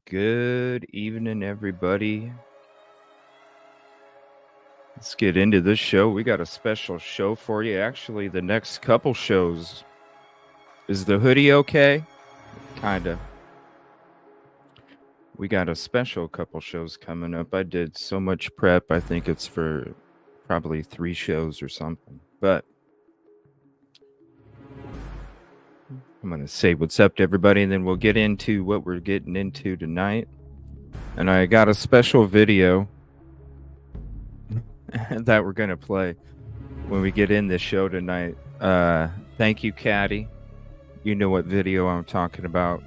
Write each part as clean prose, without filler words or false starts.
Good evening, everybody. Let's get into this show. We got a special show for you. Actually, the next couple shows. Is the hoodie okay? Kinda. We got a special couple shows coming up. I did so much prep. I think it's for probably 3 shows or something. But I'm going to say what's up to everybody, and then we'll get into what we're getting into tonight. And I got a special video that we're going to play when we get in this show tonight. Thank you, Caddy. You know what video I'm talking about.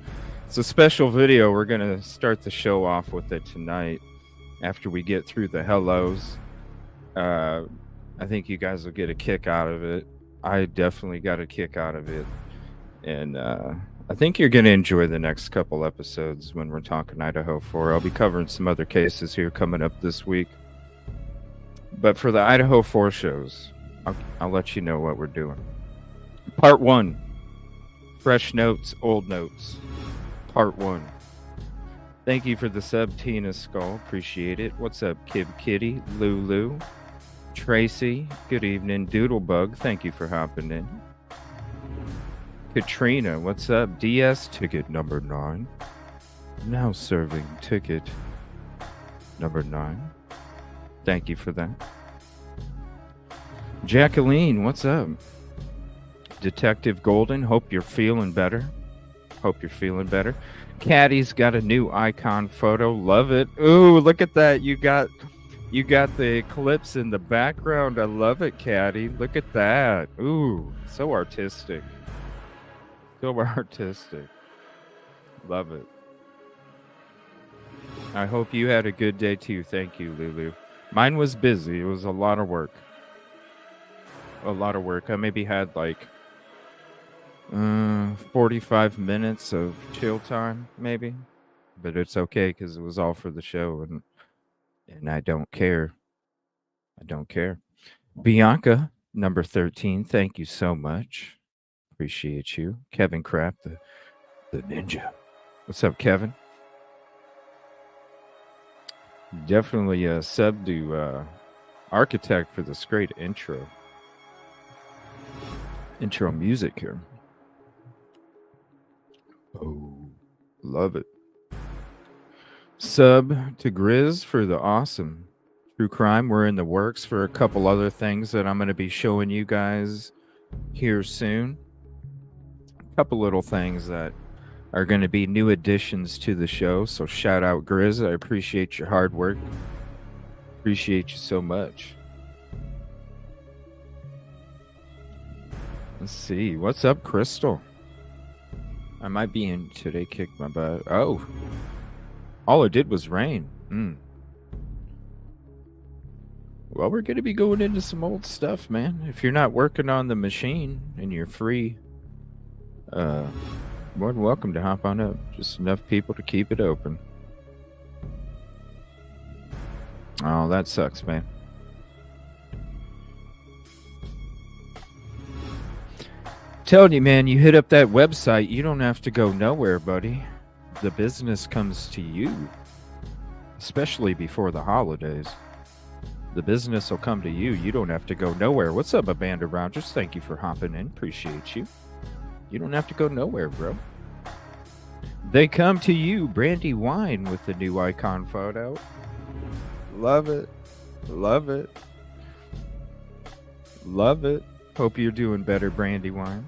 It's a special video. We're going to start the show off with it tonight after we get through the hellos. I think you guys will get a kick out of it. I definitely got a kick out of it. And I think you're going to enjoy the next couple episodes when we're talking Idaho4. I'll be covering some other cases here coming up this week. But for the Idaho4 shows, I'll let you know what we're doing. Part 1. Fresh notes, old notes. Part 1. Thank you for the sub, Tina Skull. Appreciate it. What's up, Kib Kitty, Lulu, Tracy? Good evening, Doodlebug. Thank you for hopping in. Katrina, what's up? DS ticket number 9. Now serving ticket number 9. Thank you for that. Jacqueline, what's up? Detective Golden, hope you're feeling better. Hope you're feeling better. Caddy's got a new icon photo. Love it. Ooh, look at that. You got the eclipse in the background. I love it, Caddy. Look at that. Ooh, so artistic. So artistic. Love it. I hope you had a good day too. Thank you, Lulu. Mine was busy. It was a lot of work. A lot of work. I maybe had like 45 minutes of chill time, maybe. But it's okay because it was all for the show, and I don't care. I don't care. Bianca, number 13, thank you so much. Appreciate you. Kevin Crap, the ninja. What's up, Kevin? Definitely a sub to Architect for this great intro music here. Oh, love it. Sub to Grizz for the awesome true crime. We're in the works for a couple other things that I'm going to be showing you guys here soon. A couple little things that are going to be new additions to the show. So shout out Grizz. I appreciate your hard work. Appreciate you so much. Let's see. What's up, Crystal? I might be in today. Kicked my butt. Oh. All it did was rain. Well, we're going to be going into some old stuff, man. If you're not working on the machine and you're free, more than welcome to hop on up. Just enough people to keep it open. Oh, that sucks, man. Telling you, man, you hit up that website, you don't have to go nowhere, buddy. The business comes to you, especially before the holidays. The business will come to you. You don't have to go nowhere. What's up, a band of Rogers? Thank you for hopping in. Appreciate you. You don't have to go nowhere, bro. They come to you. Brandy Wine with the new icon photo. Love it. Love it. Love it. Hope you're doing better, Brandy Wine.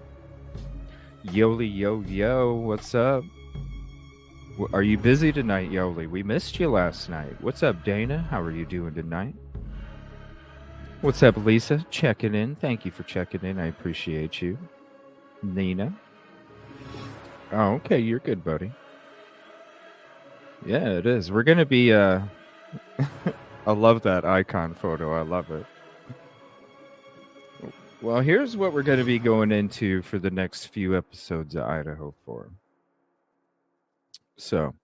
Yoli, yo, what's up? Are you busy tonight, Yoli? We missed you last night. What's up, Dana? How are you doing tonight? What's up, Lisa? Checking in. Thank you for checking in. I appreciate you. Nina. Oh, okay. You're good, buddy. Yeah, it is. We're going to be... I love that icon photo. I love it. Well, here's what we're going to be going into for the next few episodes of Idaho4. So,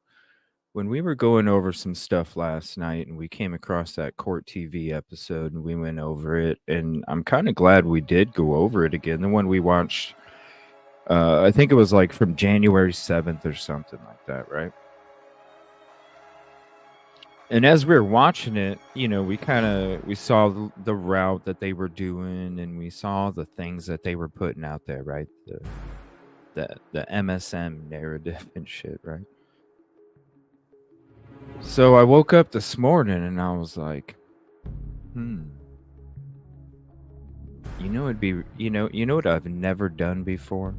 when we were going over some stuff last night and we came across that Court TV episode and we went over it, and I'm kind of glad we did go over it again. The one we watched, I think it was like from January 7th or something like that, right? And as we were watching it, we saw the route that they were doing, and we saw the things that they were putting out there, right? The MSM narrative and shit, right? So I woke up this morning and I was like, you know what I've never done before?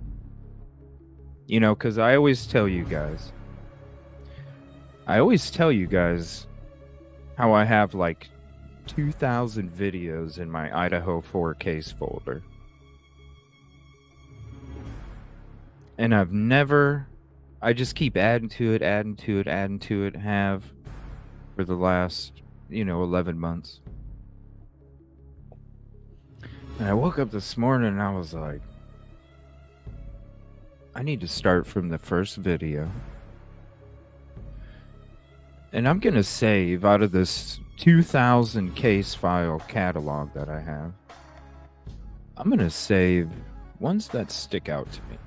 Because I always tell you guys how I have like 2,000 videos in my Idaho4 case folder. And I just keep adding to it, have for the last, 11 months. And I woke up this morning and I was like, I need to start from the first video. And I'm going to save out of this 2,000 case file catalog that I have. I'm going to save ones that stick out to me.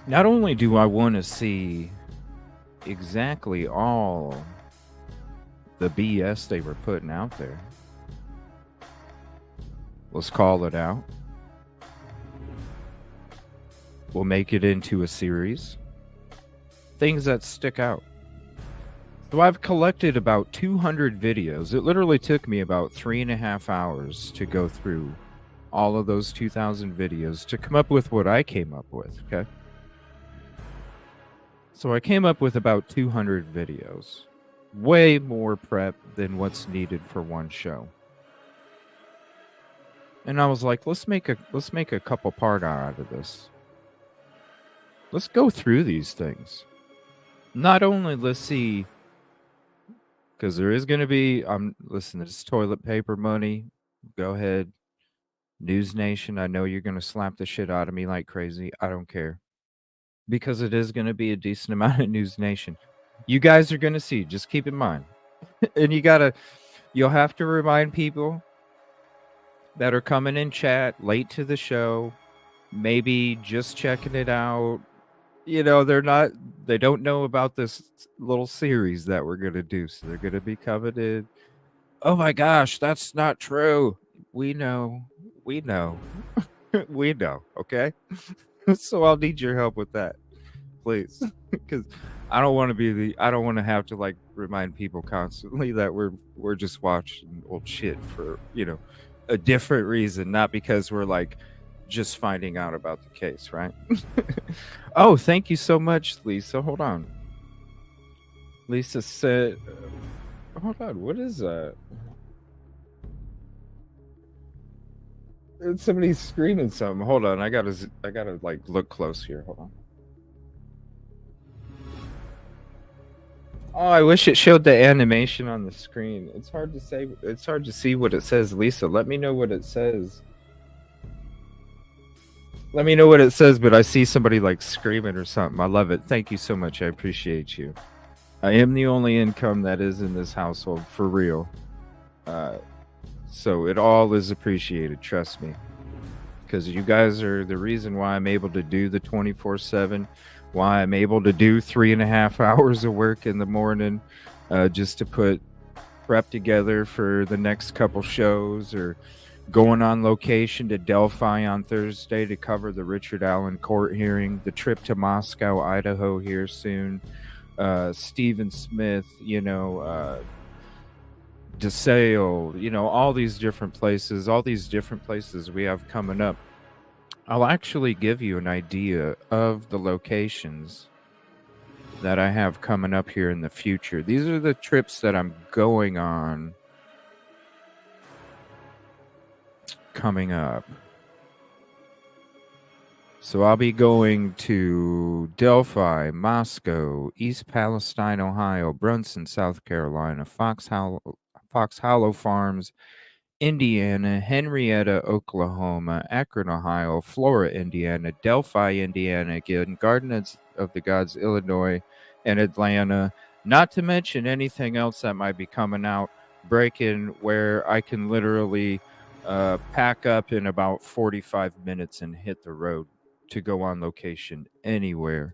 Not only do I want to see exactly all the BS they were putting out there, let's call it out. We'll make it into a series. Things that stick out. So I've collected about 200 videos. It literally took me about 3.5 hours to go through all of those 2,000 videos to come up with what I came up with, okay? So I came up with about 200 videos. Way more prep than what's needed for one show. And I was like, let's make a couple part out of this. Let's go through these things. Not only let's see, because there is going to be, listen, it's toilet paper money. Go ahead. News Nation, I know you're going to slap the shit out of me like crazy. I don't care. Because it is going to be a decent amount of News Nation. You guys are going to see. Just keep in mind. And you'll have to remind people that are coming in chat late to the show, maybe just checking it out. They don't know about this little series that we're going to do. So they're going to be coming in. Oh my gosh, that's not true. We know. We know. Okay? So I'll need your help with that, please. Because I don't want to have to like remind people constantly that we're just watching old shit for, a different reason, not because we're like just finding out about the case, right? Oh, thank you so much, Lisa. Hold on. Lisa said, hold on, what is that? Somebody's screaming something. Hold on, I gotta like look close here. Hold on. Oh, I wish it showed the animation on the screen. It's hard to say. It's hard to see what it says. Lisa, let me know what it says. Let me know what it says, but I see somebody like screaming or something. I love it. Thank you so much. I appreciate you. I am the only income that is in this household, for real. So it all is appreciated. Trust me. Because you guys are the reason why I'm able to do the 24/7, why I'm able to do 3.5 hours of work in the morning, just to put prep together for the next couple shows, or going on location to Delphi on Thursday to cover the Richard Allen court hearing, the trip to Moscow, Idaho here soon, Stephen Smith, DeSale, all these different places we have coming up. I'll actually give you an idea of the locations that I have coming up here in the future. These are the trips that I'm going on coming up. So I'll be going to Delphi, Moscow, East Palestine, Ohio, Brunson, South Carolina, Fox Hollow Farms, Indiana, Henrietta, Oklahoma, Akron, Ohio, Flora, Indiana, Delphi, Indiana, again, Garden of the Gods, Illinois, and Atlanta. Not to mention anything else that might be coming out, breaking, where I can literally pack up in about 45 minutes and hit the road to go on location anywhere.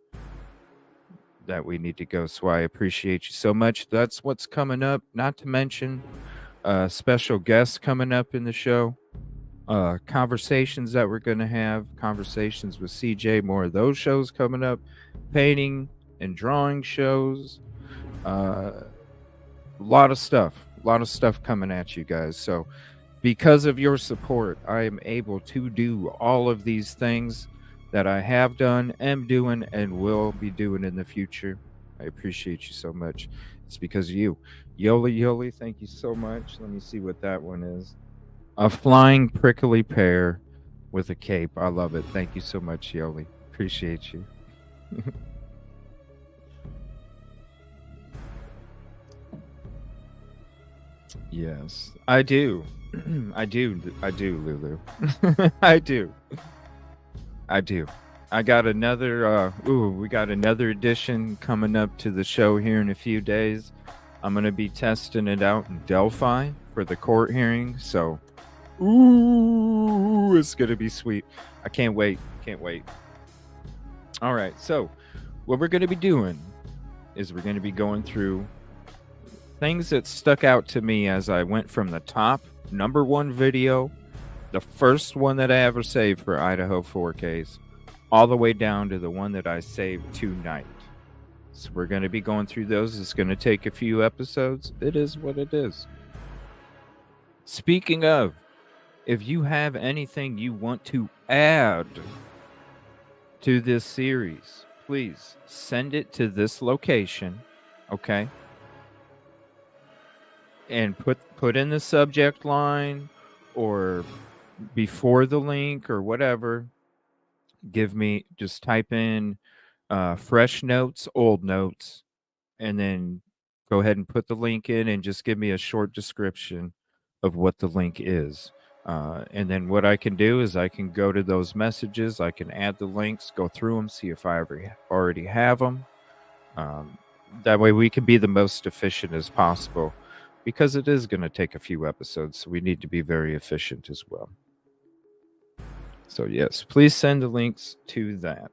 that we need to go. So I appreciate you so much. That's what's coming up. Not to mention special guests coming up in the show. Conversations that we're going to have, conversations with CJ, more of those shows coming up, painting and drawing shows, a lot of stuff coming at you guys. So because of your support, I am able to do all of these things that I have done, am doing, and will be doing in the future. I appreciate you so much. It's because of you. Yoli, thank you so much. Let me see what that one is. A flying prickly pear with a cape. I love it. Thank you so much, Yoli. Appreciate you. Yes, I do. I do, Lulu. I do. I do. I got another we got another edition coming up to the show here in a few days. I'm going to be testing it out in Delphi for the court hearing, so it's going to be sweet. I can't wait. Can't wait. All right. So, what we're going to be doing is we're going to be going through things that stuck out to me as I went from the top number one video, the first one that I ever saved for Idaho 4Ks, all the way down to the one that I saved tonight. So we're going to be going through those. It's going to take a few episodes. It is what it is. Speaking of, if you have anything you want to add to this series, please send it to this location, okay? And put in the subject line or before the link or whatever. Just type in fresh notes, old notes, and then go ahead and put the link in and just give me a short description of what the link is. And then what I can do is I can go to those messages, I can add the links, go through them, see if I already have them. That way we can be the most efficient as possible, because it is going to take a few episodes, so we need to be very efficient as well. So yes, please send the links to that.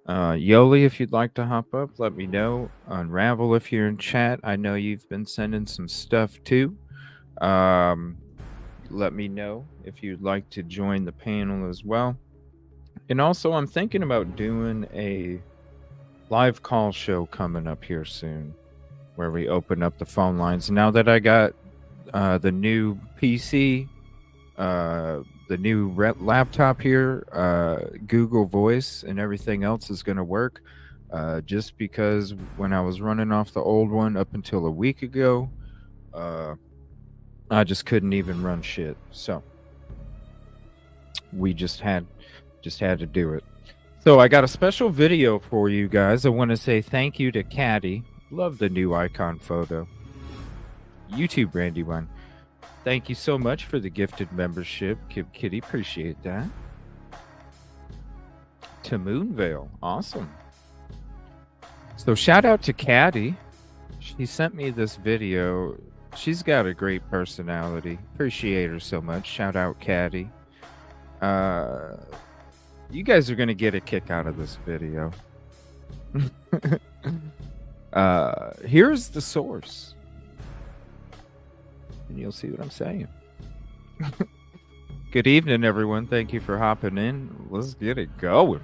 Yoli, if you'd like to hop up, let me know. Unravel, if you're in chat, I know you've been sending some stuff too. Let me know if you'd like to join the panel as well. And also, I'm thinking about doing a live call show coming up here soon, where we open up the phone lines. Now that I got the new PC, the new laptop here, Google Voice and everything else is going to work. Just because when I was running off the old one up until a week ago, I just couldn't even run shit. So we just had to do it. So I got a special video for you guys. I want to say thank you to Caddy. Love the new icon photo. YouTube Randy one. Thank you so much for the gifted membership, Kitty. Appreciate that. To Moonvale. Awesome. So shout out to Caddy. She sent me this video. She's got a great personality. Appreciate her so much. Shout out Caddy. You guys are going to get a kick out of this video. Here's the source. And you'll see what I'm saying. Good evening, everyone. Thank you for hopping in. Let's get it going.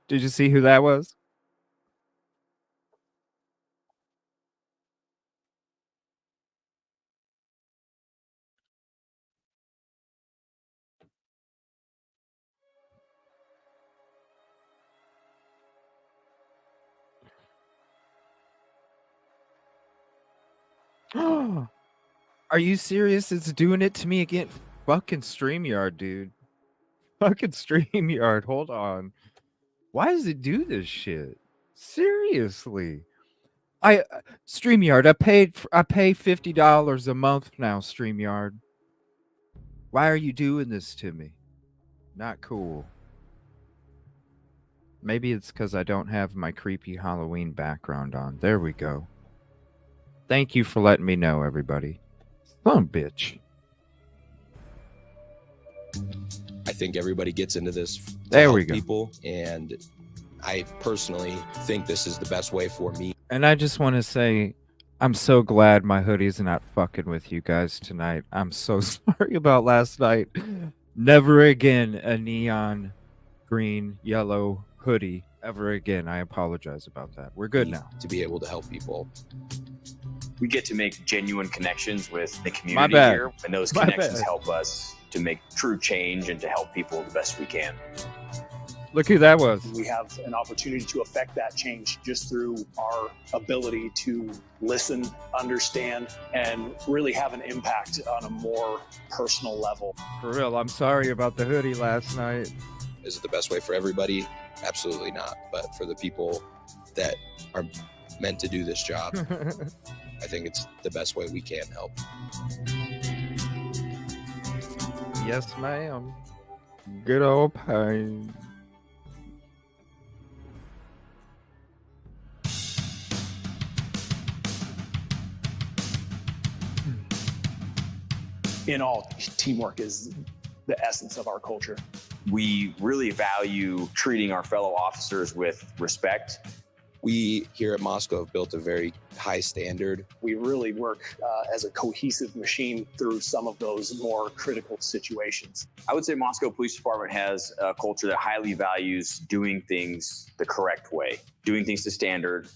Did you see who that was? Are you serious? It's doing it to me again. Fucking StreamYard, dude. Fucking StreamYard. Hold on. Why does it do this shit? Seriously. StreamYard, I pay $50 a month now, StreamYard. Why are you doing this to me? Not cool. Maybe it's because I don't have my creepy Halloween background on. There we go. Thank you for letting me know, everybody. Son of a bitch. I think everybody gets into this to There help we go. people, and I personally think this is the best way for me. And I just want to say, I'm so glad my hoodie's not fucking with you guys tonight. I'm so sorry about last night. Never again a neon green, yellow hoodie ever again. I apologize about that. We're good now. To be able to help people. We get to make genuine connections with the My community bad. here, and those My connections bad. help us to make true change and to help people the best we can. Look who that was. We have an opportunity to affect that change just through our ability to listen, understand, and really have an impact on a more personal level. For real, I'm sorry about the hoodie last night. Is it the best way for everybody? Absolutely not. But for the people that are meant to do this job, I think it's the best way we can help. Yes, ma'am. Good old pain. In all, teamwork is the essence of our culture. We really value treating our fellow officers with respect. We here at Moscow have built a very high standard. We really work as a cohesive machine through some of those more critical situations. I would say Moscow Police Department has a culture that highly values doing things the correct way, doing things to standard.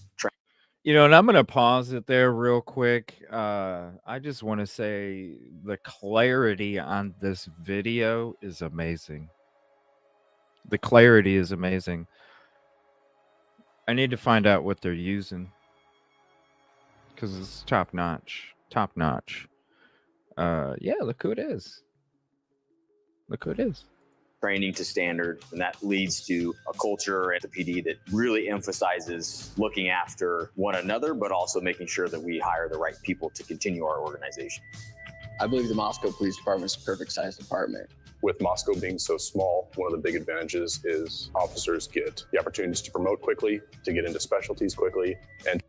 You know, and I'm going to pause it there real quick. I just want to say the clarity on this video is amazing. The clarity is amazing. I need to find out what they're using because it's top notch. Top notch. Yeah, look who it is. Look who it is. Training to standard, and that leads to a culture at the PD that really emphasizes looking after one another, but also making sure that we hire the right people to continue our organization. I believe the Moscow Police Department is a perfect size department. With Moscow being so small, one of the big advantages is officers get the opportunities to promote quickly, to get into specialties quickly, and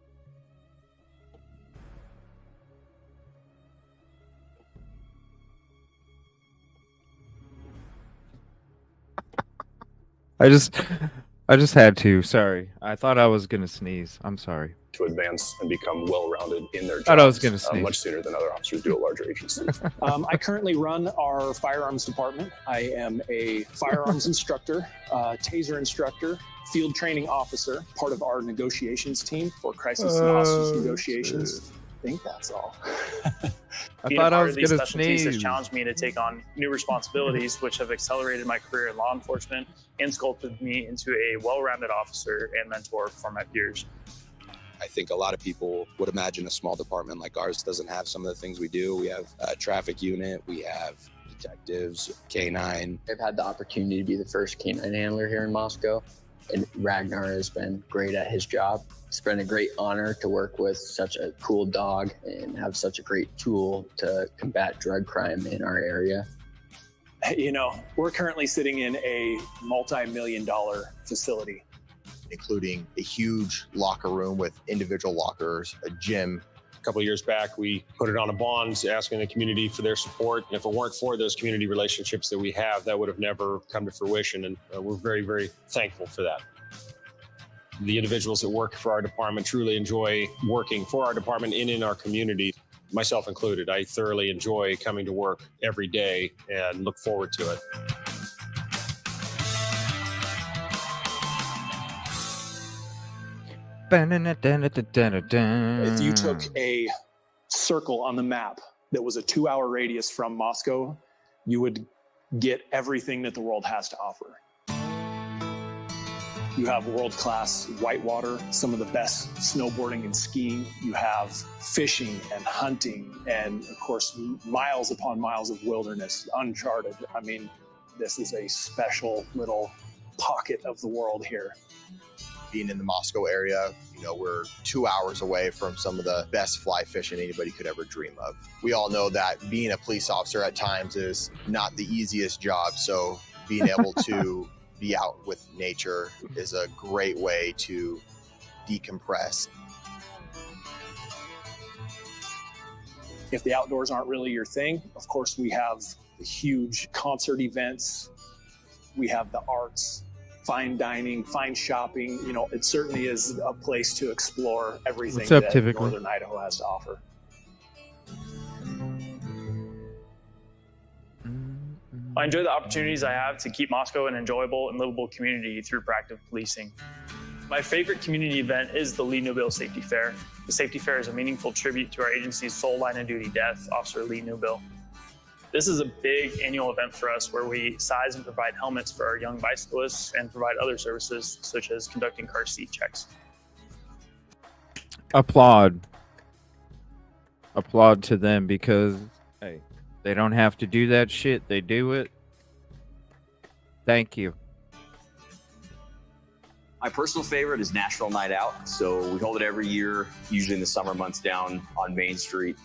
I just had to. Sorry. I thought I was gonna sneeze. I'm sorry. to advance and become well-rounded in their jobs. Thought I was gonna sneeze. much sooner than other officers do at larger agencies. I currently run our firearms department. I am a firearms instructor, taser instructor, field training officer, part of our negotiations team for crisis and hostage negotiations. I think that's all. I Being thought a I part was of these gonna specialties has sneeze. challenged me to take on new responsibilities, which have accelerated my career in law enforcement and sculpted me into a well-rounded officer and mentor for my peers. I think a lot of people would imagine a small department like ours doesn't have some of the things we do. We have a traffic unit, we have detectives, K9. I've had the opportunity to be the first canine handler here in Moscow, and Ragnar has been great at his job. It's been a great honor to work with such a cool dog and have such a great tool to combat drug crime in our area. You know, we're currently sitting in a multi-million-dollar facility, including a huge locker room with individual lockers, a gym. A couple of years back, we put it on a bond asking the community for their support. And if it weren't for those community relationships that we have, that would have never come to fruition. And we're very, very thankful for that. The individuals that work for our department truly enjoy working for our department and in our community, myself included. I thoroughly enjoy coming to work every day and look forward to it. If you took a circle on the map that was a 2-hour radius from Moscow, you would get everything that the world has to offer. You have world-class whitewater, some of the best snowboarding and skiing. You have fishing and hunting, and of course, miles upon miles of wilderness, uncharted. I mean, this is a special little pocket of the world here. Being in the Moscow area, we're 2 hours away from some of the best fly fishing anybody could ever dream of. We all know that being a police officer at times is not the easiest job. So being able to be out with nature is a great way to decompress. If the outdoors aren't really your thing, of course, we have the huge concert events. We have the arts, fine dining, fine shopping. It certainly is a place to explore everything What's up, that typically? Northern Idaho has to offer. I enjoy the opportunities I have to keep Moscow an enjoyable and livable community through proactive policing. My favorite community event is the Lee Newbill Safety Fair. The Safety Fair is a meaningful tribute to our agency's sole line of duty death, Officer Lee Newbill. This is a big annual event for us where we size and provide helmets for our young bicyclists and provide other services such as conducting car seat checks. Applaud to them, because hey, they don't have to do that shit. They do it. Thank you. My personal favorite is National Night Out. So we hold it every year, usually in the summer months down on Main Street.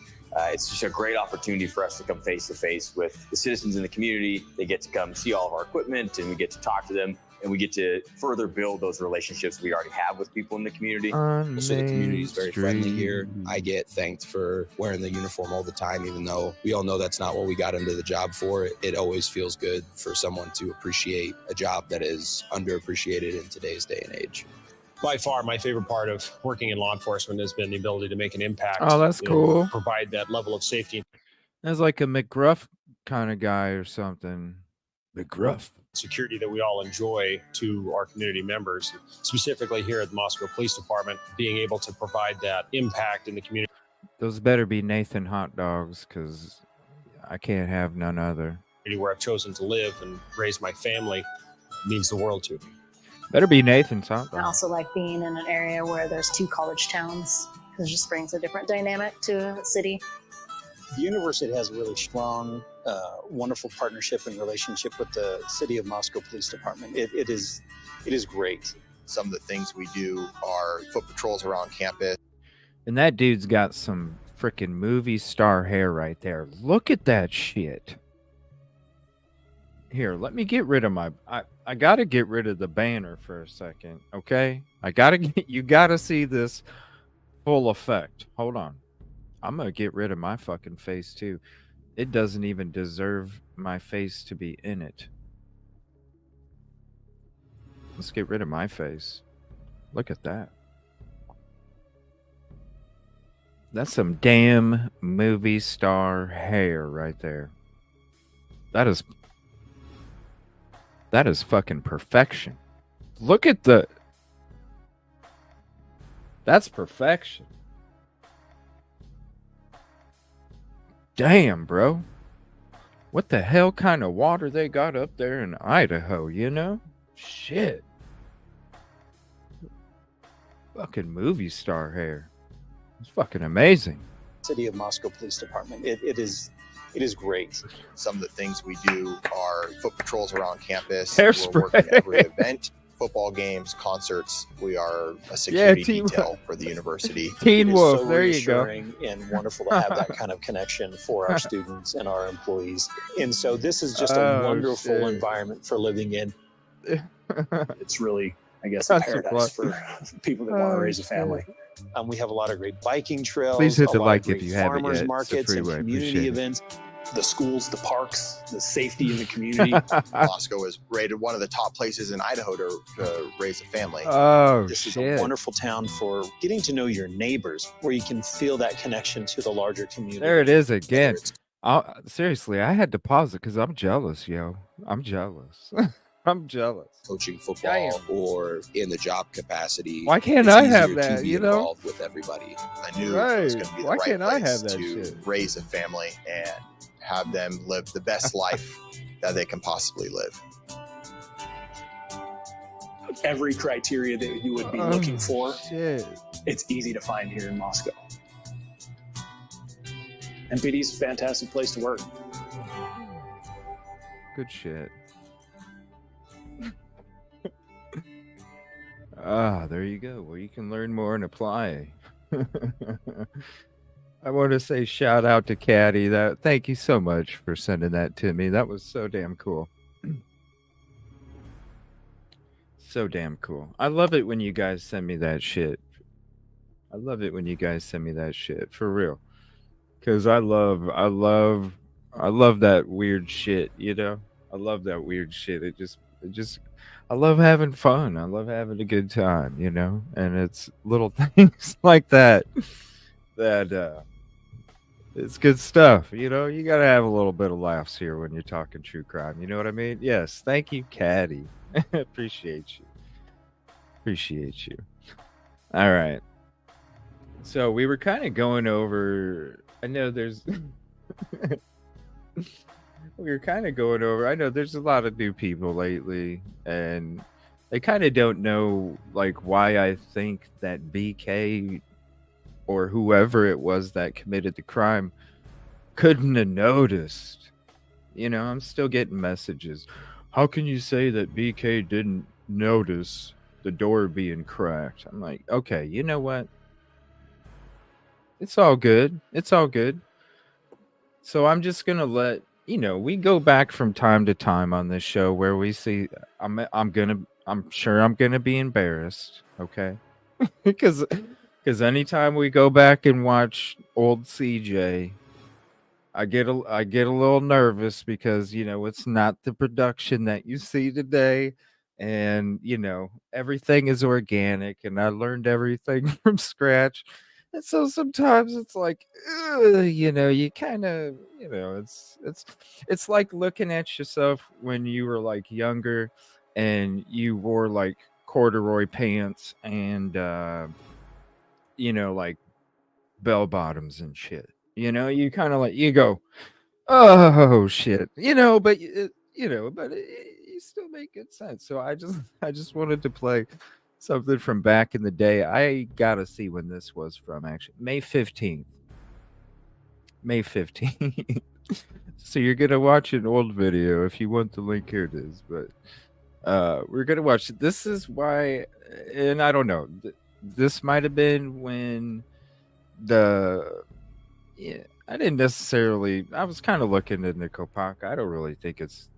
It's just a great opportunity for us to come face to face with the citizens in the community. They get to come see all of our equipment and we get to talk to them, and we get to further build those relationships we already have with people in the community. Also, the community is very friendly here. I get thanked for wearing the uniform all the time, even though we all know that's not what we got into the job for. It always feels good for someone to appreciate a job that is underappreciated in today's day and age. By far, my favorite part of working in law enforcement has been the ability to make an impact. Oh, that's cool. Provide that level of safety. That's like a McGruff kind of guy or something. McGruff. Security that we all enjoy to our community members, specifically here at the Moscow Police Department, being able to provide that impact in the community. Those better be Nathan hot dogs, because I can't have none other. Where I've chosen to live and raise my family means the world to me. Better be Nathan's hot I dog. also like being in an area where there's 2 college towns, because it just brings a different dynamic to a city. The university has a really strong, wonderful partnership and relationship with the City of Moscow Police Department. It is great. Some of the things we do are foot patrols around campus. And that dude's got some freaking movie star hair right there. Look at that shit. Here, let me get rid of my... I gotta get rid of the banner for a second, okay? You gotta see this full effect. Hold on. I'm gonna get rid of my fucking face too. It doesn't even deserve my face to be in it. Let's get rid of my face. Look at that. That's some damn movie star hair right there. That is fucking perfection. Look at that's perfection. Damn, bro. What the hell kind of water they got up there in Idaho, you know? Shit. Fucking movie star hair. It's fucking amazing. City of Moscow Police Department. It is great. Some of the things we do are foot patrols around campus. Hairspray. We're working every event, football games, concerts. We are a security detail for the university. Teen It is Wolf, so there you go. reassuring and wonderful to have that kind of connection for our students and our employees. And so this is just a wonderful shit. environment for living in. It's really, I guess, a That's a paradise plus. for people that want to raise a family. We have a lot of great biking trails. Please hit the a lot like of if great you haven't farmers yet. It's a markets and freeway. community Appreciate it. events. The schools, the parks, the safety in the community. Moscow is rated one of the top places in Idaho to raise a family. Oh, This is shit. a wonderful town for getting to know your neighbors, where you can feel that connection to the larger community. There it is again. Seriously, I had to pause it because I'm jealous, yo. I'm jealous. I'm jealous. Coaching football or in the job capacity. Why can't it's I have easier to that, be you know? involved with everybody. I knew it was going to be the Why right can't I place have that to shit? raise a family and have them live the best life that they can possibly live. Every criteria that you would be looking for, Shit. it's easy to find here in Moscow. MPD's a fantastic place to work. Good shit. There you go. Well, you can learn more and apply. I want to say shout out to Caddy. Thank you so much for sending that to me. That was so damn cool. So damn cool. I love it when you guys send me that shit. I love it when you guys send me that shit for real. Cause I love that weird shit. You know, I love that weird shit. I love having fun. I love having a good time. You know, and it's little things like that that it's good stuff. You know, you gotta have a little bit of laughs here when you're talking true crime. You know what I mean? Yes. Thank you, Caddy. Appreciate you. Appreciate you. All right. So we were kind of going over. I know there's. We were kind of going over. I know there's a lot of new people lately, and they kind of don't know like why I think that BK or whoever it was that committed the crime couldn't have noticed. You know, I'm still getting messages. How can you say that BK didn't notice the door being cracked? I'm like, okay, you know what? It's all good. It's all good. So I'm just gonna let we go back from time to time on this show where we see I'm sure I'm gonna be embarrassed, okay? because anytime we go back and watch old CJ, I get a little nervous because it's not the production that you see today, and everything is organic, and I learned everything from scratch, and so sometimes it's like, you kind of, it's like looking at yourself when you were like younger, and you wore like corduroy pants and like bell bottoms and shit. You kind of like you go, oh shit, but you still make good sense. So I just wanted to play something from back in the day. I gotta see when this was from. Actually, May 15th. May 15th. So you're gonna watch an old video. If you want the link, here it is. But we're gonna watch it. This is why, and I don't know. This might have been when I didn't necessarily. I was kind of looking at Nickelpac. I don't really think it's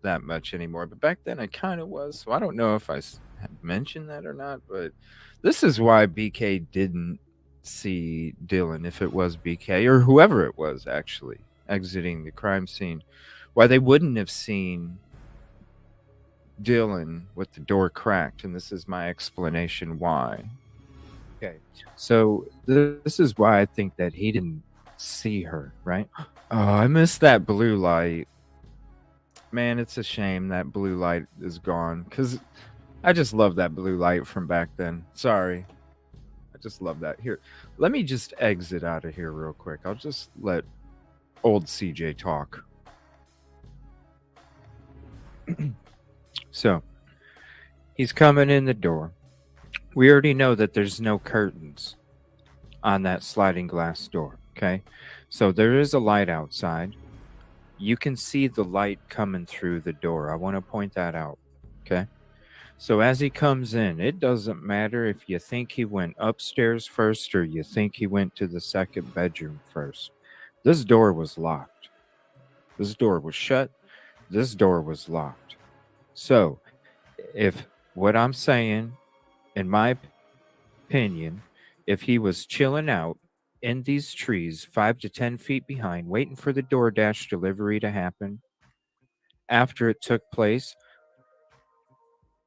that much anymore, but back then I kind of was. So I don't know if I had mentioned that or not. But this is why BK didn't see Dylan, if it was BK or whoever it was actually exiting the crime scene. Why they wouldn't have seen Dylan with the door cracked, and this is my explanation why. Okay, so this is why I think that he didn't see her, right? Oh, I miss that blue light. Man, it's a shame that blue light is gone, because I just love that blue light from back then. Sorry. I just love that. Here, let me just exit out of here real quick. I'll just let old CJ talk. So, he's coming in the door. We already know that there's no curtains on that sliding glass door, okay? So there is a light outside. You can see the light coming through the door. I want to point that out, okay? So as he comes in, it doesn't matter if you think he went upstairs first or you think he went to the second bedroom first. This door was locked. This door was shut. This door was locked. So if what I'm saying, in my opinion, if he was chilling out in these trees 5 to 10 feet behind, waiting for the DoorDash delivery to happen, after it took place,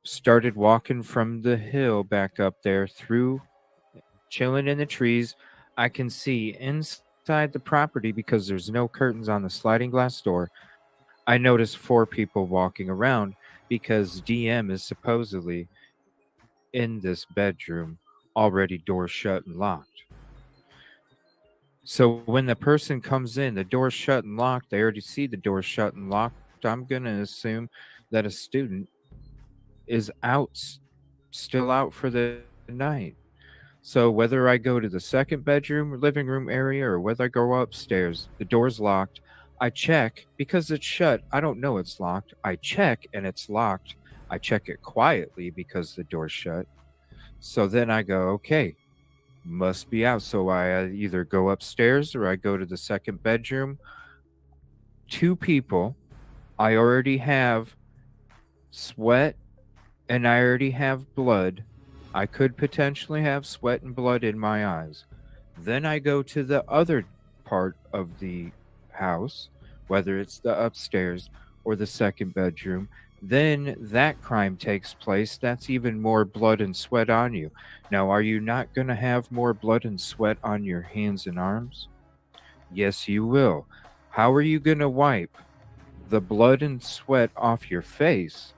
started walking from the hill back up there through, chilling in the trees, I can see inside the property, because there's no curtains on the sliding glass door, I noticed 4 people walking around, because DM is supposedly in this bedroom, already door shut and locked. So when the person comes in, the door's shut and locked, they already see the door shut and locked. I'm going to assume that a student is still out for the night. So whether I go to the second bedroom or living room area, or whether I go upstairs, the door's locked. I check because it's shut. I don't know it's locked. I check and it's locked. I check it quietly because the door's shut. So then I go, okay, must be out. So I either go upstairs or I go to the second bedroom. 2 people. I already have sweat and I already have blood. I could potentially have sweat and blood in my eyes. Then I go to the other part of the house, whether it's the upstairs or the second bedroom. Then that crime takes place. That's even more blood and sweat on you. Now, are you not going to have more blood and sweat on your hands and arms? Yes, you will. How are you going to wipe the blood and sweat off your face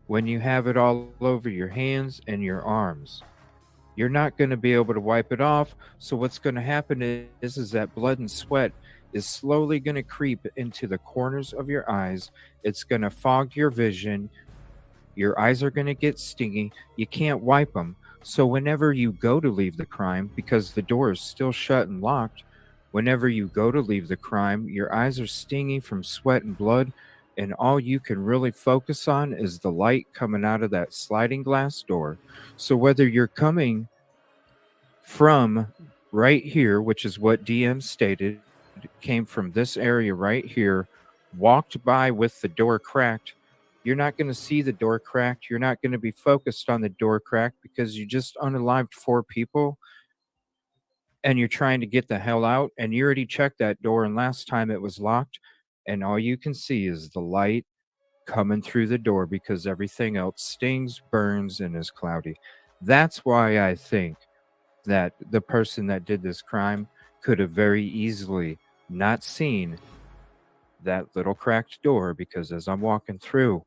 when you have it all over your hands and your arms? You're not going to be able to wipe it off. So what's going to happen is that blood and sweat is slowly going to creep into the corners of your eyes. It's going to fog your vision. Your eyes are going to get stingy. You can't wipe them. So whenever you go to leave the crime, because the door is still shut and locked, whenever you go to leave the crime, your eyes are stingy from sweat and blood, and all you can really focus on is the light coming out of that sliding glass door. So whether you're coming from right here, which is what DM stated, came from this area right here, walked by with the door cracked, you're not going to see the door cracked. You're not going to be focused on the door cracked because you just unalived 4 people and you're trying to get the hell out, and you already checked that door, and last time it was locked, and all you can see is the light coming through the door because everything else stings, burns, and is cloudy. That's why I think that the person that did this crime could have very easily not seen that little cracked door, because as I'm walking through,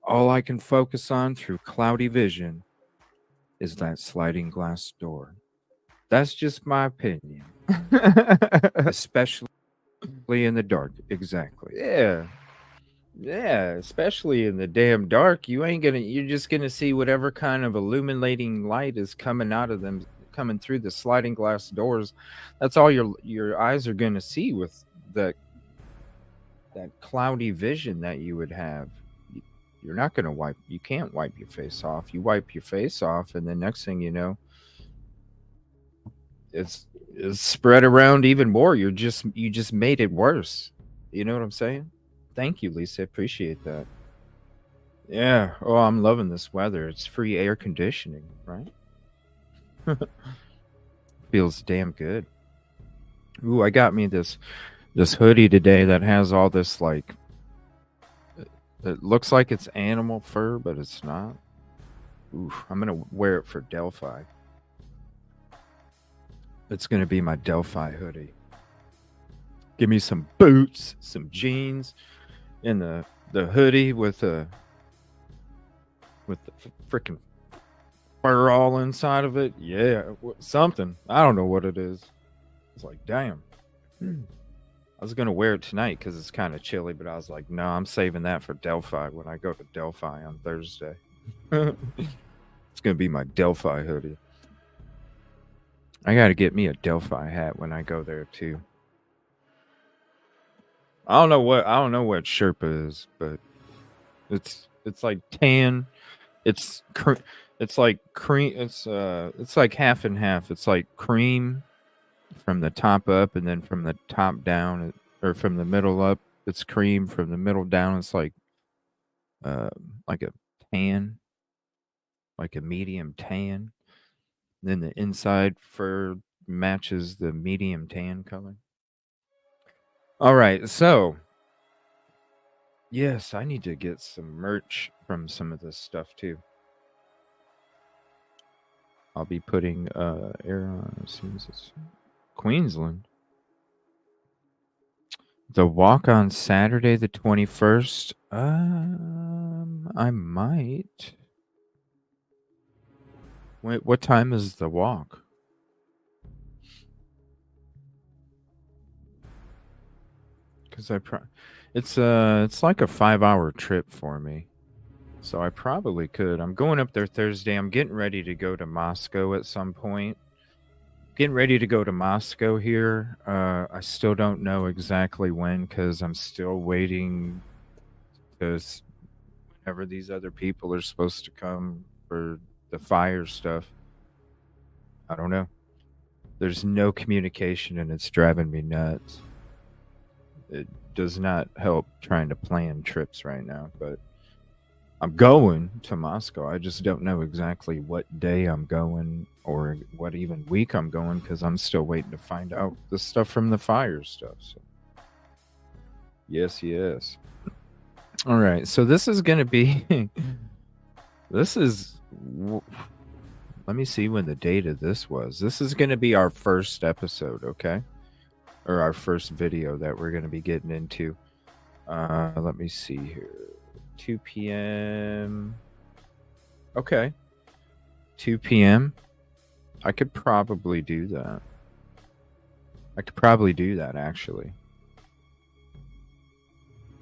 all I can focus on through cloudy vision is that sliding glass door. That's just my opinion. Especially in the dark. Exactly. Yeah. Yeah, especially in the damn dark. You're just gonna see whatever kind of illuminating light is coming out of them, coming through the sliding glass doors. That's all your eyes are gonna see with that cloudy vision that you would have. You're not gonna you can't wipe your face off. You wipe your face off, and the next thing you know, it's spread around even more. You just made it worse. You know what I'm saying? Thank you, Lisa. Appreciate that. Yeah. Oh, I'm loving this weather. It's free air conditioning, right? Feels damn good. Ooh, I got me this hoodie today that has all this, like, it looks like it's animal fur, but it's not. Ooh, I'm gonna wear it for Delphi. It's gonna be my Delphi hoodie. Give me some boots, some jeans, and the hoodie with the freaking fur all inside of it. Yeah, something. I don't know what it is. It's like, damn. I was gonna wear it tonight because it's kind of chilly, but I was like, no, I'm saving that for Delphi when I go to Delphi on Thursday. It's gonna be my Delphi hoodie. I gotta get me a Delphi hat when I go there too. I don't know what Sherpa is, but it's like tan. It's like cream. It's like half and half. It's like cream from the top up, and then from the top down, or from the middle up, it's cream. From the middle down, it's like a tan, like a medium tan. Then the inside fur matches the medium tan color. All right, so yes, I need to get some merch from some of this stuff too. I'll be putting air on as soon as it's Queensland. The walk on Saturday the 21st. I might. Wait, what time is the walk? Because it's like a 5-hour trip for me, so I probably could. I'm going up there Thursday. I'm getting ready to go to Moscow at some point. Getting ready to go to Moscow here. I still don't know exactly when, because I'm still waiting because whenever these other people are supposed to come for the fire stuff. I don't know. There's no communication and it's driving me nuts. It does not help trying to plan trips right now, but I'm going to Moscow. I just don't know exactly what day I'm going or what even week I'm going because I'm still waiting to find out the stuff from the fire stuff. So. Yes. All right. So this is going to be, let me see when the date of this was. This is going to be our first episode, okay? Or our first video that we're going to be getting into. Let me see here. 2 p.m. Okay. 2 p.m. I could probably do that. Actually.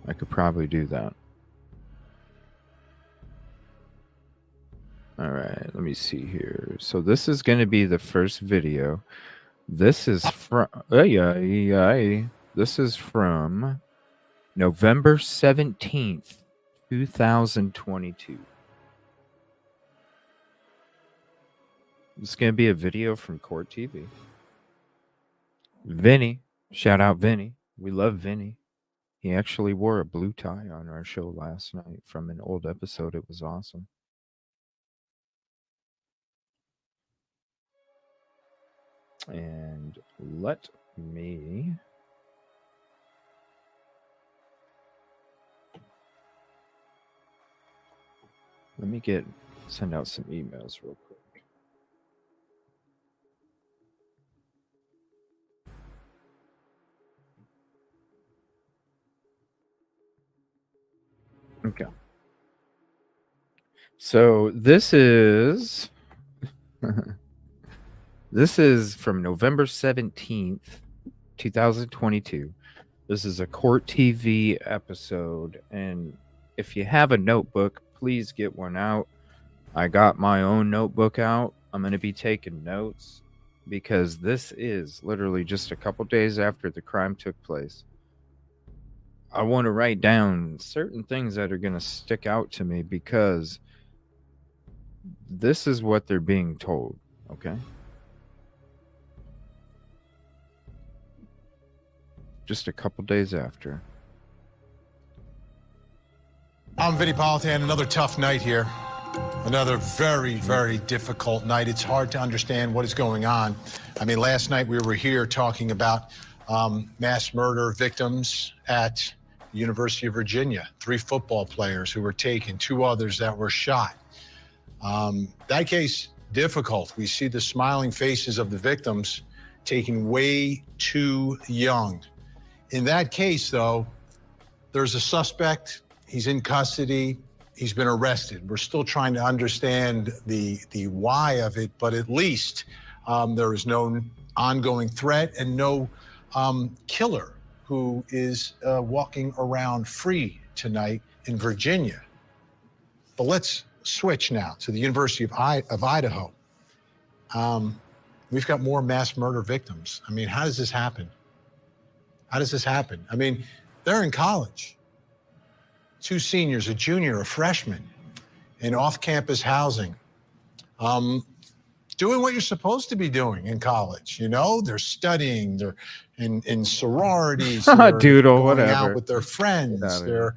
I could probably do that. All right, let me see here. So this is going to be the first video. This is from This is from November 17th, 2022. This is going to be a video from Court TV. Vinny, shout out Vinny. We love Vinny. He actually wore a blue tie on our show last night from an old episode. It was awesome. And let me send out some emails real quick. Okay. So this is this is from November 17th, 2022. This is a Court TV episode, and if you have a notebook, please get one out. I got my own notebook out. I'm going to be taking notes because this is literally just a couple days after the crime took place. I want to write down certain things that are going to stick out to me because this is what they're being told, okay? Just a couple days after. I'm Vinny Politan. Another tough night here. Another very, very difficult night. It's hard to understand what is going on. I mean, last night we were here talking about mass murder victims at the University of Virginia. 3 football players who were taken, 2 others that were shot. That case, difficult. We see the smiling faces of the victims taken way too young. In that case, though, there's a suspect. He's in custody. He's been arrested. We're still trying to understand the why of it, but at least there is no ongoing threat and no killer who is walking around free tonight in Virginia. But let's switch now to the University of Idaho. We've got more mass murder victims. I mean, how does this happen? How does this happen? I mean, they're in college. 2 seniors, a junior, a freshman, in off-campus housing, doing what you're supposed to be doing in college. You know, they're studying, they're in sororities, they're Doodle, going whatever. out with their friends, they're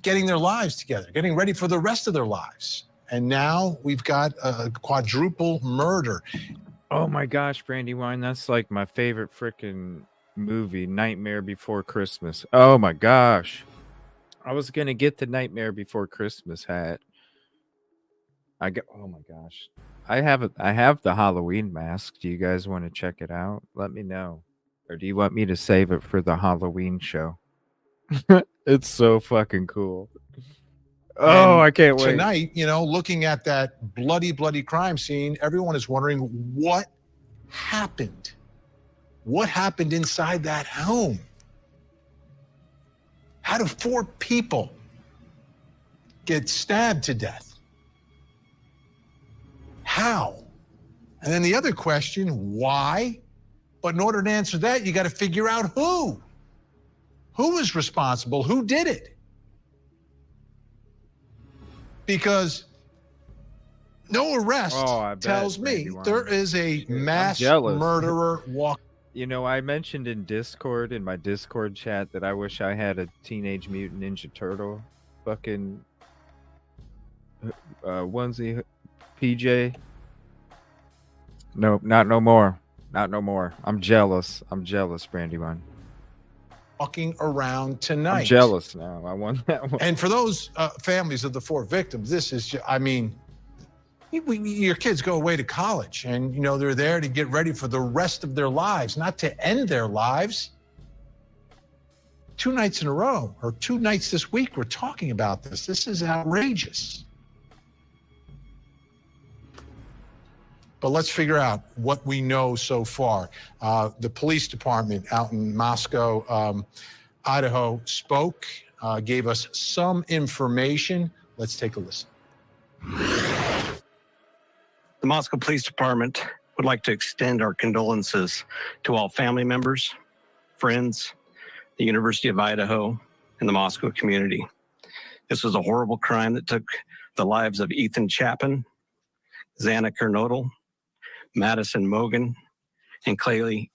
getting their lives together, getting ready for the rest of their lives. And now we've got a quadruple murder. Oh my gosh, Brandywine, that's like my favorite freaking movie, Nightmare Before Christmas. Oh my gosh. I was gonna get the Nightmare Before Christmas hat. Oh my gosh. I have the Halloween mask. Do you guys want to check it out? Let me know. Or do you want me to save it for the Halloween show? It's so fucking cool. Oh, And I can't wait. Tonight, you know, looking at that bloody, bloody crime scene, everyone is wondering what happened. What happened inside that home? How do 4 people get stabbed to death? How? And then the other question, why? But in order to answer that, you got to figure out who. Who is responsible? Who did it? Because No arrest I bet, tells me Randy there Wine. is a mass jealous. murderer walking. You know, I mentioned in my Discord chat, that I wish I had a Teenage Mutant Ninja Turtle fucking onesie PJ. No, not no more. Not no more. I'm jealous, Brandywine. Walking around tonight. I'm jealous now. I want that one. And for those families of the 4 victims, this is, I mean, your kids go away to college and, you know, they're there to get ready for the rest of their lives, not to end their lives. 2 nights in a row, or 2 nights this week, we're talking about this. This is outrageous. But let's figure out what we know so far. The police department out in Moscow, Idaho, spoke, gave us some information. Let's take a listen. The Moscow Police Department would like to extend our condolences to all family members, friends, the University of Idaho, and the Moscow community. This was a horrible crime that took the lives of Ethan Chapin, Xana Kernodle, Madison Mogan, and Kaylee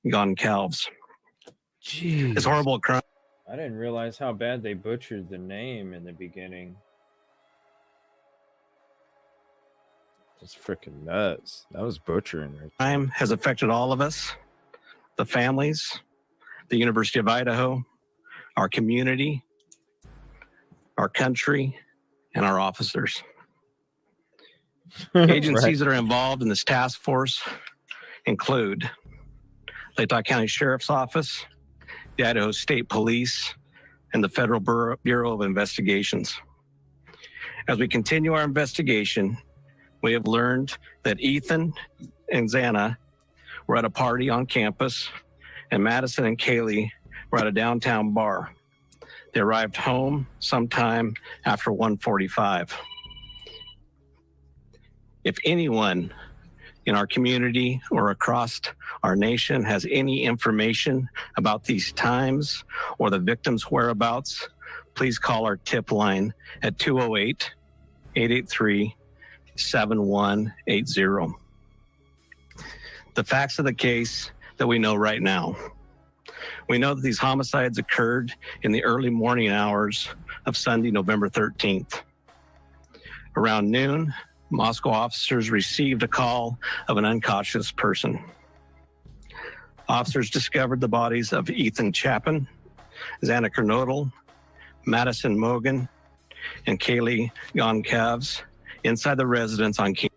Goncalves. Jeez. This horrible crime. I didn't realize how bad they butchered the name in the beginning. It's freaking nuts. That was butchering right there. Crime has affected all of us, the families, the University of Idaho, our community, our country, and our officers. Agencies that are involved in this task force include Latah County Sheriff's Office, the Idaho State Police, and the Federal Bureau of Investigations. As we continue our investigation, we have learned that Ethan and Xana were at a party on campus, and Madison and Kaylee were at a downtown bar. They arrived home sometime after 1:45. If anyone in our community or across our nation has any information about these times or the victims' whereabouts, please call our tip line at 208-883-7180. The facts of the case that we know right now. We know that these homicides occurred in the early morning hours of Sunday, November 13th. Around noon, Moscow officers received a call of an unconscious person. Officers discovered the bodies of Ethan Chapin, Xana Kernodle, Madison Mogan, and Kaylee Goncalves inside the residence on King.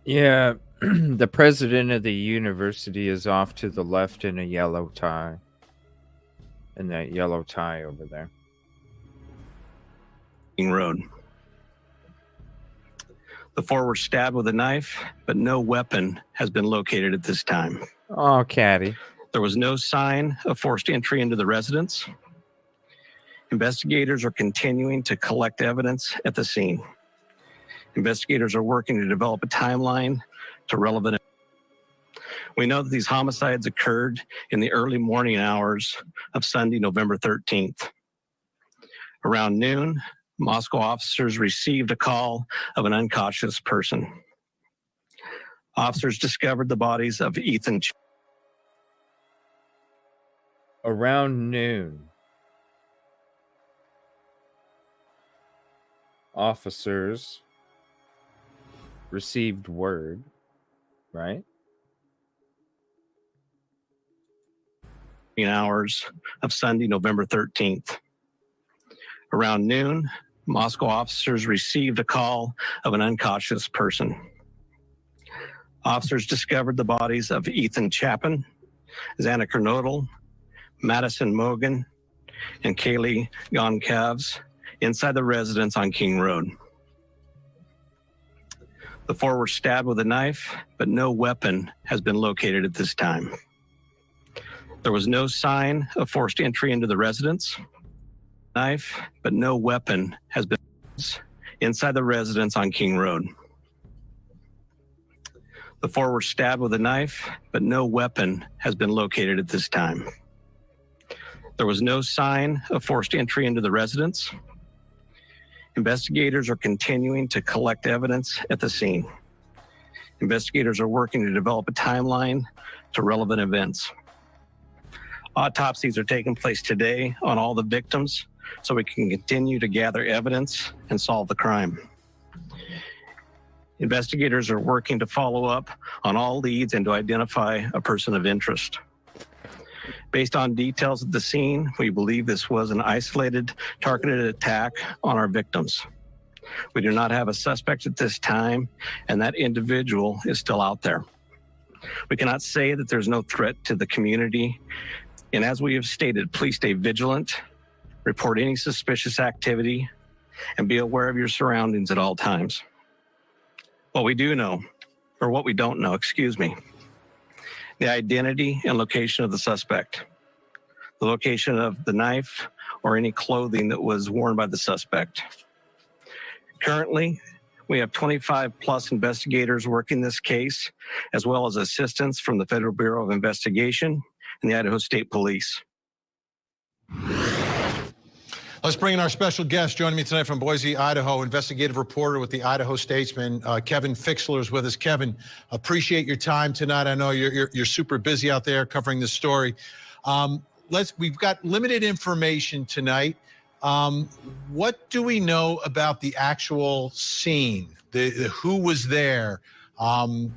Yeah, the president of the university is off to the left in a yellow tie. In that yellow tie over there. Road. The 4 were stabbed with a knife, but no weapon has been located at this time. Oh, Caddy. There was no sign of forced entry into the residence. Investigators are continuing to collect evidence at the scene. Investigators are working to develop a timeline to relevant. We know that these homicides occurred in the early morning hours of Sunday, November 13th. Around noon, Moscow officers received a call of an unconscious person. Officers discovered the bodies of Ethan. Around noon, officers received word, right? Hours of Sunday, November 13th. Around noon, Moscow officers received a call of an unconscious person. Officers discovered the bodies of Ethan Chapin, Xana Kernodle, Madison Mogan, and Kaylee Goncalves inside the residence on King Road. The 4 were stabbed with a knife, but no weapon has been located at this time. There was no sign of forced entry into the residence. Knife, but no weapon has been inside the residence on King Road. The 4 were stabbed with a knife, but no weapon has been located at this time. There was no sign of forced entry into the residence. Investigators are continuing to collect evidence at the scene. Investigators are working to develop a timeline to relevant events. Autopsies are taking place today on all the victims so we can continue to gather evidence and solve the crime. Investigators are working to follow up on all leads and to identify a person of interest. Based on details of the scene, we believe this was an isolated, targeted attack on our victims. We do not have a suspect at this time, and that individual is still out there. We cannot say that there's no threat to the community, and as we have stated, please stay vigilant, report any suspicious activity, and be aware of your surroundings at all times. What we don't know, the identity and location of the suspect, the location of the knife or any clothing that was worn by the suspect. Currently, we have 25 plus investigators working this case, as well as assistance from the Federal Bureau of Investigation and the Idaho State Police. Let's bring in our special guest. Joining me tonight from Boise, Idaho, investigative reporter with the Idaho Statesman, Kevin Fixler is with us. Kevin, appreciate your time tonight. I know you're super busy out there covering this story. We've got limited information tonight. What do we know about the actual scene? The who was there? The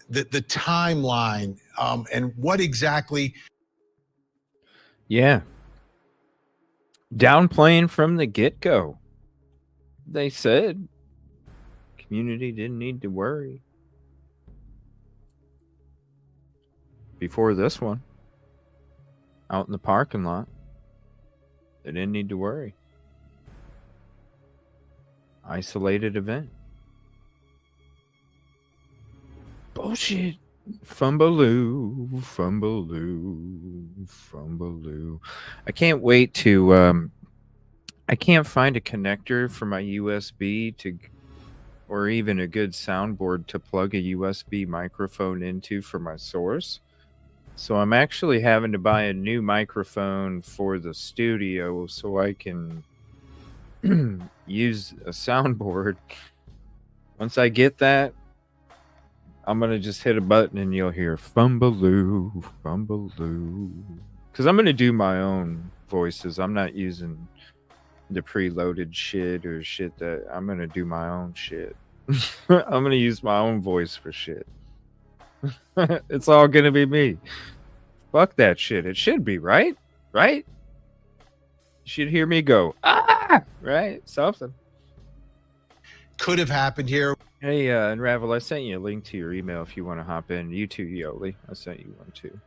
timeline, and what exactly? Yeah. Downplaying from the get-go. They said community didn't need to worry. Before this one, out in the parking lot, they didn't need to worry. Isolated event. Bullshit. Fumbaloo. I can't wait to I can't find a connector for my USB to, or even a good soundboard to plug a USB microphone into for my source. So I'm actually having to buy a new microphone for the studio so I can use a soundboard. Once I get that, I'm going to just hit a button and you'll hear fumbaloo. Because I'm going to do my own voices. I'm not using the preloaded shit or shit that I'm going to do my own shit. I'm going to use my own voice for shit. It's all going to be me. Fuck that shit. It should be, right? Right? You should hear me go, ah! Right? Something. Could have happened here. Hey, Unravel, I sent you a link to your email if you want to hop in. You too, Yoli. I sent you one too.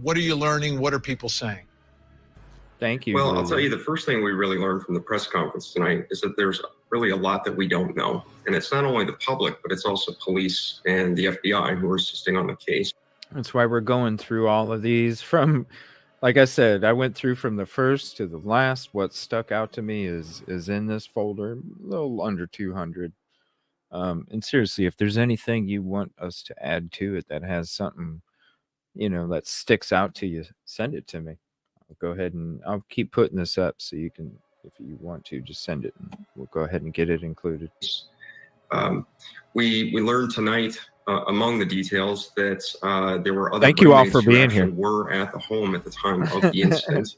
What are you learning? What are people saying? Thank you. Well, Lily. I'll tell you, the first thing we really learned from the press conference tonight is that there's really a lot that we don't know. And it's not only the public, but it's also police and the FBI who are assisting on the case. That's why we're going through all of these from, like I said, I went through from the first to the last. What stuck out to me is in this folder, a little under 200. And seriously, if there's anything you want us to add to it that has something, that sticks out to you, send it to me. I'll go ahead and I'll keep putting this up so you can, if you want to, just send it and we'll go ahead and get it included. We learned tonight, among the details, that there were other Thank you all for roommates who being here. actually were at the home at the time of the incident.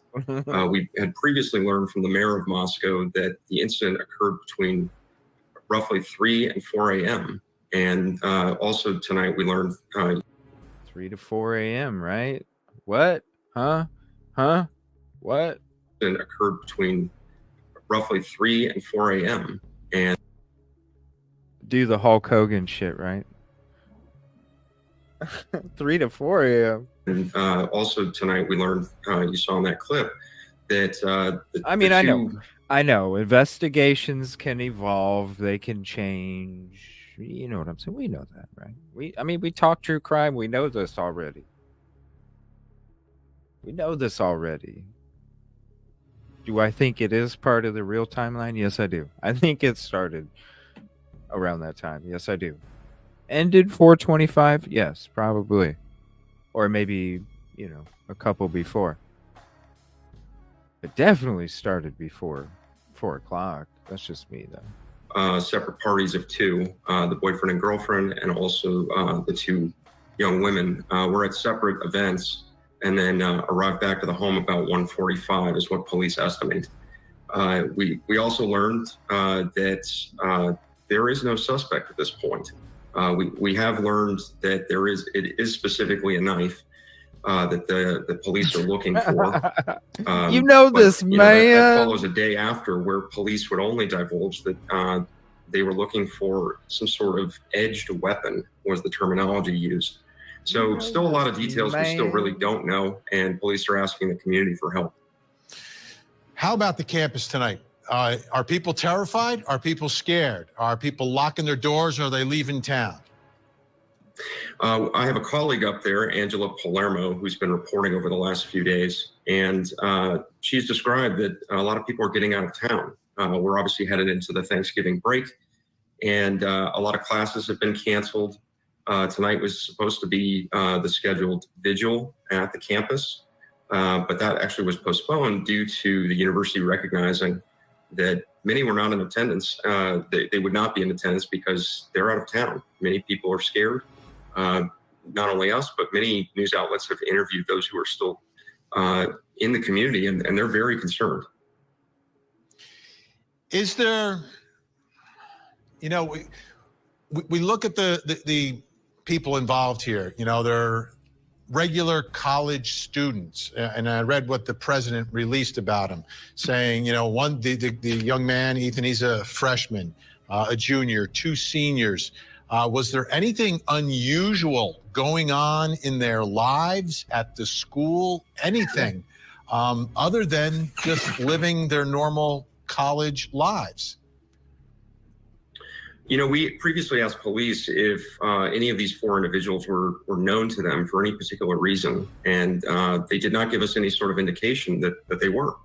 We had previously learned from the mayor of Moscow that the incident occurred between roughly 3 and 4 a.m. And also tonight we learned 3 to 4 a.m., right? What? Huh? What? It occurred between roughly 3 and 4 a.m. And do the Hulk Hogan shit, right? 3 to 4 a.m. And also tonight we learned, you saw in that clip, that I know investigations can evolve, they can change. You know what I'm saying? We know that, right? We talk true crime. We know this already. Do I think it is part of the real timeline? Yes, I do. I think it started around that time. Yes, I do. Ended 425? Yes, probably. Or maybe, a couple before. It definitely started before 4 o'clock. That's just me, though. Separate parties of two, the boyfriend and girlfriend, and also the two young women were at separate events, and then arrived back to the home about 1:45 is what police estimate. We also learned that there is no suspect at this point. We have learned that it is specifically a knife that the police are looking for. You know this, man. That follows a day after where police would only divulge that they were looking for some sort of edged weapon was the terminology used. So still a lot of details we still really don't know, and police are asking the community for help. How about the campus tonight? Are people terrified? Are people scared? Are people locking their doors, or are they leaving town? I have a colleague up there, Angela Palermo, who's been reporting over the last few days, and she's described that a lot of people are getting out of town. We're obviously headed into the Thanksgiving break, and a lot of classes have been canceled. Tonight was supposed to be the scheduled vigil at the campus, but that actually was postponed due to the university recognizing that many were not in attendance. They would not be in attendance because they're out of town. Many people are scared. Not only us, but many news outlets have interviewed those who are still in the community, and they're very concerned. Is there, we look at the people involved here, they're regular college students. And I read what the president released about him, saying, the young man, Ethan, he's a freshman, a junior, two seniors. Was there anything unusual going on in their lives at the school? Anything other than just living their normal college lives? We previously asked police if any of these four individuals were known to them for any particular reason, and they did not give us any sort of indication that they were.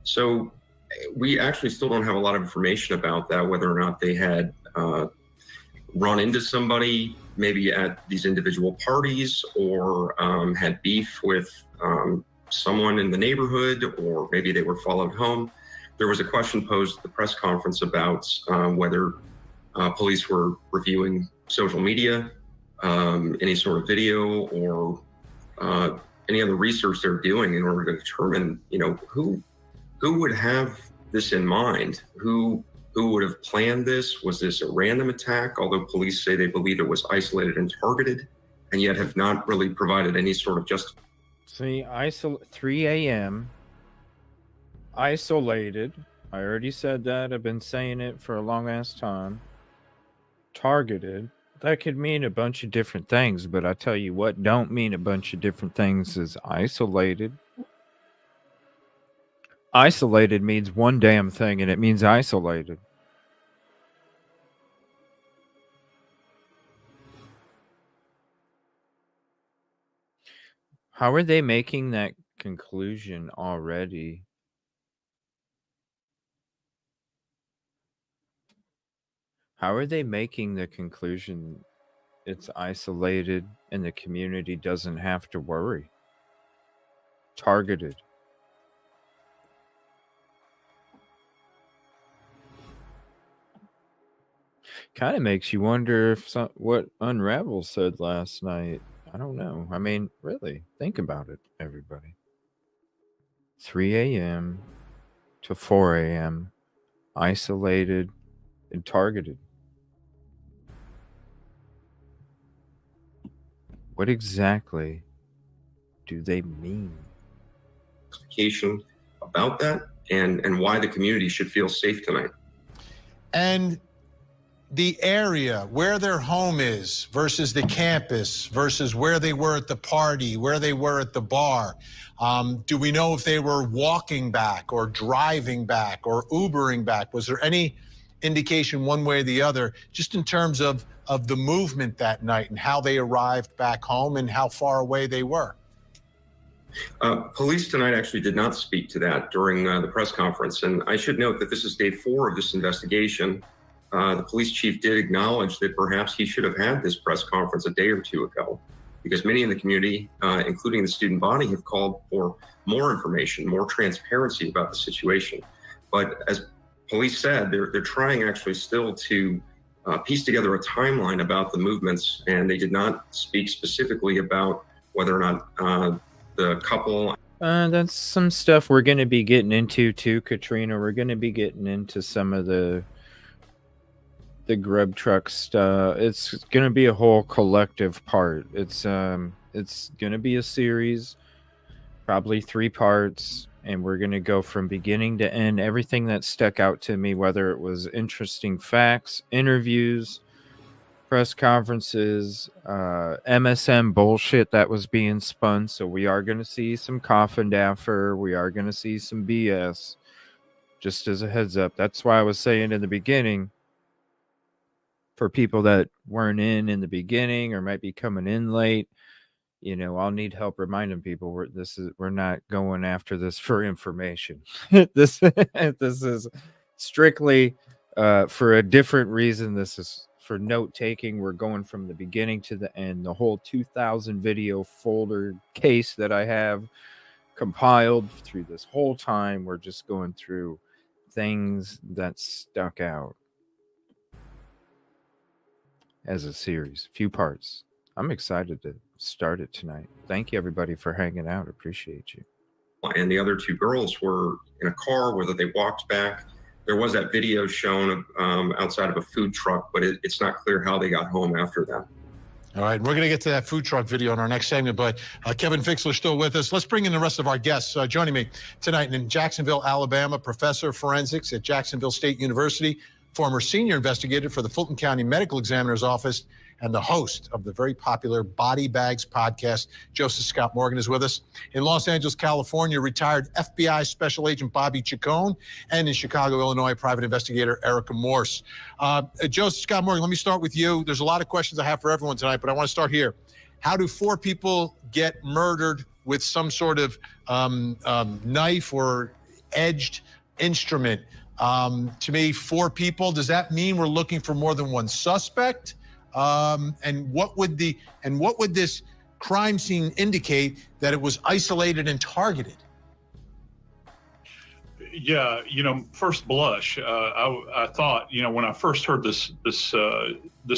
So we actually still don't have a lot of information about that, whether or not they had run into somebody maybe at these individual parties, or had beef with someone in the neighborhood, or maybe they were followed home. There was a question posed at the press conference about whether police were reviewing social media, any sort of video, or any other research they're doing in order to determine, who would have this in mind, who would have planned this. Was this a random attack? Although police say they believe it was isolated and targeted, and yet have not really provided any sort of See, 3 a.m. Isolated. I already said that. I've been saying it for a long ass time. Targeted. That could mean a bunch of different things, but I tell you what don't mean a bunch of different things is isolated. Isolated means one damn thing, and it means isolated. How are they making that conclusion already? How are they making the conclusion it's isolated and the community doesn't have to worry? Targeted. Kind of makes you wonder if what Unravel said last night. I don't know. I mean, really, think about it, everybody. 3 a.m. to 4 a.m. Isolated and targeted. What exactly do they mean? About that, and why the community should feel safe tonight. And the area where their home is versus the campus versus where they were at the party, where they were at the bar. Do we know if they were walking back or driving back or Ubering back? Was there any indication one way or the other, just in terms of the movement that night and how they arrived back home and how far away they were? Police tonight actually did not speak to that during the press conference. And I should note that this is day 4 of this investigation. The police chief did acknowledge that perhaps he should have had this press conference a day or two ago, because many in the community, including the student body, have called for more information, more transparency about the situation. But as police said they're trying actually still to piece together a timeline about the movements, and they did not speak specifically about whether or not the couple. That's some stuff we're going to be getting into too, Katrina. We're going to be getting into some of the grub truck stuff. It's going to be a whole collective part. It's going to be a series, probably 3 parts, and we're going to go from beginning to end. Everything that stuck out to me, whether it was interesting facts, interviews, press conferences, MSM bullshit that was being spun. So we are going to see some coffin daffer. We are going to see some BS. Just as a heads up. That's why I was saying in the beginning, for people that weren't in the beginning or might be coming in late, you know, I'll need help reminding people we're not going after this for information. this is strictly for a different reason. This is for note taking. We're going from the beginning to the end. The whole 2000 video folder case that I have compiled through this whole time, we're just going through things that stuck out as a series, few parts. I'm excited to start it tonight. Thank you everybody for hanging out. Appreciate you. And the other 2 girls were in a car, whether they walked back. There was that video shown outside of a food truck, but it's not clear how they got home after that. All right, we're going to get to that food truck video in our next segment, but Kevin Fixler's still with us. Let's bring in the rest of our guests. Joining me tonight in Jacksonville, Alabama, professor of forensics at Jacksonville State University, former senior investigator for the Fulton County Medical Examiner's Office, and the host of the very popular Body Bags podcast, Joseph Scott Morgan, is with us. In Los Angeles, California, retired FBI Special Agent Bobby Chacon, and in Chicago, Illinois, private investigator Erica Morse. Joseph Scott Morgan, let me start with you. There's a lot of questions I have for everyone tonight, but I want to start here. How do 4 people get murdered with some sort of knife or edged instrument? To me, 4 people, does that mean we're looking for more than one suspect? And what would this crime scene indicate that it was isolated and targeted? Yeah, first blush, I thought, when I first heard this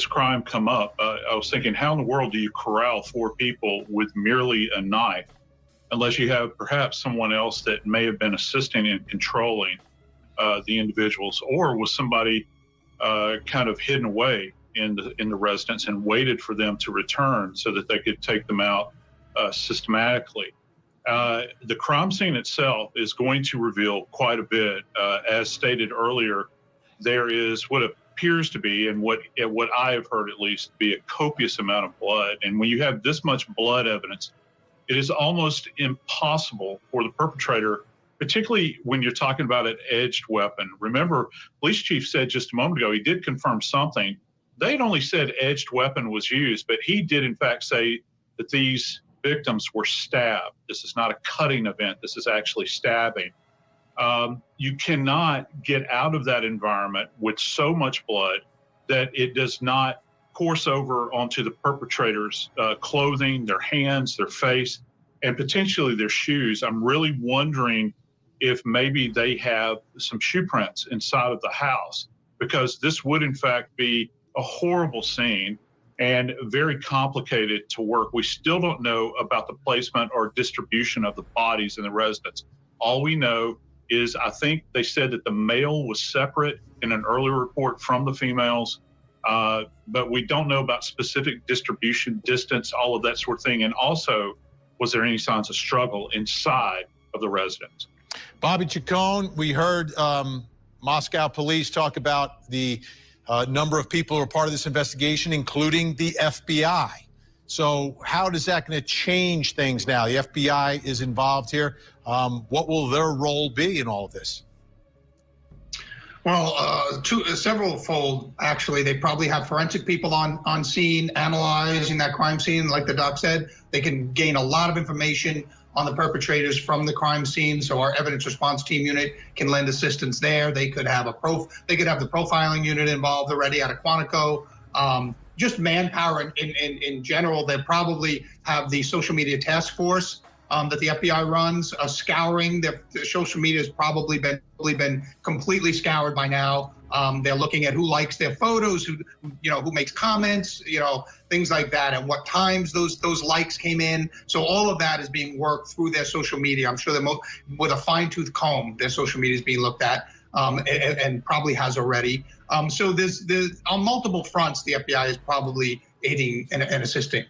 crime come up, I was thinking, how in the world do you corral 4 people with merely a knife, unless you have perhaps someone else that may have been assisting in controlling the individuals, or was somebody kind of hidden away in the residence and waited for them to return so that they could take them out systematically. The crime scene itself is going to reveal quite a bit. As stated earlier, there is what appears to be, and what I have heard at least, be a copious amount of blood. And when you have this much blood evidence, it is almost impossible for the perpetrator, particularly when you're talking about an edged weapon. Remember, police chief said just a moment ago, he did confirm something. They had only said edged weapon was used, but he did in fact say that these victims were stabbed. This is not a cutting event. This is actually stabbing. You cannot get out of that environment with so much blood that it does not course over onto the perpetrator's clothing, their hands, their face, and potentially their shoes. I'm really wondering if maybe they have some shoe prints inside of the house, because this would in fact be a horrible scene and very complicated to work. We still don't know about the placement or distribution of the bodies in the residence. All we know is, I think they said that the male was separate in an earlier report from the females, but we don't know about specific distribution, distance, all of that sort of thing. And also, was there any signs of struggle inside of the residence? Bobby Chacon, we heard Moscow police talk about the number of people who are part of this investigation, including the FBI. So how is that going to change things now? The FBI is involved here. What will their role be in all of this? Well, several fold, actually. They probably have forensic people on scene analyzing that crime scene. Like the doc said, they can gain a lot of information on the perpetrators from the crime scene. So our evidence response team unit can lend assistance there. They could have the profiling unit involved already out of Quantico. Just manpower in general. They probably have the social media task force that the FBI runs, scouring. The social media has probably been completely scoured by now. They're looking at who likes their photos, who makes comments, things like that, and what times those likes came in. So all of that is being worked through their social media. I'm sure that with a fine-tooth comb, their social media is being looked at, and probably has already. So there's on multiple fronts, the FBI is probably aiding and assisting.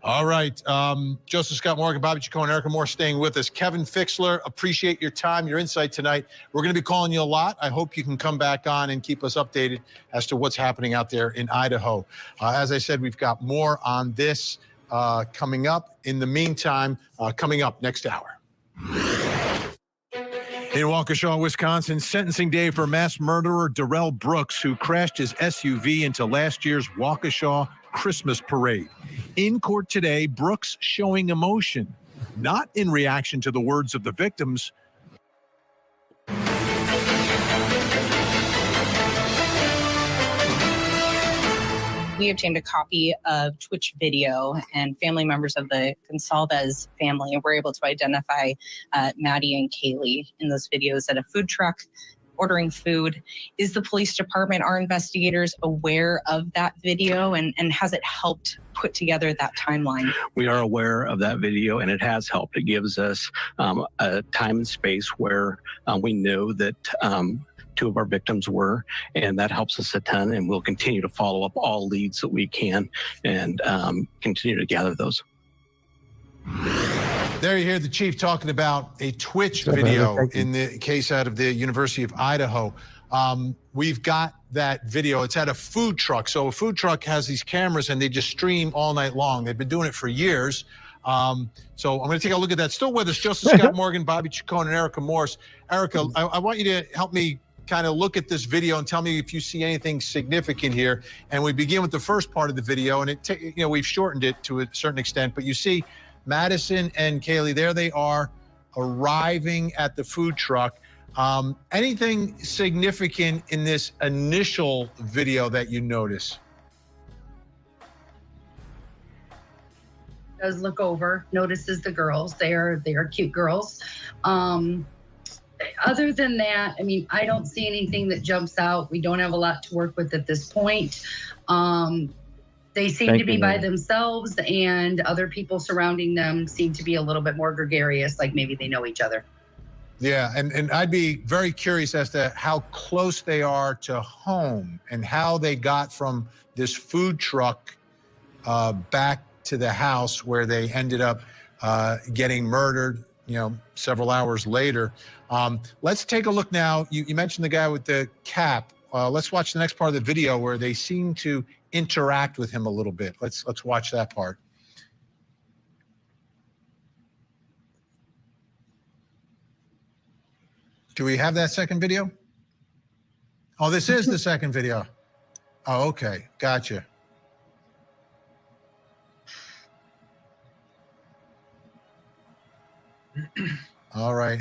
All right. Joseph Scott Morgan, Bobby Chacon, Erica Moore staying with us. Kevin Fixler, appreciate your time, your insight tonight. We're going to be calling you a lot. I hope you can come back on and keep us updated as to what's happening out there in Idaho. As I said, we've got more on this coming up. In the meantime, coming up next hour. In Waukesha, Wisconsin, sentencing day for mass murderer Darrell Brooks, who crashed his SUV into last year's Waukesha Christmas parade. In court today, Brooks showing emotion, not in reaction to the words of the victims. We obtained a copy of Twitch video, and family members of the Gonsalves family were able to identify Maddie and Kaylee in those videos at a food truck ordering food. Is the police department, our investigators, aware of that video, and has it helped put together that timeline? We are aware of that video, and it has helped. It gives us a time and space where we know that two of our victims were, and that helps us a ton, and we'll continue to follow up all leads that we can and continue to gather those. There you hear the chief talking about a Twitch video in the case out of the University of Idaho. We've got that video. It's at a food truck. So a food truck has these cameras and they just stream all night long. They've been doing it for years. So I'm going to take a look at that. Still with us, Joseph Scott Morgan, Bobby Chacon, and Erica Morse. Erica, I want you to help me kind of look at this video and tell me if you see anything significant here. And we begin with the first part of the video, and we've shortened it to a certain extent, but you see Madison and Kaylee, there they are arriving at the food truck. Anything significant in this initial video that you notice? Does look over, notices the girls. They are cute girls. Other than that, I mean, I don't see anything that jumps out. We don't have a lot to work with at this point. They seem to be by themselves, and other people surrounding them seem to be a little bit more gregarious, like maybe they know each other. Yeah, and I'd be very curious as to how close they are to home and how they got from this food truck back to the house where they ended up getting murdered, several hours later. Let's take a look now. You mentioned the guy with the cap. Let's watch the next part of the video where they seem to interact with him a little bit. Let's watch that part. Do we have that second video? Oh, this is the second video. Oh, okay. Gotcha. All right.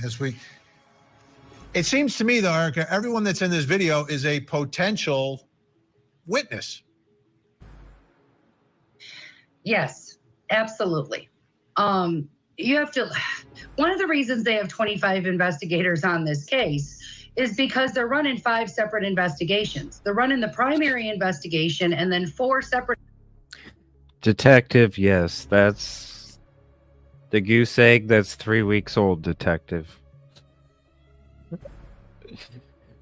It seems to me, though, Erica, everyone that's in this video is a potential witness. Yes, absolutely. You have to, one of the reasons they have 25 investigators on this case is because they're running 5 separate investigations. They're running the primary investigation and then 4 separate. Detective, yes, that's the goose egg that's 3 weeks old, detective.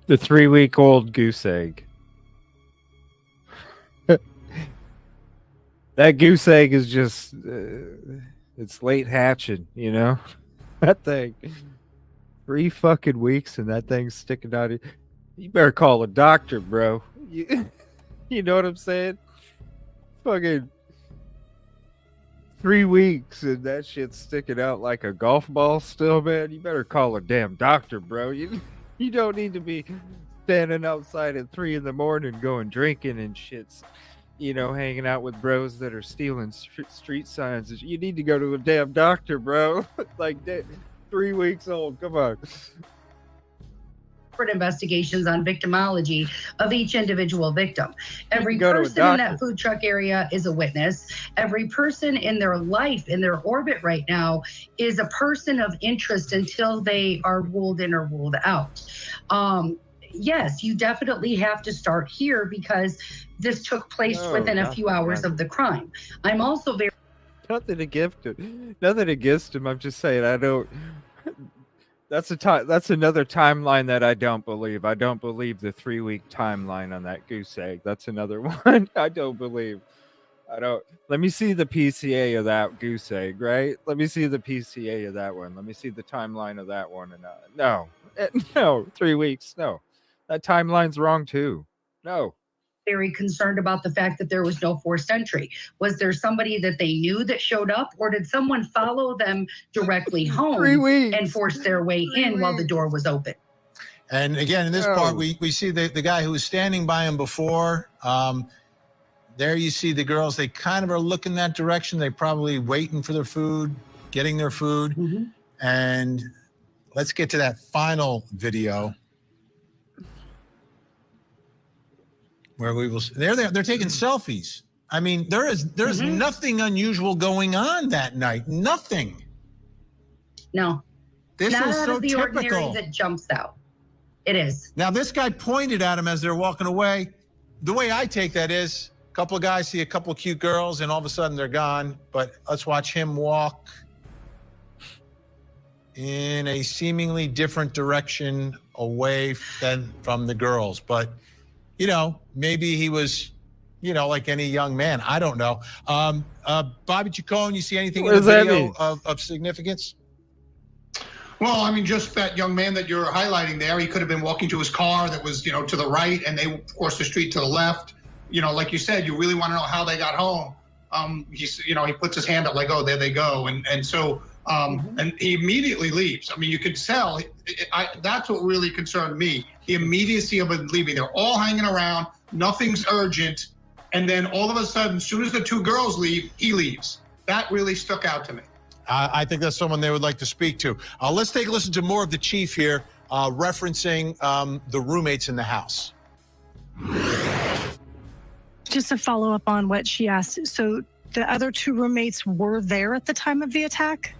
The 3-week-old goose egg. That goose egg is just, it's late hatching, That thing, 3 fucking weeks and that thing's sticking out. You better call a doctor, bro. You know what I'm saying? Fucking 3 weeks and that shit's sticking out like a golf ball still, man. You better call a damn doctor, bro. You don't need to be standing outside at 3 in the morning going drinking and shits. Hanging out with bros that are stealing street signs. You need to go to a damn doctor, bro. Like 3 weeks old. Come on. investigations on victimology of each individual victim. Every go to a person in that doctor. food truck area is a witness. Every person in their life, in their orbit right now, is a person of interest until they are ruled in or ruled out. Yes, you definitely have to start here because this took place within a few hours of the crime. I'm also very Nothing against him. Nothing against him. I'm just saying I don't. That's another timeline that I don't believe. I don't believe the 3-week timeline on that goose egg. That's another one I don't believe. I don't. Let me see the PCA of that goose egg, right? Let me see the PCA of that one. Let me see the timeline of that one. And no, 3 weeks. No, that timeline's wrong too. No. very concerned about the fact that there was no forced entry. Was there somebody that they knew that showed up, or did someone follow them directly home and force their way in while the door was open? And again, in this part, we see the guy who was standing by him before. There you see the girls. They kind of are looking that direction. They probably waiting for their food, getting their food. And let's get to that final video. Where we will, they're taking selfies. I mean, there's nothing unusual going on that night. Nothing. No. This Not is out so of the typical. ordinary that jumps out. It is. Now, this guy pointed at him as they're walking away. The way I take that is a couple of guys see a couple of cute girls and all of a sudden they're gone. But let's watch him walk in a seemingly different direction away from the girls. But, you know, maybe he was, you know, like any young man. I don't know. Bobby Chacon, you see anything in the video of significance? Well, I mean, just that young man that you're highlighting there, he could have been walking to his car that was, you know, to the right, and they crossed the street to the left. You know, like you said, you really want to know how they got home. You know, he puts his hand up like, oh, there they go. And so and he immediately leaves. I mean, you could tell. That's what really concerned me, the immediacy of him leaving. They're all hanging around. Nothing's urgent. And then all of a sudden, as soon as the two girls leave, he leaves. That really stuck out to me. I think that's someone they would like to speak to. Let's take a listen to more of the chief here, referencing the roommates in the house. Just to follow up on what she asked, so the other two roommates were there at the time of the attack?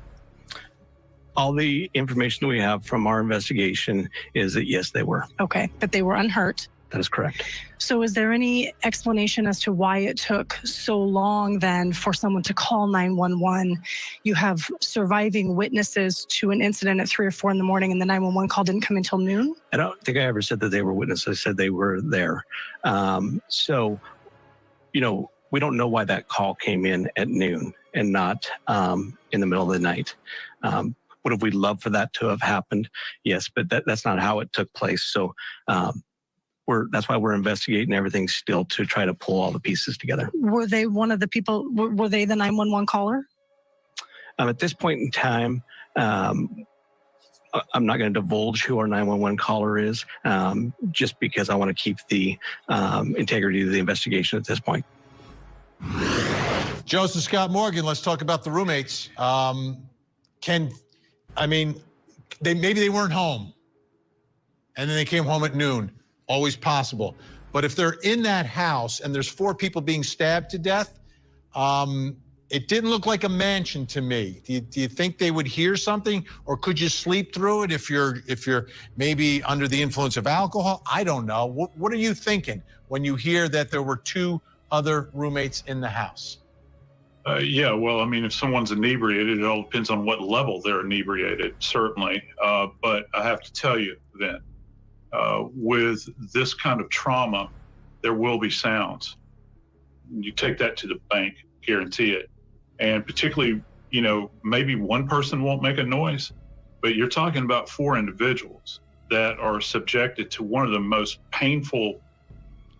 All the information we have from our investigation is that, yes, they were. Okay, but they were unhurt. That is correct. So is there any explanation as to why it took so long then for someone to call 911? You have surviving witnesses to an incident at 3 or 4 in the morning, and the 911 call didn't come until noon? I don't think I ever said that they were witnesses. I said they were there. So, you know, we don't know why that call came in at noon and not in the middle of the night. Would have we loved for that to have happened? Yes, but that's not how it took place. So that's why we're investigating everything still to try to pull all the pieces together. Were they one of the people, were they the 911 caller? At this point in time, I'm not going to divulge who our 911 caller is, just because I want to keep the integrity of the investigation at this point. Joseph Scott Morgan, let's talk about the roommates. Maybe they weren't home, and then they came home at noon. Always possible. But if they're in that house and there's 4 people being stabbed to death, it didn't look like a mansion to me. Do you think they would hear something, or could you sleep through it if you're maybe under the influence of alcohol? I don't know. What are you thinking when you hear that there were 2 other roommates in the house? Yeah, well, I mean, if someone's inebriated, it all depends on what level they're inebriated, certainly. But I have to tell you, Vin, with this kind of trauma, there will be sounds. You take that to the bank, guarantee it. And particularly, you know, maybe one person won't make a noise, but you're talking about 4 individuals that are subjected to one of the most painful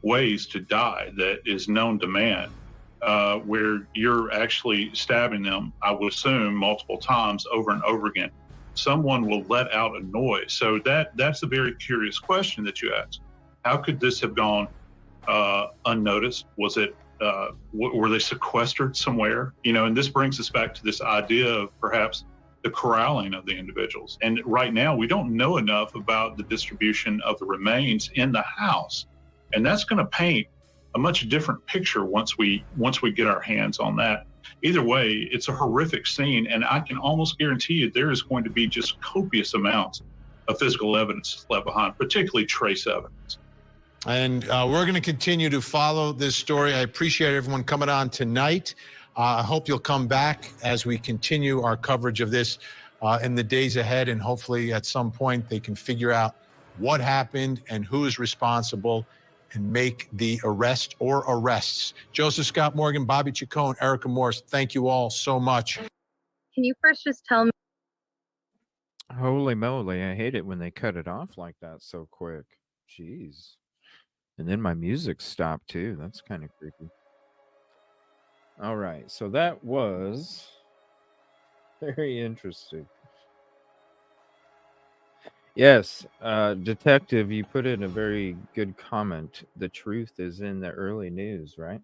ways to die that is known to man, where you're actually stabbing them, I would assume, multiple times over and over again. Someone will let out a noise. So that's a very curious question that you asked. How could this have gone unnoticed? Was it, were they sequestered somewhere? You know, and this brings us back to this idea of perhaps the corralling of the individuals. And right now, we don't know enough about the distribution of the remains in the house. And that's going to paint a much different picture once we get our hands on that. Either way, it's a horrific scene, and I can almost guarantee you there is going to be just copious amounts of physical evidence left behind, particularly trace evidence. And we're going to continue to follow this story. I appreciate everyone coming on tonight. I hope you'll come back as we continue our coverage of this in the days ahead, and hopefully at some point they can figure out what happened and who is responsible and make the arrest or arrests. Joseph Scott Morgan, Bobby Chacon, Erica Morris, thank you all so much. Can you first just tell me? Holy moly, I hate it when they cut it off like that so quick. Jeez. And then my music stopped too. That's kind of creepy. All right, so that was very interesting. Yes, Detective, you put in a very good comment. The truth is in the early news, right?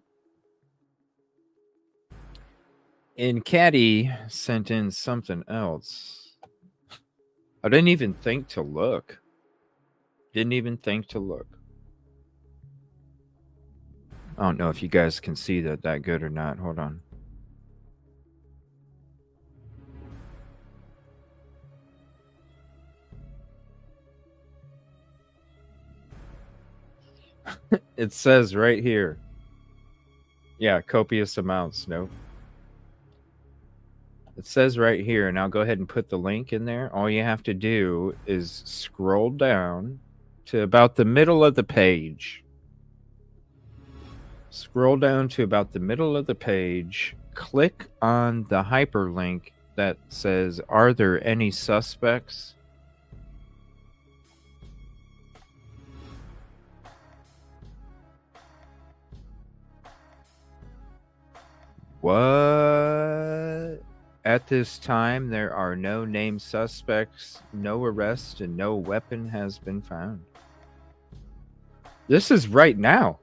And Caddy sent in something else. I didn't even think to look. Didn't even think to look. I don't know if you guys can see that good or not. Hold on. It says right here. Yeah, copious amounts. No. It says right here, and I'll go ahead and put the link in there. All you have to do is scroll down to about the middle of the page. Scroll down to about the middle of the page. Click on the hyperlink that says, "Are there any suspects?" What? At this time, there are no named suspects, no arrest, and no weapon has been found. This is right now.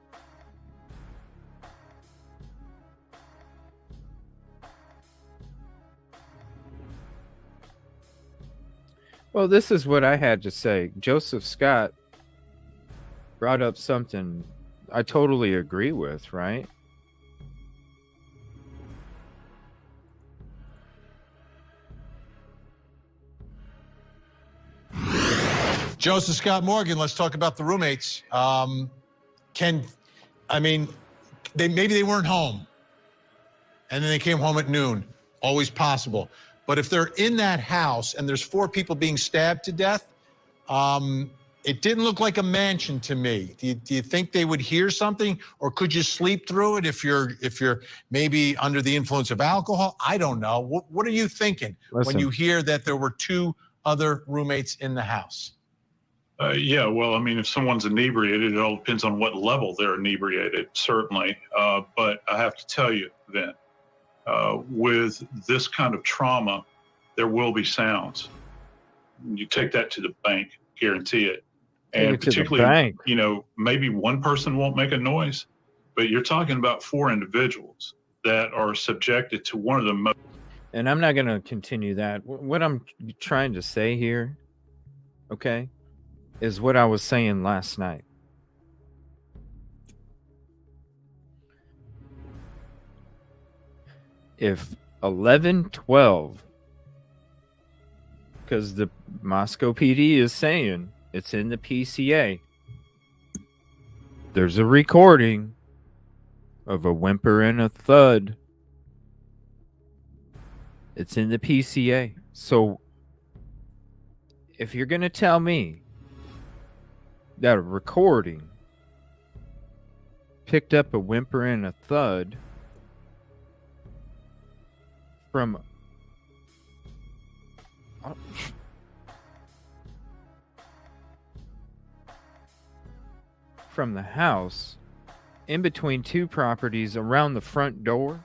Well, this is what I had to say. Joseph Scott brought up something I totally agree with, right? Joseph Scott Morgan, let's talk about the roommates. Maybe they weren't home, and then they came home at noon. Always possible. But if they're in that house and there's 4 people being stabbed to death, it didn't look like a mansion to me. Do you think they would hear something, or could you sleep through it if you're maybe under the influence of alcohol? I don't know. What are you thinking when you hear that there were 2 other roommates in the house? Yeah, well, I mean, if someone's inebriated, it all depends on what level they're inebriated, certainly. But I have to tell you, Vin, with this kind of trauma, there will be sounds. You take that to the bank, guarantee it. And particularly, maybe one person won't make a noise, but you're talking about 4 individuals that are subjected to one of the most. And I'm not going to continue that. What I'm trying to say here, okay, is what I was saying last night. If 11/12, because the Moscow PD is saying it's in the PCA, there's a recording of a whimper and a thud. It's in the PCA. So if you're going to tell me that a recording picked up a whimper and a thud from the house in between 2 properties around the front door,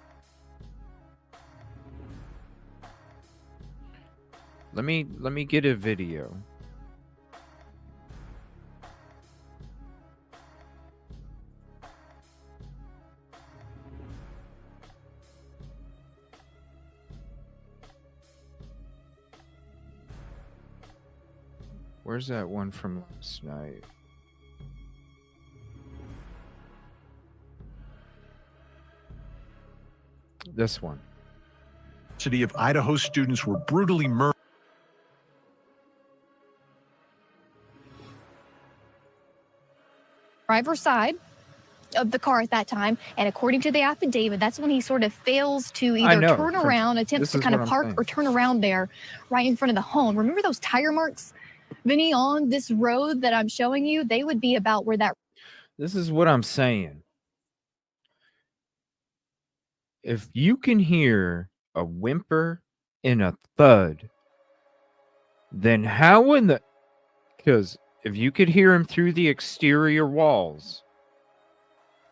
let me get a video. Where's that one from last night? This one. City of Idaho students were brutally murdered. Driver's side of the car at that time, and according to the affidavit, that's when he sort of fails to either turn around, attempts to kind of park or turn around there right in front of the home. Remember those tire marks, Vinny, on this road that I'm showing you? They would be about where that... This is what I'm saying. If you can hear a whimper and a thud, then how in the... Because if you could hear him through the exterior walls,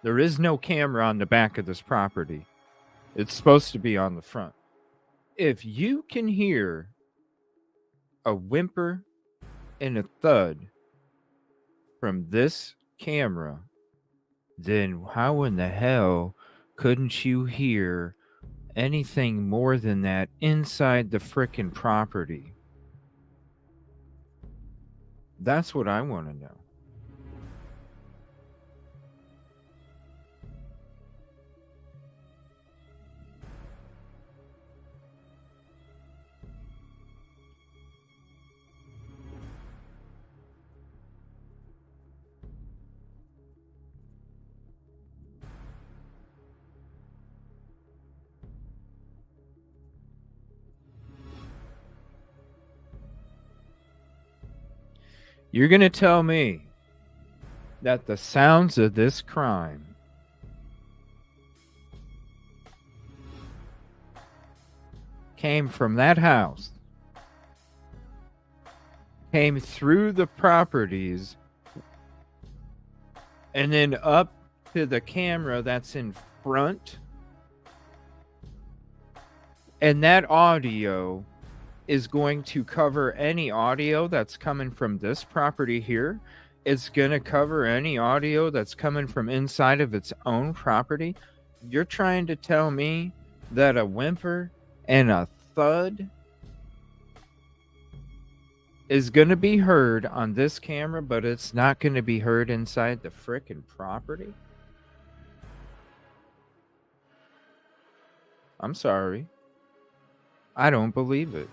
there is no camera on the back of this property. It's supposed to be on the front. If you can hear a whimper and a thud from this camera, then how in the hell couldn't you hear anything more than that inside the frickin' property? That's what I want to know. You're going to tell me that the sounds of this crime came from that house, came through the properties, and then up to the camera that's in front, and that audio is going to cover any audio that's coming from this property here. It's going to cover any audio that's coming from inside of its own property. You're trying to tell me that a whimper and a thud is going to be heard on this camera, but it's not going to be heard inside the frickin' property? I'm sorry. I don't believe it.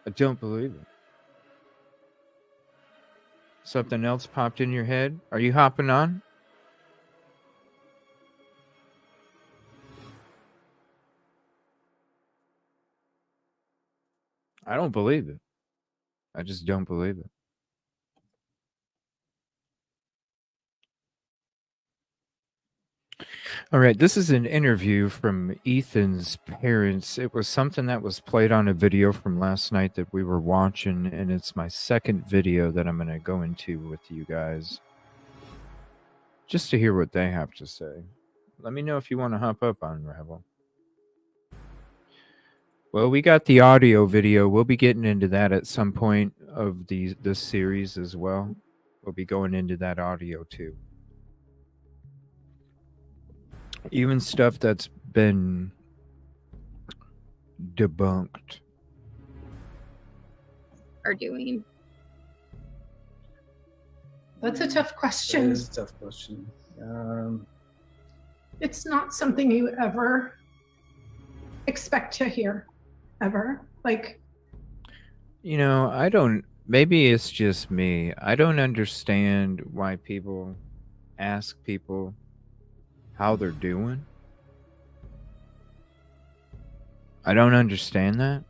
I don't believe it. Something else popped in your head? Are you hopping on? I don't believe it. I just don't believe it. All right, this is an interview from Ethan's parents. It was something that was played on a video from last night that we were watching, and it's my second video that I'm going to go into with you guys, just to hear what they have to say. Let me know if you want to hop up on Rebel. Well, we got the audio video. We'll be getting into that at some point of this series as well. We'll be going into that audio too. Even stuff that's been debunked. Are doing? That's a tough question. It is a tough question. It's not something you ever expect to hear, ever. Like, you know, I don't, maybe it's just me. I don't understand why people ask people how they're doing. I don't understand that.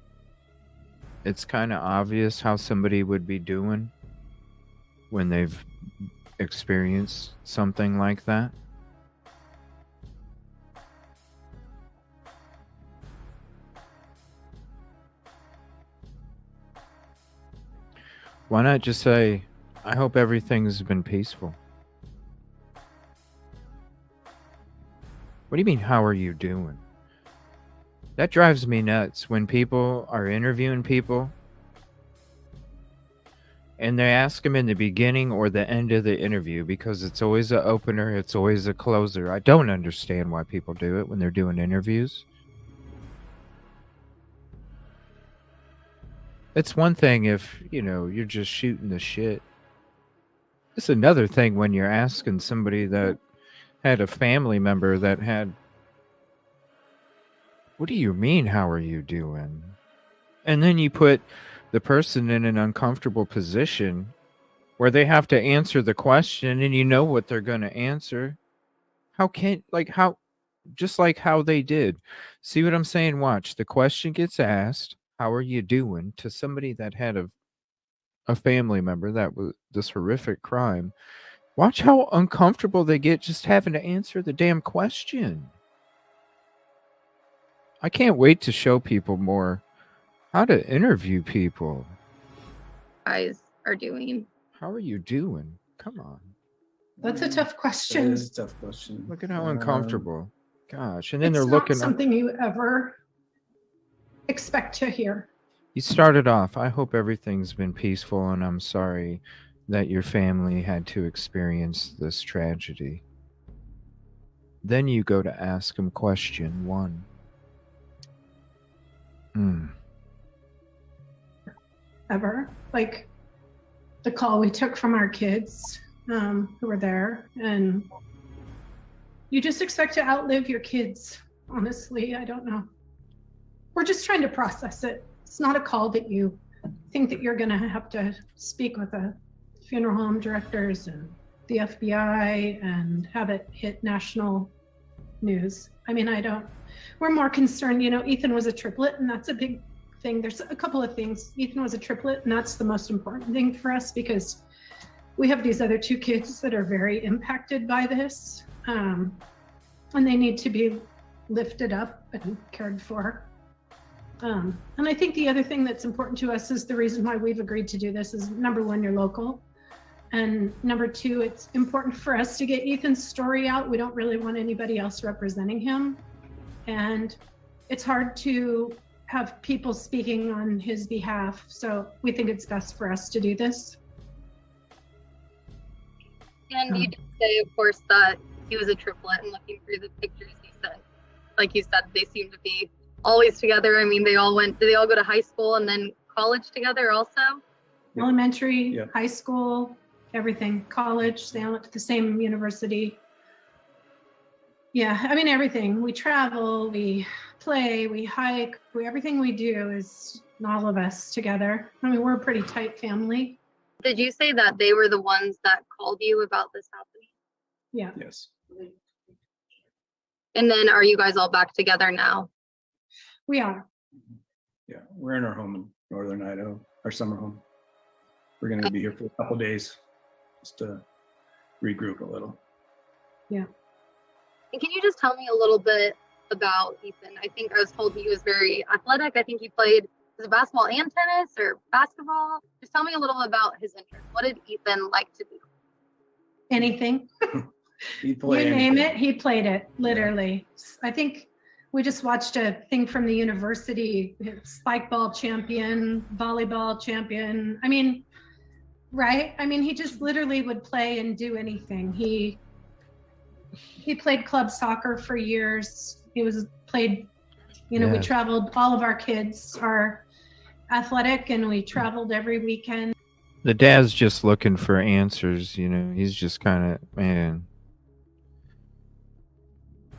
It's kind of obvious how somebody would be doing when they've experienced something like that. Why not just say, I hope everything's been peaceful? What do you mean, how are you doing? That drives me nuts when people are interviewing people and they ask them in the beginning or the end of the interview, because it's always an opener, it's always a closer. I don't understand why people do it when they're doing interviews. It's one thing if, you're just shooting the shit. It's another thing when you're asking somebody that had a family member that had, what do you mean, how are you doing? And then you put the person in an uncomfortable position where they have to answer the question and you know what they're going to answer. Just like how they did. See what I'm saying? Watch. The question gets asked, how are you doing, to somebody that had a family member that was this horrific crime. Watch how uncomfortable they get just having to answer the damn question. I can't wait to show people more how to interview people. Guys are doing. How are you doing? Come on. That's a tough question. That is a tough question. Look at how uncomfortable. Gosh. And then they're It's looking not something you ever expect to hear. You started off, I hope everything's been peaceful, and I'm sorry that your family had to experience this tragedy. Then you go to ask them question 1. Ever. Like the call we took from our kids who were there, and you just expect to outlive your kids. Honestly, I don't know. We're just trying to process it. It's not a call that you think that you're going to have to speak with the funeral home directors and the FBI and have it hit national news. I mean, we're more concerned, Ethan was a triplet, and that's a big thing. There's a couple of things. Ethan was a triplet, and that's the most important thing for us because we have these other 2 kids that are very impacted by this, and they need to be lifted up and cared for. And I think the other thing that's important to us is the reason why we've agreed to do this is, number 1, you're local. And number 2, it's important for us to get Ethan's story out. We don't really want anybody else representing him. And it's hard to have people speaking on his behalf. So we think it's best for us to do this. And you did say, of course, that he was a triplet, and looking through the pictures you sent, like you said, they seem to be always together. I mean, did they all go to high school and then college together also? Elementary, high school, everything, college, they all went to the same university. Yeah, I mean, everything. We travel, we play, we hike, everything we do is all of us together. I mean, we're a pretty tight family. Did you say that they were the ones that called you about this happening? Yeah. Yes. And then are you guys all back together now? We are. Yeah, we're in our home in northern Idaho, our summer home. We're going to be here for a couple days just to regroup a little. Yeah. And can you just tell me a little bit about Ethan? I think I was told he was very athletic. I think he played, was it basketball and tennis or basketball? Just tell me a little about his interests. What did Ethan like to do? Anything. He'd play you anything. name it, he played it, literally. Yeah. I think we just watched a thing from the university, spike ball champion, volleyball champion. I mean, right? I mean, he just literally would play and do anything. He played club soccer for years. We traveled, all of our kids are athletic, and we traveled every weekend. The dad's just looking for answers, he's just kind of, man.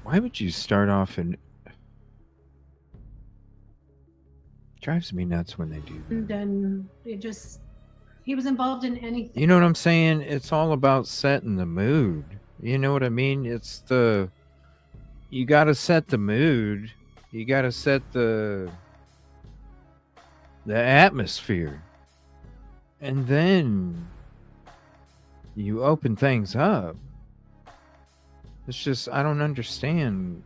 Why would you start off and drives me nuts when they do that. And then he was involved in anything. You know what I'm saying? It's all about setting the mood. You know what I mean? You got to set the mood. You got to set the atmosphere. And then you open things up. It's just, I don't understand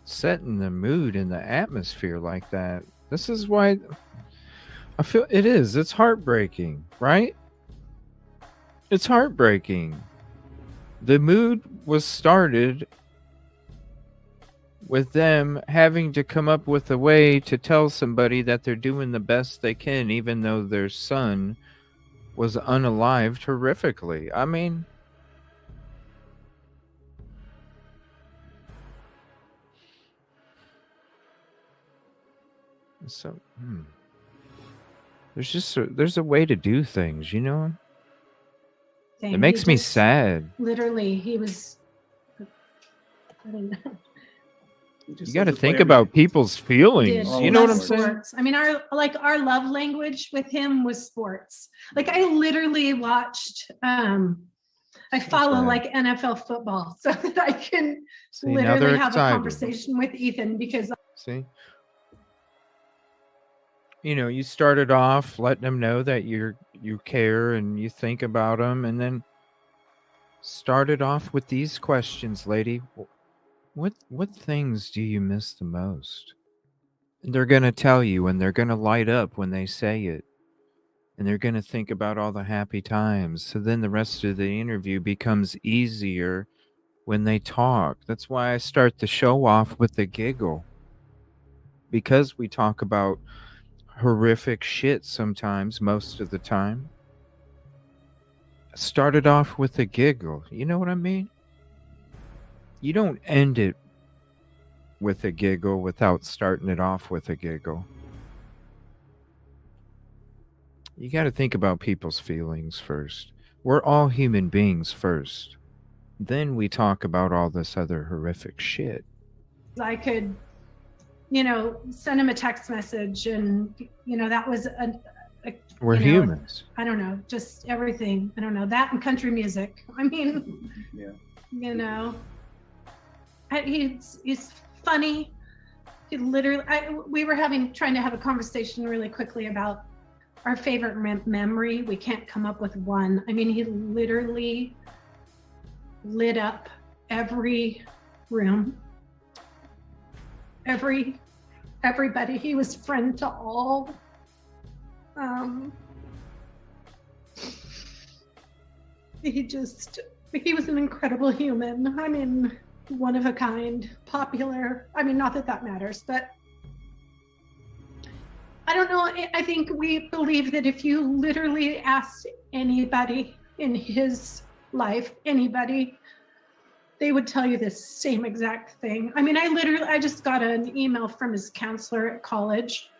setting the mood and the atmosphere like that. This is why I feel it's heartbreaking, right? It's heartbreaking. The mood was started with them having to come up with a way to tell somebody that they're doing the best they can, even though their son was unalived horrifically. I mean, so there's a way to do things, you know? Thing. It makes He me just- sad. Literally, he was. I don't know. You got to think about people's feelings. Did You know what I'm love saying? sports. I mean, our love language with him was sports. Like I literally watched. I follow sad. like NFL football so that I can See, now literally they're have a excited. conversation with Ethan because See? You know, you started off letting them know that you care and you think about them, and then started off with these questions, lady. What things do you miss the most? And they're going to tell you, and they're going to light up when they say it. And they're going to think about all the happy times. So then the rest of the interview becomes easier when they talk. That's why I start the show off with a giggle. Because we talk about horrific shit sometimes, most of the time. Started off with a giggle. You know what I mean? You don't end it with a giggle without starting it off with a giggle. You got to think about people's feelings first. We're all human beings first. Then we talk about all this other horrific shit. I could, send him a text message, and that was We're humans. I don't know, just everything. I don't know that and country music. I mean, Yeah. He's funny. He literally, we were trying to have a conversation really quickly about our favorite memory. We can't come up with one. I mean, he literally lit up every room, everybody. He was friend to all. He was an incredible human. I mean, one of a kind, popular. I mean, not that that matters, but I don't know. I think we believe that if you literally asked anybody in his life, anybody, they would tell you the same exact thing. I mean, I just got an email from his counselor at college,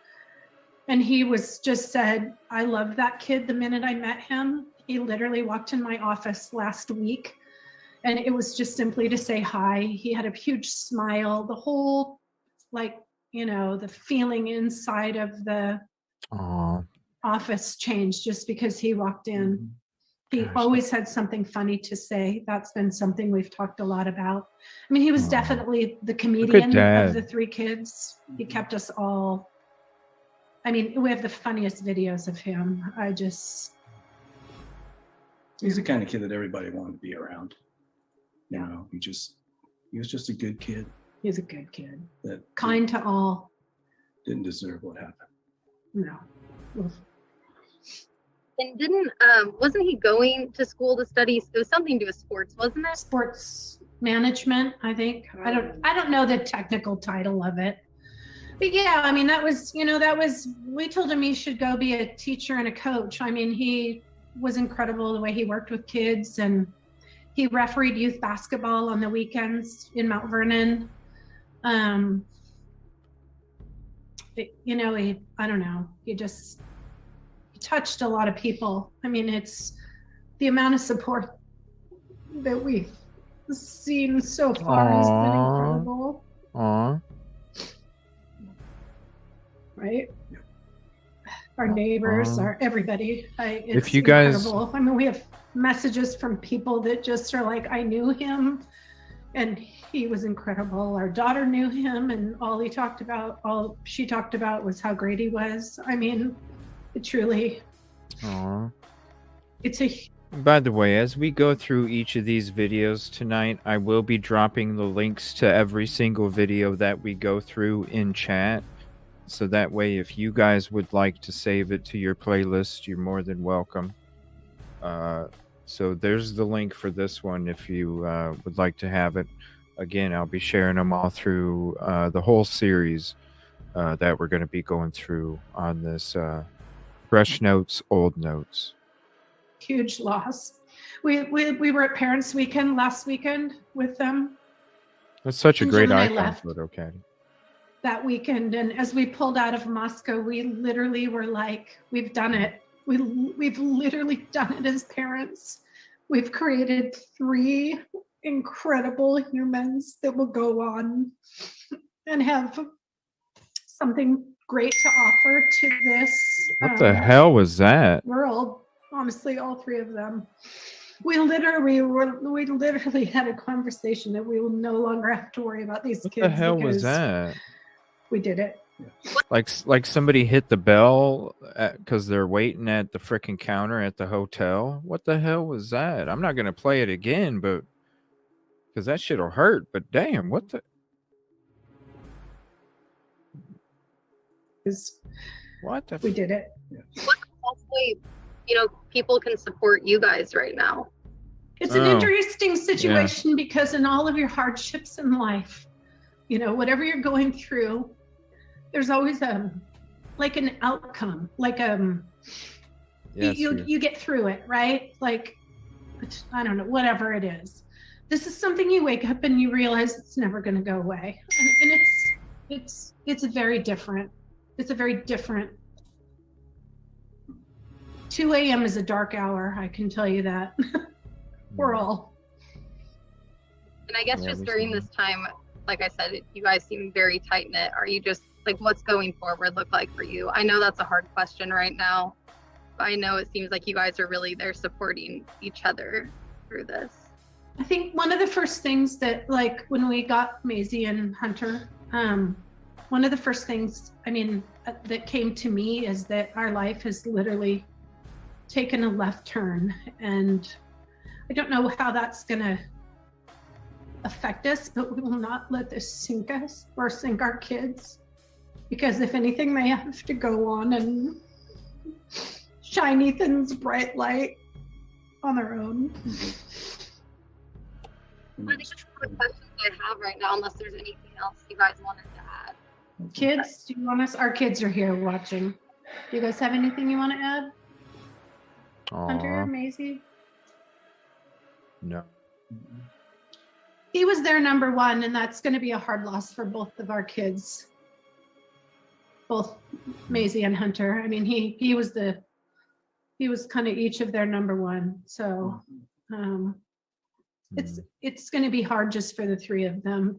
and he just said, I loved that kid the minute I met him. He literally walked in my office last week, and it was just simply to say hi. He had a huge smile. The whole, the feeling inside of the office changed just because he walked in. He always had something funny to say. That's been something we've talked a lot about. I mean, he was definitely the comedian of the three kids. He kept us all. I mean, we have the funniest videos of him. He's the kind of kid that everybody wanted to be around. He was just a good kid. He's a good kid. That kind to all. Didn't deserve what happened. No. And wasn't he going to school to study? It was something to do with sports, wasn't it? Sports management, I think. I don't know the technical title of it. But yeah, I mean, we told him he should go be a teacher and a coach. I mean, he was incredible the way he worked with kids, and he refereed youth basketball on the weekends in Mount Vernon. I don't know. He touched a lot of people. I mean, it's the amount of support that we've seen so far has been incredible. Right? Our neighbors, our everybody. It's if you guys, incredible. I mean, we have messages from people that just are like, I knew him and he was incredible. Our daughter knew him, and all she talked about was how great he was. I mean, it truly, By the way, as we go through each of these videos tonight, I will be dropping the links to every single video that we go through in chat. So that way, if you guys would like to save it to your playlist, you're more than welcome. So there's the link for this one if you would like to have it. Again, I'll be sharing them all through the whole series that we're going to be going through on this Fresh Notes, Old Notes. Huge loss. We were at Parents Weekend last weekend with them. That's such a great Jim and I icon left. photo, Caddy. that weekend. And as we pulled out of Moscow, we literally were like, we've done it. We've literally done it as parents. We've created 3 incredible humans that will go on and have something great to offer to this What the hell was that? world. Honestly, all 3 of them. We literally had a conversation that we will no longer have to worry about these kids. What the hell was because that? We did it. Like somebody hit the bell because they're waiting at the freaking counter at the hotel. What the hell was that? I'm not gonna play it again, but because that shit'll hurt. But damn, what the? What the? We did it. What way, people can support you guys right now? It's an interesting situation because in all of your hardships in life, whatever you're going through, there's always like an outcome, like Yes, you get through it, right? Like, I don't know, whatever it is. This is something you wake up and you realize it's never going to go away, and it's very different. It's a very different. 2 a.m. is a dark hour. I can tell you that. We're all. And I guess just during this time, like I said, you guys seem very tight knit. Are you just like, what's going forward look like for you? I know that's a hard question right now, but I know it seems like you guys are really there supporting each other through this. I think one of the first things that, like, when we got Maisie and Hunter, one of the first things, that came to me is that our life has literally taken a left turn, and I don't know how that's gonna affect us, but we will not let this sink us or sink our kids, because if anything, they have to go on and shine Ethan's bright light on their own. I think that's all the questions I have right now, unless there's anything else you guys wanted to add. Kids, do you want us? Our kids are here watching. Do you guys have anything you want to add? Hunter, Maisie? No. He was their number 1, and that's going to be a hard loss for both of our kids. Both Maisie and Hunter. He was kind of each of their number 1. So it's going to be hard just for the 3 of them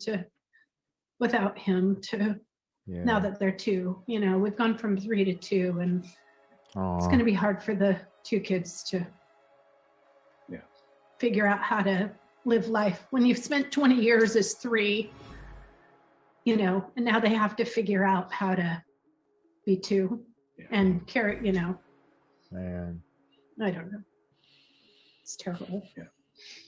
without him now that they're 2. We've gone from 3 to 2, and it's going to be hard for the 2 kids to figure out how to live life when you've spent 20 years as 3, and now they have to figure out how to be 2 and carry, Man. I don't know. It's terrible.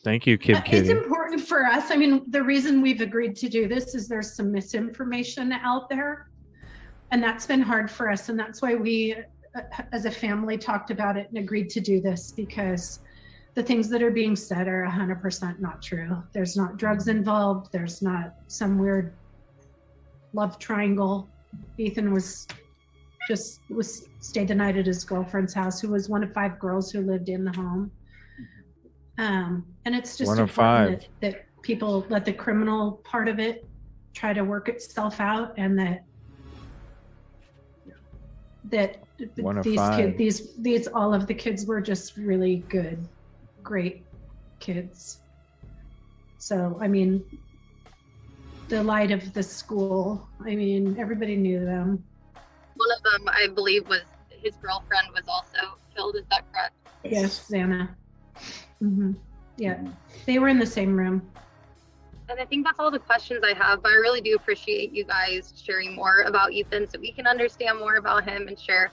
Thank you, Kid It's Kitty. important for us. The reason we've agreed to do this is there's some misinformation out there, and that's been hard for us. And that's why we, as a family, talked about it and agreed to do this, because the things that are being said are 100% not true. There's not drugs involved. There's not some weird love triangle. Ethan stayed the night at his girlfriend's house, who was one of 5 girls who lived in the home. And it's just important that people let the criminal part of it try to work itself out, and that these all of the kids were just really good, great kids. So the light of the school, everybody knew them. One of them, I believe, was his girlfriend was also killed. Is that correct? Yes, Xana. Yeah, they were in the same room. And I think that's all the questions I have, but I really do appreciate you guys sharing more about Ethan so we can understand more about him and share.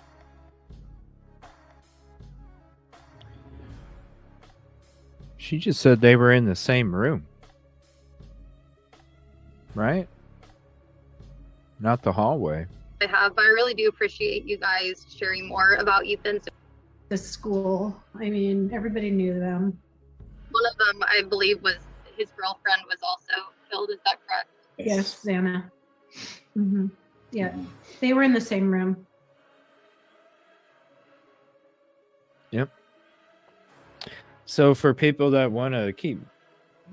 She just said they were in the same room. Right? Not the hallway. I have, but I really do appreciate you guys sharing more about Ethan. The school, everybody knew them. One of them, I believe, was his girlfriend was also killed. Is that correct? Yes, Xana. Yeah, they were in the same room. Yep. So for people that want to keep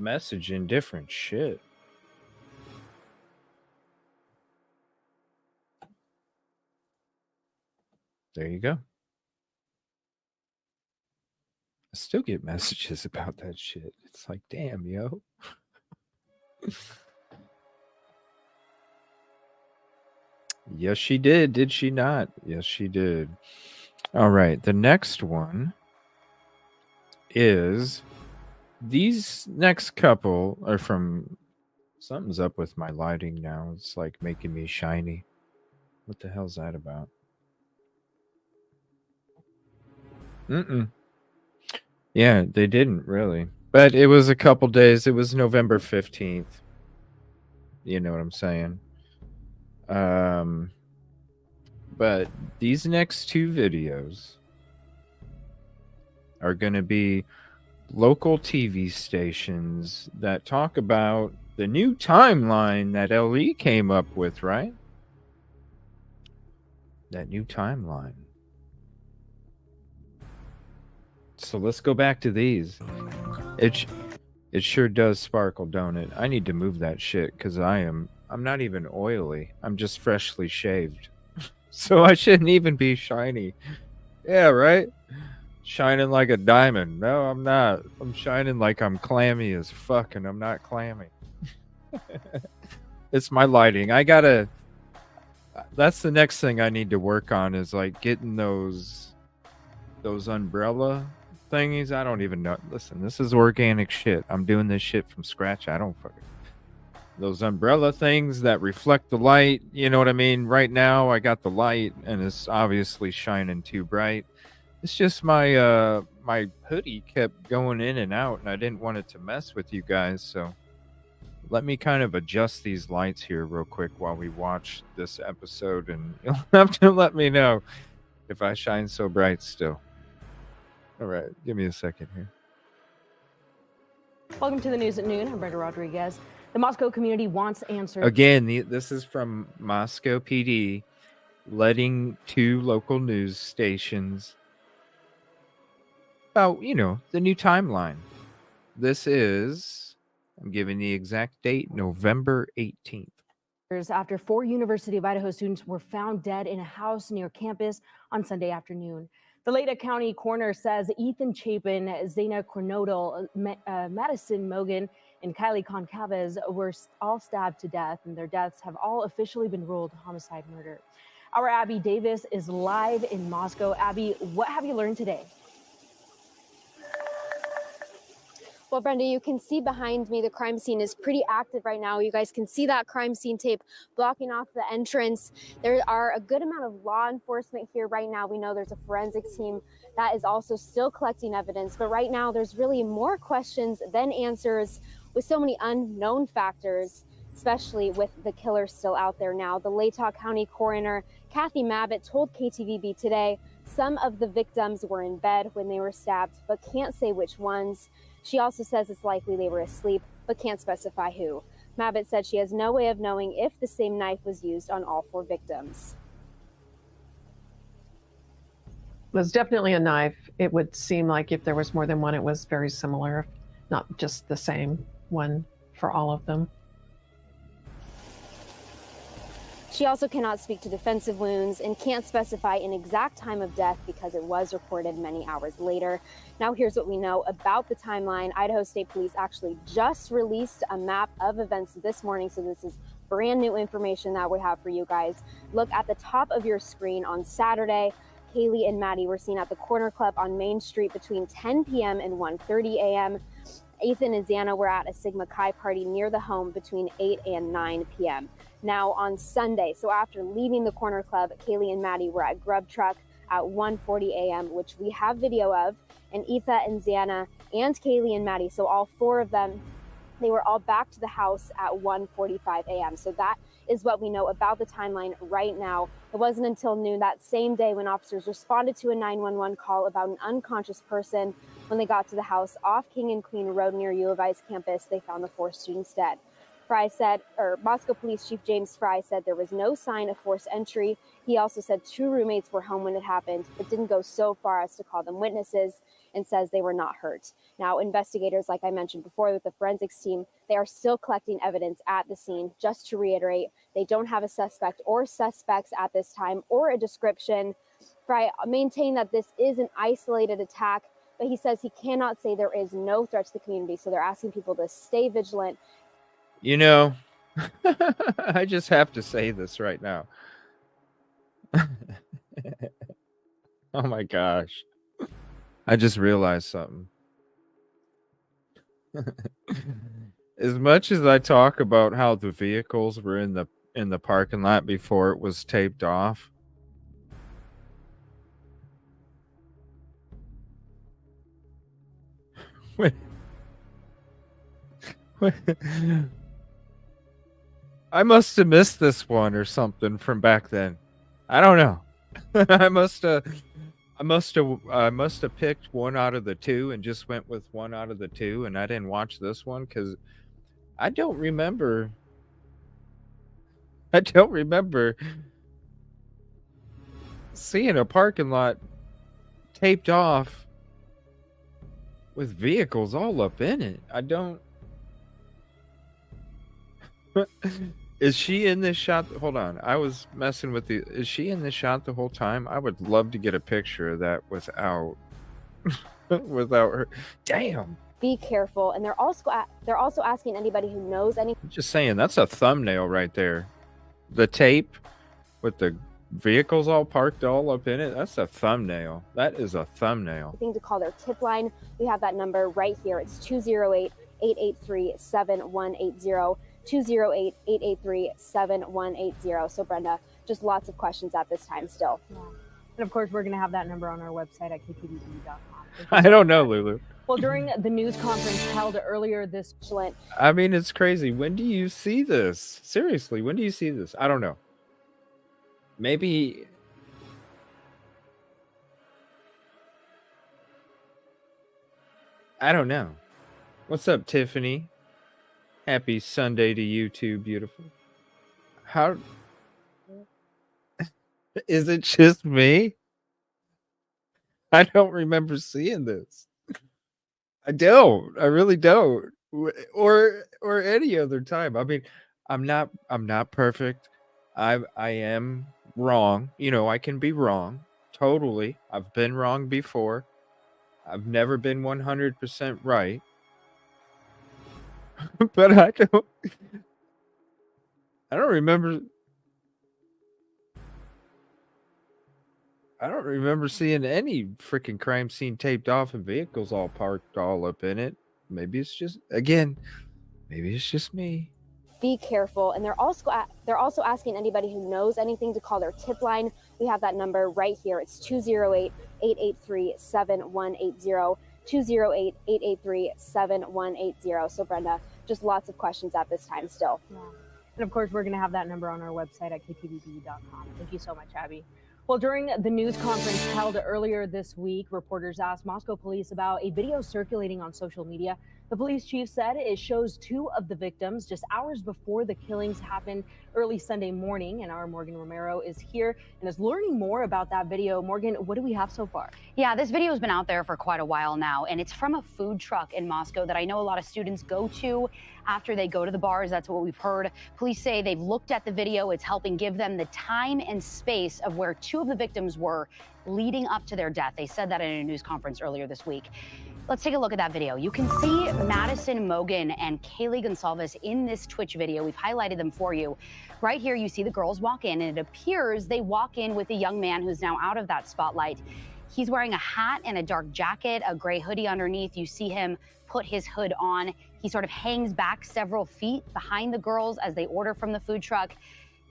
messaging different shit, There you go. I still get messages about that shit. It's like, damn, yo. Yes, she did. Did she not? Yes, she did. All right. The next one is these next couple are from something's up with my lighting now. It's like making me shiny. What the hell's that about? Yeah, they didn't really. But it was a couple days. It was November 15th. You know what I'm saying? But these next two videos are going to be local TV stations that talk about the new timeline that LE came up with, right? That new timeline. So let's go back to these. It sure does sparkle, don't it? I need to move that shit because I'm not even oily. I'm just freshly shaved. So I shouldn't even be shiny. Yeah, right? Shining like a diamond. No, I'm not. I'm shining like I'm clammy as fuck, and I'm not clammy. It's my lighting. That's the next thing I need to work on is like getting those umbrella thingies. I don't even know. Listen, this is organic shit. I'm doing this shit from scratch. I don't fucking... Those umbrella things that reflect the light, you know what I mean? Right now I got the light and it's obviously shining too bright. It's just my my hoodie kept going in and out and I didn't want it to mess with you guys, so let me kind of adjust these lights here real quick while we watch this episode, and you'll have to let me know if I shine so bright still. All right, give me a second here. Welcome to the news at noon. I'm Brenda Rodriguez. The Moscow community wants answers. Again, this is from Moscow PD, letting two local news stations about, you know, the new timeline. This is, I'm giving the exact date, November 18th. After 4 University of Idaho students were found dead in a house near campus on Sunday afternoon. The Leda County coroner says Ethan Chapin, Zayna Cornodal, Madison Mogan, and Kylie Concavez were all stabbed to death, and their deaths have all officially been ruled homicide murder. Our Abby Davis is live in Moscow. Abby, what have you learned today? Well, Brenda, you can see behind me the crime scene is pretty active right now. You guys can see that crime scene tape blocking off the entrance. There are a good amount of law enforcement here right now. We know there's a forensics team that is also still collecting evidence. But right now, there's really more questions than answers with so many unknown factors, especially with the killer still out there now. The Latah County coroner, Kathy Mabbitt, told KTVB today some of the victims were in bed when they were stabbed, but can't say which ones. She also says it's likely they were asleep, but can't specify who. Mabbitt said she has no way of knowing if the same knife was used on all 4 victims. It was definitely a knife. It would seem like if there was more than one, it was very similar, not just the same one for all of them. She also cannot speak to defensive wounds and can't specify an exact time of death because it was reported many hours later. Now here's what we know about the timeline. Idaho State Police actually just released a map of events this morning, so this is brand new information that we have for you guys. Look at the top of your screen. On Saturday, Kaylee and Maddie were seen at the Corner Club on Main Street between 10 p.m. and 1:30 a.m. Ethan and Xana were at a Sigma Chi party near the home between 8 and 9 p.m. Now on Sunday, so after leaving the Corner Club, Kaylee and Maddie were at Grub Truck at 1:40 a.m., which we have video of, and Ethan and Xana and Kaylee and Maddie, so all 4 of them, they were all back to the house at 1:45 a.m. So that is what we know about the timeline right now. It wasn't until noon that same day when officers responded to a 911 call about an unconscious person. When they got to the house off King and Queen Road near U of I's campus, they found the 4 students dead. Moscow Police Chief James Fry said there was no sign of forced entry. He also said 2 roommates were home when it happened, but didn't go so far as to call them witnesses, and says they were not hurt. Now, investigators, like I mentioned before with the forensics team, they are still collecting evidence at the scene. Just to reiterate, they don't have a suspect or suspects at this time or a description Fry maintained that this is an isolated attack, but he says he cannot say there is no threat to the community. So they're asking people to stay vigilant. You know, I just have to say this right now. Oh my gosh. I just realized something. As much as I talk about how the vehicles were in the parking lot before it was taped off, I must have missed this one or something from back then. I don't know. I must have picked one out of the two and just went with one out of the two, and I didn't watch this one because I don't remember seeing a parking lot taped off with vehicles all up in it. I don't. Is she in this shot? Hold on. I was messing with the. Is she in this shot the whole time? I would love to get a picture of that without her. Damn. Be careful. And they're also asking anybody who knows any. Just saying, that's a thumbnail right there. The tape with the vehicles all parked all up in it. That's a thumbnail. That is a thumbnail. Thing to call their tip line. We have that number right here. It's 208-883-7180. 208-883-7180. So Brenda, just lots of questions at this time still. Yeah. And of course, we're going to have that number on our website at kpbb.com. I don't know, Lulu. Well, during the news conference held earlier this month. I mean, it's crazy. When do you see this? Seriously, when do you see this? I don't know. Maybe. I don't know. What's up, Tiffany? Happy Sunday to you too, beautiful. How is it just me? I don't remember seeing this. I don't. I really don't. Or any other time. I mean, I'm not perfect. I am wrong. You know, I can be wrong. Totally. I've been wrong before. I've never been 100% right. But I don't remember. I don't remember seeing any freaking crime scene taped off and vehicles all parked all up in it. Maybe it's just me. Be careful. And they're also asking anybody who knows anything to call their tip line. We have that number right here. It's 208-883-7180. 208-883-7180. So Brenda, just lots of questions at this time still. Yeah. And of course, we're going to have that number on our website at kpbb.com. Thank you so much, Abby. Well, during the news conference held earlier this week, reporters asked Moscow police about a video circulating on social media. The police chief said it shows two of the victims just hours before the killings happened early Sunday morning. And our Morgan Romero is here and is learning more about that video. Morgan, what do we have so far? Yeah, this video has been out there for quite a while now, and it's from a food truck in Moscow that I know a lot of students go to after they go to the bars. That's what we've heard. Police say they've looked at the video. It's helping give them the time and space of where two of the victims were leading up to their death. They said that in a news conference earlier this week. Let's take a look at that video. You can see Madison Mogan and Kaylee Gonsalves in this Twitch video. We've highlighted them for you. Right here, you see the girls walk in, and it appears they walk in with a young man who's now out of that spotlight. He's wearing a hat and a dark jacket, a gray hoodie underneath. You see him put his hood on. He sort of hangs back several feet behind the girls as they order from the food truck.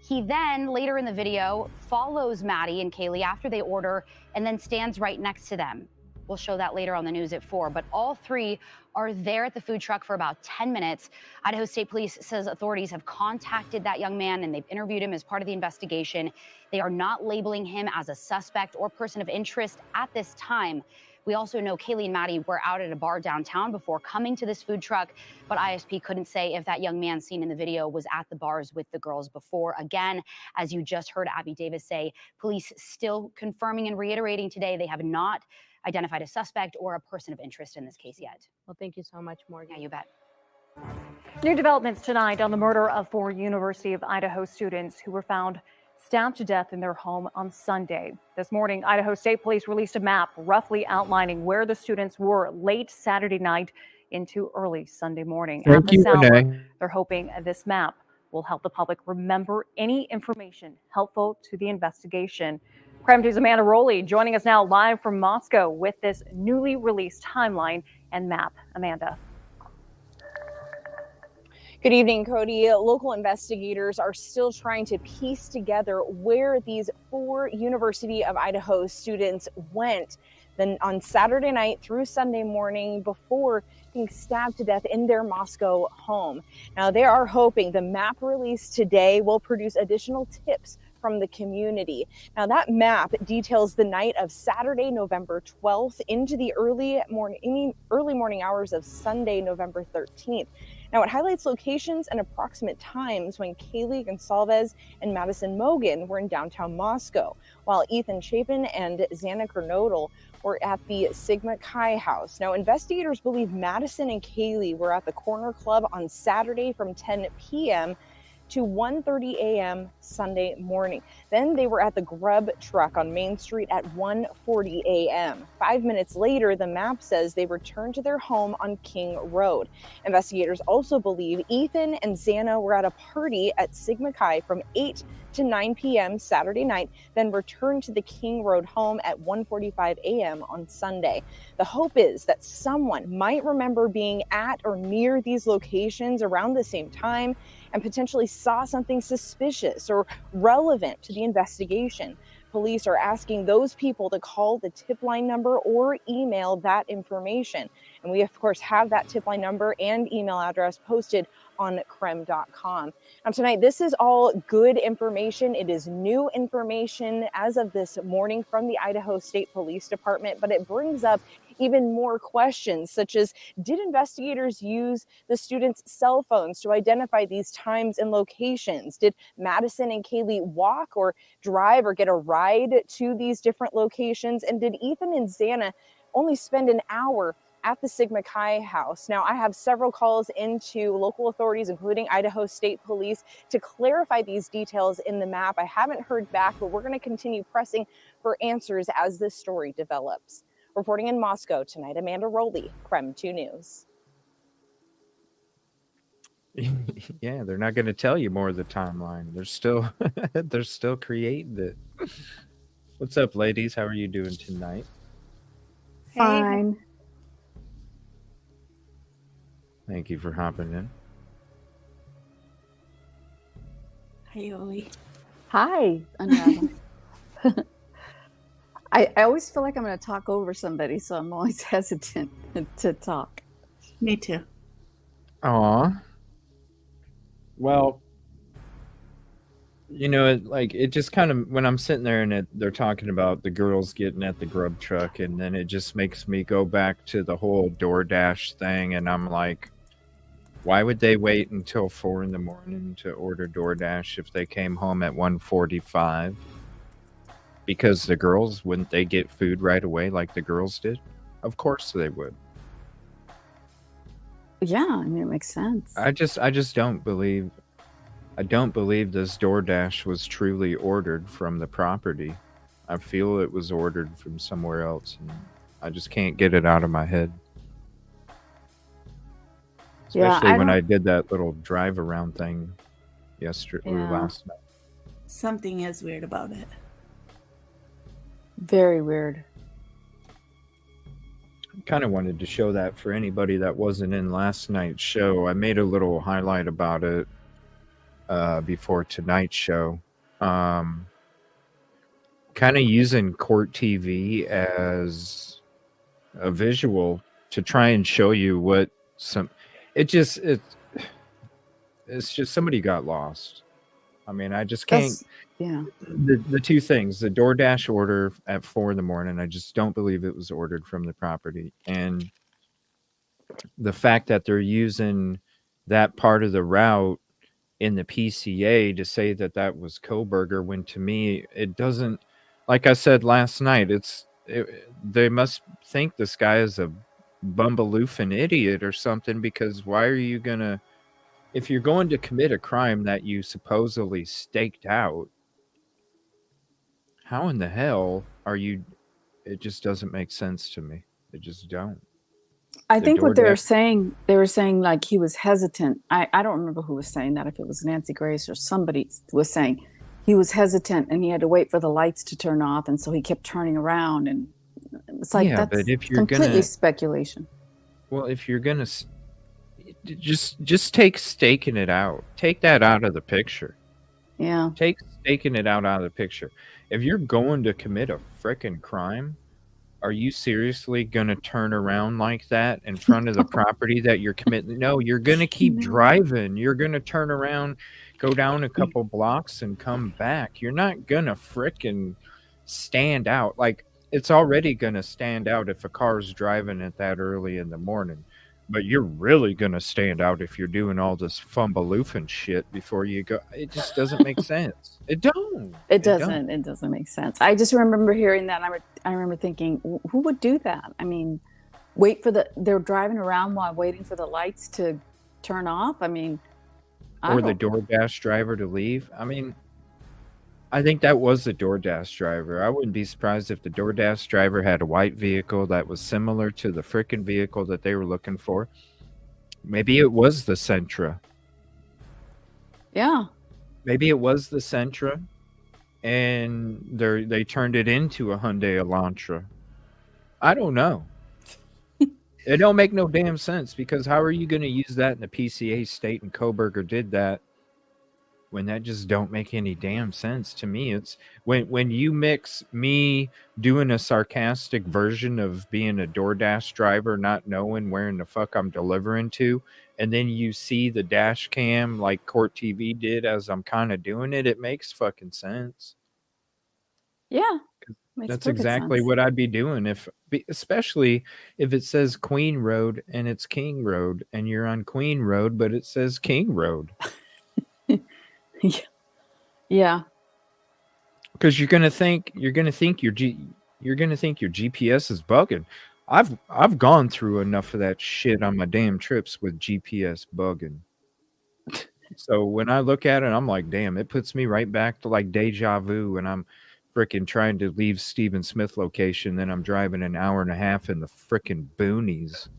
He then, later in the video, follows Maddie and Kaylee after they order and then stands right next to them. We'll show that later on the news at 4, but all three are there at the food truck for about 10 minutes. Idaho State Police says authorities have contacted that young man and they've interviewed him as part of the investigation. They are not labeling him as a suspect or person of interest at this time. We also know Kaylee and Maddie were out at a bar downtown before coming to this food truck, but ISP couldn't say if that young man seen in the video was at the bars with the girls before. Again, as you just heard Abby Davis say, police still confirming and reiterating today they have not identified a suspect or a person of interest in this case yet. Well, thank you so much, Morgan. Yeah, you bet. New developments tonight on the murder of 4 University of Idaho students who were found stabbed to death in their home on Sunday. This morning, Idaho State Police released a map roughly outlining where the students were late Saturday night into early Sunday morning. At Thank you, this hour, Renee. they're hoping this map will help the public remember any information helpful to the investigation. Crime News' Amanda Rowley joining us now live from Moscow with this newly released timeline and map. Amanda. Good evening, Cody. Local investigators are still trying to piece together where these 4 University of Idaho students went then on Saturday night through Sunday morning before being stabbed to death in their Moscow home. Now, they are hoping the map released today will produce additional tips from the community. Now, that map details the night of Saturday, November 12th into the early morning hours of Sunday, November 13th. Now, it highlights locations and approximate times when Kaylee Gonsalves and Madison Mogan were in downtown Moscow, while Ethan Chapin and Xana Kernodle were at the Sigma Chi house. Now, investigators believe Madison and Kaylee were at the Corner Club on Saturday from 10 p.m. to 1:30 a.m. Sunday morning. Then they were at the Grub Truck on Main Street at 1:40 a.m. 5 minutes later, the map says they returned to their home on King Road. Investigators also believe Ethan and Xana were at a party at Sigma Chi from 8 to 9 p.m. Saturday night, then returned to the King Road home at 1:45 a.m. on Sunday. The hope is that someone might remember being at or near these locations around the same time and potentially saw something suspicious or relevant to the investigation. Police are asking those people to call the tip line number or email that information. And we, of course, have that tip line number and email address posted on creme.com. Now, tonight, this is all good information. It is new information as of this morning from the Idaho State Police Department, but it brings up even more questions, such as, did investigators use the students' cell phones to identify these times and locations? Did Madison and Kaylee walk or drive or get a ride to these different locations? And did Ethan and Xana only spend an hour at the Sigma Chi house? Now, I have several calls into local authorities, including Idaho State Police, to clarify these details in the map. I haven't heard back, but we're going to continue pressing for answers as this story develops. Reporting in Moscow tonight, Amanda Rowley, Creme 2 News. Yeah, they're not going to tell you more of the timeline. They're still creating it. What's up, ladies? How are you doing tonight? Fine. Thank you for hopping in. Hey, Oli. Hi, Anna. I always feel like I'm going to talk over somebody, so I'm always hesitant to talk. Me too. Aw. Well, it just kind of, when I'm sitting there and they're talking about the girls getting at the grub truck, and then it just makes me go back to the whole DoorDash thing, and I'm like, why would they wait until 4 a.m. to order DoorDash if they came home at 1:45? Because the girls, wouldn't they get food right away like the girls did? Of course they would. Yeah, I mean, it makes sense. I just don't believe this DoorDash was truly ordered from the property. I feel it was ordered from somewhere else, and I just can't get it out of my head. Especially when I did that little drive around thing yesterday or last night. Something is weird about it. Very weird. Kind of wanted to show that for anybody that wasn't in last night's show. I made a little highlight about it before tonight's show. Kind of using Court TV as a visual to try and show you what it's just somebody got lost. I mean, I just can't. Yeah. The two things, the DoorDash order at 4 a.m, I just don't believe it was ordered from the property. And the fact that they're using that part of the route in the PCA to say that that was Koberger, when to me, it doesn't, like I said last night, they must think this guy is a bumbaloofing idiot or something, because why are you going to, if you're going to commit a crime that you supposedly staked out, how in the hell are you? It just doesn't make sense to me. It just don't. I The think what they were DoorDash. saying like he was hesitant. I don't remember who was saying that, if it was Nancy Grace or somebody was saying he was hesitant and he had to wait for the lights to turn off. And so he kept turning around, and it's like, Yeah, but that's if you're completely gonna, speculation. well, if you're gonna just take staking it out. Take that out of the picture. Yeah. Take staking it out of the picture. If you're going to commit a frickin' crime, are you seriously gonna turn around like that in front of the property that you're committing? No, you're gonna keep driving. You're gonna turn around, go down a couple blocks, and come back. You're not gonna frickin' stand out. Like, it's already gonna stand out if a car's driving it that early in the morning. But you're really gonna stand out if you're doing all this fumbaloofing shit before you go. It just doesn't make sense. It don't. It don't. doesn't. It doesn't make sense. I just remember hearing that. And I remember thinking, who would do that? I mean, they're driving around while waiting for the lights to turn off. I mean, Or the DoorDash driver to leave. I mean, I think that was the DoorDash driver. I wouldn't be surprised if the DoorDash driver had a white vehicle that was similar to the frickin' vehicle that they were looking for. Maybe it was the Sentra. Yeah. Maybe it was the Sentra, and they turned it into a Hyundai Elantra. I don't know. It don't make no damn sense, because how are you going to use that in the PCA state? And Koberger did that, when that just don't make any damn sense to me. It's when you mix me doing a sarcastic version of being a DoorDash driver, not knowing where in the fuck I'm delivering to, and then you see the dash cam like Court TV did as I'm kind of doing it, it makes fucking sense. Yeah. That's exactly what I'd be doing, especially if it says Queen Road and it's King Road, and you're on Queen Road, but it says King Road. Yeah. Because you're gonna think your GPS is bugging. I've gone through enough of that shit on my damn trips with GPS bugging. So when I look at it, I'm like, damn, it puts me right back to like deja vu when I'm freaking trying to leave Stephen Smith location, then I'm driving an hour and a half in the freaking boonies.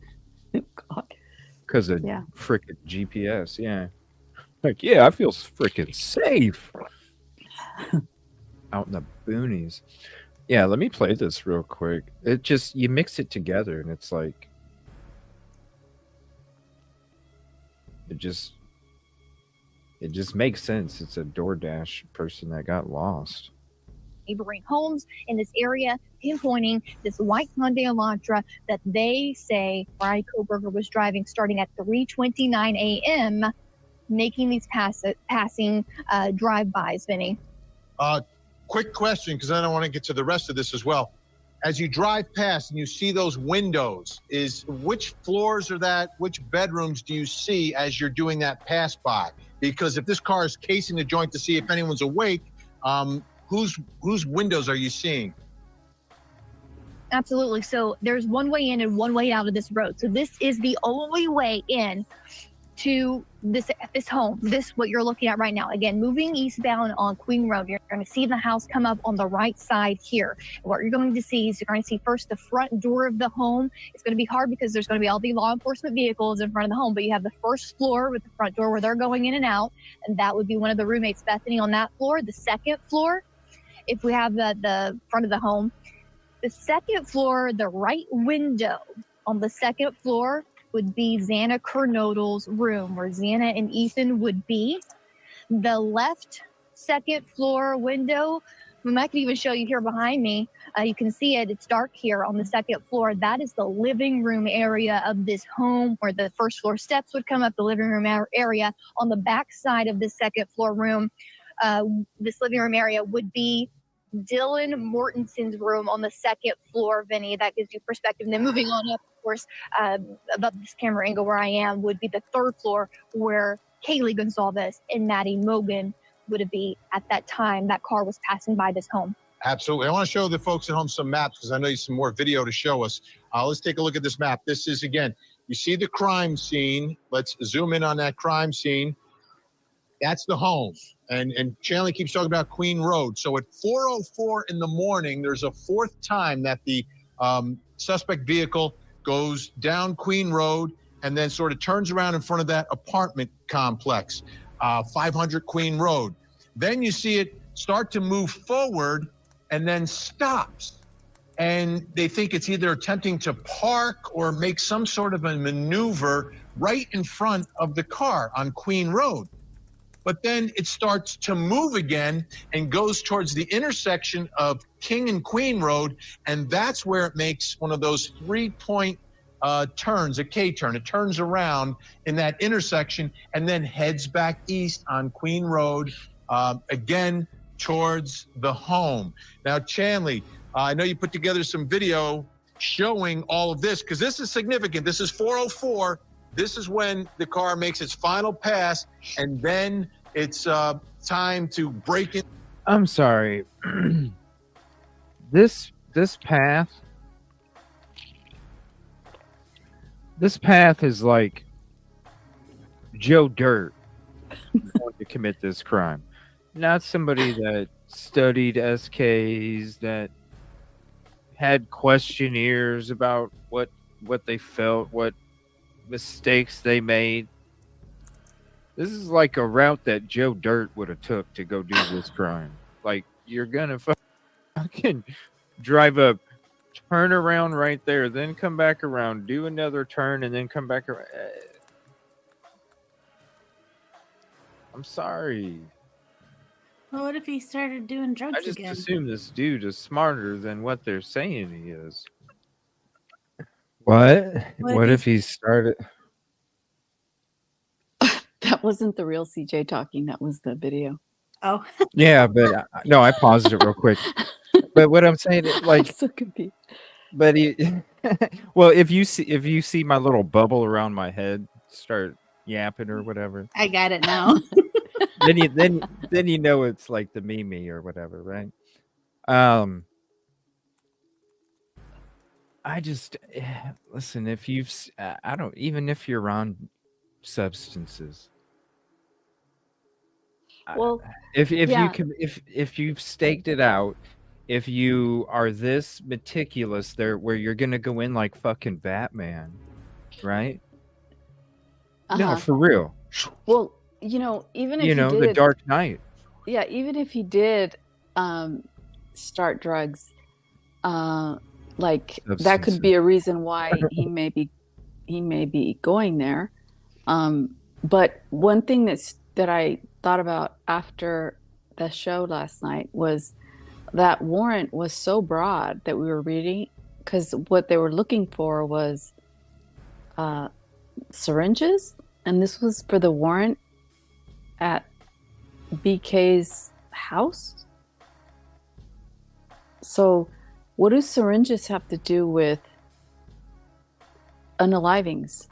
Because of freaking GPS, yeah. Like, yeah, I feel freaking safe out in the boonies. Yeah, let me play this real quick. It just, you mix it together and it's like, it just makes sense. It's a DoorDash person that got lost. Neighboring homes in this area, pinpointing this white Hyundai Elantra that they say Brian Koberger was driving starting at 3:29 a.m., making these passing drive-bys, Vinny. Quick question, because I don't want to get to the rest of this as well. As you drive past and you see those windows, which floors are that? Which bedrooms do you see as you're doing that pass by? Because if this car is casing the joint to see if anyone's awake, whose windows are you seeing? Absolutely. So there's one way in and one way out of this road. So this is the only way in to this home, what you're looking at right now. Again, moving eastbound on Queen Road, you're going to see the house come up on the right side here. What you're going to see is you're going to see first the front door of the home. It's going to be hard because there's going to be all the law enforcement vehicles in front of the home, but you have the first floor with the front door where they're going in and out, and that would be one of the roommates, Bethany, on that floor. The second floor, if we have the front of the home, the second floor, the right window on the second floor would be Xana Kernodle's room, where Xana and Ethan would be. The left second floor window, I can even show you here behind me. You can see it. It's dark here on the second floor. That is the living room area of this home, where the first floor steps would come up, the living room area. On the back side of the second floor room, this living room area would be Dylan Mortenson's room on the second floor, Vinny. That gives you perspective. And then moving on up, of course, above this camera angle where I am would be the third floor, where Kaylee Gonzalez and Maddie Mogan would be at that time that car was passing by this home. Absolutely. I want to show the folks at home some maps, because I know you some more video to show us. Let's take a look at this map. This is, again, you see the crime scene. Let's zoom in on that crime scene. That's the home. And Shanley keeps talking about Queen Road. So at 4:04 in the morning, there's a fourth time that the suspect vehicle goes down Queen Road and then sort of turns around in front of that apartment complex, 500 Queen Road. Then you see it start to move forward and then stops. And they think it's either attempting to park or make some sort of a maneuver right in front of the car on Queen Road. But then it starts to move again and goes towards the intersection of King and Queen Road, and that's where it makes one of those 3-point turns, a K-turn. It turns around in that intersection and then heads back east on Queen Road, again towards the home. Now, Chanley, I know you put together some video showing all of this because this is significant. This is 4:04. This is when the car makes its final pass, and then it's time to break it. I'm sorry. This path is like Joe Dirt going to commit this crime, not somebody that studied SKs, that had questionnaires about what they felt, what mistakes they made. This is like a route that Joe Dirt would have took to go do this crime. Like, you're gonna fucking drive up, turn around right there, then come back around, do another turn, and then come back around. I'm sorry. Well, what if he started doing drugs I just again? assume this dude is smarter than what they're saying he is. What? What if he started? That wasn't the real CJ talking. That was the video. Oh. Yeah, but no, I paused it real quick. But what I'm saying is, like, I'm so confused. But well, if you see my little bubble around my head start yapping or whatever, I got it now. then you know it's like the Mimi or whatever, right? I just listen. If you've, I don't, even if you're on substances. Well, if yeah. you can, if you've staked it out, if you are this meticulous there, where you're gonna go in like fucking Batman, right? No, for real. Well, even if You know, he did, the Dark Knight. Yeah, even if he did start drugs, like that could be a reason why he may be going there. But one thing that I thought about after the show last night was that warrant was so broad that we were reading, because what they were looking for was syringes, and this was for the warrant at BK's house. So what do syringes have to do with unalivings?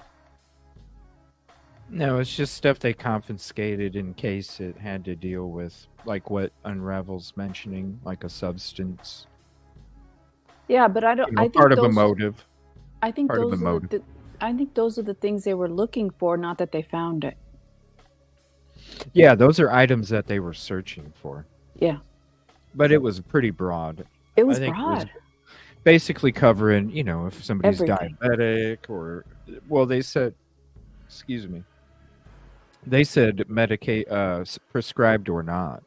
No, it's just stuff they confiscated in case it had to deal with, like what Unravel's mentioning, like a substance. Yeah, but I don't. I think part of a motive. I think part of those a are motive. I think those are the things they were looking for, not that they found it. Yeah, those are items that they were searching for. Yeah, but it was pretty broad. It was I think broad. It was basically covering, if somebody's Everything. diabetic or, well, they said, excuse me, they said prescribed or not.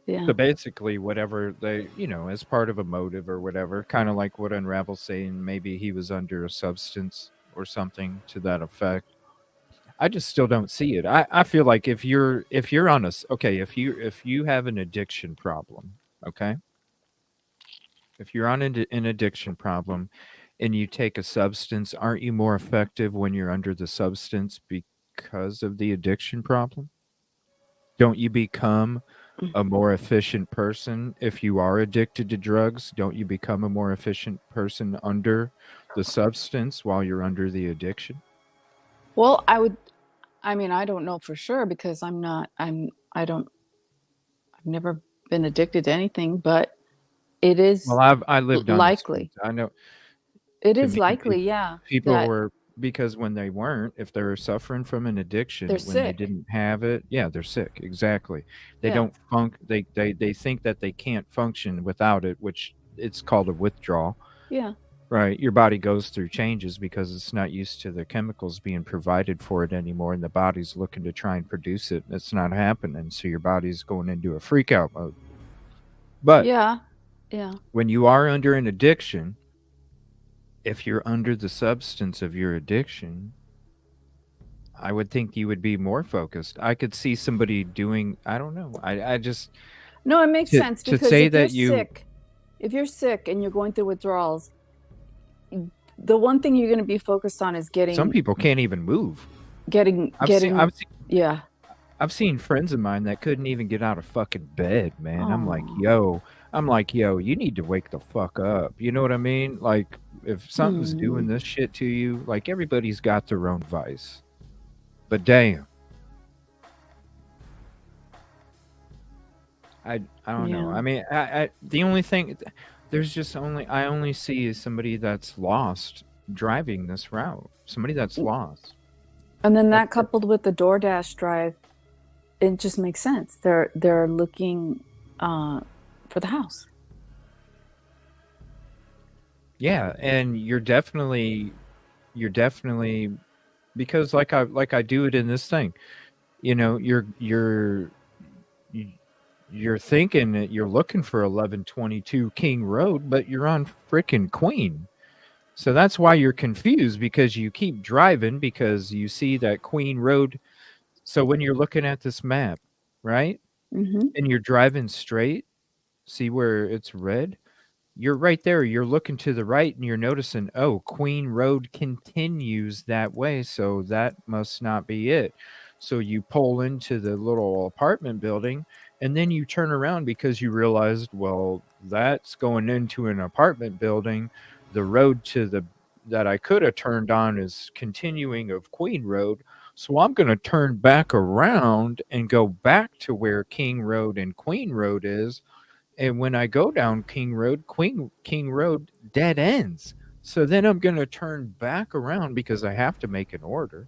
Yeah. So basically, whatever they, as part of a motive or whatever, kind of like what Unravel's saying, maybe he was under a substance or something to that effect. I just still don't see it. I feel like if you're on if you have an addiction problem, okay? If you're on an addiction problem and you take a substance, aren't you more effective when you're under the substance because of the addiction problem? Don't you become a more efficient person if you are addicted to drugs? Don't you become a more efficient person under the substance while you're under the addiction? Well, I don't know for sure because I've never been addicted to anything, but it is Well, I lived on the likely. streets. I know It is likely, yeah. people that- were because when they weren't, if they're suffering from an addiction, They're when they sick. didn't have it, yeah, they're sick. Exactly. They Yeah. don't they think that they can't function without it, which it's called a withdrawal. Yeah. Right. Your body goes through changes because it's not used to the chemicals being provided for it anymore, and the body's looking to try and produce it. It's not happening, so your body's going into a freak out mode. But Yeah. when you are under an addiction, if you're under the substance of your addiction, I would think you would be more focused. I could see somebody doing, I don't know. I just No, it makes sense to because say if you're that you sick, and you're going through withdrawals, the one thing you're going to be focused on is some getting people can't even move. getting I've getting seen yeah. I've seen friends of mine that couldn't even get out of fucking bed, man. I'm like, Oh. yo, you need to wake the fuck up. You know what I mean? Like, if something's doing this shit to you, like, everybody's got their own vice. But damn. I don't know. Yeah. I mean, I the only thing I only see is somebody that's lost driving this route. Somebody that's lost. And then that coupled with the DoorDash drive, it just makes sense. They're looking for the house. Yeah, and you're definitely because like I do it in this thing. You know, you're thinking that you're looking for 1122 King Road, but you're on frickin' Queen. So that's why you're confused, because you keep driving because you see that Queen Road. So when you're looking at this map, right? Mm-hmm. And you're driving straight, see where it's red? You're right there. You're looking to the right and you're noticing, oh, Queen Road continues that way. So that must not be it. So you pull into the little apartment building and then you turn around because you realized, well, that's going into an apartment building. The road that I could have turned on is continuing of Queen Road. So I'm going to turn back around and go back to where King Road and Queen Road is. And when I go down King Road dead ends. So then I'm going to turn back around because I have to make an order.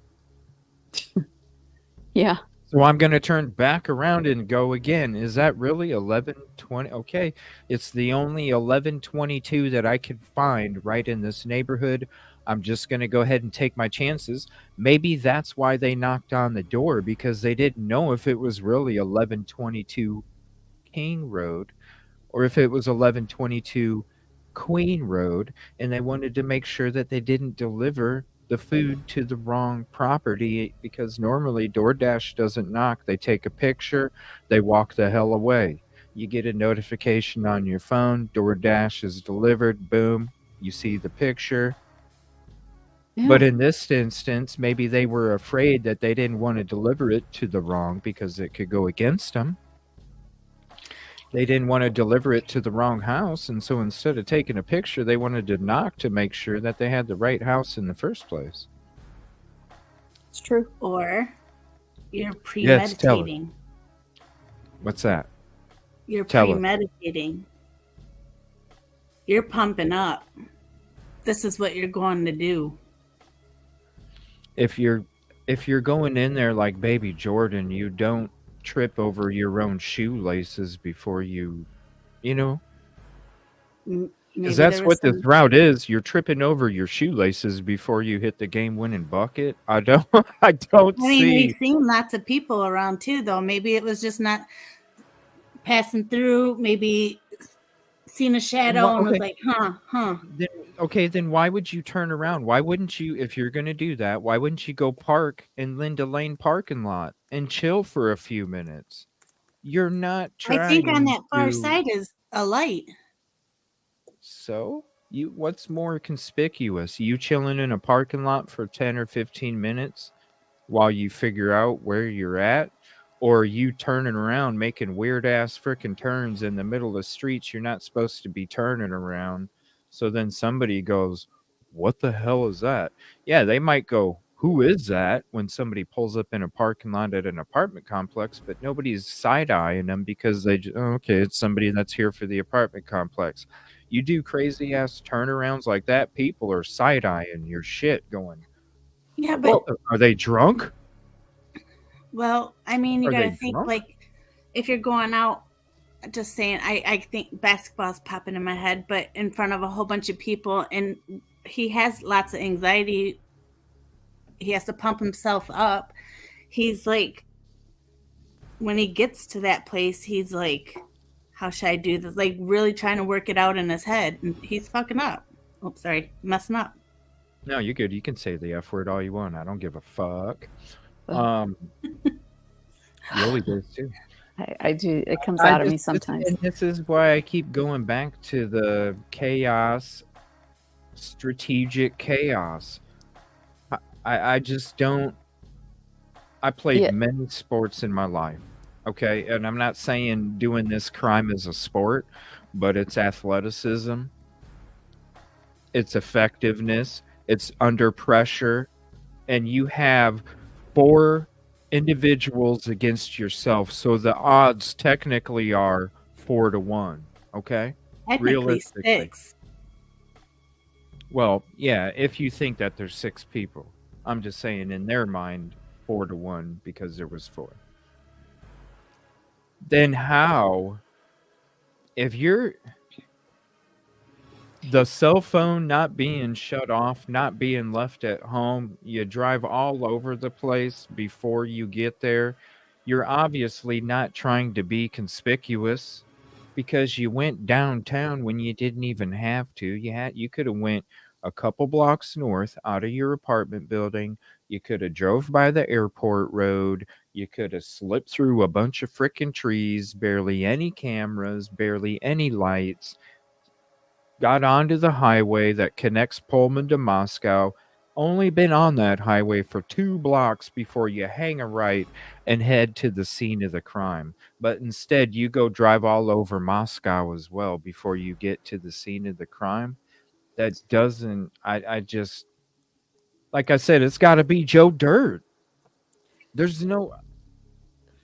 Yeah. So I'm going to turn back around and go again. Is that really 1120? Okay. It's the only 1122 that I could find right in this neighborhood. I'm just going to go ahead and take my chances. Maybe that's why they knocked on the door, because they didn't know if it was really 1122 King Road or if it was 1122 Queen Road, and they wanted to make sure that they didn't deliver the food to the wrong property, because normally DoorDash doesn't knock. They take a picture, they walk the hell away. You get a notification on your phone, DoorDash is delivered, boom, you see the picture. Yeah. But in this instance, maybe they were afraid that they didn't want to deliver it to the wrong because it could go against them. They didn't want to deliver it to the wrong house, and so instead of taking a picture, they wanted to knock to make sure that they had the right house in the first place. It's true. Or you're Yes, tell it. premeditating. What's that? You're Tell it. premeditating. You're pumping up. This is what you're going to do. If you're going in there like Baby Jordan, you don't trip over your own shoelaces before you know, Maybe because that's there was what this some. route is. You're tripping over your shoelaces before you hit the game-winning bucket. I don't I mean, see. we've seen lots of people around too, though. Maybe it was just not passing through. Maybe seen a shadow and was like, huh. Then why would you turn around? Why wouldn't you, if you're going to do that, why wouldn't you go park in Linda Lane parking lot and chill for a few minutes? You're not I think on trying that far to. side is a light. So what's more conspicuous? You chilling in a parking lot for 10 or 15 minutes while you figure out where you're at, or you turning around making weird ass freaking turns in the middle of the streets you're not supposed to be turning around. So then somebody goes, what the hell is that? Yeah, they might go, who is that, when somebody pulls up in a parking lot at an apartment complex, but nobody's side-eyeing them because okay, it's somebody that's here for the apartment complex. You do crazy ass turnarounds like that, people are side-eyeing your shit going, Yeah, but Are they drunk? well, I mean, you Are got to they think drunk? like if you're going out, just saying, I think basketball's popping in my head, but in front of a whole bunch of people, and he has lots of anxiety. He has to pump himself up. He's like, when he gets to that place, he's like, how should I do this? Like, really trying to work it out in his head, and he's fucking up. Oh, sorry, messing up. No, you're good. You can say the F word all you want. I don't give a fuck. Yoli does too. I do. It comes out of me sometimes. And this is why I keep going back to the chaos, strategic chaos. I just don't. I played many sports in my life. Okay. And I'm not saying doing this crime is a sport, but it's athleticism, it's effectiveness, it's under pressure. And you have 4 individuals against yourself. So the odds technically are 4-1. Okay. Technically 6. Well, yeah, if you think that there's 6 people. I'm just saying in their mind 4-1 because there was 4. Then how, if you're the cell phone not being shut off, not being left at home, you drive all over the place before you get there, you're obviously not trying to be conspicuous because you went downtown when you didn't even have to. You could have went a couple blocks north out of your apartment building. You could have drove by the airport road. You could have slipped through a bunch of frickin' trees, barely any cameras, barely any lights, got onto the highway that connects Pullman to Moscow, only been on that highway for 2 blocks before you hang a right and head to the scene of the crime. But instead, you go drive all over Moscow as well before you get to the scene of the crime. That doesn't, I just, like I said, it's got to be Joe Dirt. There's no.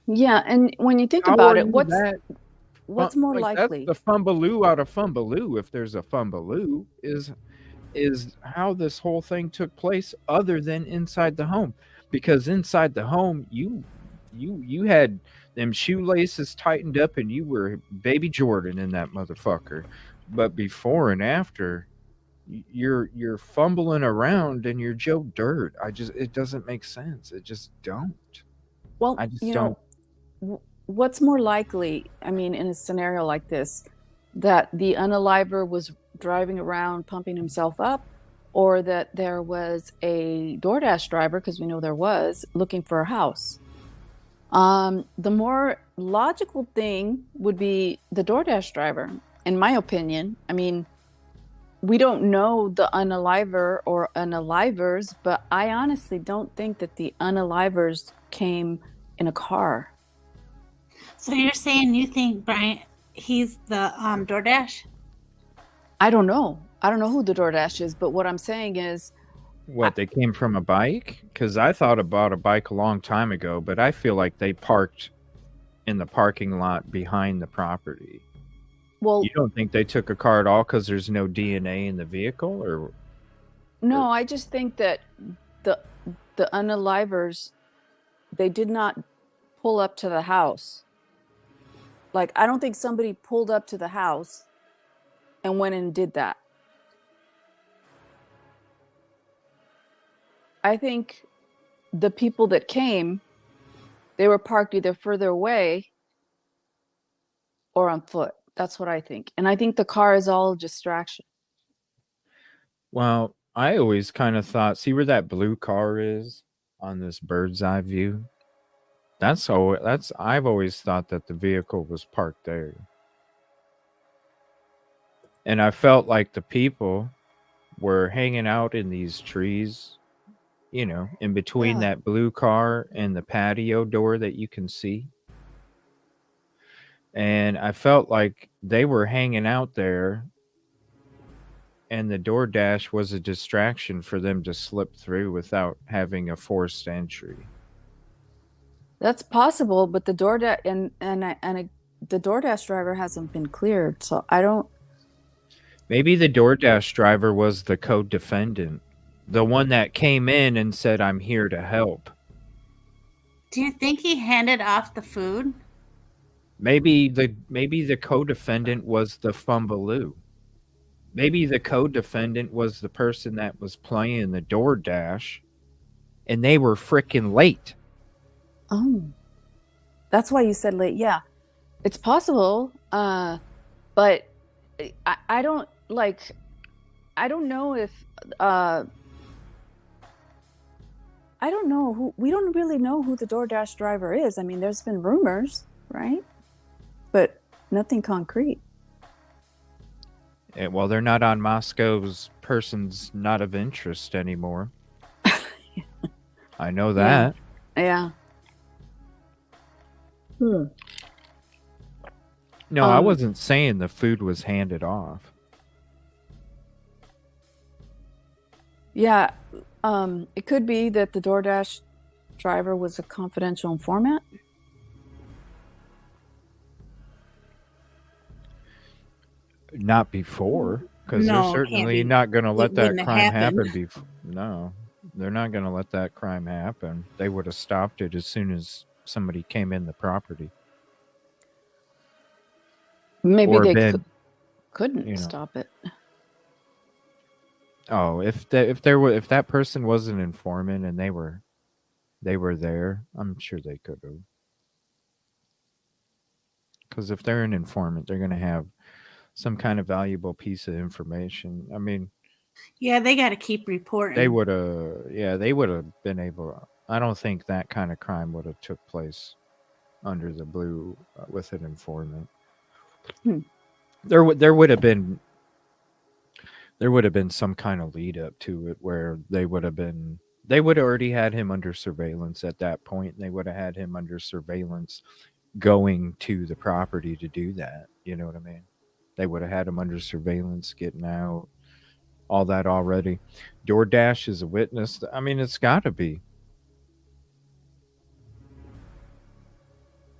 Yeah, and when you think about it, what's more likely? That's the fumbaloo out of fumbaloo, if there's a fumbaloo, is how this whole thing took place other than inside the home. Because inside the home, you had them shoelaces tightened up and you were baby Jordan in that motherfucker. But before and after, you're fumbling around and you're Joe Dirt. It doesn't make sense. It just don't. Well, I just don't. What's more likely, I mean, in a scenario like this, that the unaliver was driving around pumping himself up, or that there was a DoorDash driver, because we know there was, looking for a house? The more logical thing would be the DoorDash driver, in my opinion. I mean, we don't know the unaliver or unalivers, but I honestly don't think that the unalivers came in a car. So you're saying you think Brian, he's the DoorDash? I don't know. I don't know who the DoorDash is, but what I'm saying is, what, they came from a bike? Because I thought about a bike a long time ago, but I feel like they parked in the parking lot behind the property. Well, you don't think they took a car at all because there's no DNA in the vehicle, or? No, I just think that the unalivers, they did not pull up to the house. Like, I don't think somebody pulled up to the house and went and did that. I think the people that came, they were parked either further away or on foot. That's what I think. And I think the car is all a distraction. Well, I always kind of thought, see where that blue car is on this bird's eye view? I've always thought that the vehicle was parked there. And I felt like the people were hanging out in these trees, in between that blue car and the patio door that you can see. And I felt like they were hanging out there, and the DoorDash was a distraction for them to slip through without having a forced entry. That's possible, but the DoorDash the DoorDash driver hasn't been cleared, so I don't. Maybe the DoorDash driver was the co-defendant. The one that came in and said, "I'm here to help." Do you think he handed off the food? Maybe the co-defendant was the fumbaloo. Maybe the co-defendant was the person that was playing the DoorDash, and they were freaking late. Oh, that's why you said late. Yeah, it's possible. But I don't like. I don't know if. I don't know who. We don't really know who the DoorDash driver is. I mean, there's been rumors, right? But nothing concrete. Yeah, well, they're not on Moscow's persons not of interest anymore. I know that. Yeah. No, I wasn't saying the food was handed off. Yeah. It could be that the DoorDash driver was a confidential informant. Not before, because No, they're can't certainly be. not going to let It that wouldn't have crime happen. happened. No, they're not going to let that crime happen. They would have stopped it as soon as somebody came in the property. Maybe Or they been, couldn't you know. stop it. Oh, if that person was an informant and they were there, I'm sure they could have. Because if they're an informant, they're going to have some kind of valuable piece of information. I mean, Yeah, they got to keep reporting. they would have been able. I don't think that kind of crime would have took place under the blue with an informant. There would have been some kind of lead up to it where they would have already had him under surveillance at that point, and they would have had him under surveillance going to the property to do that. You know what I mean? They would have had him under surveillance, getting out, all that already. DoorDash is a witness. I mean, it's got to be.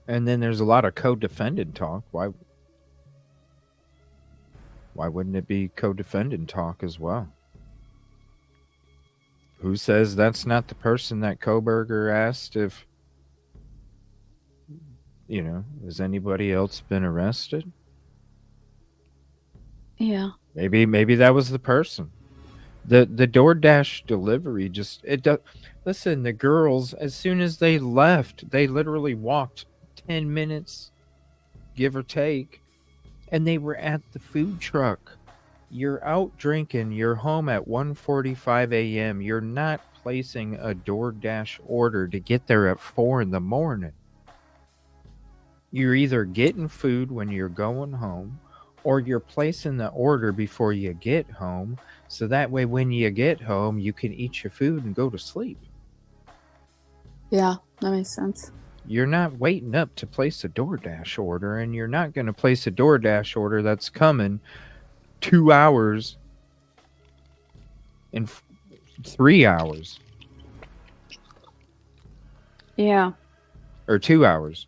And then there's a lot of co-defendant talk. Why wouldn't it be co-defendant talk as well? Who says that's not the person that Koberger asked if, has anybody else been arrested? Yeah. Maybe that was the person. The DoorDash delivery listen, the girls, as soon as they left, they literally walked 10 minutes, give or take, and they were at the food truck. You're out drinking, you're home at 1:45 a.m. You're not placing a DoorDash order to get there at 4 a.m. You're either getting food when you're going home, or you're placing the order before you get home, so that way when you get home, you can eat your food and go to sleep. Yeah, that makes sense. You're not waiting up to place a DoorDash order, and you're not going to place a DoorDash order that's coming 2 hours and 3 hours. Yeah. Or 2 hours.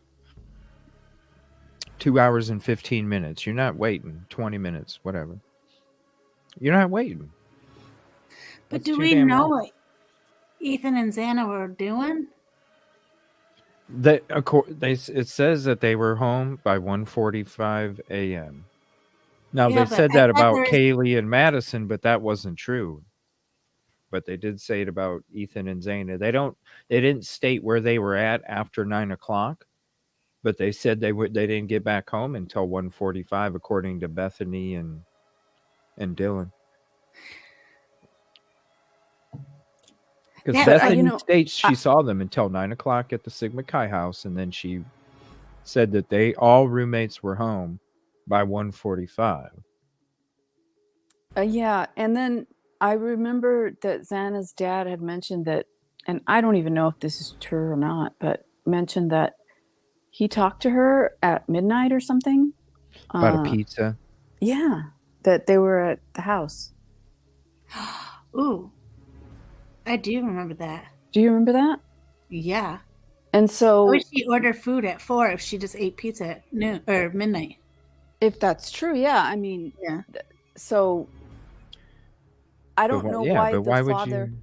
2 hours and 15 minutes. You're not waiting 20 minutes, whatever. You're not waiting. But That's do too we damn know long. what Ethan and Xana were doing? It says that they were home by 1:45 a.m. Now, Yeah, they but said I that thought about there was- Kaylee and Madison, but that wasn't true. But they did say it about Ethan and Xana. They didn't state where they were at after 9 o'clock, but they said they didn't get back home until 1:45, according to Bethany and Dylan. Because Bethany states she saw them until 9 o'clock at the Sigma Chi house, and then she said that all roommates were home by 1:45. Yeah, and then I remember that Xana's dad had mentioned that, and I don't even know if this is true or not, but mentioned that he talked to her at midnight or something. About a pizza? Yeah, that they were at the house. Ooh, I do remember that. Do you remember that? Yeah. And so, Why would she order food at 4 if she just ate pizza at noon or midnight? If that's true, yeah. I mean, yeah. So I don't know why but the why would father. you?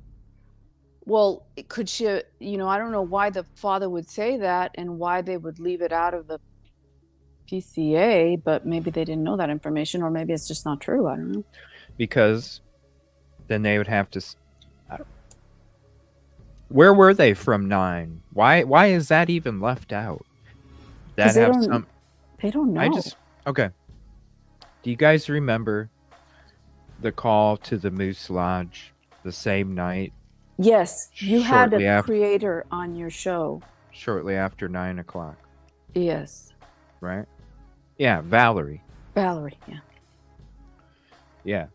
Well, could she? I don't know why the father would say that and why they would leave it out of the PCA. But maybe they didn't know that information, or maybe it's just not true. I don't know. Because then they would have to. Where were they from 9? Why is that even left out? That They have don't. some. They don't know. Okay. Do you guys remember the call to the Moose Lodge the same night? Yes, you had Shortly a after. creator on your show. Shortly after 9 o'clock. Yes. Right? Yeah, Valerie. Valerie, yeah. Yeah.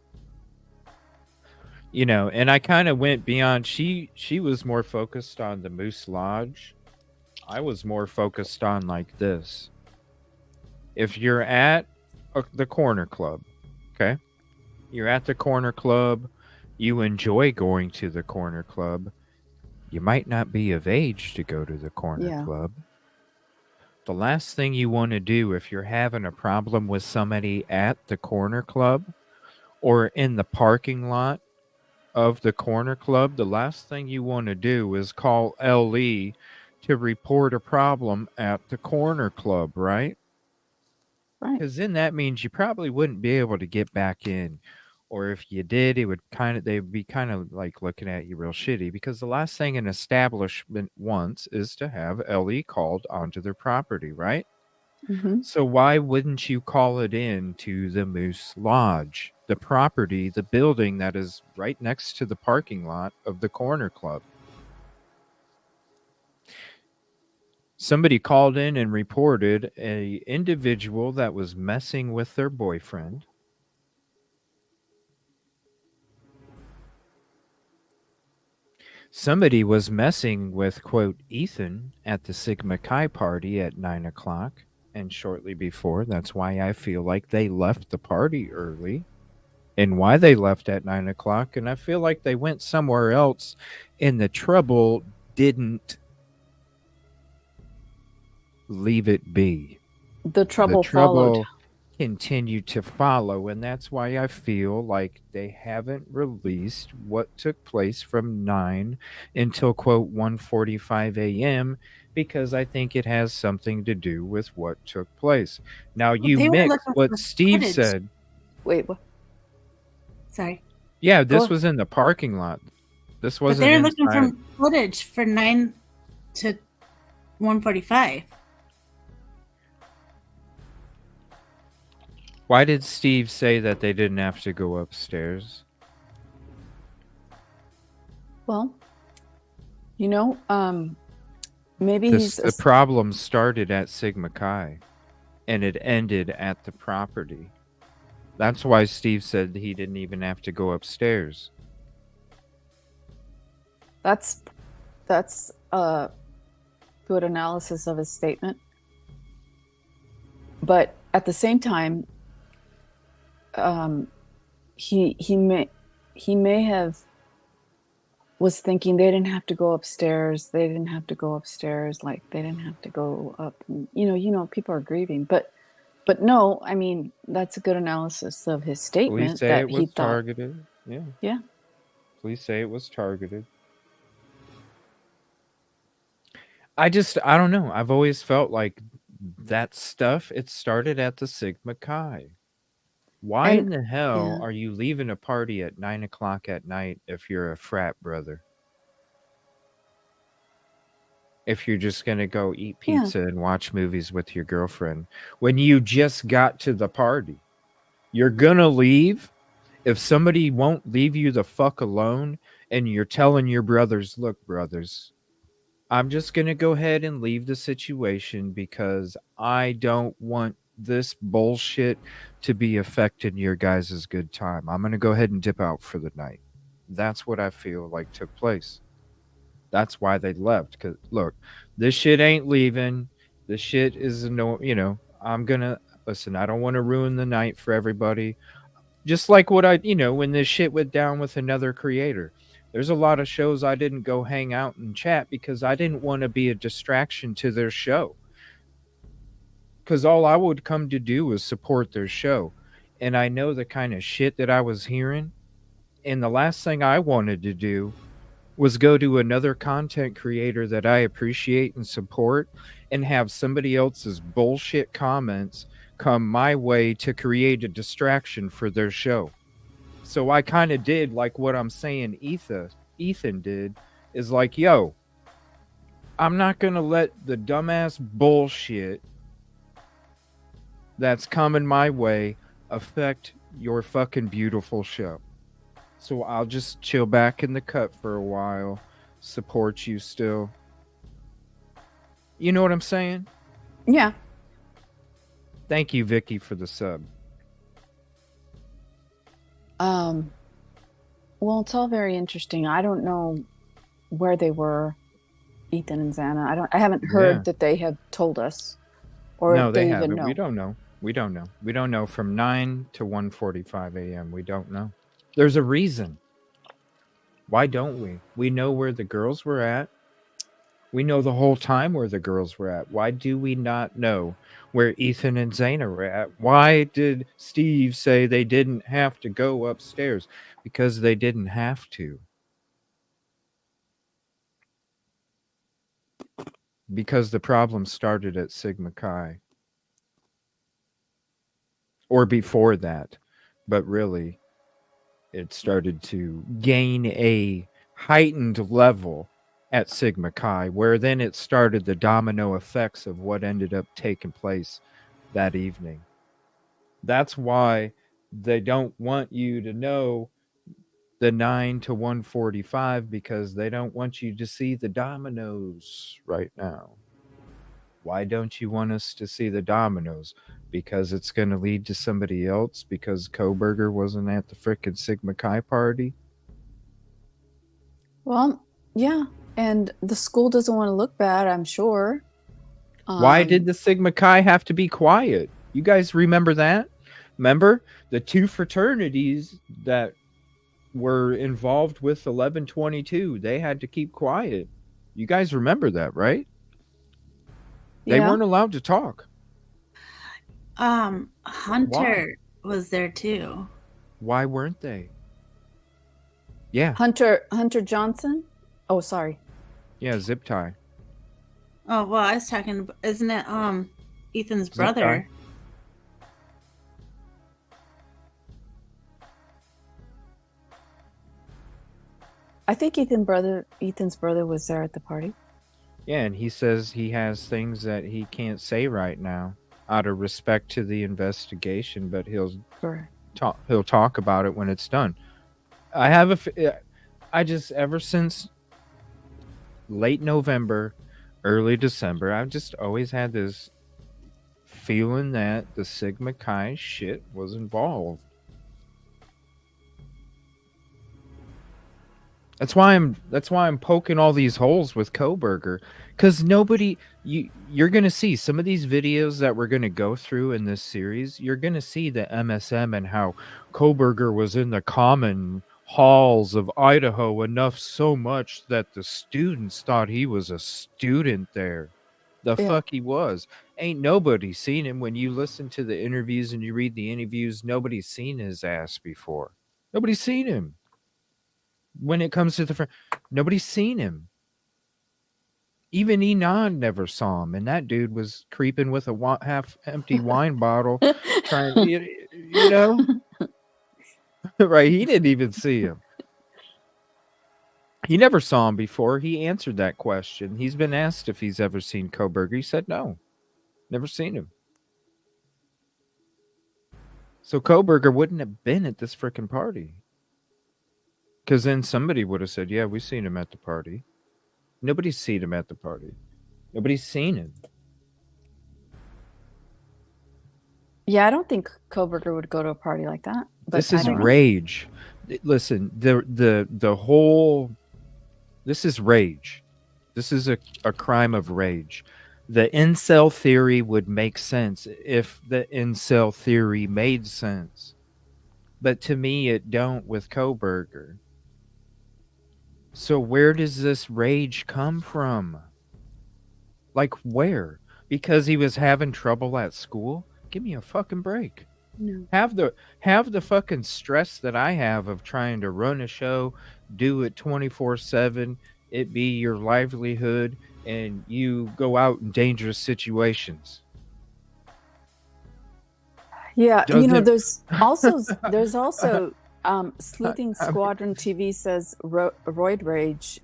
And I kind of went beyond. She was more focused on the Moose Lodge. I was more focused on like this. If you're at the Corner Club, okay? You're at the Corner Club. You enjoy going to the Corner Club. You might not be of age to go to the Corner Club. The last thing you want to do if you're having a problem with somebody at the Corner Club or in the parking lot of the Corner Club, the last thing you want to do is call LE to report a problem at the Corner Club, right? Right. Because then that means you probably wouldn't be able to get back in. Or if you did, they'd be kind of like looking at you real shitty, because the last thing an establishment wants is to have LE called onto their property, right? Mm-hmm. So why wouldn't you call it in to the Moose Lodge, the property, the building that is right next to the parking lot of the Corner Club? Somebody called in and reported a individual that was messing with their boyfriend. Somebody was messing with, quote, Ethan at the Sigma Chi party at 9 o'clock and shortly before. That's why I feel like they left the party early and why they left at 9 o'clock. And I feel like they went somewhere else and the trouble didn't leave it be. The trouble followed. Continue to follow, and that's why I feel like they haven't released what took place from 9 until, quote, 1:45 a.m. because I think it has something to do with what took place. Now, you mix what Steve said. Wait, what? Sorry. Yeah, this was in the parking lot. This wasn't. But they're looking inside. for footage for 9 to 1:45. Why did Steve say that they didn't have to go upstairs? Well, maybe the problem started at Sigma Chi and it ended at the property. That's why Steve said he didn't even have to go upstairs. That's a good analysis of his statement. But at the same time, he may have was thinking they didn't have to go upstairs. They didn't have to go upstairs. Like they didn't have to go up. And, people are grieving, but no, I mean, that's a good analysis of his statement. Police say that it was he thought, targeted. Yeah. Yeah. Police say it was targeted. I don't know. I've always felt like that stuff, it started at the Sigma Chi. Why in the hell are you leaving a party at 9 o'clock at night if you're a frat brother? If you're just going to go eat pizza and watch movies with your girlfriend when you just got to the party. You're going to leave? If somebody won't leave you the fuck alone and you're telling your brothers, look, brothers, I'm just going to go ahead and leave the situation because I don't want this bullshit to be affecting your guys' good time. I'm going to go ahead and dip out for the night. That's what I feel like took place. That's why they left. Because, look, this shit ain't leaving. This shit is, I'm going to, listen, I don't want to ruin the night for everybody. Just like what when this shit went down with another creator. There's a lot of shows I didn't go hang out and chat because I didn't want to be a distraction to their show. Because all I would come to do was support their show. And I know the kind of shit that I was hearing. And the last thing I wanted to do was go to another content creator that I appreciate and support and have somebody else's bullshit comments come my way to create a distraction for their show. So I kind of did like what I'm saying Ethan did, is like, yo, I'm not going to let the dumbass bullshit that's coming my way affect your fucking beautiful show. So I'll just chill back in the cut for a while, support you still. You know what I'm saying? Yeah. Thank you, Vicky, for the sub. Well, it's all very interesting. I don't know where they were, Ethan and Xana. I haven't heard that they have told us, or No, if they they haven't. even know. We don't know. We don't know from 9 to 1:45 a.m. We don't know. There's a reason. Why don't we? We know where the girls were at. We know the whole time where the girls were at. Why do we not know where Ethan and Xana were at? Why did Steve say they didn't have to go upstairs? Because they didn't have to. Because the problem started at Sigma Chi. Or before that. But really, it started to gain a heightened level at Sigma Chi, where then it started the domino effects of what ended up taking place that evening. That's why they don't want you to know the 9 to 1:45, because they don't want you to see the dominoes right now. Why don't you want us to see the dominoes? Because it's going to lead to somebody else, because Koberger wasn't at the frickin' Sigma Chi party? Well, yeah. And the school doesn't want to look bad, I'm sure. Why did the Sigma Chi have to be quiet? You guys remember that? Remember the two fraternities that were involved with 1122? They had to keep quiet. You guys remember that, right? They weren't allowed to talk. Hunter was there too. Why weren't they? Yeah. Hunter Johnson? Oh, sorry. Yeah, zip tie. Oh well, I was talking about, isn't it Ethan's Zip brother? tie. I think Ethan's brother was there at the party. Yeah, and he says he has things that he can't say right now out of respect to the investigation, but he'll talk about it when it's done. I just, ever since late November, early December, I've just always had this feeling that the Sigma Chi shit was involved. That's why I'm poking all these holes with Koberger, because you're gonna see some of these videos that we're gonna go through in this series. You're gonna see the MSM and how Koberger was in the common halls of Idaho enough so much that the students thought he was a student there. The fuck he was. Ain't nobody seen him. When you listen to the interviews and you read the interviews, nobody's seen his ass before. Nobody's seen him. When it comes to nobody's seen him. Even Enon never saw him, and that dude was creeping with a half-empty wine bottle, trying, you know, right? He didn't even see him. He never saw him before. He answered that question. He's been asked if he's ever seen Koberger. He said no, never seen him. So Koberger wouldn't have been at this frickin' party. Because then somebody would have said, yeah, we've seen him at the party. Nobody's seen him at the party. Nobody's seen him. Yeah, I don't think Koberger would go to a party like that. But This is rage. Listen, the whole... This is rage. This is a crime of rage. The incel theory would make sense if the incel theory made sense. But to me, it don't with Koberger. So where does this rage come from? Like where? Because he was having trouble at school? Give me a fucking break. No. Have the fucking stress that I have of trying to run a show, do it 24/7, it be your livelihood, and you go out in dangerous situations. Yeah, you know, Doesn't there's also Sleuthing Squadron TV says roid rage.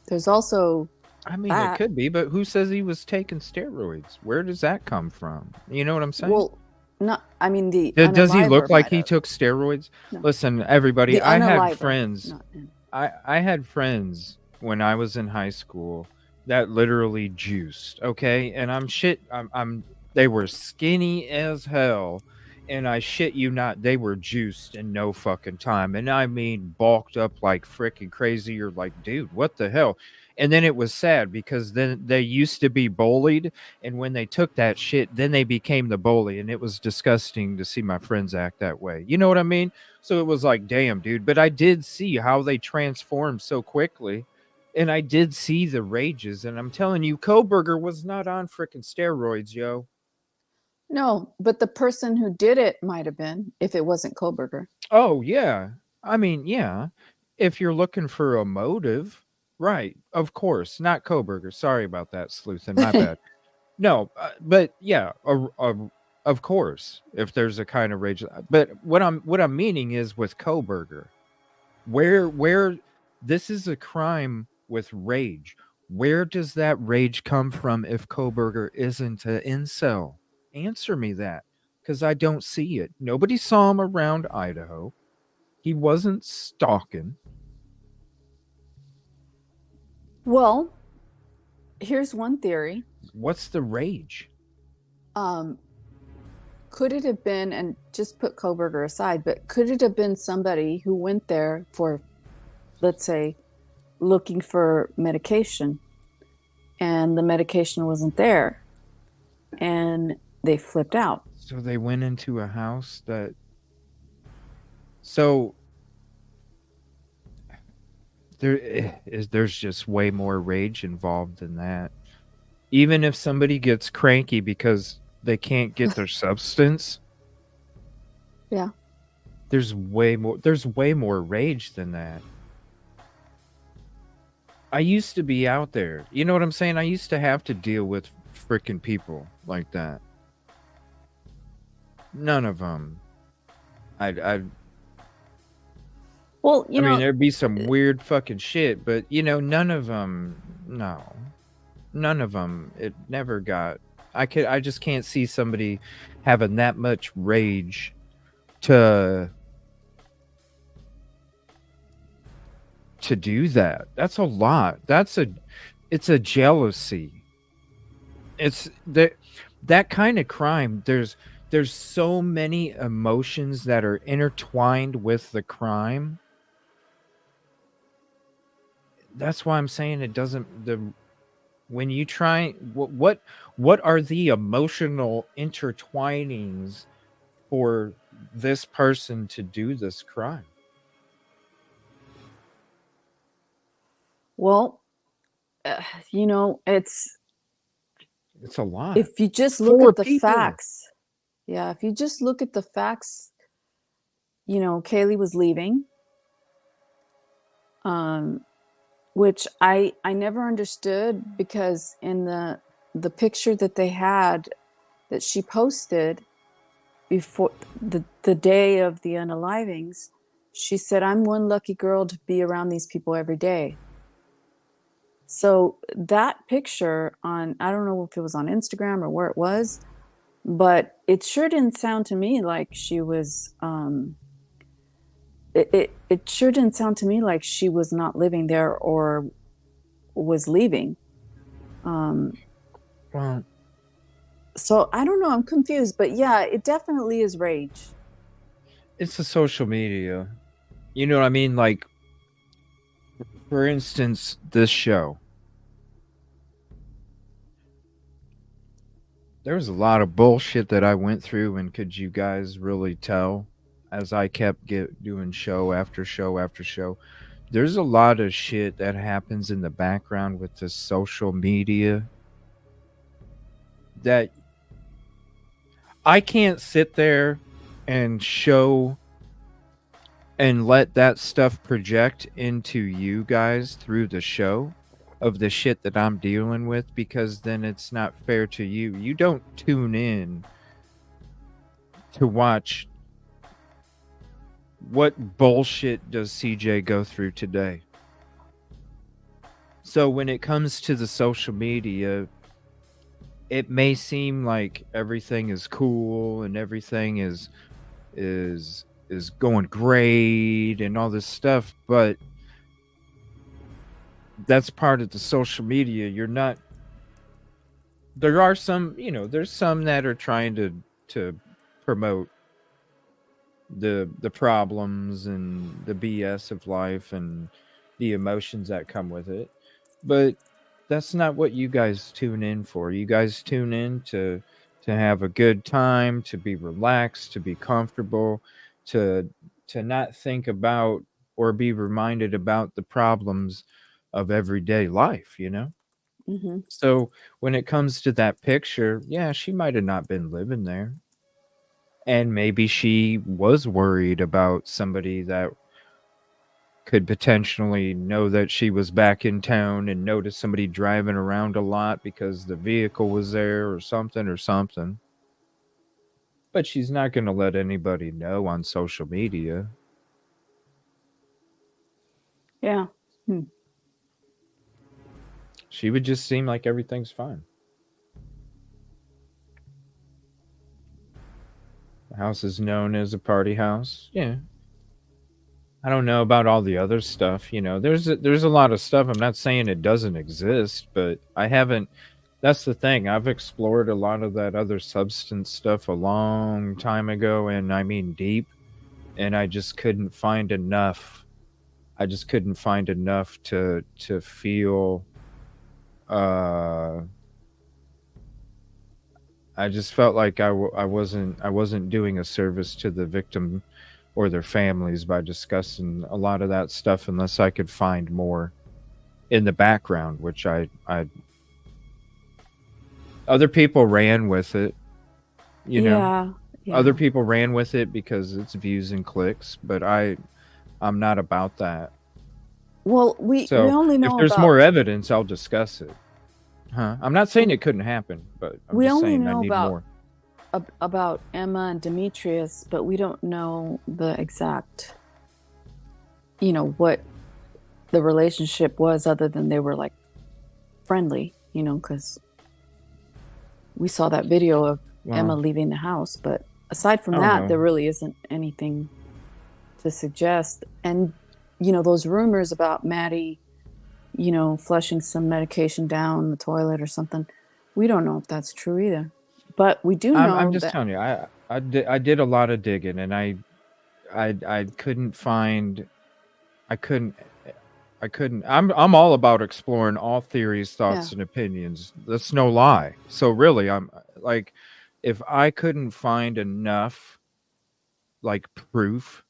There's also I mean, it that. could be, but who says he was taking steroids? Where does that come from? You know what I'm saying? Well, not. I mean, the Does he look unaliver like might he have. took steroids? No. Listen, everybody, The I had unaliver, friends. not him. I had friends when I was in high school that literally juiced, okay? And I'm they were skinny as hell, and I shit you not, they were juiced in no fucking time. And I mean bulked up like freaking crazy. You're like, dude, what the hell? And then it was sad because then they used to be bullied, and when they took that shit, then they became the bully, and it was disgusting to see my friends act that way. You know what I mean? So it was like, damn, dude. But I did see how they transformed so quickly, and I did see the rages. And I'm telling you, Koberger was not on freaking steroids, yo. No, but the person who did it might have been if it wasn't Koberger. Oh yeah, I mean, yeah. If you're looking for a motive, right? Of course, not Koberger. Sorry about that, Sleuthen. My bad. No, but yeah, of course, if there's a kind of rage. But what I'm meaning is with Koberger, where this is a crime with rage. Where does that rage come from if Koberger isn't an incel? Answer me that, because I don't see it. Nobody saw him around Idaho. He wasn't stalking. Well, here's one theory. What's the rage? Could it have been, and just put Koberger aside, but could it have been somebody who went there for, let's say, looking for medication, and the medication wasn't there, and they flipped out? So they went into a house that... So there's just way more rage involved in that. Even if somebody gets cranky because they can't get their substance, yeah, there's way more rage than that. I used to be out there. You know what I'm saying? I used to have to deal with freaking people like that. None of them. Well, I mean, there'd be some weird fucking shit, but you know, none of them. No, none of them. It never got. I just can't see somebody having that much rage to do that. That's a lot. It's a jealousy. It's that kind of crime. There's so many emotions that are intertwined with the crime. That's why I'm saying it doesn't. When you try, what are the emotional intertwinings for this person to do this crime? Well, you know, it's a lot. If you just look 4 at the people. facts, yeah, if you just look at the facts, you know, Kaylee was leaving, which I never understood, because in the picture that they had that she posted before the day of the unalivings, she said, "I'm one lucky girl to be around these people every day." So that picture on, I don't know if it was on Instagram or where it was, but it sure didn't sound to me like she was, it sure didn't sound to me like she was not living there or was leaving. Well, so I don't know, I'm confused, but yeah, it definitely is rage. It's the social media. You know what I mean? Like, for instance, this show. There was a lot of bullshit that I went through, and could you guys really tell as I kept doing show after show after show? There's a lot of shit that happens in the background with the social media that I can't sit there and show and let that stuff project into you guys through the show of the shit that I'm dealing with, because then it's not fair to you. You don't tune in to watch what bullshit does CJ go through today. So when it comes to the social media, it may seem like everything is cool and everything is going great and all this stuff, but that's part of the social media. You're not. There are some, there's some that are trying to promote the problems and the BS of life and the emotions that come with it, but that's not what you guys tune in for. You guys tune in to have a good time, to be relaxed, to be comfortable, to not think about or be reminded about the problems of everyday life, Mm-hmm. So when it comes to that picture, yeah, she might have not been living there. And maybe she was worried about somebody that could potentially know that she was back in town and notice somebody driving around a lot because the vehicle was there or something. But she's not going to let anybody know on social media. Yeah. She would just seem like everything's fine. The house is known as a party house. Yeah. I don't know about all the other stuff. There's a lot of stuff. I'm not saying it doesn't exist, but I haven't. That's the thing. I've explored a lot of that other substance stuff a long time ago, and I mean deep, and I just couldn't find enough. I just couldn't find enough to feel. I just felt like I wasn't doing a service to the victim or their families by discussing a lot of that stuff unless I could find more in the background, which I other people ran with it, Yeah. Other people ran with it because it's views and clicks, but I'm not about that. Well, we only know if there's about, more evidence, I'll discuss it. I'm not saying it couldn't happen, but I'm we just only saying I know need more. About Emma and Demetrius, but we don't know the exact, what the relationship was, other than they were like friendly, because we saw that video of Emma leaving the house. But aside from that, there really isn't anything to suggest. And, those rumors about Maddie, flushing some medication down the toilet or something, we don't know if that's true either. But we do know. I'm just telling you, I did a lot of digging, and I couldn't find. I couldn't. I'm all about exploring all theories, thoughts, and opinions. That's no lie. So really, I'm like, if I couldn't find enough, like, proof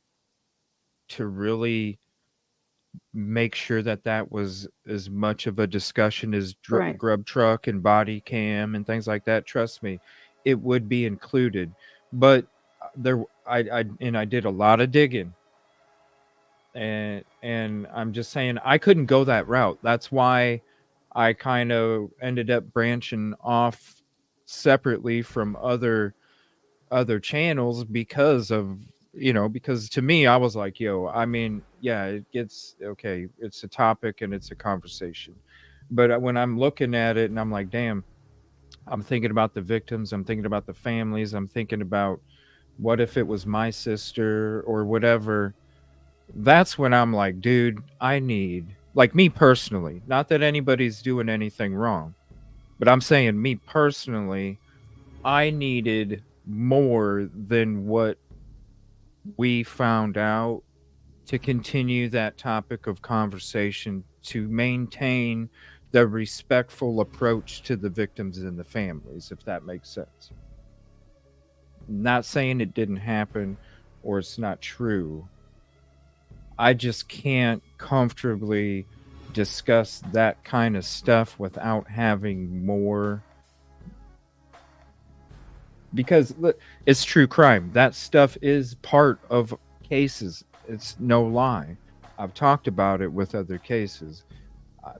to really make sure that was as much of a discussion as grub truck and body cam and things like that, trust me, it would be included. But I did a lot of digging, and I'm just saying I couldn't go that route. That's why I kind of ended up branching off separately from other channels, because of because to me, I was like, I mean, yeah, it gets okay, it's a topic and it's a conversation, but when I'm looking at it and I'm like, damn, I'm thinking about the victims, I'm thinking about the families, I'm thinking about what if it was my sister or whatever. That's when I'm like, dude, I need, like, me personally, not that anybody's doing anything wrong, but I'm saying me personally, I needed more than what we found out to continue that topic of conversation, to maintain the respectful approach to the victims and the families, if that makes sense. Not saying it didn't happen or it's not true. I just can't comfortably discuss that kind of stuff without having more because look, it's true crime. That stuff is part of cases. It's no lie. I've talked about it with other cases.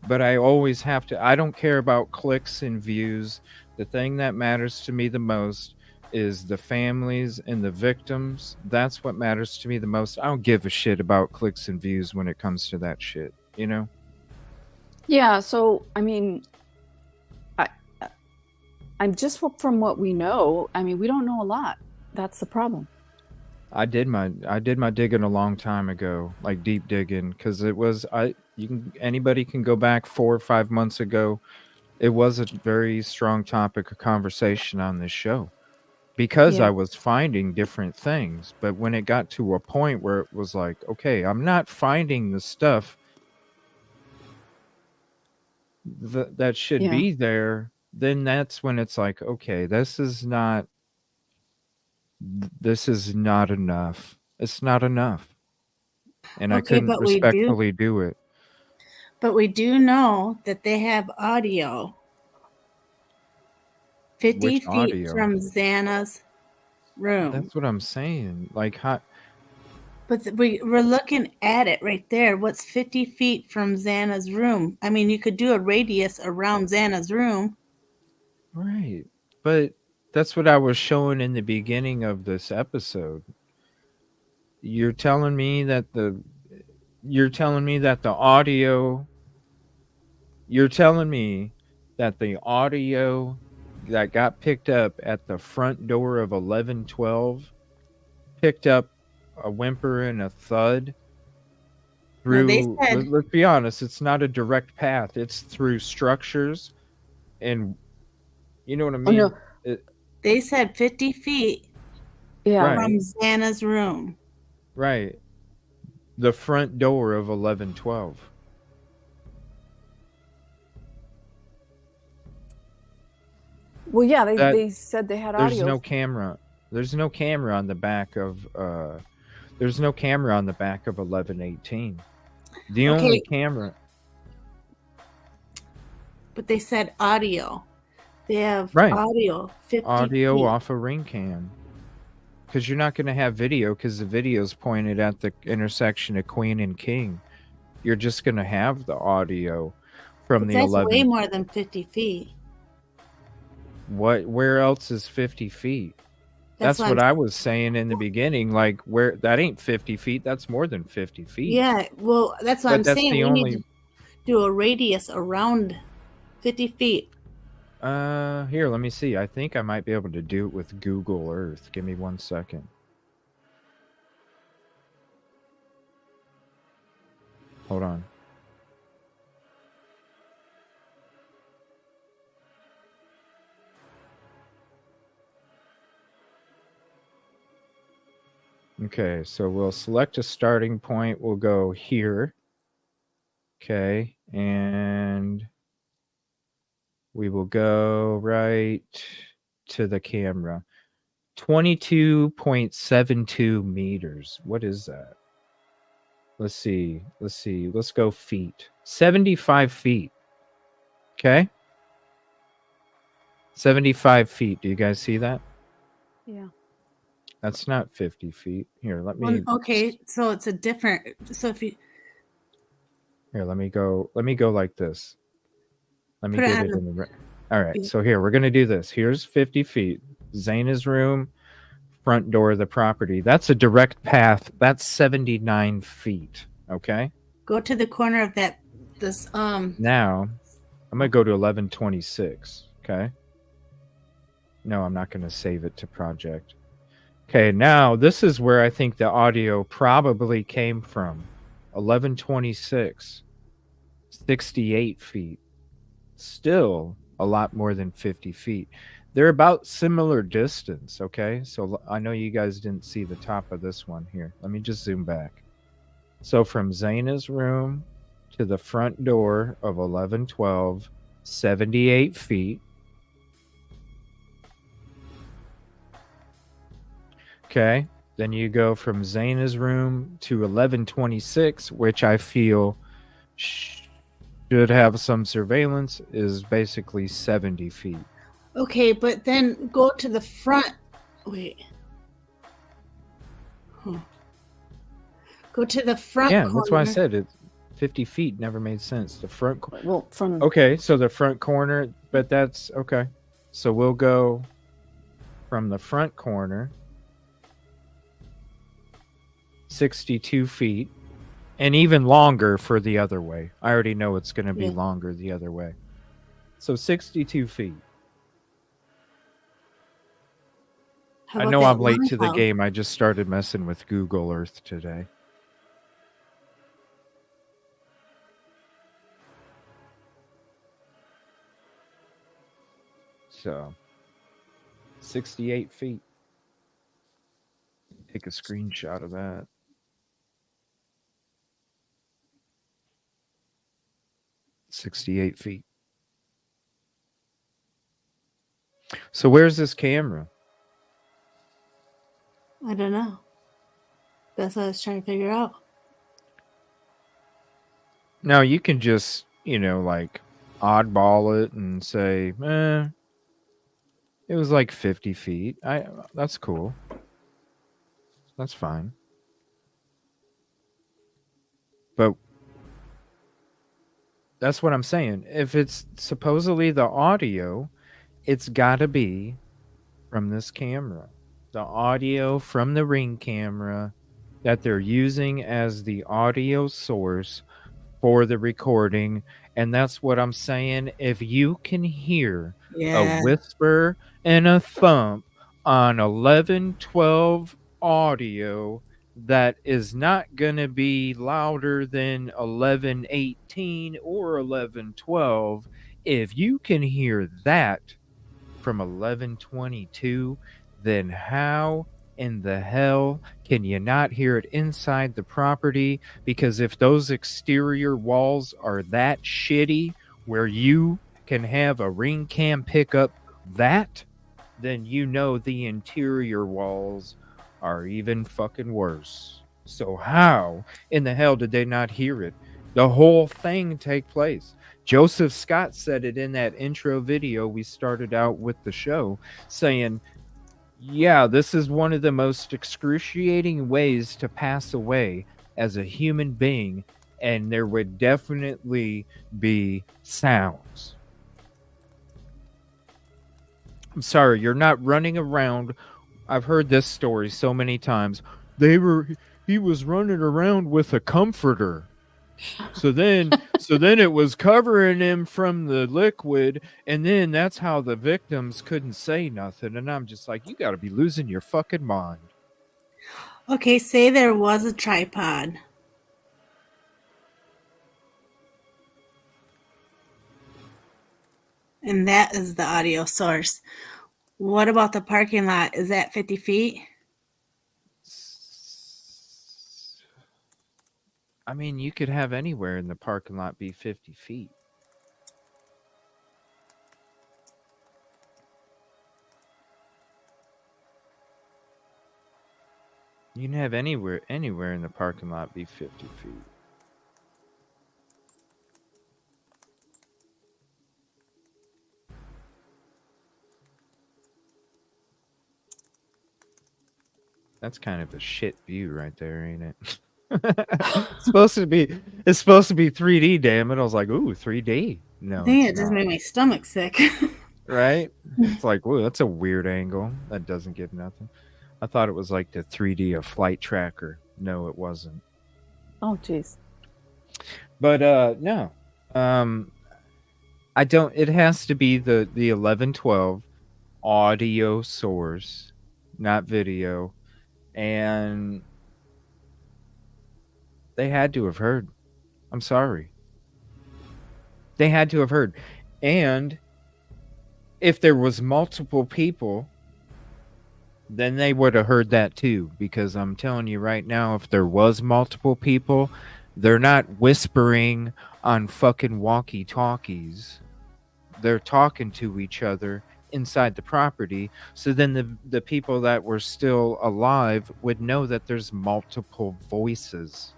But I always have to, I don't care about clicks and views. The thing that matters to me the most is the families and the victims. That's what matters to me the most. I don't give a shit about clicks and views when it comes to that shit, you know? Yeah, so I mean, I'm just from what we know. I mean, we don't know a lot. That's the problem. I did my digging a long time ago, like deep digging, because it was anybody can go back 4 or 5 months ago. It was a very strong topic of conversation on this show because Yeah. I was finding different things. But when it got to a point where it was like, okay, I'm not finding the stuff that should Yeah. be there, then that's when it's like, okay, this is not enough. It's not enough. And I Okay, couldn't but we do respectfully do it. but we do know that they have audio 50 Which feet audio? from Xana's room. That's what I'm saying. Like, how? But we're looking at it right there. What's 50 feet from Xana's room? I mean, you could do a radius around Xana's room. Right. But that's what I was showing in the beginning of this episode. You're telling me that the audio that got picked up at the front door of 1112 picked up a whimper and a thud through, let's be honest, it's not a direct path. It's through structures, and you know what I mean? Oh, no. They said 50 feet from Xana's room. Right. The front door of 1112. Well, yeah, they said they had audio. There's no camera. There's no camera on the back of 1118. The only camera. But they said audio. They have Right. audio 50 Audio feet. off a ring cam. Because you're not going to have video because the video's pointed at the intersection of Queen and King. You're just going to have the audio from But the that's 11. way more than 50 feet. Where else is 50 feet? That's That's what I was saying in the beginning. Like, where that ain't 50 feet, that's more than 50 feet. Yeah, well, that's what But I'm that's saying. the We only- need to do a radius around 50 feet. Here, let me see. I think I might be able to do it with Google Earth. Give me 1 second. Hold on. Okay, so we'll select a starting point. We'll go here. Okay, and we will go right to the camera. 22.72 meters. What is that? Let's see. Let's go feet. 75 feet. Okay. 75 feet. Do you guys see that? Yeah. That's not 50 feet. Here, let me. Okay, so it's a different. So if you Here, let me go like this. Let me Put it get on it the- in the. All right. So here we're gonna do this. Here's 50 feet. Zaina's room, front door of the property. That's a direct path. That's 79 feet. Okay. go to the corner of this Now, I'm gonna go to 1126. Okay. No, I'm not gonna save it to project. Okay. Now this is where I think the audio probably came from. 1126. 68 feet. Still a lot more than 50 feet. They're about similar distance, okay? So I know you guys didn't see the top of this one here. Let me just zoom back. So from Zaina's room to the front door of 1112, 78 feet. Okay. Then you go from Zaina's room to 1126, which I feel should have some surveillance, is basically 70 feet. Okay, but then go to the front. Wait. Go to the front Yeah, corner. that's why I said it. 50 feet never made sense. The front. Well, from Okay, so the front corner, but that's okay. So we'll go from the front corner, 62 feet, and even longer for the other way. I already know it's going to be longer the other way. So 62 feet. How I about know that I'm late to the lighthouse? game. I just started messing with Google Earth today. So 68 feet. Take a screenshot of that. $68. So where's this camera? I don't know. That's what I was trying to figure out. Now you can just, like oddball it and say, it was like 50 feet. That's cool. That's fine. But that's what I'm saying. If it's supposedly the audio, it's got to be from this camera. The audio from the Ring camera that they're using as the audio source for the recording. And that's what I'm saying. If you can hear a whisper and a thump on 1112 audio that is not going to be louder than 1118 or 1112, if you can hear that from 1122, then how in the hell can you not hear it inside the property? Because if those exterior walls are that shitty where you can have a Ring cam pick up that, then the interior walls are even fucking worse. So how in the hell did they not hear it? The whole thing take place. Joseph Scott said it in that intro video we started out with the show, saying, yeah, this is one of the most excruciating ways to pass away as a human being, and there would definitely be sounds. I'm sorry, you're not running around. I've heard this story so many times. He was running around with a comforter. So then it was covering him from the liquid, and then that's how the victims couldn't say nothing. And I'm just like, you got to be losing your fucking mind. Okay, say there was a tripod. And that is the audio source. What about the parking lot? Is that 50 feet? I mean, you could have anywhere in the parking lot be 50 feet. You can have anywhere in the parking lot be 50 feet. That's kind of a shit view right there, ain't it? It's supposed to be 3D, damn it. I was like, ooh, 3D. No, I think it it's just not. made my stomach sick. Right? It's like, whoa, that's a weird angle. That doesn't give nothing. I thought it was like the 3D of Flight Tracker. No, it wasn't. Oh, jeez. But no. I don't. It has to be the 1112 audio source, not video, and they had to have heard. I'm sorry. They had to have heard, and if there was multiple people, then they would have heard that too, because I'm telling you right now, if there was multiple people, they're not whispering on fucking walkie-talkies. They're talking to each other inside the property. So then the people that were still alive would know that there's multiple voices.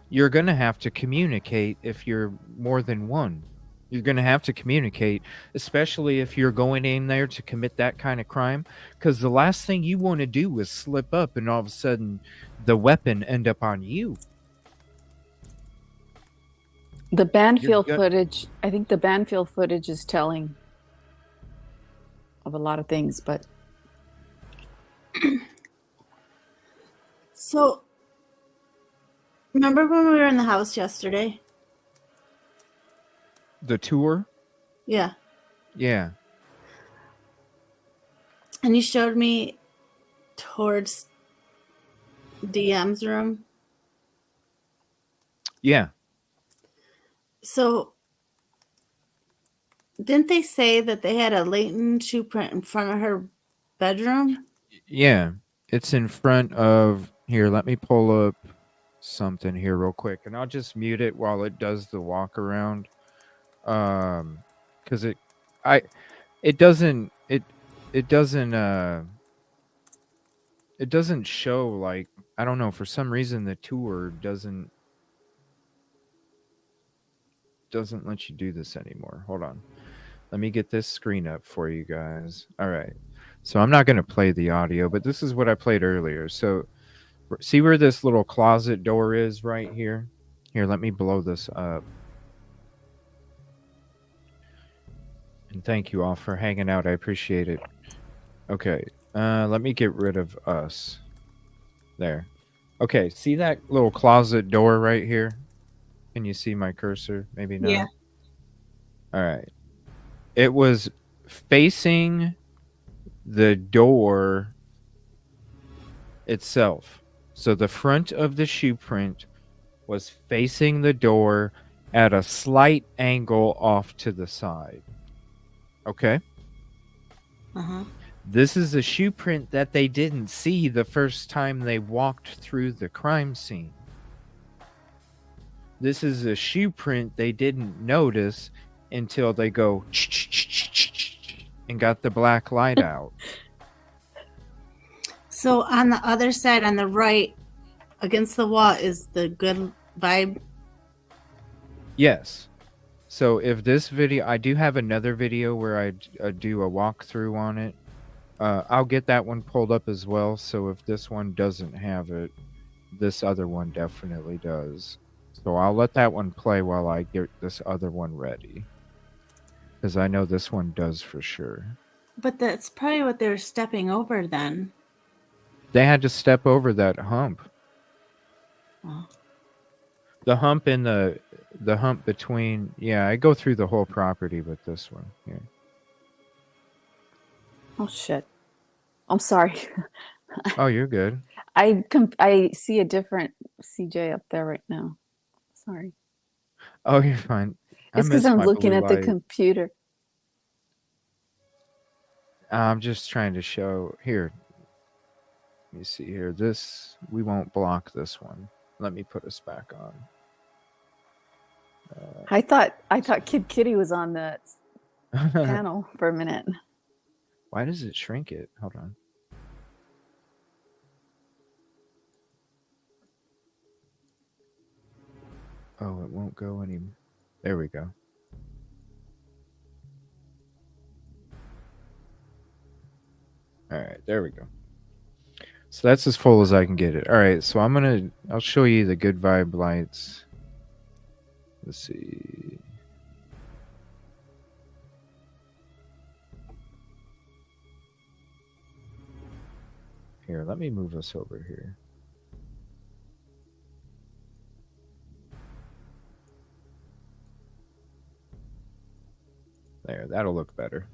You're going to have to communicate if you're more than one. You're going to have to communicate, especially if you're going in there to commit that kind of crime, because the last thing you want to do is slip up and all of a sudden the weapon end up on you. The Banfield footage, I think the Banfield footage is telling of a lot of things, but So, remember when we were in the house yesterday? The tour? Yeah. Yeah. And you showed me towards DM's room. Yeah. So, didn't they say that they had a latent shoe print in front of her bedroom? Yeah. It's in front of here. Let me pull up something here real quick, and I'll just mute it while it does the walk around. Because it doesn't show, like, I don't know, for some reason the tour doesn't let you do this anymore. Hold on. Let me get this screen up for you guys. All right. So I'm not going to play the audio, but this is what I played earlier. So see where this little closet door is right here? Here, let me blow this up. And thank you all for hanging out. I appreciate it. Okay. Let me get rid of us. There. Okay. See that little closet door right here? Can you see my cursor? Maybe not. Yeah. All right. It was facing the door itself. So the front of the shoe print was facing the door at a slight angle off to the side. Okay? Uh-huh. This is a shoe print that they didn't see the first time they walked through the crime scene. This is a shoe print they didn't notice until they go and got the black light out. So on the other side, on the right, against the wall, is the good vibe. Yes. So if this video, I do have another video where I do a walkthrough on it. I'll get that one pulled up as well. So if this one doesn't have it, this other one definitely does. So I'll let that one play while I get this other one ready. Because I know this one does for sure. But that's probably what they were stepping over then. They had to step over that hump. Oh. The hump in the hump between, yeah, I go through the whole property with this one here. oh shit. I'm sorry. Oh, you're good. I see a different CJ up there right now. Sorry. Oh, you're fine. It's because I'm looking at the computer. I'm just trying to show here. Let me see here. This, we won't block this one. Let me put us back on. I thought Kid Kitty was on the panel for a minute. Why does it shrink it? Hold on. Oh, it won't go any. There we go. All right, there we go. So that's as full as I can get it. All right, so I'll show you the good vibe lights. Let's see. Here, let me move us over here. There, that'll look better.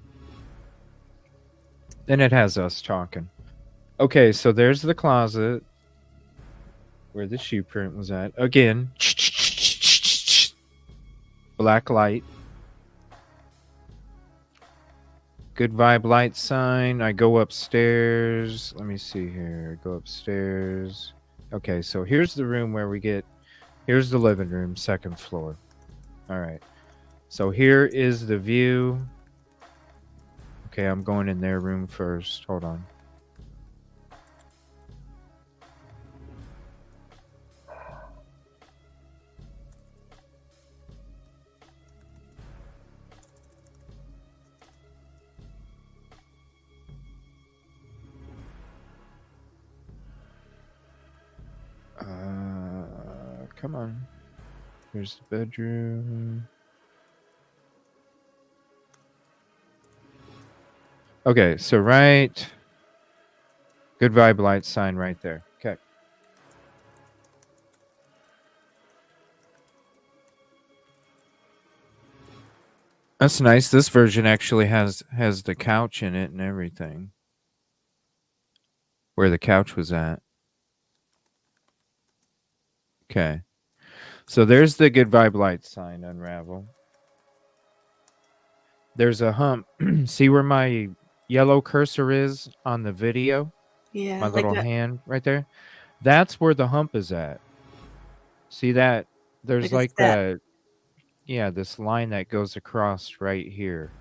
Then it has us talking. Okay, so there's the closet where the shoe print was at. Again, black light. Good vibe light sign. I go upstairs. Let me see here. Go upstairs. Okay, so here's the room where we get. Here's the living room, second floor. All right. So here is the view. Okay, I'm going in their room first. Hold on. Come on. Here's the bedroom. Okay, so right. Good vibe light sign right there. Okay. That's nice. This version actually has the couch in it and everything. Where the couch was at. Okay. So there's the good vibe light sign, unravel. There's a hump. See where my yellow cursor is on the video? Yeah, My like little that. hand right there? That's where the hump is at. See that? There's Like a like step. this line that goes across right here.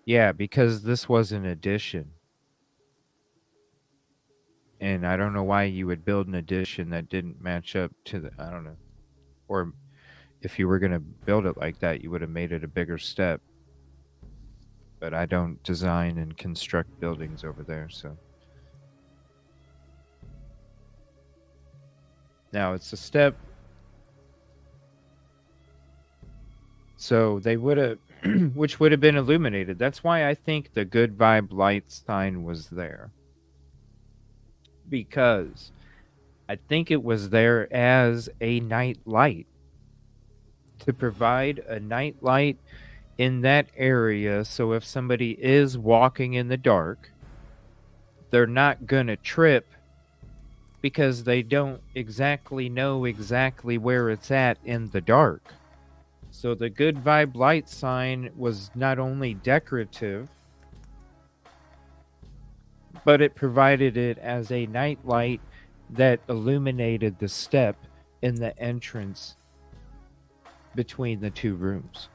Yeah, because this was an addition. And I don't know why you would build an addition that didn't match up to the, I don't know. Or if you were going to build it like that, you would have made it a bigger step. But I don't design and construct buildings over there, so. Now it's a step. So they would have, which would have been illuminated. That's why I think the good vibe light sign was there. Because I think it was there as a night light. To provide a night light in that area, so if somebody is walking in the dark, they're not going to trip because they don't exactly know exactly where it's at in the dark. So the good vibe light sign was not only decorative, but it provided it as a night light that illuminated the step in the entrance between the two rooms.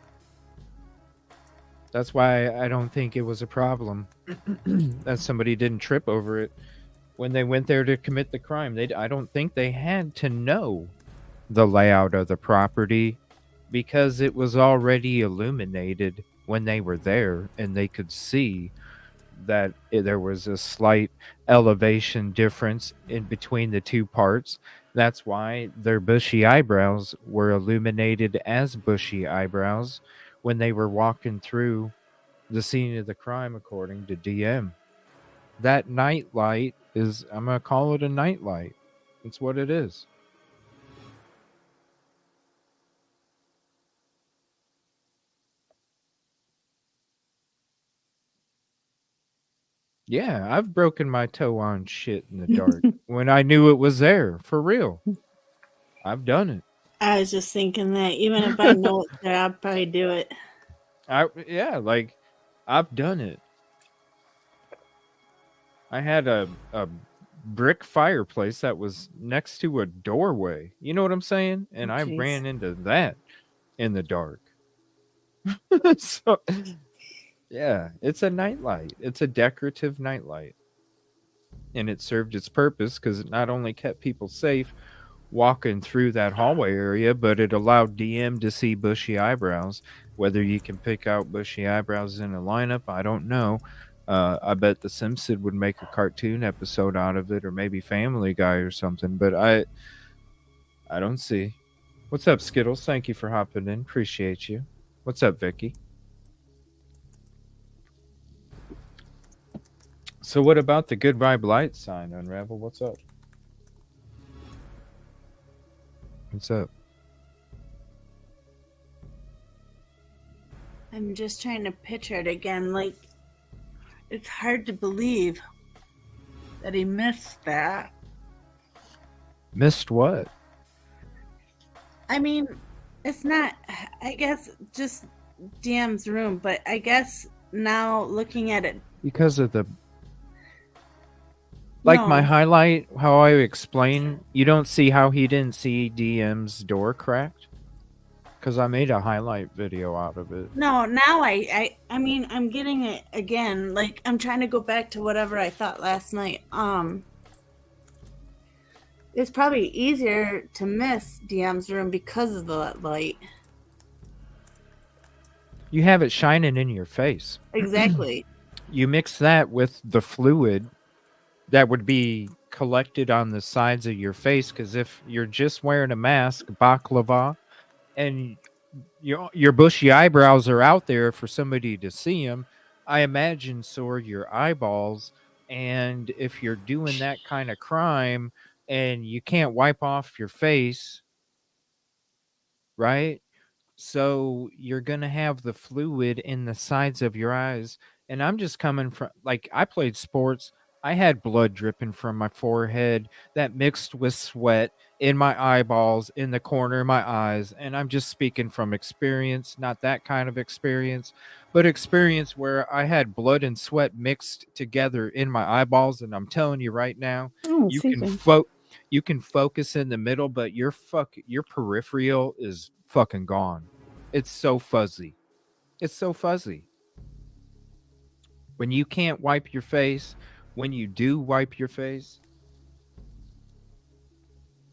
That's why I don't think it was a problem that somebody didn't trip over it when they went there to commit the crime. I don't think they had to know the layout of the property because it was already illuminated when they were there, and they could see that there was a slight elevation difference in between the two parts. That's why their bushy eyebrows were illuminated as bushy eyebrows when they were walking through the scene of the crime, according to DM. That night light is, I'm going to call it a night light. It's what it is. Yeah, I've broken my toe on shit in the dark when I knew it was there, for real. I've done it. I was just thinking that even if I know it's there, I'll probably do it. Like, I've done it. I had a brick fireplace that was next to a doorway. You know what I'm saying? And I ran into that in the dark. So, yeah, it's a nightlight. It's a decorative nightlight. And it served its purpose because it not only kept people safe walking through that hallway area, but it allowed DM to see bushy eyebrows. Whether you can pick out bushy eyebrows in a lineup, I don't know. I bet The Simpsons would make a cartoon episode out of it, or maybe Family Guy or something, but I don't see. What's up, Skittles? Thank you for hopping in. Appreciate you. What's up, Vicky? So what about the good vibe light sign, Unravel? What's up? What's up? I'm just trying to picture it again. Like, it's hard to believe that he missed that. Missed what? I mean, it's not, I guess, just DM's room, but I guess now looking at it. Because of the... Like my highlight, how I explain, you don't see how he didn't see DM's door cracked? Because I made a highlight video out of it. No, now I mean, I'm getting it again. Like, I'm trying to go back to whatever I thought last night. It's probably easier to miss DM's room because of the light. You have it shining in your face. Exactly. You mix that with the fluid that would be collected on the sides of your face, because if you're just wearing a mask, baklava, and your bushy eyebrows are out there for somebody to see them, I imagine so are your eyeballs. And if you're doing that kind of crime and you can't wipe off your face, right? So you're going to have the fluid in the sides of your eyes. And I'm just coming from, like, I played sports. I had blood dripping from my forehead that mixed with sweat in my eyeballs, in the corner of my eyes. And I'm just speaking from experience, not that kind of experience, but experience where I had blood and sweat mixed together in my eyeballs. And I'm telling you right now, Oh, you can CJ. you can focus in the middle, but your peripheral is fucking gone. It's so fuzzy. It's so fuzzy. When you can't wipe your face, when you do wipe your face,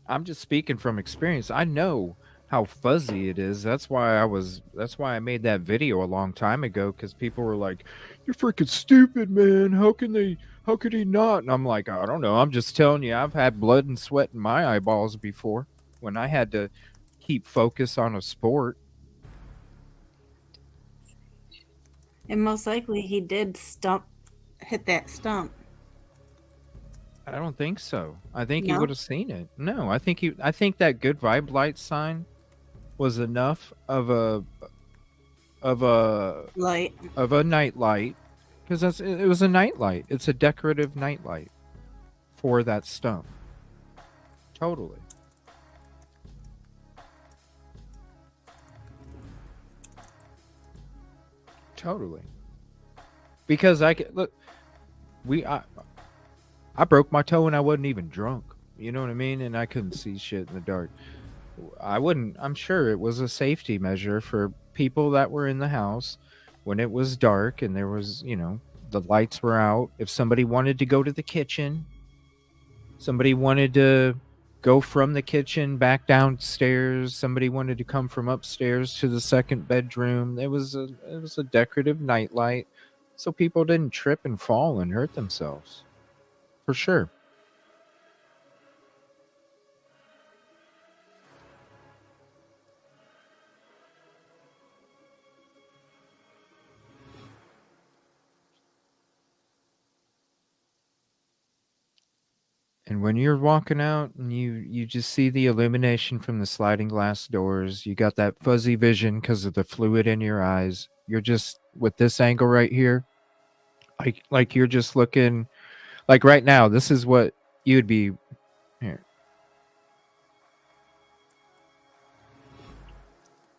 I'm just speaking from experience. I know how fuzzy it is. That's why I made that video a long time ago, because people were like, "You're freaking stupid, man. How could he not?" And I'm like, I don't know. I'm just telling you, I've had blood and sweat in my eyeballs before when I had to keep focus on a sport. And most likely he did hit that stump. I don't think so. I think he No? would have seen it. No, I think that good vibe light sign was enough of a Light. night light, because it was a night light. It's a decorative night light for that stump. Totally. Totally. Because I broke my toe and I wasn't even drunk. You know what I mean? And I couldn't see shit in the dark. I'm sure it was a safety measure for people that were in the house when it was dark and there was, the lights were out. If somebody wanted to go to the kitchen, somebody wanted to go from the kitchen back downstairs, somebody wanted to come from upstairs to the second bedroom, it was a decorative night light so people didn't trip and fall and hurt themselves. For sure. And when you're walking out and you just see the illumination from the sliding glass doors, you got that fuzzy vision because of the fluid in your eyes. You're just with this angle right here, like you're just looking, like right now. This is what you'd be here.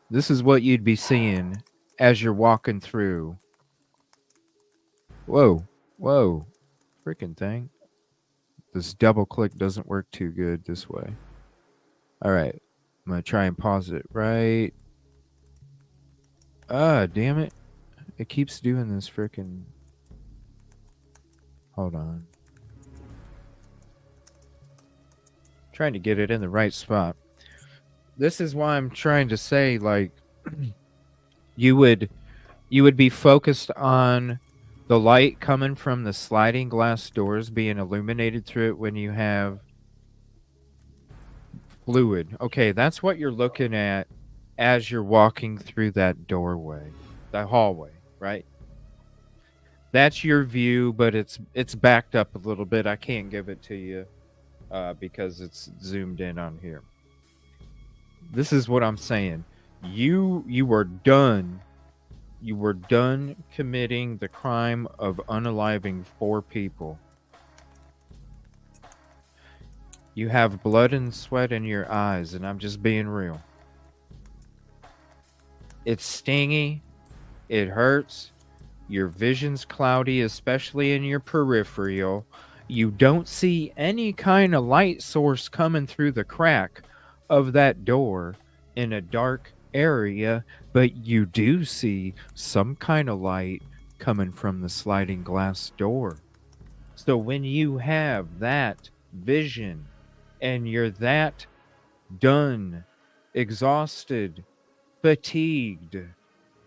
This is what you'd be seeing as you're walking through. Whoa, freaking thing. This double click doesn't work too good this way. All right. I'm going to try and pause it right. Damn it. It keeps doing this freaking. Hold on. Trying to get it in the right spot. This is why I'm trying to say, like, you would be focused on the light coming from the sliding glass doors being illuminated through it when you have fluid. Okay, that's what you're looking at as you're walking through that doorway, that hallway, right? That's your view, but it's backed up a little bit. I can't give it to you because it's zoomed in on here. This is what I'm saying. You were done. You were done committing the crime of unaliving 4 people. You have blood and sweat in your eyes, and I'm just being real. It's stingy. It hurts. Your vision's cloudy, especially in your peripheral. You don't see any kind of light source coming through the crack of that door in a dark area, but you do see some kind of light coming from the sliding glass door. So when you have that vision and you're that done, exhausted, fatigued,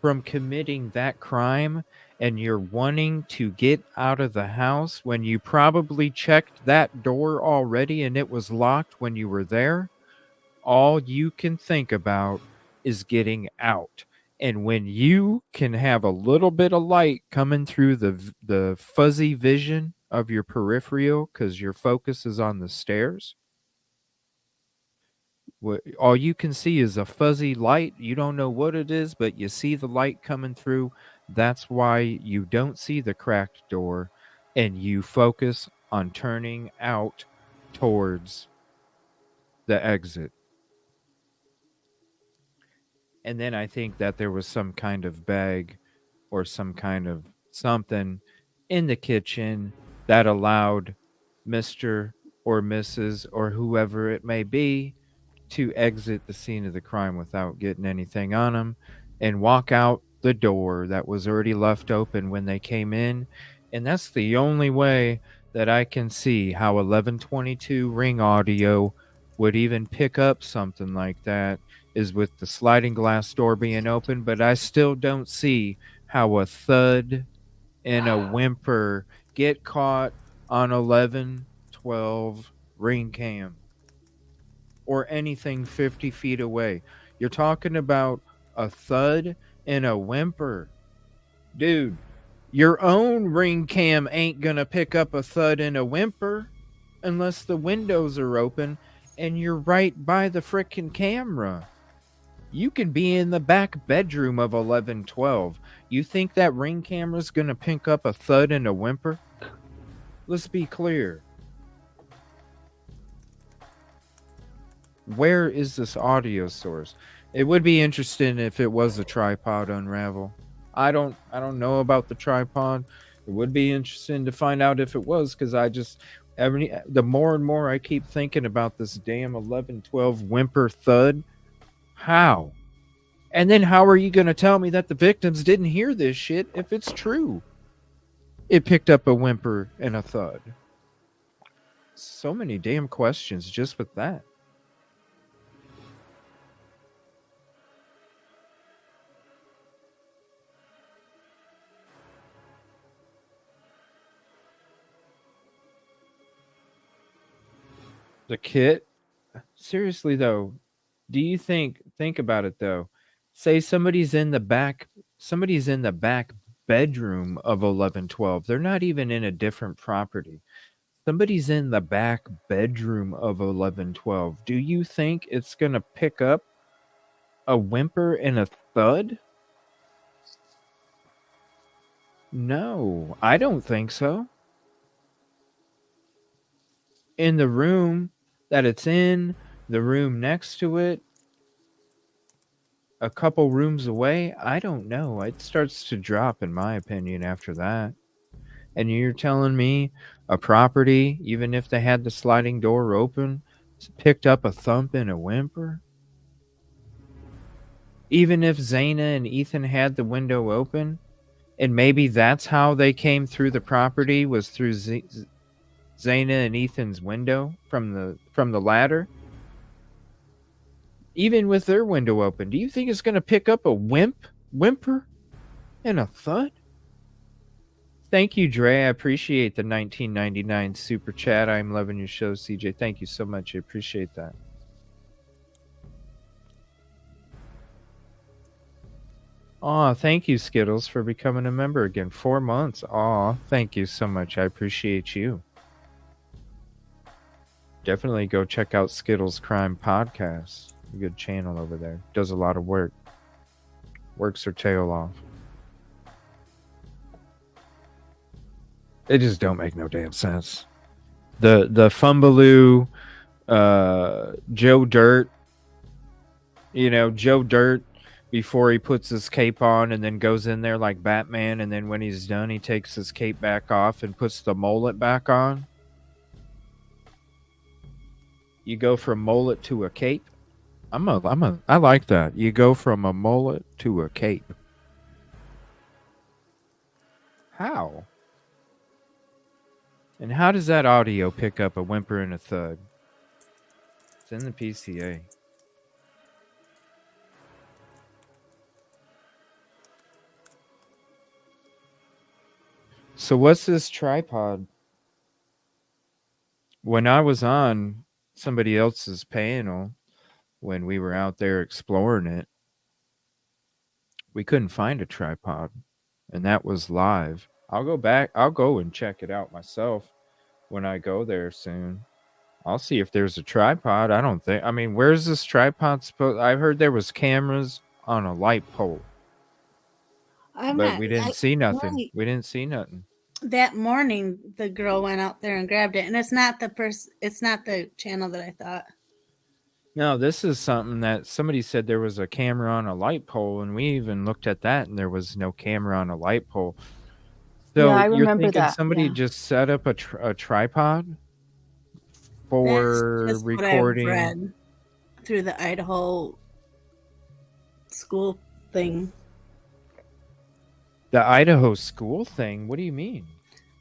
from committing that crime and you're wanting to get out of the house when you probably checked that door already and it was locked when you were there, all you can think about is getting out. And when you can have a little bit of light coming through the fuzzy vision of your peripheral because your focus is on the stairs, all you can see is a fuzzy light. You don't know what it is, but you see the light coming through. That's why you don't see the cracked door and you focus on turning out towards the exit. And then I think that there was some kind of bag or some kind of something in the kitchen that allowed Mr. or Mrs. or whoever it may be to exit the scene of the crime without getting anything on them and walk out the door that was already left open when they came in. And that's the only way that I can see how 1122 ring audio would even pick up something like that, is with the sliding glass door being open. But I still don't see how a thud and a whimper get caught on 1112 ring cam or anything 50 feet away. You're talking about a thud and a whimper. Dude, your own ring cam ain't gonna pick up a thud and a whimper unless the windows are open and you're right by the frickin' camera. You can be in the back bedroom of 1112. You think that ring camera's gonna pick up a thud and a whimper? Let's be clear. Where is this audio source? It would be interesting if it was a tripod unravel. I don't know about the tripod. It would be interesting to find out if it was, because the more and more I keep thinking about this damn 1112 whimper thud. How? And then how are you going to tell me that the victims didn't hear this shit if it's true? It picked up a whimper and a thud. So many damn questions just with that. The kit? Seriously though, do you think about it though? Say somebody's in the back bedroom of 1112. They're not even in a different property. Somebody's in the back bedroom of 1112. Do you think it's going to pick up a whimper and a thud? No, I don't think so. In the room that it's in, the room next to it, a couple rooms away, I don't know. It starts to drop, in my opinion, after that. And you're telling me a property, even if they had the sliding door open, picked up a thump and a whimper? Even if Zaina and Ethan had the window open, and maybe that's how they came through the property, was through Zaina and Ethan's window from the ladder? Even with their window open, do you think it's going to pick up a whimper and a thud? Thank you, Dre. I appreciate the 1999 super chat. I'm loving your show, CJ. Thank you so much. I appreciate that. Aw, thank you, Skittles, for becoming a member again. 4 months. Aw, thank you so much. I appreciate you. Definitely go check out Skittles Crime Podcast. A good channel over there. Does a lot of work. Works her tail off. It just don't make no damn sense. The Fumbaloo, Joe Dirt. Joe Dirt, before he puts his cape on and then goes in there like Batman, and then when he's done, he takes his cape back off and puts the mullet back on. You go from mullet to a cape. I like that. You go from a mullet to a cape. How? And how does that audio pick up a whimper and a thud? It's in the PCA. So what's this tripod? When I was on somebody else's panel, when we were out there exploring it, we couldn't find a tripod, and that was live. I'll go and check it out myself when I go there soon. I'll see if there's a tripod. I mean, where's this tripod supposed? I heard there was cameras on a light pole, but we didn't see nothing. We didn't see nothing. That morning, the girl went out there and grabbed it, and it's not the channel that I thought. No, this is something that somebody said there was a camera on a light pole, and we even looked at that, and there was no camera on a light pole. So Yeah, I you're remember thinking that. somebody Yeah. just set up a tripod for That's just recording? what I've read through the Idaho school thing. The Idaho school thing? What do you mean?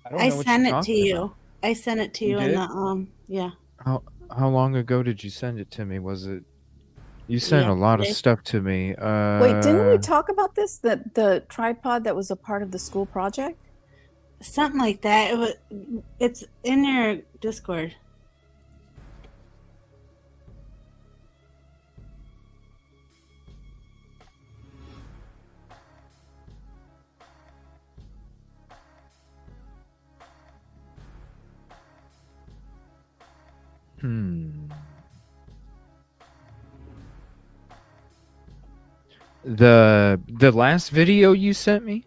I don't know what sent you're it to talking you. about. I sent it to You you in did? the yeah. How long ago did you send it to me? Was it? You sent a lot of Yesterday. stuff to me. Wait, didn't we talk about this? That the tripod that was a part of the school project? Something like that. It's in your Discord. The last video you sent me?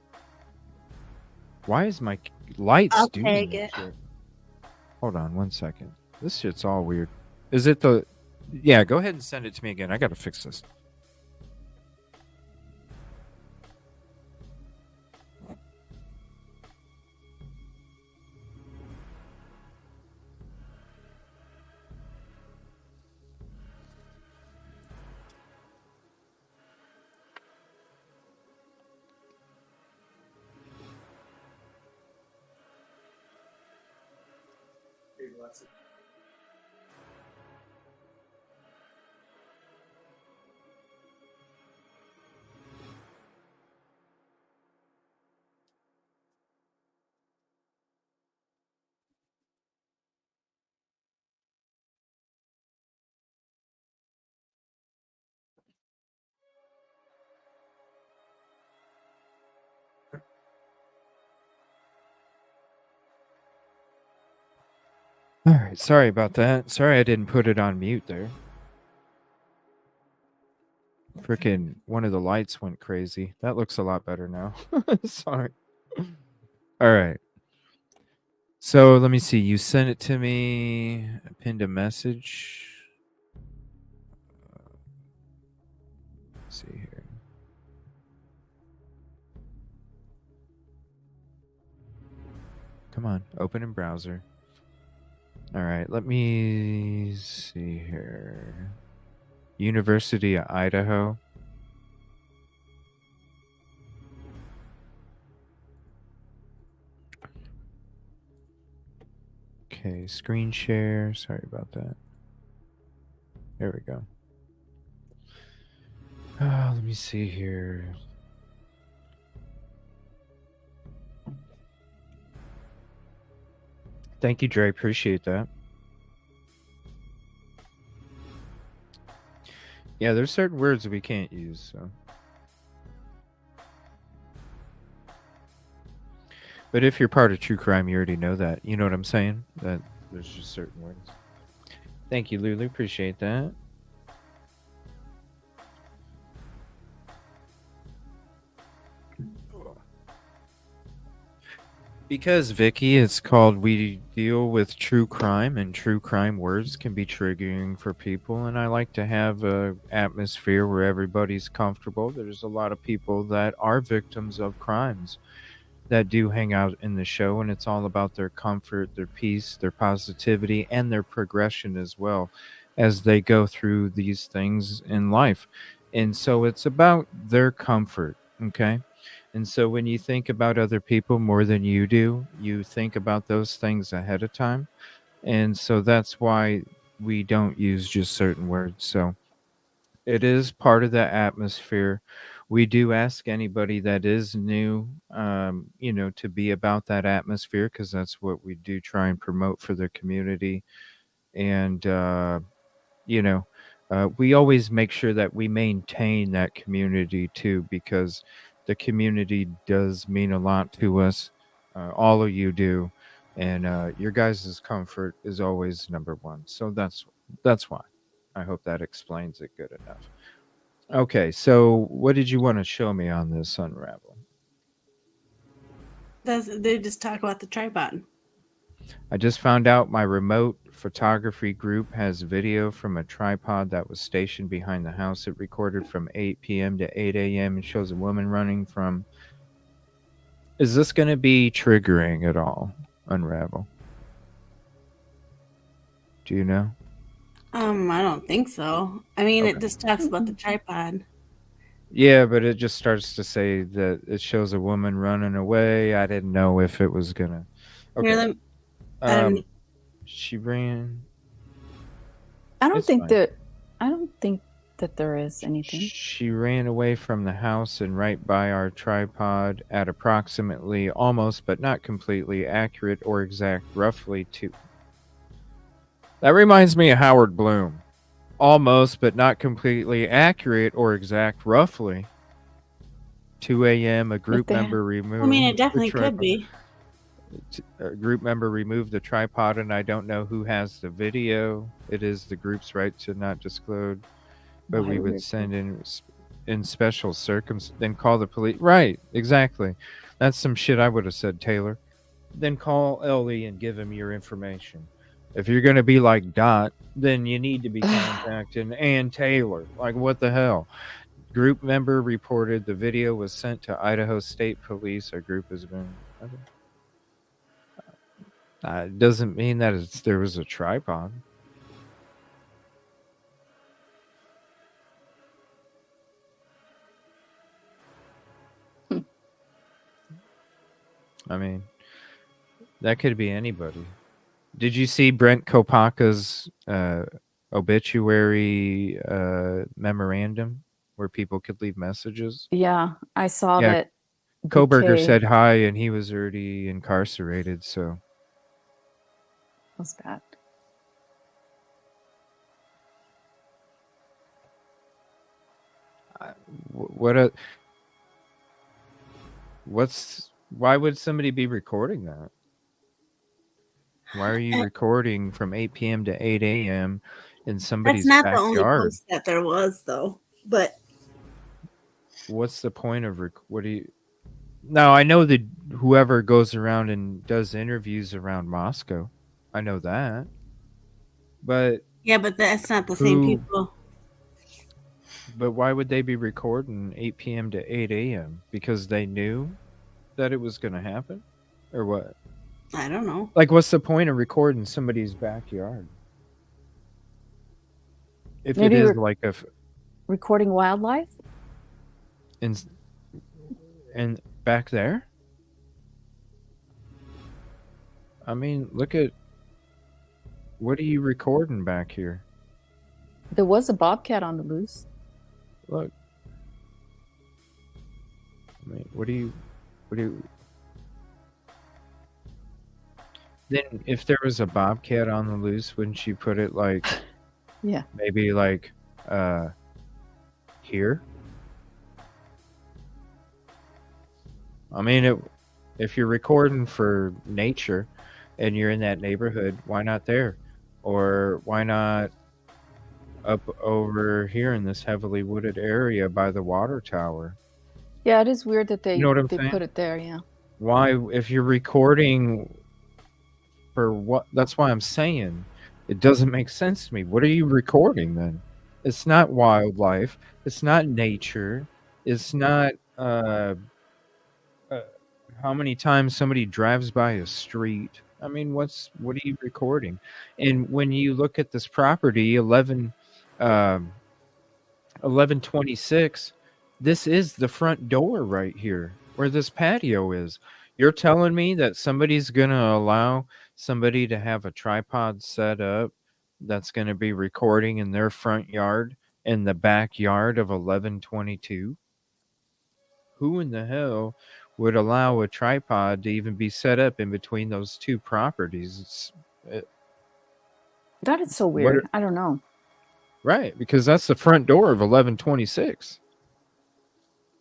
Why is my lights I'll doing take that it. shit? Hold on 1 second. This shit's all weird. Is it the? Yeah, go ahead and send it to me again. I gotta fix this. All right, sorry about that. Sorry I didn't put it on mute there. Freaking one of the lights went crazy. That looks a lot better now. Sorry. All right. So let me see. You sent it to me. I pinned a message. Let's see here. Come on, open in browser. All right, let me see here. University of Idaho. Okay, screen share. Sorry about that. There we go. Let me see here. Thank you, Dre. Appreciate that. Yeah, there's certain words we can't use, so. But if you're part of true crime, you already know that. You know what I'm saying? That there's just certain words. Thank you, Lulu. Appreciate that. Because, Vicky, it's called We Deal with True Crime, and true crime words can be triggering for people, and I like to have a atmosphere where everybody's comfortable. There's a lot of people that are victims of crimes that do hang out in the show, and it's all about their comfort, their peace, their positivity, and their progression as well as they go through these things in life. And so it's about their comfort, okay? And so when you think about other people more than you do, you think about those things ahead of time. And so that's why we don't use just certain words. So it is part of the atmosphere we do ask anybody that is new, to be about that atmosphere, because that's what we do try and promote for the community. And, we always make sure that we maintain that community too, because the community does mean a lot to us. All of you do. And your guys' comfort is always number one. So that's why. I hope that explains it good enough. Okay, so what did you want to show me on this Unravel? They just talk about the tripod. I just found out my remote photography group has video from a tripod that was stationed behind the house. It recorded from 8 p.m. to 8 a.m. and shows a woman running from... Is this going to be triggering at all, Unravel? Do you know? I don't think so. I mean, Okay. it just talks about the tripod. Yeah, but it just starts to say that it shows a woman running away. I didn't know if it was gonna... Okay. She ran... I don't It's think fine. that there is anything. She ran away from the house and right by our tripod at approximately, almost but not completely accurate or exact, roughly 2. That reminds me of Howard Bloom. Almost but not completely accurate or exact, roughly 2 a.m. A group member removed... I mean, it definitely could be. A group member removed the tripod, and I don't know who has the video. It is the group's right to not disclose, but we would send in special circumstances, then call the police. Right, exactly. That's some shit I would have said, Taylor. Then call Ellie and give him your information. If you're going to be like Dot, then you need to be contacting Ann Taylor. Like, what the hell? Group member reported the video was sent to Idaho State Police. Our group has been... It doesn't mean that there was a tripod. I mean, that could be anybody. Did you see Brent Kopaka's obituary memorandum where people could leave messages? Yeah, I saw that. Koberger BK said hi, and he was already incarcerated, so... was bad. Why would somebody be recording that? Why are you recording from 8 p.m. to 8 a.m. in somebody's That's not backyard? the only post that there was, though. But what's the point of what do you... Now, I know that whoever goes around and does interviews around Moscow, I know that. But yeah, but that's not the same people. But why would they be recording 8 p.m. to 8 a.m.? Because they knew that it was going to happen? Or what? I don't know. Like, what's the point of recording somebody's backyard? If Maybe it is like a... recording wildlife? And back there? I mean, look at... What are you recording back here? There was a bobcat on the loose. Look. I mean, what do you... Then if there was a bobcat on the loose, wouldn't you put it like... Yeah. Maybe like here? I mean, if you're recording for nature and you're in that neighborhood, why not there? Or why not up over here in this heavily wooded area by the water tower? Yeah, it is weird that they, You know what I'm they saying? put it there, yeah. Why, if you're recording for what? That's why I'm saying it doesn't make sense to me. What are you recording then? It's not wildlife. It's not nature. It's not how many times somebody drives by a street. I mean, what are you recording? And when you look at this property, 1126, this is the front door right here where this patio is. You're telling me that somebody's going to allow somebody to have a tripod set up that's going to be recording in their front yard in the backyard of 1122? who in the hell would allow a tripod to even be set up in between those two properties? That is so What weird. are- I don't know. Right, because that's the front door of 1126.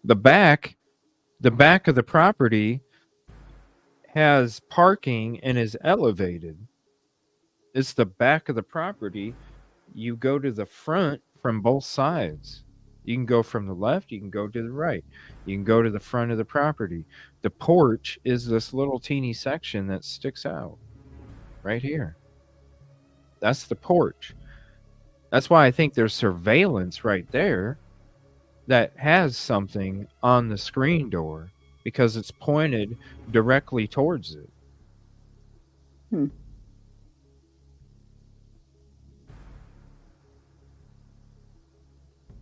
The back of the property has parking and is elevated. It's the back of the property. You go to the front from both sides. You can go from the left, you can go to the right. You can go to the front of the property. The porch is this little teeny section that sticks out right here. That's the porch. That's why I think there's surveillance right there that has something on the screen door, because it's pointed directly towards it.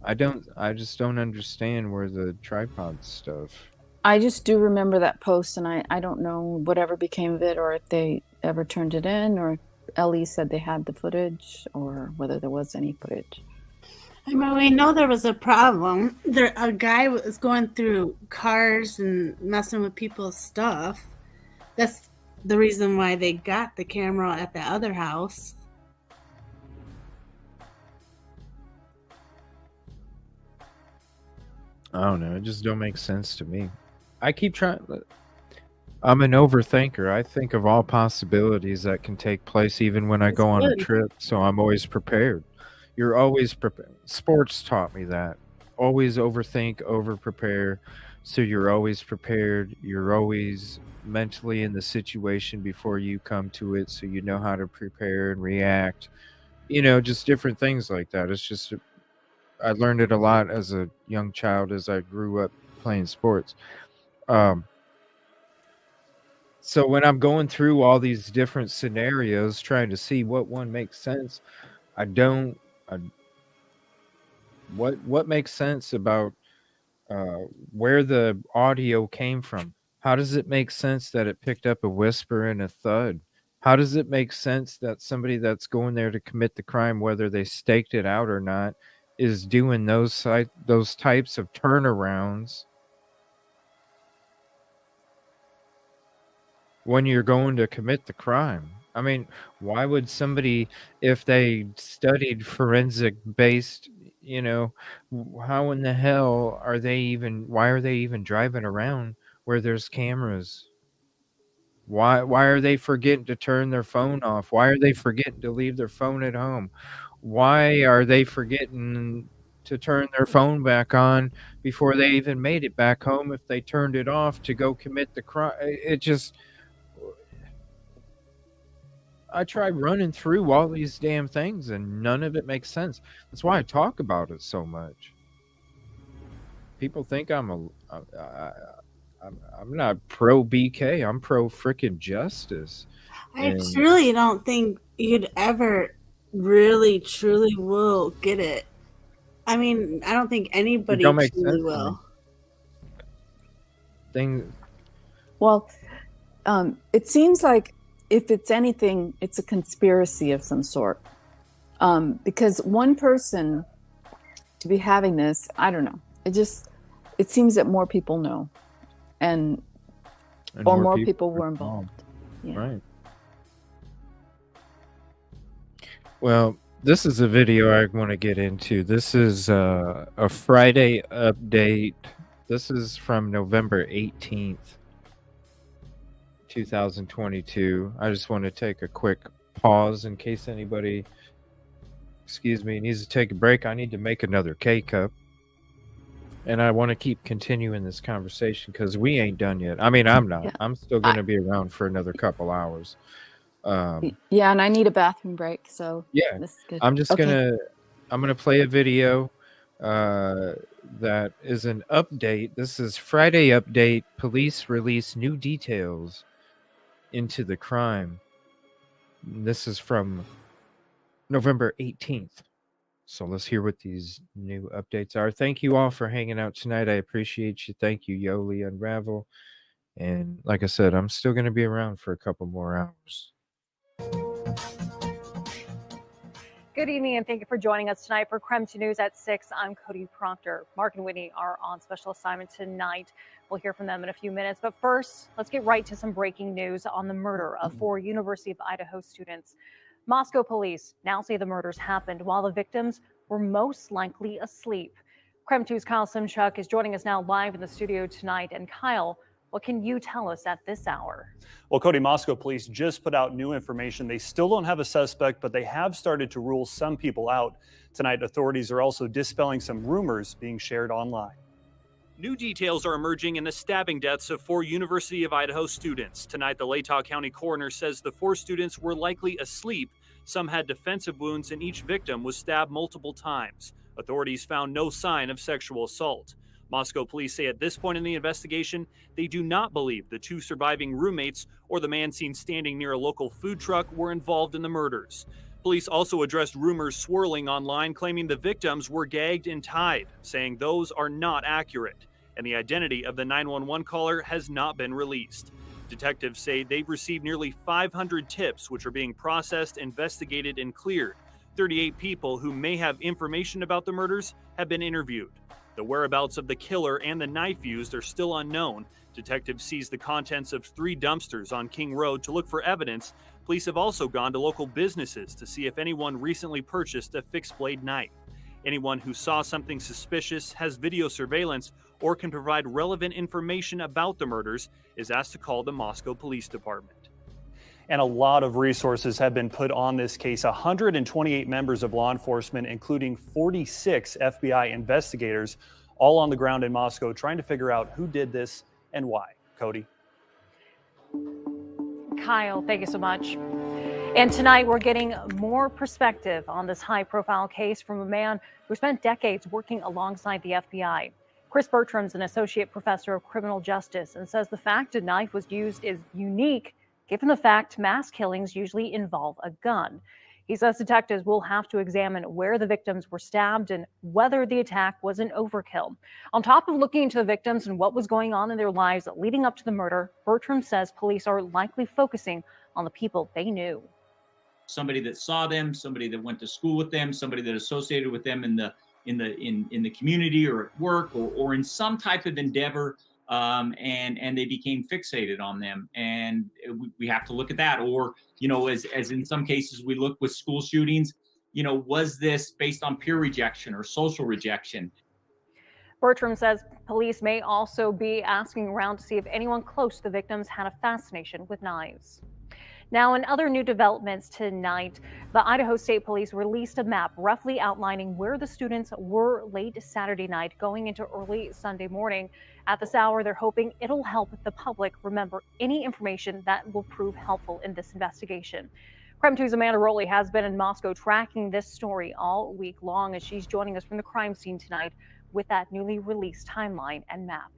I just don't understand where the tripod stuff. I just do remember that post, and I don't know whatever became of it, or if they ever turned it in, or if Ellie said they had the footage, or whether there was any footage. I mean, we know there was a problem. A guy was going through cars and messing with people's stuff. That's the reason why they got the camera at the other house. I don't know. It just don't make sense to me. I keep trying. I'm an overthinker. I think of all possibilities that can take place even when I go on a trip. So I'm always prepared. You're always prepared. Sports taught me that. Always overthink, over-prepare. So you're always prepared. You're always mentally in the situation before you come to it. So you know how to prepare and react. Just different things like that. It's just, I learned it a lot as a young child as I grew up playing sports. So when I'm going through all these different scenarios, trying to see what one makes sense, what makes sense about where the audio came from? How does it make sense that it picked up a whisper and a thud? How does it make sense that somebody that's going there to commit the crime, whether they staked it out or not, is doing those types of turnarounds when you're going to commit the crime? I mean, why would somebody, if they studied forensic based, how in the hell why are they even driving around where there's cameras? Why are they forgetting to turn their phone off? Why are they forgetting to leave their phone at home? Why are they forgetting to turn their phone back on before they even made it back home if they turned it off to go commit the crime? I try running through all these damn things and none of it makes sense. That's why I talk about it so much. People think I'm not pro BK. I'm pro freaking justice. I truly don't think you'd ever really, truly will get it. I mean, I don't think anybody truly will. Well, it seems like if it's anything, it's a conspiracy of some sort. Because one person to be having this, I don't know. It seems that more people know, or more people were involved. Yeah. Right. Well, this is a video I want to get into. This is a Friday update. This is from November 18th, 2022. I just want to take a quick pause in case anybody, needs to take a break. I need to make another K-Cup. And I want to keep continuing this conversation because we ain't done yet. I mean, I'm not. Yeah. I'm still going to be around for another couple hours. Yeah, and I need a bathroom break. So yeah, this is good. I'm just gonna play a video that is an update. This is Friday update. Police release new details into the crime. This is from November 18th. So let's hear what these new updates are. Thank you all for hanging out tonight. I appreciate you. Thank you, Yoli Unravel. And like I said, I'm still going to be around for a couple more hours. Good evening, and thank you for joining us tonight for Creme 2 News at 6. I'm Cody Proctor. Mark and Whitney are on special assignment tonight. We'll hear from them in a few minutes. But first, let's get right to some breaking news on the murder of 4 University of Idaho students. Moscow police now say the murders happened while the victims were most likely asleep. Creme 2's Kyle Simchuk is joining us now live in the studio tonight. And Kyle, what can you tell us at this hour? Well, Cody, Moscow police just put out new information. They still don't have a suspect, but they have started to rule some people out. Tonight, authorities are also dispelling some rumors being shared online. New details are emerging in the stabbing deaths of 4 University of Idaho students. Tonight, the Latah County coroner says the 4 students were likely asleep. Some had defensive wounds, and each victim was stabbed multiple times. Authorities found no sign of sexual assault. Moscow police say at this point in the investigation, they do not believe the 2 surviving roommates or the man seen standing near a local food truck were involved in the murders. Police also addressed rumors swirling online claiming the victims were gagged and tied, saying those are not accurate, and the identity of the 911 caller has not been released. Detectives say they've received nearly 500 tips, which are being processed, investigated, and cleared. 38 people who may have information about the murders have been interviewed. The whereabouts of the killer and the knife used are still unknown. Detectives seized the contents of 3 dumpsters on King Road to look for evidence. Police have also gone to local businesses to see if anyone recently purchased a fixed blade knife. Anyone who saw something suspicious, has video surveillance, or can provide relevant information about the murders is asked to call the Moscow Police Department. And a lot of resources have been put on this case. 128 members of law enforcement, including 46 FBI investigators, all on the ground in Moscow trying to figure out who did this and why. Cody. Kyle, thank you so much. And tonight we're getting more perspective on this high-profile case from a man who spent decades working alongside the FBI. Chris Bertram's an associate professor of criminal justice and says the fact a knife was used is unique given the fact mass killings usually involve a gun. He says detectives will have to examine where the victims were stabbed and whether the attack was an overkill. On top of looking into the victims and what was going on in their lives leading up to the murder, Bertram says police are likely focusing on the people they knew. Somebody that saw them, somebody that went to school with them, somebody that associated with them in the community or at work or in some type of endeavor. And they became fixated on them, and we have to look at that. Or, as in some cases we look with school shootings, was this based on peer rejection or social rejection? Bertram says police may also be asking around to see if anyone close to the victims had a fascination with knives. Now, in other new developments tonight, the Idaho State Police released a map roughly outlining where the students were late Saturday night going into early Sunday morning. At this hour, they're hoping it'll help the public remember any information that will prove helpful in this investigation. Creme 2's Amanda Rowley has been in Moscow tracking this story all week long, as she's joining us from the crime scene tonight with that newly released timeline and map.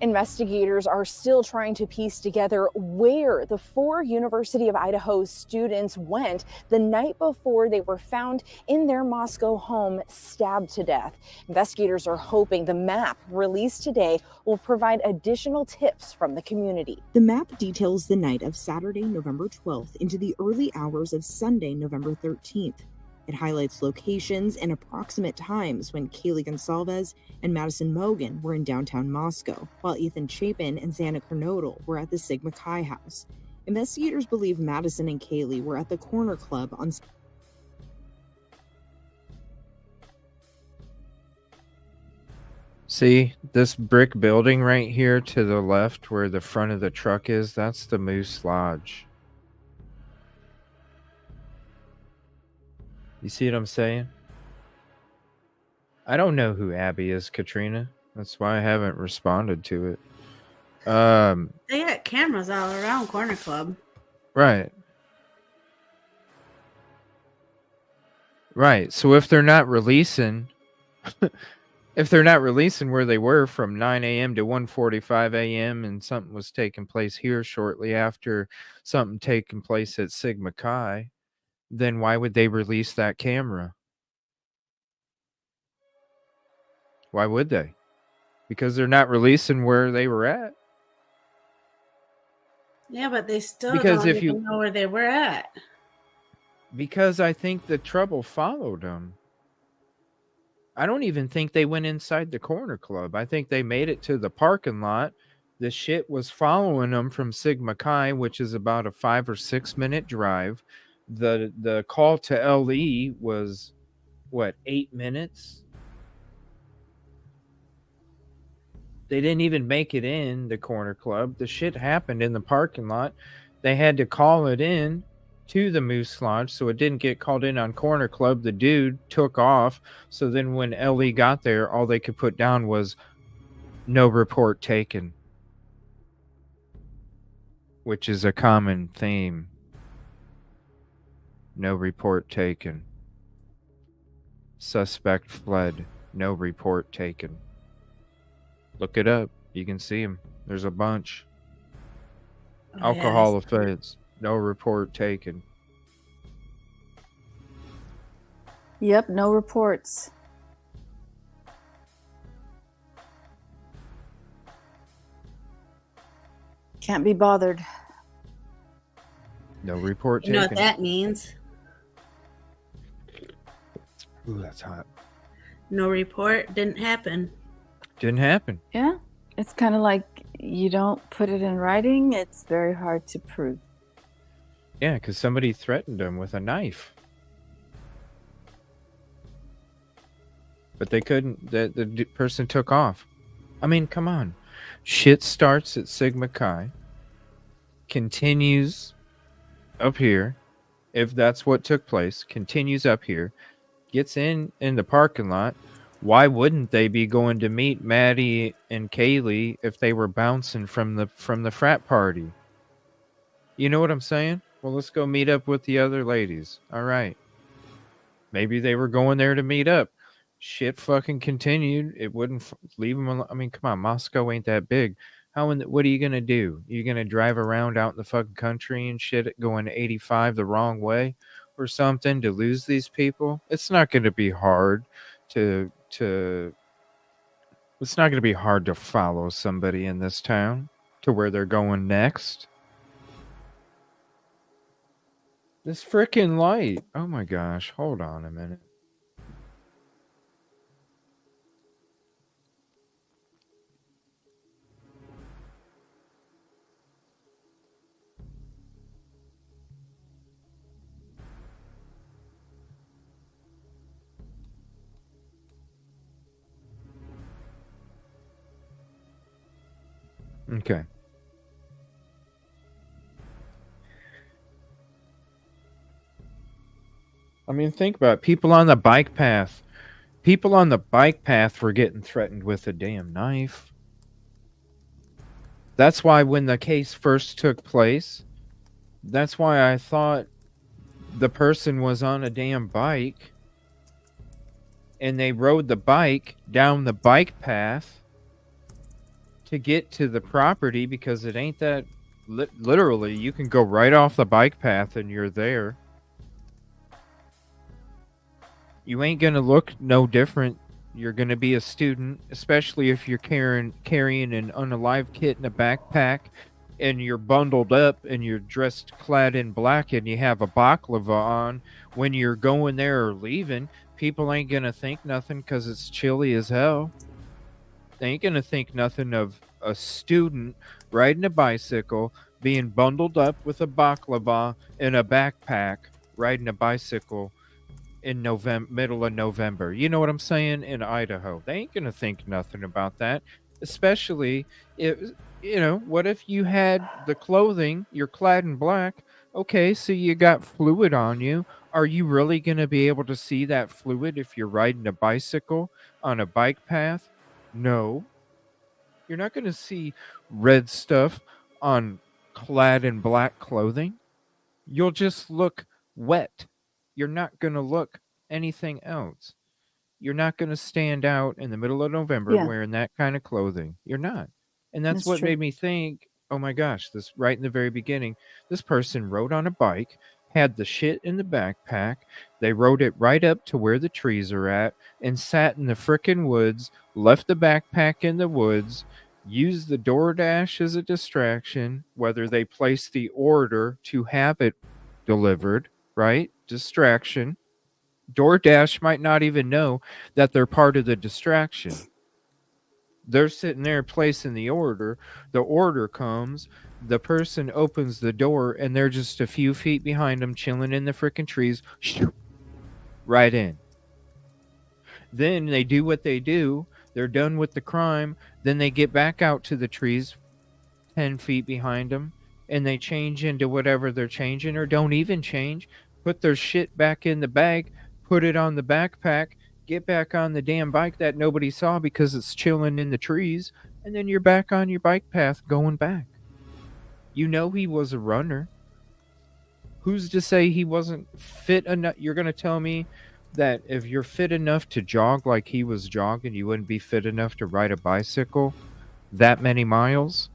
Investigators are still trying to piece together where the 4 University of Idaho students went the night before they were found in their Moscow home, stabbed to death. Investigators are hoping the map released today will provide additional tips from the community. The map details the night of Saturday, November 12th into the early hours of Sunday, November 13th. It highlights locations and approximate times when Kaylee Gonsalves and Madison Mogan were in downtown Moscow, while Ethan Chapin and Xana Kernodle were at the Sigma Chi house. Investigators believe Madison and Kaylee were at the Corner Club on See, this brick building right here to the left where the front of the truck is, that's the Moose Lodge. You see what I'm saying? I don't know who Abby is, Katrina. That's why I haven't responded to it. They got cameras all around Corner Club. Right. Right. So if they're not releasing where they were from 9 a.m. to 1:45 a.m. and something was taking place here shortly after something taking place at Sigma Chi, then why would they release that camera? Why would they? Because they're not releasing where they were at. Yeah, but they still Because don't if even you know where they were at. Because I think the trouble followed them. I don't even think they went inside the corner club. I think they made it to the parking lot. The shit was following them from Sigma Chi, which is about a 5 or 6 minute drive. The call to LE was what, 8 minutes? They didn't even make it in the corner club. The shit happened in the parking lot. They had to call it in to the Moose Lodge, so it didn't get called in on corner club. The dude took off. So then when LE got there, all they could put down was no report taken, which is a common theme. No report taken. Suspect fled. No report taken. Look it up. You can see them. There's a bunch. Alcohol offense. No report taken. Yep, no reports. Can't be bothered. No report You taken. know what that means? Ooh, that's hot. No report, didn't happen. Didn't happen. Yeah, it's kind of like you don't put it in writing, it's very hard to prove. Yeah, because somebody threatened him with a knife. But they couldn't. The person took off. I mean, come on. Shit starts at Sigma Chi, continues up here, if that's what took place, continues up here, gets in the parking lot. Why wouldn't they be going to meet Maddie and Kaylee if they were bouncing from the frat party? You know what I'm saying? Well, let's go meet up with the other ladies. All right. Maybe they were going there to meet up. Shit fucking continued. It wouldn't leave them alone. I mean, come on, Moscow ain't that big. What are you gonna do? You gonna drive around out in the fucking country and shit going 85 the wrong way or something to lose these people? It's not gonna be hard to it's not gonna be hard to follow somebody in this town to where they're going next. This freaking light. Oh my gosh. Hold on a minute. Okay. I mean, think about it. People on the bike path. People on the bike path were getting threatened with a damn knife. That's why when the case first took place, that's why I thought the person was on a damn bike and they rode the bike down the bike path to get to the property, because it ain't that literally you can go right off the bike path and you're there. You ain't gonna look no different. You're gonna be a student, especially if you're carrying an unalived kit in a backpack and you're bundled up and you're clad in black and you have a baklava on. When you're going there or leaving, people ain't gonna think nothing because it's chilly as hell. They ain't gonna think nothing of a student riding a bicycle, being bundled up with a baklava in a backpack, riding a bicycle in middle of November. You know what I'm saying? In Idaho. They ain't gonna think nothing about that. Especially if, what if you had the clothing, you're clad in black, okay, so you got fluid on you. Are you really gonna be able to see that fluid if you're riding a bicycle on a bike path? No. You're not gonna see red stuff on clad in black clothing. You'll just look wet. You're not going to look anything else. You're not going to stand out in the middle of November wearing that kind of clothing. You're not. And that's what made me think, oh my gosh, this right in the very beginning, this person rode on a bike, had the shit in the backpack. They rode it right up to where the trees are at and sat in the frickin' woods, left the backpack in the woods, used the DoorDash as a distraction, whether they placed the order to have it delivered right? Distraction. DoorDash might not even know that they're part of the distraction. They're sitting there placing the order. The order comes. The person opens the door, and they're just a few feet behind them, chilling in the freaking trees. Right in. Then they do what they do. They're done with the crime. Then they get back out to the trees 10 feet behind them, and they change into whatever they're changing, or don't even change. Put their shit back in the bag, put it on the backpack, get back on the damn bike that nobody saw because it's chilling in the trees, and then you're back on your bike path going back. You know he was a runner. Who's to say he wasn't fit enough? You're going to tell me that if you're fit enough to jog like he was jogging, you wouldn't be fit enough to ride a bicycle that many miles?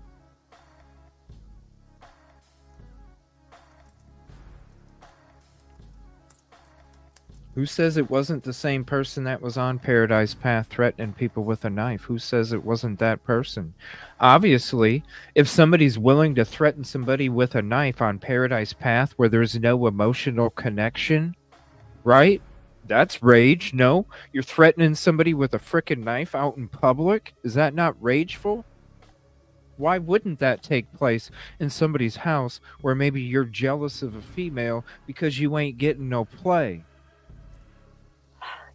Who says it wasn't the same person that was on Paradise Path threatening people with a knife? Who says it wasn't that person? Obviously, if somebody's willing to threaten somebody with a knife on Paradise Path where there's no emotional connection, right? That's rage. No, you're threatening somebody with a frickin' knife out in public. Is that not rageful? Why wouldn't that take place in somebody's house where maybe you're jealous of a female because you ain't getting no play?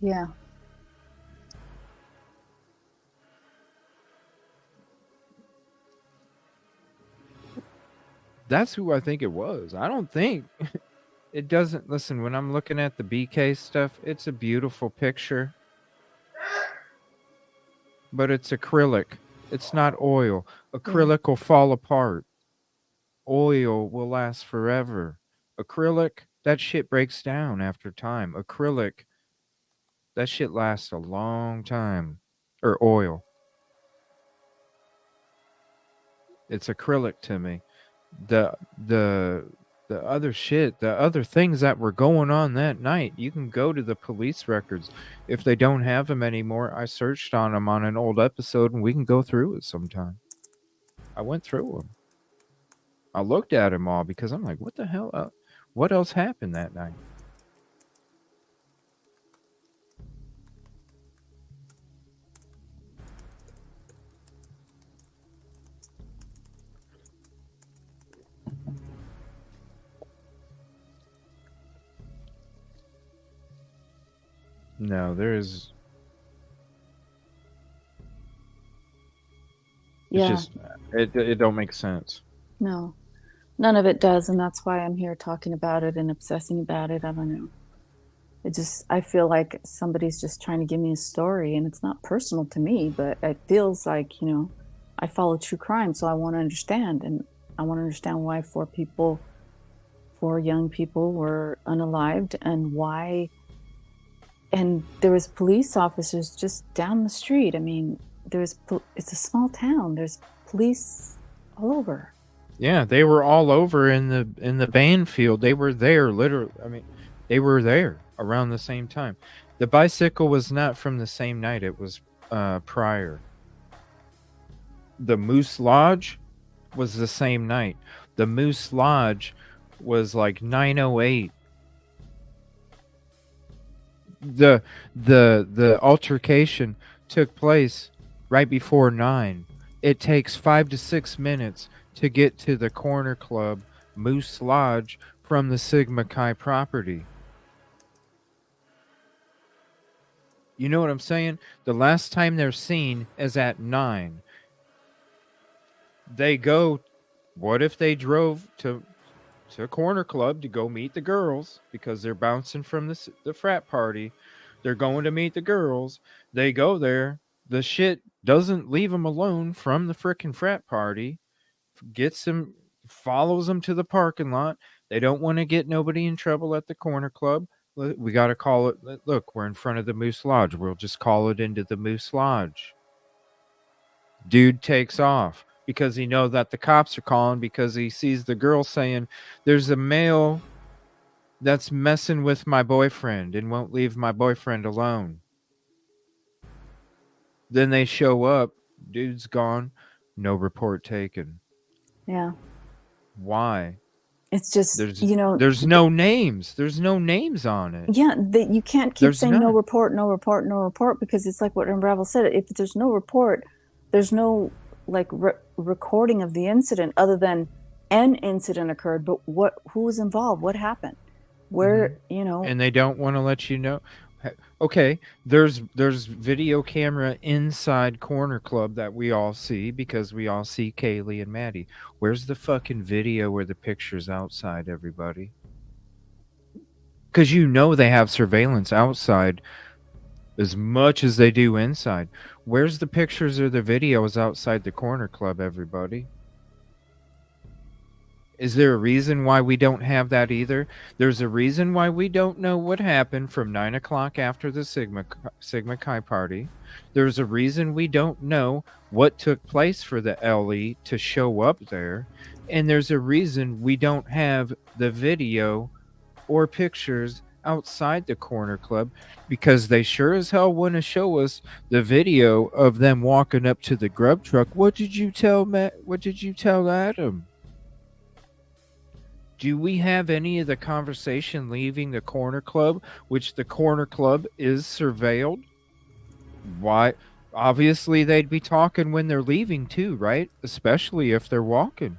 Yeah. That's who I think it was. I don't think it doesn't. Listen, when I'm looking at the BK stuff, it's a beautiful picture, but it's acrylic. It's not oil. Acrylic will fall apart. Oil will last forever. Acrylic, that shit breaks down after time. Acrylic, that shit lasts a long time. Or oil. It's acrylic to me. The other shit, the other things that were going on that night, you can go to the police records. If they don't have them anymore, I searched on them on an old episode, and we can go through it sometime. I went through them. I looked at them all because I'm like, what the hell? What else happened that night? No, there's. It's Yeah. just it don't make sense. No, none of it does, and that's why I'm here talking about it and obsessing about it. I don't know. I feel like somebody's just trying to give me a story, and it's not personal to me, but it feels like, I follow true crime, so I want to understand, and I want to understand why four young people were unalived, and why. And there was police officers just down the street. I mean, it's a small town. There's police all over. Yeah, they were all over in the band field. They were there, literally. I mean, they were there around the same time. The bicycle was not from the same night. It was prior. The Moose Lodge was the same night. The Moose Lodge was like 9:08. The altercation took place right before 9. It takes 5 to 6 minutes to get to the corner club Moose Lodge from the Sigma Chi property. You know what I'm saying? The last time they're seen is at 9. They go. What if they drove to a corner club to go meet the girls because they're bouncing from the frat party? They're going to meet the girls. They go there. The shit doesn't leave them alone from the frickin' frat party. Follows them to the parking lot. They don't want to get nobody in trouble at the corner club. We got to call it. Look, we're in front of the Moose Lodge. We'll just call it into the Moose Lodge. Dude takes off because he knows that the cops are calling because he sees the girl saying, there's a male that's messing with my boyfriend and won't leave my boyfriend alone. Then they show up. Dude's gone. No report taken. Yeah. Why? It's just, there's no names. There's no names on it. yeah, that you can't keep There's saying no none. report, no report, no report, because it's like what Unravel said. If there's no report, there's no like recording of the incident other than an incident occurred, but who was involved? What happened? Where, And they don't want to let you know. Okay, there's video camera inside Corner Club that we all see because we all see Kaylee and Maddie. Where's the fucking video where the picture's outside, everybody? Because they have surveillance outside as much as they do inside. Where's the pictures or the videos outside the Corner Club, everybody? Is there a reason why we don't have that either? There's a reason why we don't know what happened from 9 o'clock after the Sigma Chi party. There's a reason we don't know what took place for the LE to show up there. And there's a reason we don't have the video or pictures outside the Corner Club, because they sure as hell want to show us the video of them walking up to the grub truck. What did you tell Matt? What did you tell Adam? Do we have any of the conversation leaving the Corner Club, which the Corner Club is surveilled? Why? Obviously, they'd be talking when they're leaving too, right? Especially if they're walking.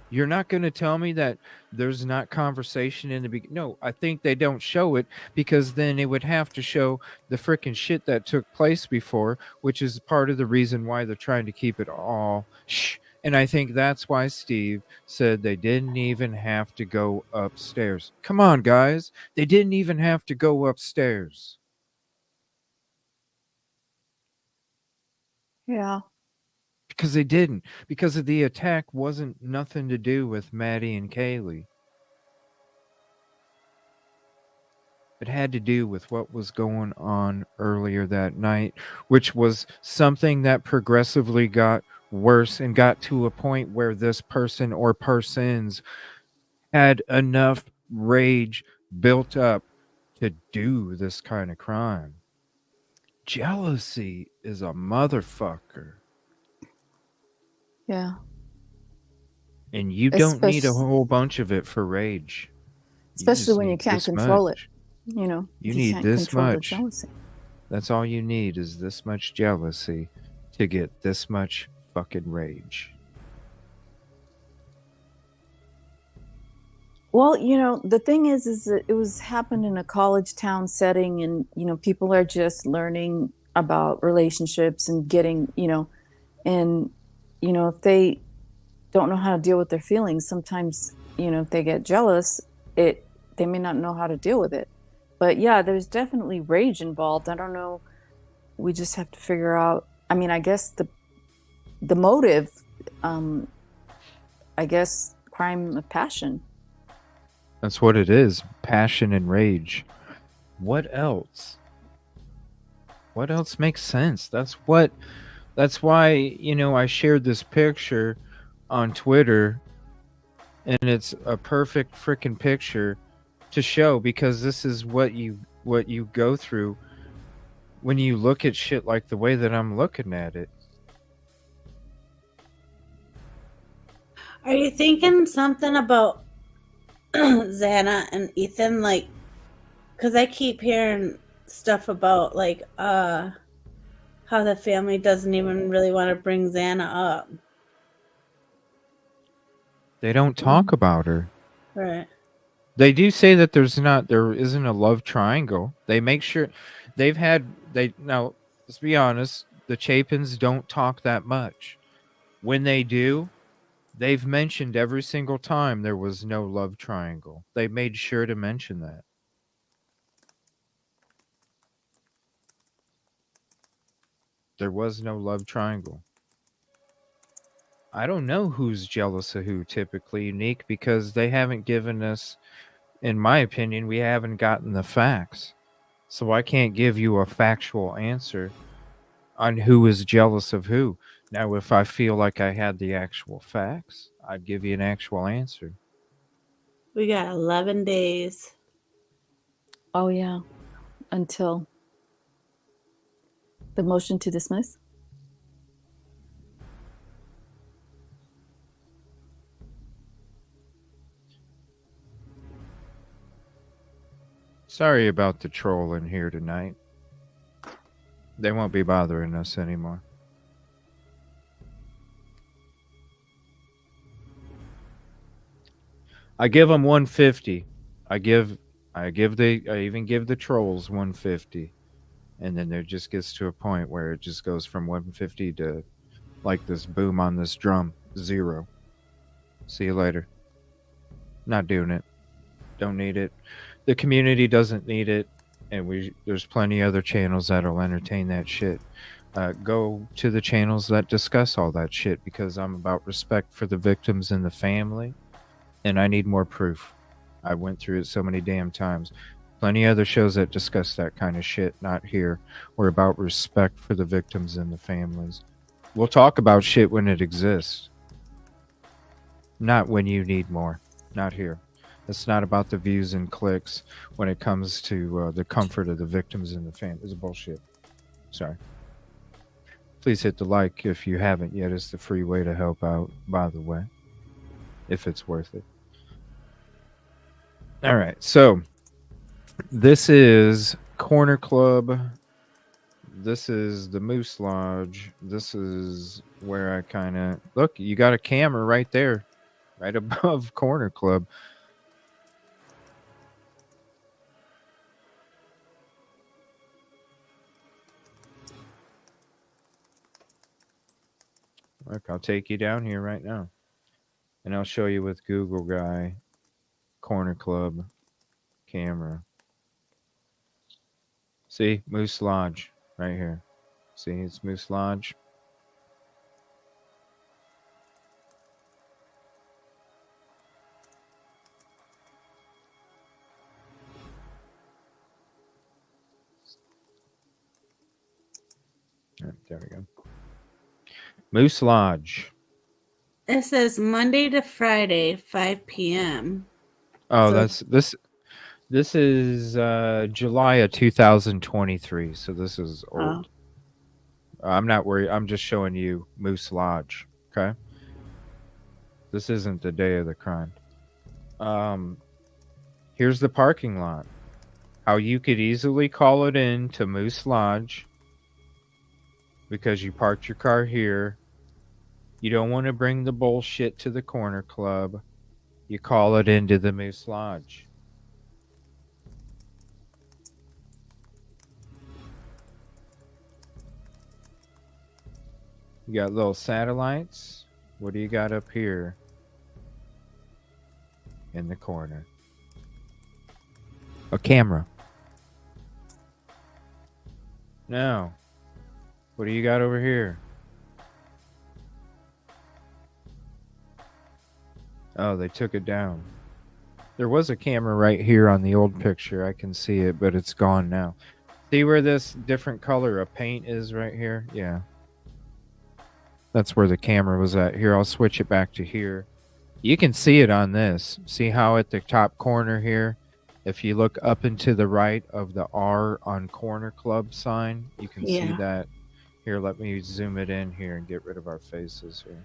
You're not going to tell me that there's not conversation in the beginning. No, I think they don't show it because then it would have to show the freaking shit that took place before, which is part of the reason why they're trying to keep it all shh. And I think that's why Steve said they didn't even have to go upstairs. Come on, guys. They didn't even have to go upstairs. Yeah. Because they didn't. Because of the attack wasn't nothing to do with Maddie and Kaylee. It had to do with what was going on earlier that night, which was something that progressively got worse and got to a point where this person or persons had enough rage built up to do this kind of crime. Jealousy is a motherfucker. Yeah. And you don't need a whole bunch of it for rage. Especially when you can't control it. You need this much. That's all you need is this much jealousy to get this much fucking rage. Well, the thing is that it was happened in a college town setting, and people are just learning about relationships and getting, and if they don't know how to deal with their feelings, sometimes if they get jealous, they may not know how to deal with it. But yeah, there's definitely rage involved. I don't know. We just have to figure out. I mean, I guess the motive. I guess crime of passion. That's what it is. Passion and rage. What else? What else makes sense? That's why, I shared this picture on Twitter, and it's a perfect freaking picture to show, because this is what you go through when you look at shit like the way that I'm looking at it. Are you thinking something about Xana and Ethan? Like, because I keep hearing stuff about how the family doesn't even really want to bring Xana up. They don't talk about her. Right. They do say that there isn't a love triangle. They make sure now, let's be honest, the Chapins don't talk that much. When they do, they've mentioned every single time there was no love triangle. They made sure to mention that. There was no love triangle. I don't know who's jealous of who typically, Unique, because they haven't given us, in my opinion, we haven't gotten the facts. So I can't give you a factual answer on who is jealous of who. Now, if I feel like I had the actual facts, I'd give you an actual answer. We got 11 days. Oh, yeah. Until the motion to dismiss. Sorry about the troll in here tonight. They won't be bothering us anymore. I give them 150. I even give the trolls 150. And then there just gets to a point where it just goes from 150 to like this boom on this drum, 0. See you later. Not doing it. Don't need it. The community doesn't need it, and there's plenty other channels that'll entertain that shit. Go to the channels that discuss all that shit, because I'm about respect for the victims and the family, and I need more proof. I went through it so many damn times. Plenty other shows that discuss that kind of shit, not here. We're about respect for the victims and the families. We'll talk about shit when it exists. Not when you need more. Not here. It's not about the views and clicks when it comes to the comfort of the victims and the family. It's bullshit. Sorry. Please hit the like if you haven't yet. It's the free way to help out, by the way, if it's worth it. All right. So this is Corner Club. This is the Moose Lodge. This is where I kind of... Look, you got a camera right there. Right above Corner Club. Look, I'll take you down here right now. And I'll show you with Google Guy, Corner Club, camera. See, Moose Lodge, right here. See, it's Moose Lodge. There we go. Moose Lodge. It says Monday to Friday, 5 p.m. Oh, So- that's this. This is July of 2023, so this is old. I'm not worried. I'm just showing you Moose Lodge. Okay. This isn't the day of the crime. Here's the parking lot. How you could easily call it in to Moose Lodge because you parked your car here. You don't want to bring the bullshit to the Corner Club. You call it into the Moose Lodge. You got little satellites. What do you got up here in the corner? A camera. No. What do you got over here? Oh, they took it down. There was a camera right here on the old picture. I can see it, but it's gone now. See where this different color of paint is right here? Yeah. That's where the camera was at. Here, I'll switch it back to here. You can see it on this. See how at the top corner here, if you look up and to the right of the R on Corner Club sign, you can see that. Here, let me zoom it in here and get rid of our faces here.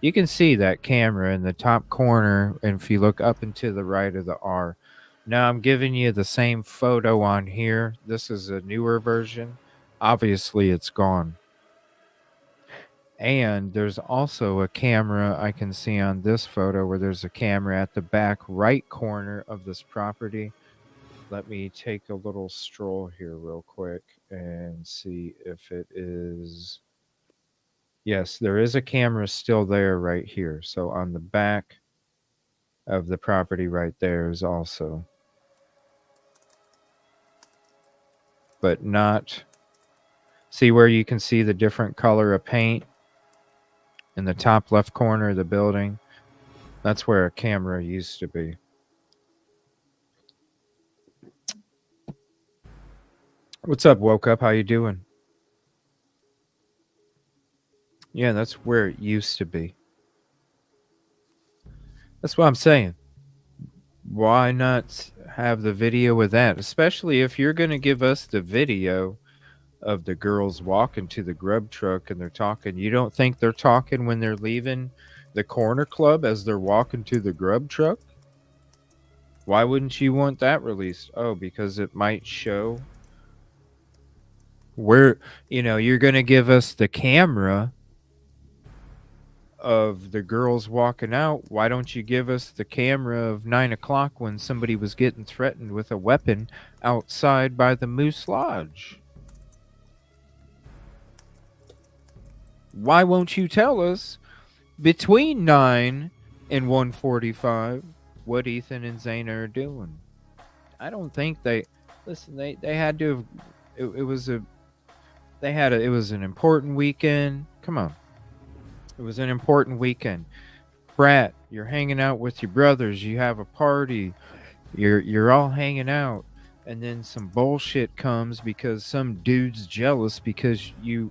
You can see that camera in the top corner, and if you look up and to the right of the R. Now I'm giving you the same photo on here. This is a newer version. Obviously, it's gone. And there's also a camera I can see on this photo where there's a camera at the back right corner of this property. Let me take a little stroll here real quick and see if it is. Yes, there is a camera still there right here. So on the back of the property right there is also. But not. See where you can see the different color of paint? In the top left corner of the building, that's where a camera used to be. What's up, Woke Up? How you doing? Yeah, that's where it used to be. That's what I'm saying. Why not have the video with that? Especially if you're going to give us the video of the girls walking to the grub truck and they're talking. You don't think they're talking when they're leaving the Corner Club as they're walking to the grub truck? Why wouldn't you want that released? Oh, because it might show where, you're going to give us the camera of the girls walking out. Why don't you give us the camera of 9 o'clock when somebody was getting threatened with a weapon outside by the Moose Lodge? Why won't you tell us between 9 and 1:45 what Ethan and Zayna are doing? I don't think they had to have, it was an important weekend. Come on. It was an important weekend. Brat, you're hanging out with your brothers, you have a party, you're all hanging out, and then some bullshit comes because some dude's jealous because you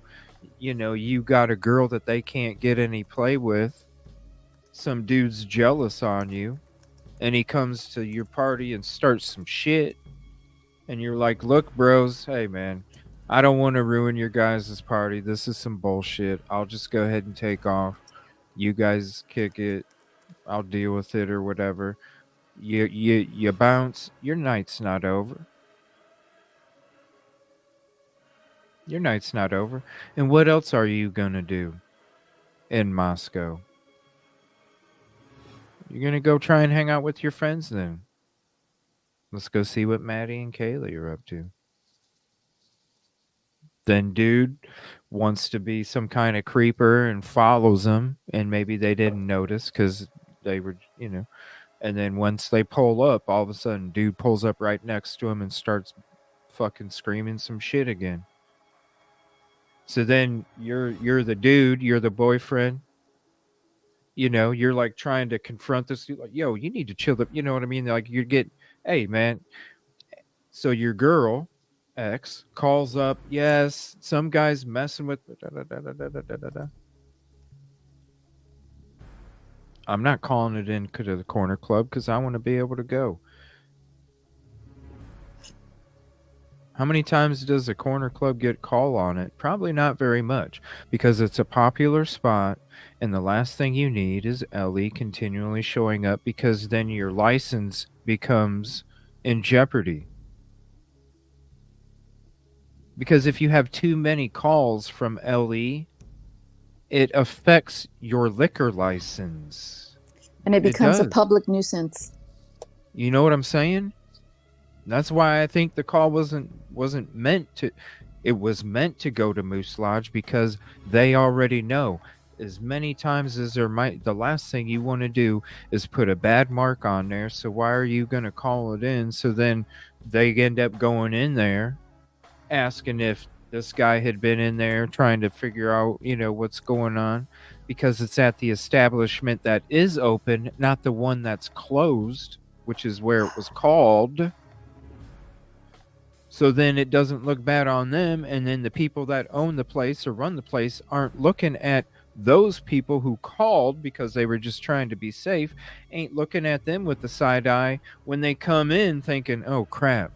got a girl that they can't get any play with. Some dude's jealous on you, and he comes to your party and starts some shit, and you're like, look, bros, hey man, I don't want to ruin your guys' party. This is some bullshit. I'll just go ahead and take off. You guys kick it. I'll deal with it or whatever. You bounce. Your night's not over. Your night's not over. And what else are you going to do in Moscow? You're going to go try and hang out with your friends then. Let's go see what Maddie and Kaylee are up to. Then dude wants to be some kind of creeper and follows them, and maybe they didn't notice because they were, and then once they pull up, all of a sudden dude pulls up right next to him and starts fucking screaming some shit again. So then you're the dude, you're the boyfriend, you're like trying to confront this dude, like, yo, you need to chill up, you know what I mean? Like you get, hey man. So your girl X calls up, yes, some guy's messing with I'm not calling it in to the corner club because I want to be able to go. How many times does a corner club get call on it? Probably not very much, because it's a popular spot, and the last thing you need is Ellie continually showing up, because then your license becomes in jeopardy. Because if you have too many calls from LE, it affects your liquor license. And it becomes a public nuisance. You know what I'm saying? That's why I think the call wasn't meant to. It was meant to go to Moose Lodge because they already know. As many times as there might, the last thing you want to do is put a bad mark on there. So why are you going to call it in? So then they end up going in there asking if this guy had been in there trying to figure out, what's going on, because it's at the establishment that is open, not the one that's closed, which is where it was called. So then it doesn't look bad on them. And then the people that own the place or run the place aren't looking at those people who called because they were just trying to be safe, ain't looking at them with the side eye when they come in thinking, oh crap,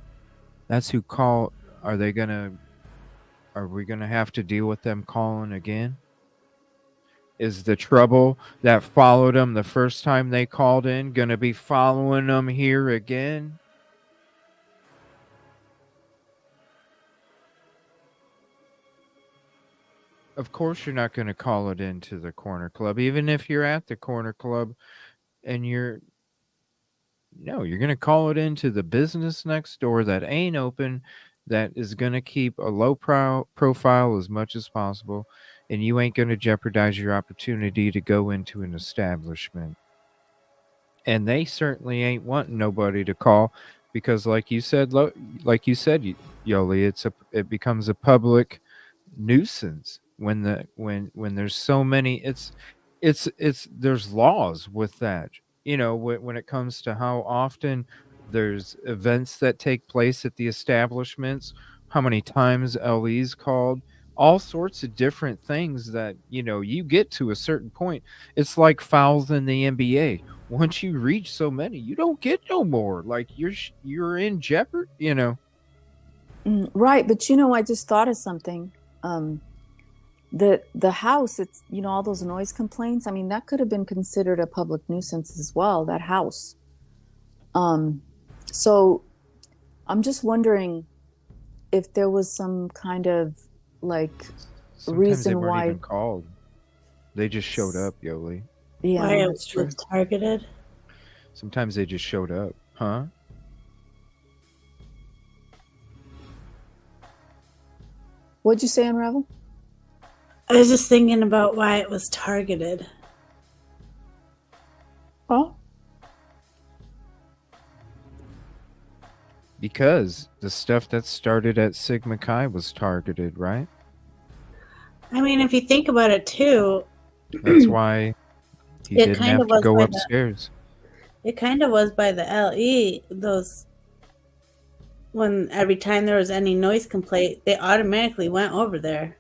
that's who called. Are we gonna have to deal with them calling again? Is the trouble that followed them the first time they called in gonna be following them here again? Of course you're not gonna call it into the corner club, even if you're at the corner club and you're gonna call it into the business next door that ain't open, that is going to keep a low profile as much as possible, and you ain't going to jeopardize your opportunity to go into an establishment. And they certainly ain't wanting nobody to call because, like you said, Yoli, it becomes a public nuisance when there's so many. There's laws with that. When it comes to how often there's events that take place at the establishments, how many times LE's called, all sorts of different things that, you get to a certain point. It's like fouls in the NBA. Once you reach so many, you don't get no more. Like you're in jeopardy, Right. But, I just thought of something. The house, it's, all those noise complaints. I mean, that could have been considered a public nuisance as well, that house. So I'm just wondering if there was some kind of like Sometimes reason they weren't why. even called. They just showed up, Yoli. Yeah, Why it that's true. was targeted. Sometimes they just showed up. Huh? What'd you say, Unravel? I was just thinking about why it was targeted. Oh. Because the stuff that started at Sigma Chi was targeted, right? I mean, if you think about it too, That's why he It didn't kind have of to was go by upstairs. it kind of was by the LE. Those when every time there was any noise complaint, they automatically went over there.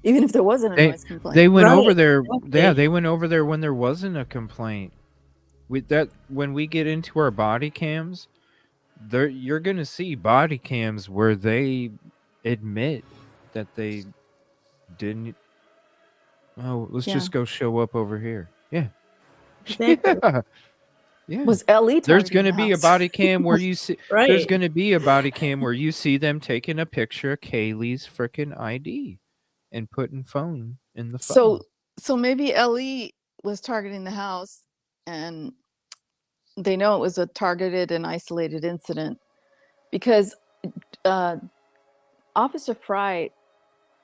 Even if there wasn't a They, noise complaint. they went Right, over there. exactly. Yeah, they went over there when there wasn't a complaint. With that, when we get into our body cams, there you're gonna see body cams where they admit that they didn't. Oh, let's Yeah. just go show up over here. Yeah. Exactly. Yeah. Yeah. Was LE There's targeting going to the be a house? body cam where you see there's Right. going to be a body cam where you see them taking a picture of Kaylee's freaking ID and putting phone in the phone. So maybe LE was targeting the house, and they know it was a targeted and isolated incident because Officer Fry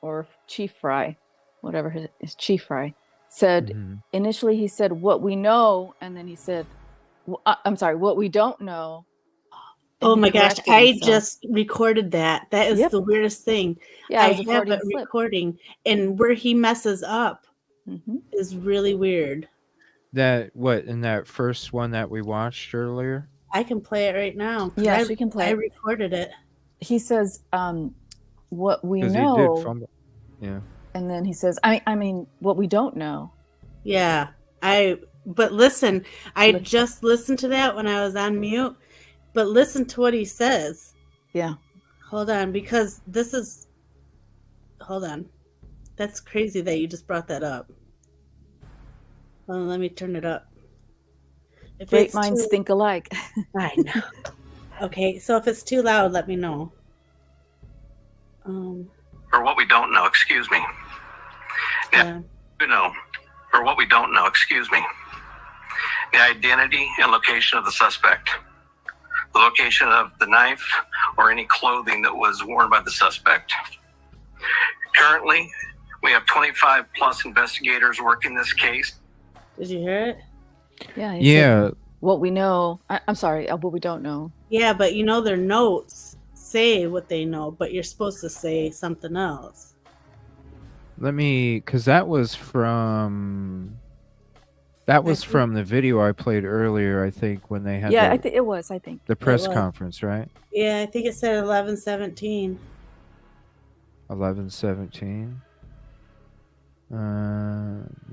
or Chief Fry, whatever his Chief Fry said initially, he said what we know, and then he said, I'm sorry, what we don't know. and Oh he my gosh, corrected I himself. just recorded that. That is Yep. the weirdest thing. Yeah, it I was a have Freudian it slip. recording, and where he messes up is really weird. That what in that first one that we watched earlier? I can play it right now. 'Cause Yeah, I, she can play I it. recorded it. He says, what we Because he did know, fumble. Yeah. and then he says, I mean, what we don't know. Yeah, but listen, I just listened to that when I was on mute, but listen to what he says. Yeah. Hold on, because hold on. That's crazy that you just brought that up. Well, let me turn it up. If Great it's minds too- think alike. I know. Okay, so if it's too loud, let me know. Or what we don't know, excuse me. Yeah. You know, or what we don't know, excuse me. The identity and location of the suspect. The location of the knife or any clothing that was worn by the suspect. Currently, we have 25 plus investigators working this case. Did you hear it? Yeah. He Yeah. said, what we know. I'm sorry, what we don't know. Yeah, but you know their notes say what they know, but you're supposed to say something else. Let me, because that was from the video I played earlier. I think when they had Yeah, I think it was. I think the press It was. conference, right? Yeah, I think it said 11:17. 11:17. Let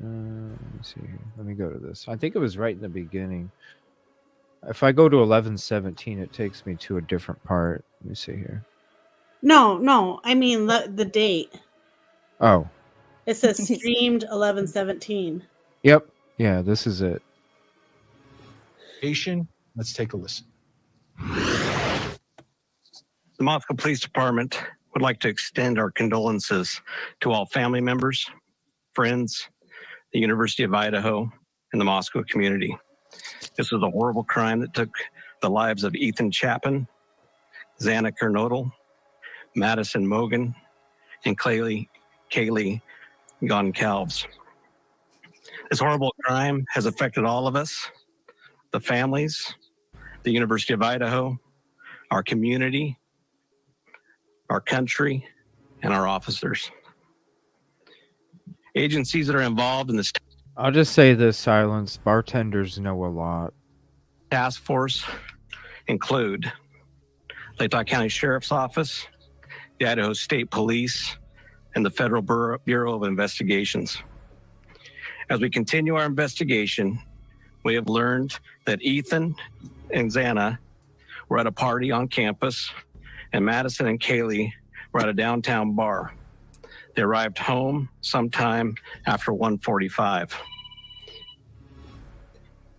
me see here. Let me go to this. I think it was right in the beginning. If I go to 11:17, it takes me to a different part. Let me see here. No, I mean the date. Oh, It says streamed 11:17. yep. Yeah, this is it. Let's take a listen. The Moscow Police Department would like to extend our condolences to all family members, friends, the University of Idaho, and the Moscow community. This was a horrible crime that took the lives of Ethan Chapin, Xana Kernodle, Madison Mogan, and Kaylee Goncalves. This horrible crime has affected all of us, the families, the University of Idaho, our community, our country, and our officers. Agencies that are involved in this I'll just say this, Silence. Bartenders know a lot. task force include Latah County Sheriff's Office, the Idaho State Police, and the Federal Bureau of Investigations. As we continue our investigation, we have learned that Ethan and Xana were at a party on campus, and Madison and Kaylee were at a downtown bar. They arrived home sometime after 1:45.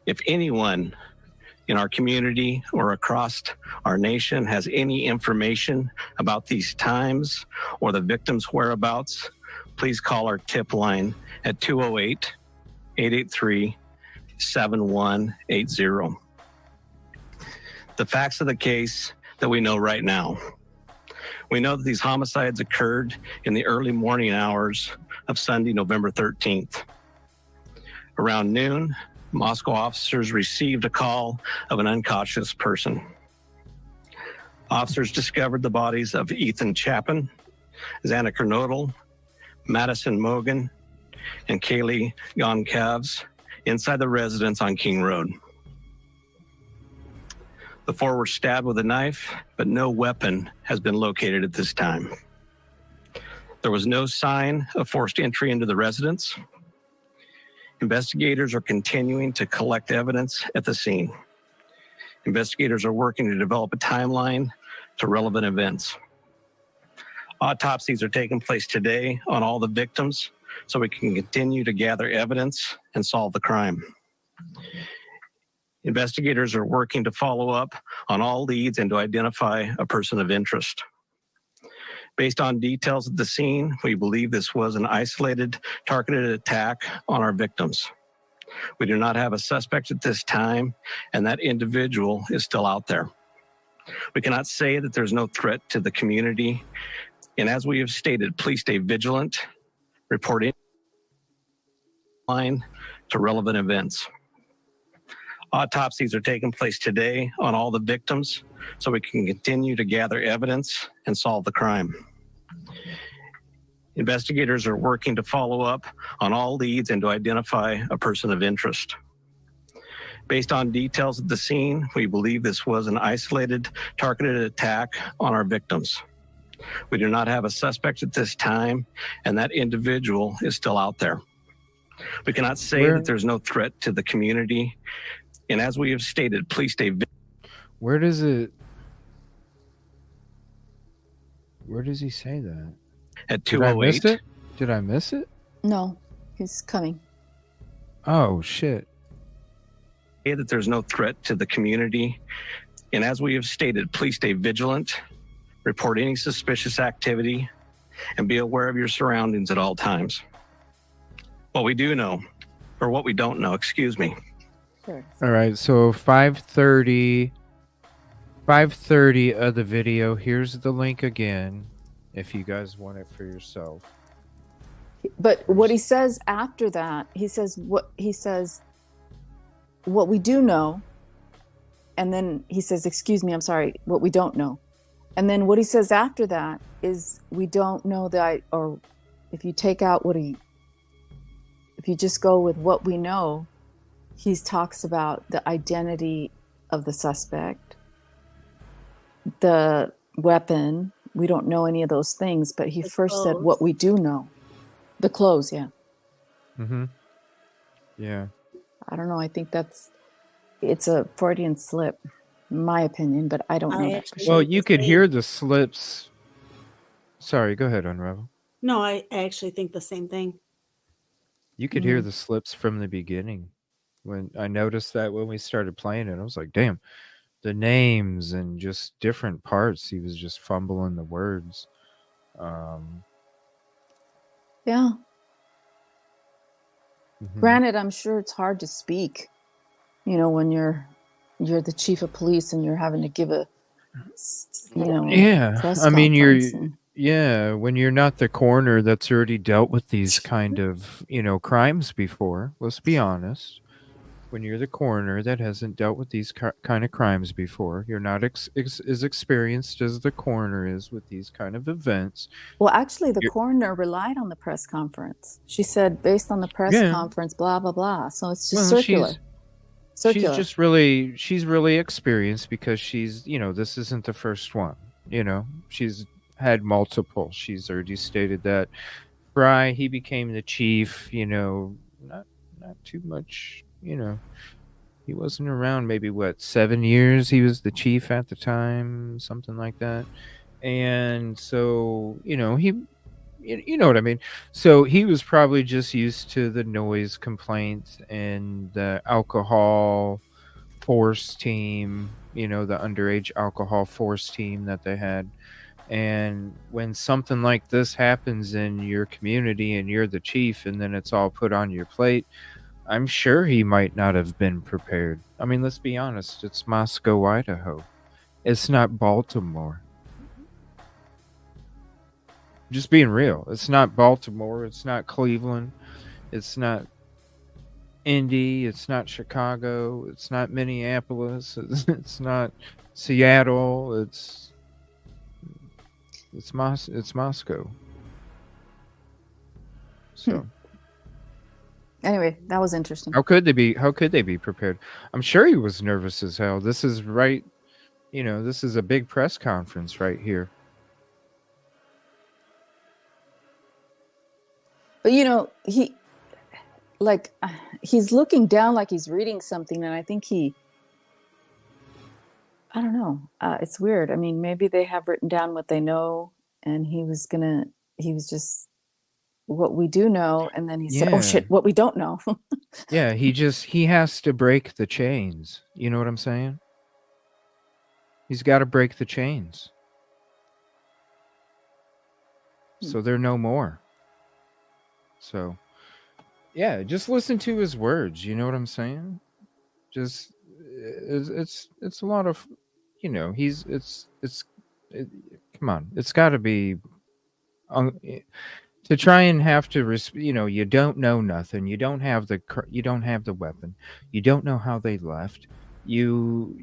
If anyone in our community or across our nation has any information about these times or the victim's whereabouts, please call our tip line at 208-883-7180. The facts of the case that we know right now. We know that these homicides occurred in the early morning hours of Sunday, November 13th. Around noon, Moscow officers received a call of an unconscious person. Officers discovered the bodies of Ethan Chapin, Xana Kernodle, Madison Mogan, and Kaylee Goncalves inside the residence on King Road. The four were stabbed with a knife, but no weapon has been located at this time. There was no sign of forced entry into the residence. Investigators are continuing to collect evidence at the scene. Investigators are working to develop a timeline to relevant events. Autopsies are taking place today on all the victims so we can continue to gather evidence and solve the crime. Investigators are working to follow up on all leads and to identify a person of interest. Based on details of the scene, we believe this was an isolated, targeted attack on our victims. We do not have a suspect at this time, and that individual is still out there. We cannot say that there's no threat to the community, and as we have stated, please stay vigilant, report in line to relevant events. Autopsies are taking place today on all the victims so we can continue to gather evidence and solve the crime. Investigators are working to follow up on all leads and to identify a person of interest. Based on details of the scene, we believe this was an isolated, targeted attack on our victims. We do not have a suspect at this time, and that individual is still out there. We cannot say that there's no threat to the community, and as we have stated, please stay vigilant. Where does he say that? At Did I miss 208. it? Did I miss it? No, he's coming. Oh, shit. That there's no threat to the community, and as we have stated, please stay vigilant, report any suspicious activity, and be aware of your surroundings at all times. What we do know, or what we don't know, excuse me. Sure. All right, so 5:30 of the video. Here's the link again if you guys want it for yourself. But what he says after that, he says what we do know, and then he says, excuse me, I'm sorry, what we don't know. And then what he says after that is we don't know that, or if you take out if you just go with what we know, he talks about the identity of the suspect, the weapon. We don't know any of those things, but he first said what we do know. The clothes, yeah. Mm-hmm. Yeah. I don't know. I think it's a Freudian slip, in my opinion, but I don't know that for sure. Well, you could hear the slips. Sorry, go ahead, Unravel. No, I actually think the same thing. You could hear the slips from the beginning. When I noticed that when we started playing it, I was like, damn, the names and just different parts. He was just fumbling the words. Yeah. Mhm. Granted, I'm sure it's hard to speak, when you're the chief of police and you're having to give a Yeah, press I mean, conference and- when you're not the coroner that's already dealt with these kind of, crimes before, let's be honest. When you're the coroner that hasn't dealt with these kind of crimes before, you're not as experienced as the coroner is with these kind of events. Well, actually, the coroner relied on the press conference. She said, based on the press conference, blah, blah, blah. So it's just circular. She's really experienced because she's, this isn't the first one. She's had multiple. She's already stated that. Fry, he became the chief, not too much, he wasn't around maybe 7 years. He was the chief at the time, something like that. And so, he, you know what I mean? So he was probably just used to the noise complaints and the alcohol force team, the underage alcohol force team that they had. And when something like this happens in your community and you're the chief and then it's all put on your plate, I'm sure he might not have been prepared. I mean, let's be honest. It's Moscow, Idaho. It's not Baltimore. Just being real. It's not Baltimore. It's not Cleveland. It's not Indy. It's not Chicago. It's not Minneapolis. It's not Seattle. It's Moscow. So Anyway, that was interesting. how could they be prepared? I'm sure he was nervous as hell. This is right, this is a big press conference right here. But he's looking down like he's reading something, and I think I don't know. It's weird. I mean, maybe they have written down what they know, and he was just what we do know, and then he said, "Oh Yeah. shit, what we don't know." Yeah, he has to break the chains. You know what I'm saying? He's got to break the chains. So they're no more. So, yeah, just listen to his words. You know what I'm saying? Just it's a lot of, come on, it's got to be to try and have to you don't know nothing, you don't have the weapon, you don't know how they left, you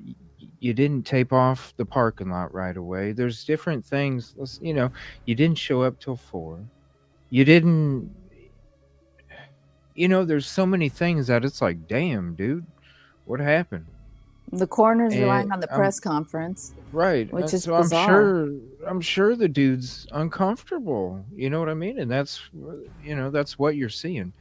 didn't tape off the parking lot right away, there's different things, you didn't show up till 4, you didn't, there's so many things that it's like, damn, dude, what happened? The coroner's And relying on the press conference, right, which is so bizarre. I'm sure the dude's uncomfortable, you know what I mean, and that's what you're seeing,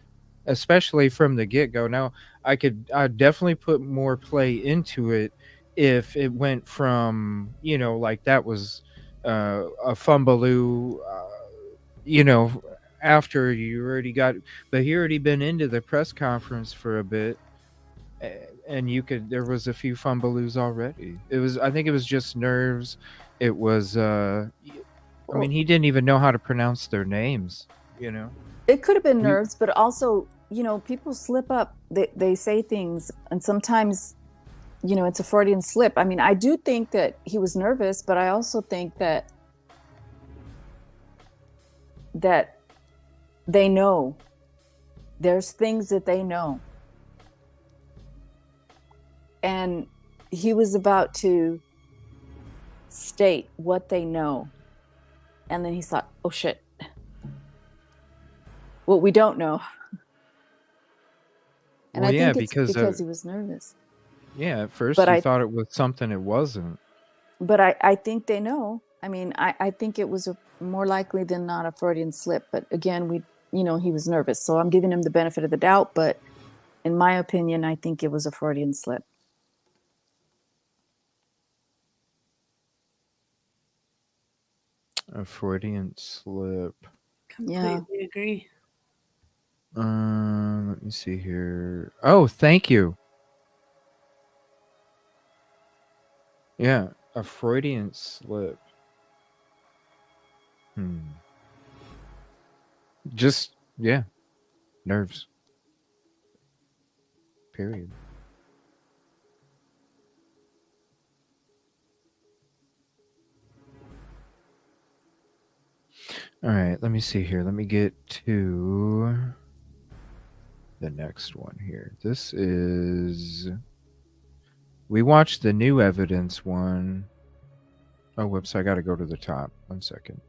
especially from the get-go. Now I'd definitely put more play into it if it went from like that was a fumbaloo, after you already got, but he already been into the press conference for a bit, and there was a few fumbaloos already. I think it was just nerves. It was I mean, he didn't even know how to pronounce their names, It could have been nerves, but also, people slip up. They say things, and sometimes, it's a Freudian slip. I mean, I do think that he was nervous, but I also think that they know. There's things that they know. And he was about to state what they know. And then he thought, oh shit, what we don't know. And well, I yeah, think it's because he was nervous. Yeah, at first But he I thought it was something it wasn't. But I think they know. I mean, I think it was more likely than not a Freudian slip. But again, he was nervous. So I'm giving him the benefit of the doubt. But in my opinion, I think it was a Freudian slip. A Freudian slip. Completely agree. Let me see here. Oh, thank you. Yeah, a Freudian slip. Just, yeah, nerves. Period. All right, let me see here. Let me get to the next one here. This is... We watched the new evidence one. Oh, whoops, I got to go to the top. 1 second.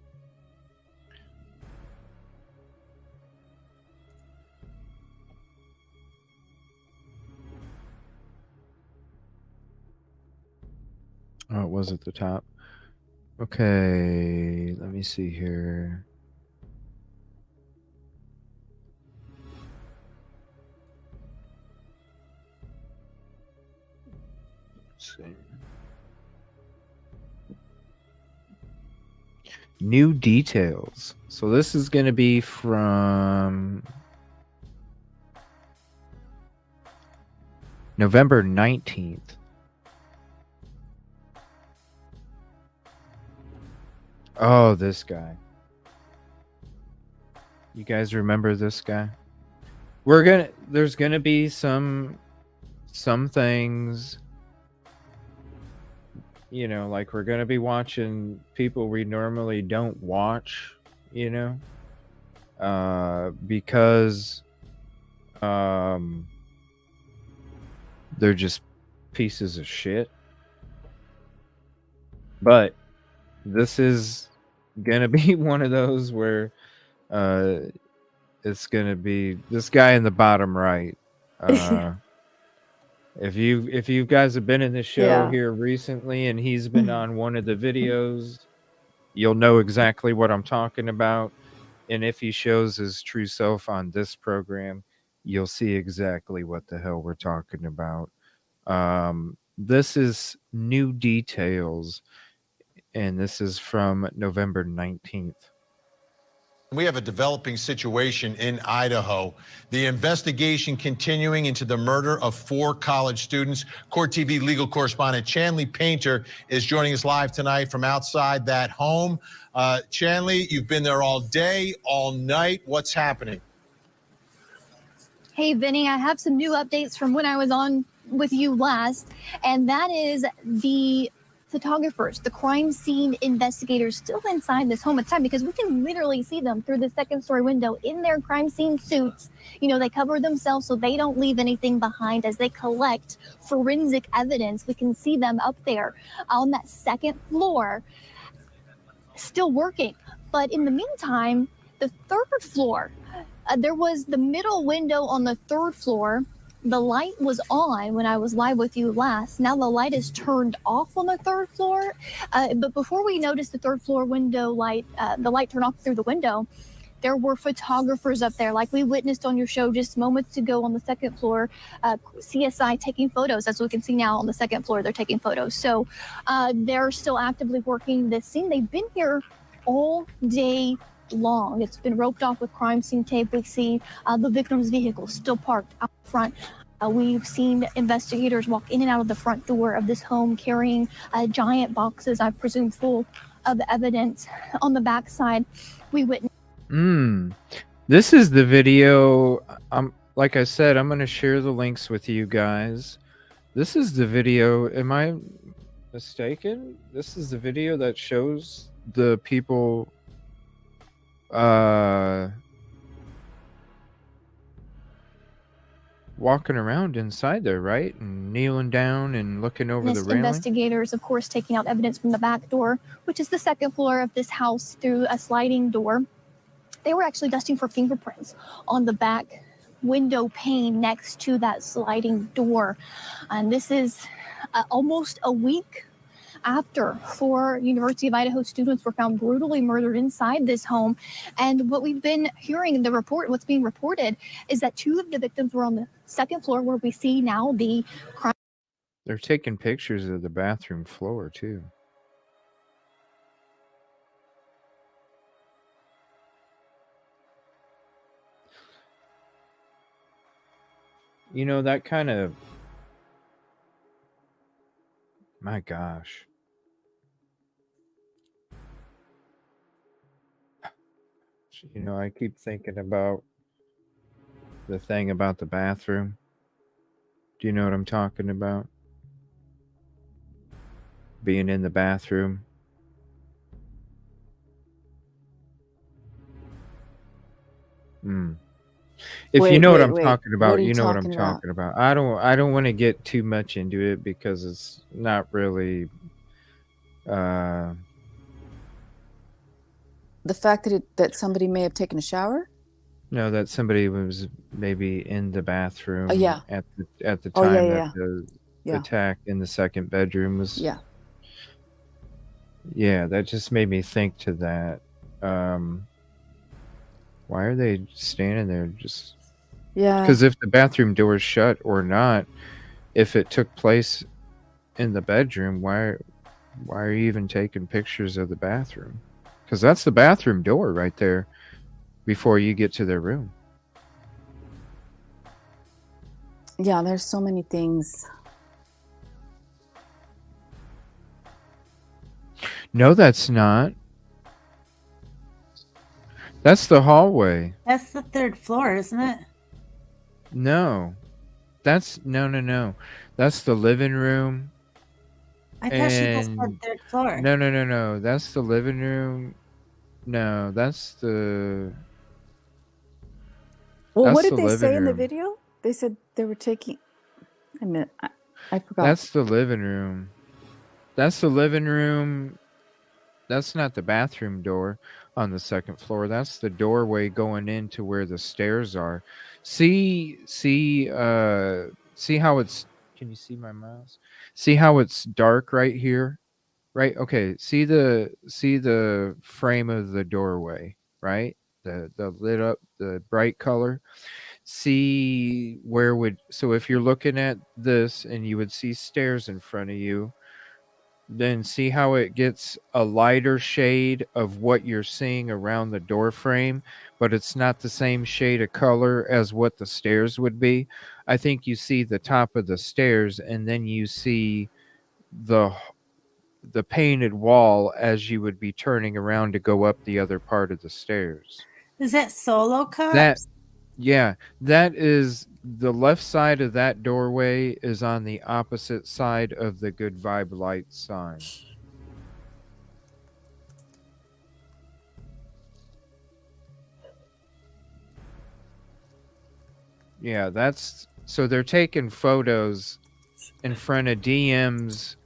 Oh, it was at the top. Okay, let me see here. Let's see. New details. So this is going to be from November 19th. Oh, this guy. You guys remember this guy? There's gonna be some things, you know, like we're gonna be watching people we normally don't watch, you know, because they're just pieces of shit. But this is gonna be one of those where it's gonna be this guy in the bottom right. If you guys have been in the show here recently and he's been on one of the videos, you'll know exactly what I'm talking about. And if he shows his true self on this program, you'll see exactly what the hell we're talking about. This is new details, and this is from November 19th. We have a developing situation in Idaho. The investigation continuing into the murder of 4 college students. Court TV legal correspondent Chanley Painter is joining us live tonight from outside that home. Chanley, you've been there all day, all night. What's happening? Hey, Vinny, I have some new updates from when I was on with you last, and that is the photographers, the crime scene investigators still inside this home at the time, because we can literally see them through the second-story window in their crime scene suits. You know, they cover themselves so they don't leave anything behind as they collect forensic evidence. We can see them up there on that second floor still working. But in the meantime, the third floor, there was the middle window on the third floor. The light was on when I was live with you last. Now the light is turned off on the third floor. But before we noticed the third floor window light, the light turn off through the window, there were photographers up there, like we witnessed on your show just moments ago on the second floor, CSI taking photos. As we can see now on the second floor, they're taking photos. So they're still actively working this scene. They've been here all day long. It's been roped off with crime scene tape. We see the victim's vehicle still parked out front. We've seen investigators walk in and out of the front door of this home carrying giant boxes, I presume full of evidence. On the backside, we witnessed. This is the video. Like I said, I'm going to share the links with you guys. This is the video. Am I mistaken? This is the video that shows the people walking around inside there, right? And kneeling down and looking over the railing. Investigators, of course, taking out evidence from the back door, which is the second floor of this house, through a sliding door. They were actually dusting for fingerprints on the back window pane next to that sliding door. And this is almost a week after 4 University of Idaho students were found brutally murdered inside this home. And what we've been hearing in the report, what's being reported, is that 2 of the victims were on the second floor, where we see now the crime. They're taking pictures of the bathroom floor too. You know, that kind of, my gosh. You know, I keep thinking about the thing about the bathroom. Do you know what I'm talking about? Being in the bathroom. If you know what I'm talking about, you know what I'm talking about. I don't want to get too much into it because it's not really the fact that somebody may have taken a shower? No, that somebody was maybe in the bathroom at the time that the attack in the second bedroom was. Yeah, that just made me think to that. Why are they standing there just? Yeah. Because if the bathroom door is shut or not, if it took place in the bedroom, why are you even taking pictures of the bathroom? Because that's the bathroom door right there before you get to their room. Yeah, there's so many things. No, that's not. That's the hallway. That's the third floor, isn't it? No. That's no. That's the living room. I thought she just said And third floor. no. That's the living room. No, that's the Well, what that's did the they living say in the room. video? They said they were taking. I mean, I forgot. That's the living room. That's the living room. That's not the bathroom door on the second floor. That's the doorway going into where the stairs are. See how it's, can you see my mouse? See how it's dark right here? Right? Okay. See the frame of the doorway, right? The lit up, the bright color. See where would, so if you're looking at this and you would see stairs in front of you, then see how it gets a lighter shade of what you're seeing around the door frame, but it's not the same shade of color as what the stairs would be. I think you see the top of the stairs, and then you see the painted wall as you would be turning around to go up the other part of the stairs. Is that solo cups? That, yeah, that is the left side of that doorway is on the opposite side of the good vibe light sign. Yeah, that's, so they're taking photos in front of DM's.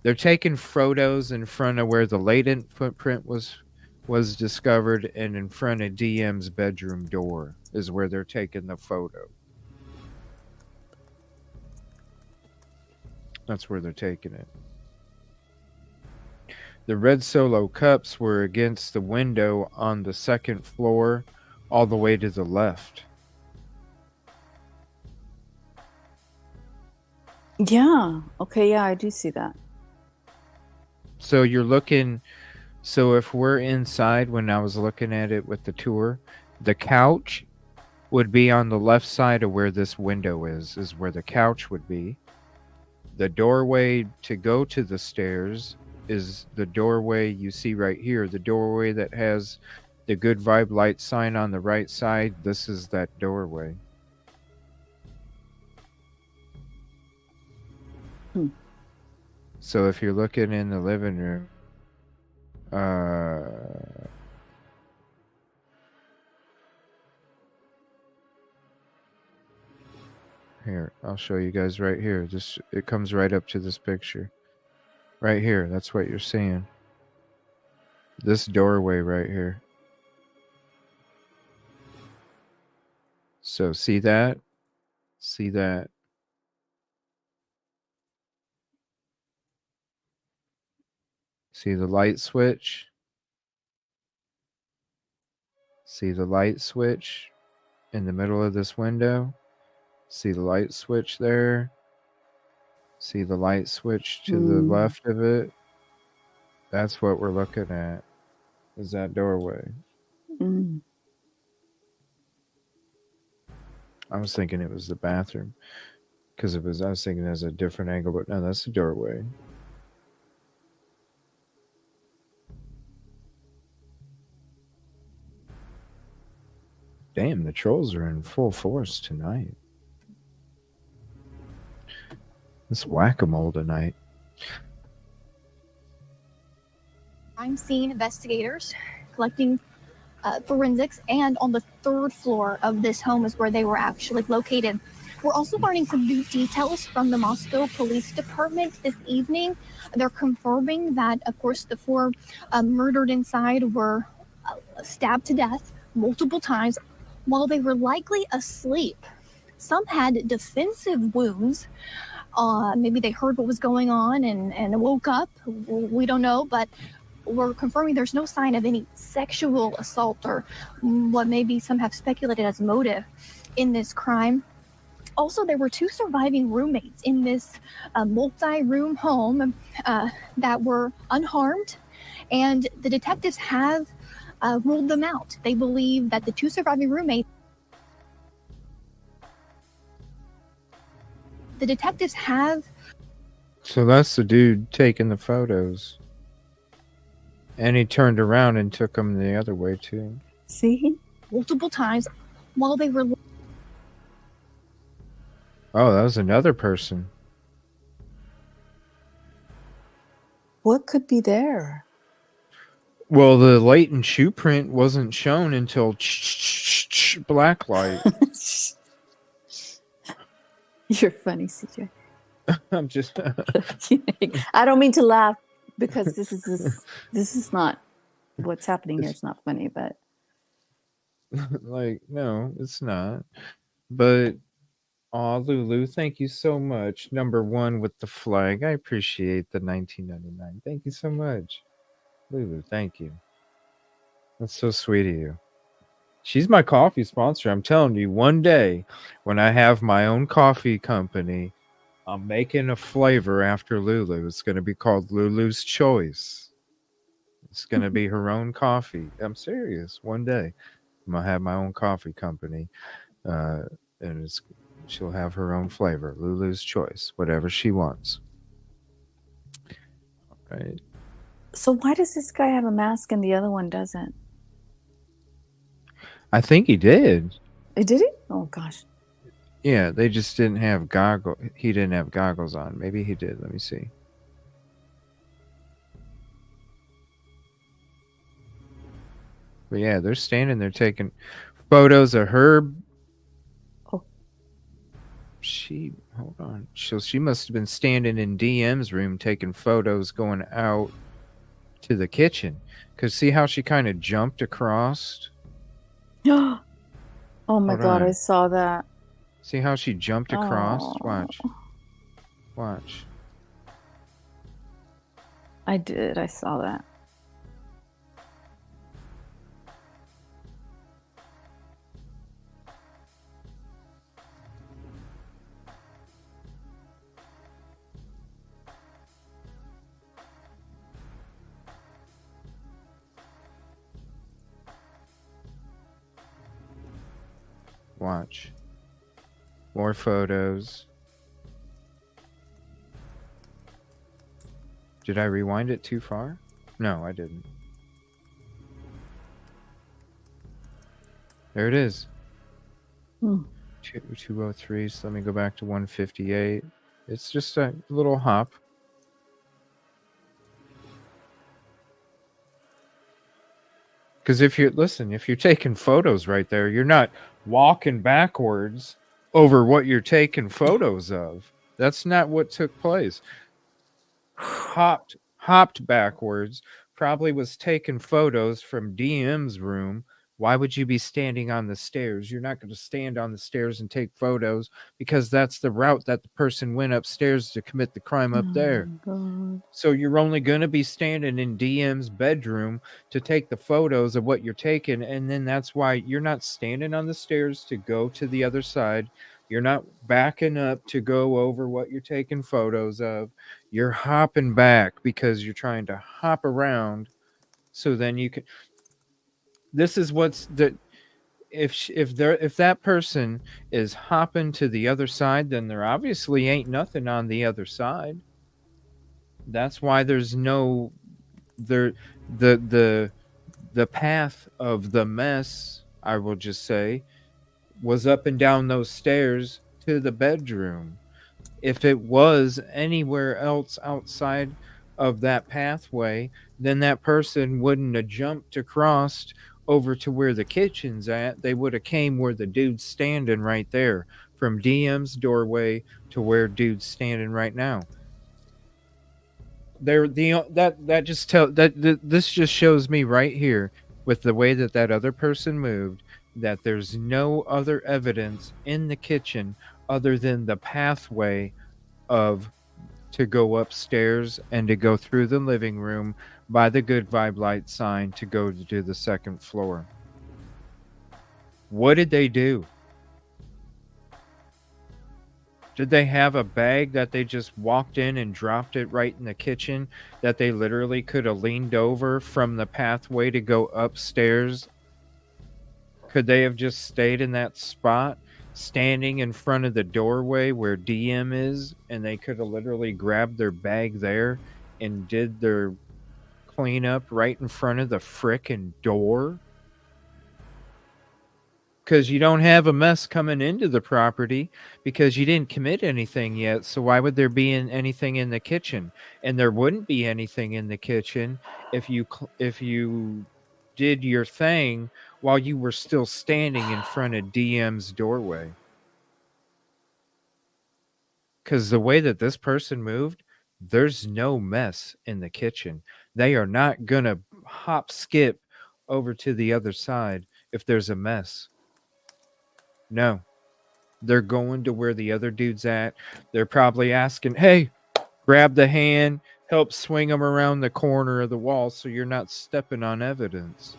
They're taking photos in front of where the latent footprint was discovered, and in front of DM's bedroom door is where they're taking the photo. That's where they're taking it. The red solo cups were against the window on the second floor, all the way to the left. Yeah. Okay. Yeah, I do see that. So you're looking, so if we're inside, when I was looking at it with the tour, the couch would be on the left side of where this window is where the couch would be. The doorway to go to the stairs is the doorway you see right here, the doorway that has the good vibe light sign on the right side. This is that doorway. So if you're looking in the living room, here, I'll show you guys right here. This, it comes right up to this picture. Right here, that's what you're seeing. This doorway right here. So see that? See that? See the light switch? See the light switch in the middle of this window? See the light switch there? See the light switch to the left of it? That's what we're looking at, is that doorway. I was thinking it was the bathroom, because it was, I was thinking there's a different angle, but no, that's the doorway. Damn, the trolls are in full force tonight. It's whack-a-mole tonight. Crime scene investigators collecting forensics, and on the third floor of this home is where they were actually located. We're also learning some new details from the Moscow Police Department this evening. They're confirming that, of course, the four murdered inside were stabbed to death multiple times while they were likely asleep. Some had defensive wounds. Maybe they heard what was going on and woke up. We don't know, but we're confirming there's no sign of any sexual assault or what maybe some have speculated as motive in this crime. Also, there were two surviving roommates in this multi-room home that were unharmed, and the detectives have ruled them out. They believe that the two surviving roommates, the detectives have. So that's the dude taking the photos. And he turned around and took them the other way too. See? multiple times while they were. Oh, that was another person. What could be there? Well, the latent shoe print wasn't shown until black light. You're funny, CJ. I'm just. I don't mean to laugh because this is not what's happening here. It's not funny, but Like, no, it's not. But, aw, Lulu, thank you so much. Number one with the flag. I appreciate the 1999. Thank you so much. Lulu, thank you. That's so sweet of you. She's my coffee sponsor. I'm telling you, one day when I have my own coffee company, I'm making a flavor after Lulu. It's going to be called Lulu's Choice. It's going to be her own coffee. I'm serious. One day I'm going to have my own coffee company. And she'll have her own flavor. Lulu's Choice. Whatever she wants. All right. so why does this guy have a mask and the other one doesn't? I think he did. Did he? Oh gosh. Yeah, they just didn't have goggles. He didn't have goggles on. Maybe he did. Let me see. But yeah, they're standing there taking photos of her. Oh. Hold on. She must have been standing in DM's room taking photos going out to the kitchen. Because see how she kind of jumped across? Oh my Hold God, on. I saw that. See how she jumped across? Oh. Watch. Watch. I did. I saw that. Watch. More photos. Did I rewind it too far? No, I didn't. There it is. 203. So let me go back to 158. It's just a little hop. Because if you're taking photos right there, you're not walking backwards over what you're taking photos of. That's not what took place. Hopped backwards, probably was taking photos from DM's room. Why would you be standing on the stairs? You're not going to stand on the stairs and take photos because that's the route that the person went upstairs to commit the crime up there. God. So you're only going to be standing in DM's bedroom to take the photos of what you're taking. And then that's why you're not standing on the stairs to go to the other side. You're not backing up to go over what you're taking photos of. You're hopping back because you're trying to hop around. So then you can. This is what's the. If that person is hopping to the other side, then there obviously ain't nothing on the other side. That's why there's no the path of the mess, I will just say, was up and down those stairs to the bedroom. If it was anywhere else outside of that pathway, then that person wouldn't have jumped across over to where the kitchen's at. They would have came where the dude's standing right there, from DM's doorway to where dude's standing right now. This just shows me right here with the way that other person moved that there's no other evidence in the kitchen other than the pathway to go upstairs and to go through the living room by the good vibe light sign to go to the second floor. What did they do? Did they have a bag that they just walked in and dropped it right in the kitchen that they literally could have leaned over from the pathway to go upstairs? Could they have just stayed in that spot, standing in front of the doorway where DM is, and they could have literally grabbed their bag there and did their cleanup right in front of the frickin' door? because you don't have a mess coming into the property because you didn't commit anything yet. So why would there be anything in the kitchen? And there wouldn't be anything in the kitchen if you did your thing while you were still standing in front of DM's doorway. Because the way that this person moved, there's no mess in the kitchen. They are not going to hop skip over to the other side if there's a mess. No. They're going to where the other dude's at. They're probably asking, hey, grab the hand, help swing them around the corner of the wall so you're not stepping on evidence.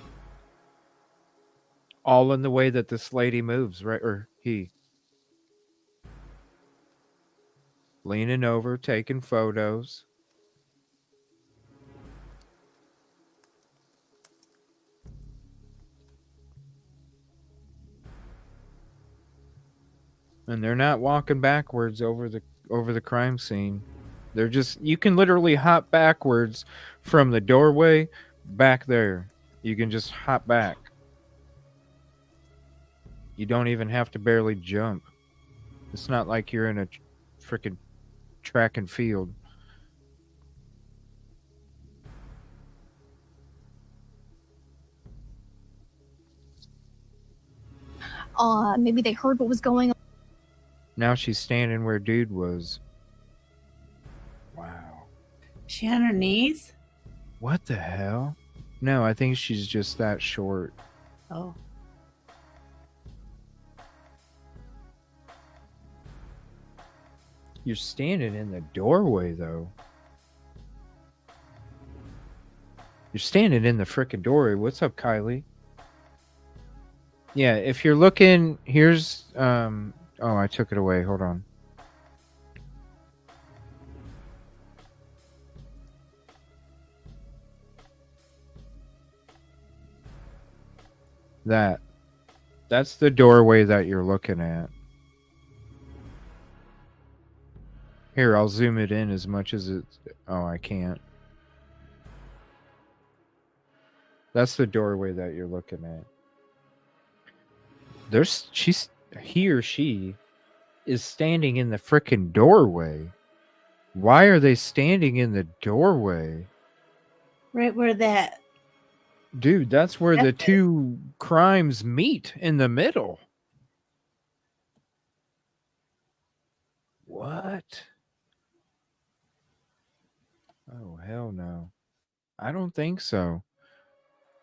All in the way that this lady moves, right? Or he. Leaning over, taking photos. And they're not walking backwards over the crime scene. They're just, you can literally hop backwards from the doorway back there. You can just hop back. You don't even have to barely jump. It's not like you're in a freaking track and field. Maybe they heard what was going on. Now she's standing where dude was. Wow. She on her knees? What the hell? No, I think she's just that short. Oh. You're standing in the doorway, though. You're standing in the frickin' doorway. What's up, Kylie? Yeah, if you're looking, here's, oh, I took it away. Hold on. That's the doorway that you're looking at. Here, I'll zoom it in as much as it's... Oh, I can't. That's the doorway that you're looking at. He or she is standing in the frickin' doorway. Why are they standing in the doorway? Right where that... Dude, that's where the two crimes meet, in the middle. What? Oh, hell no. I don't think so.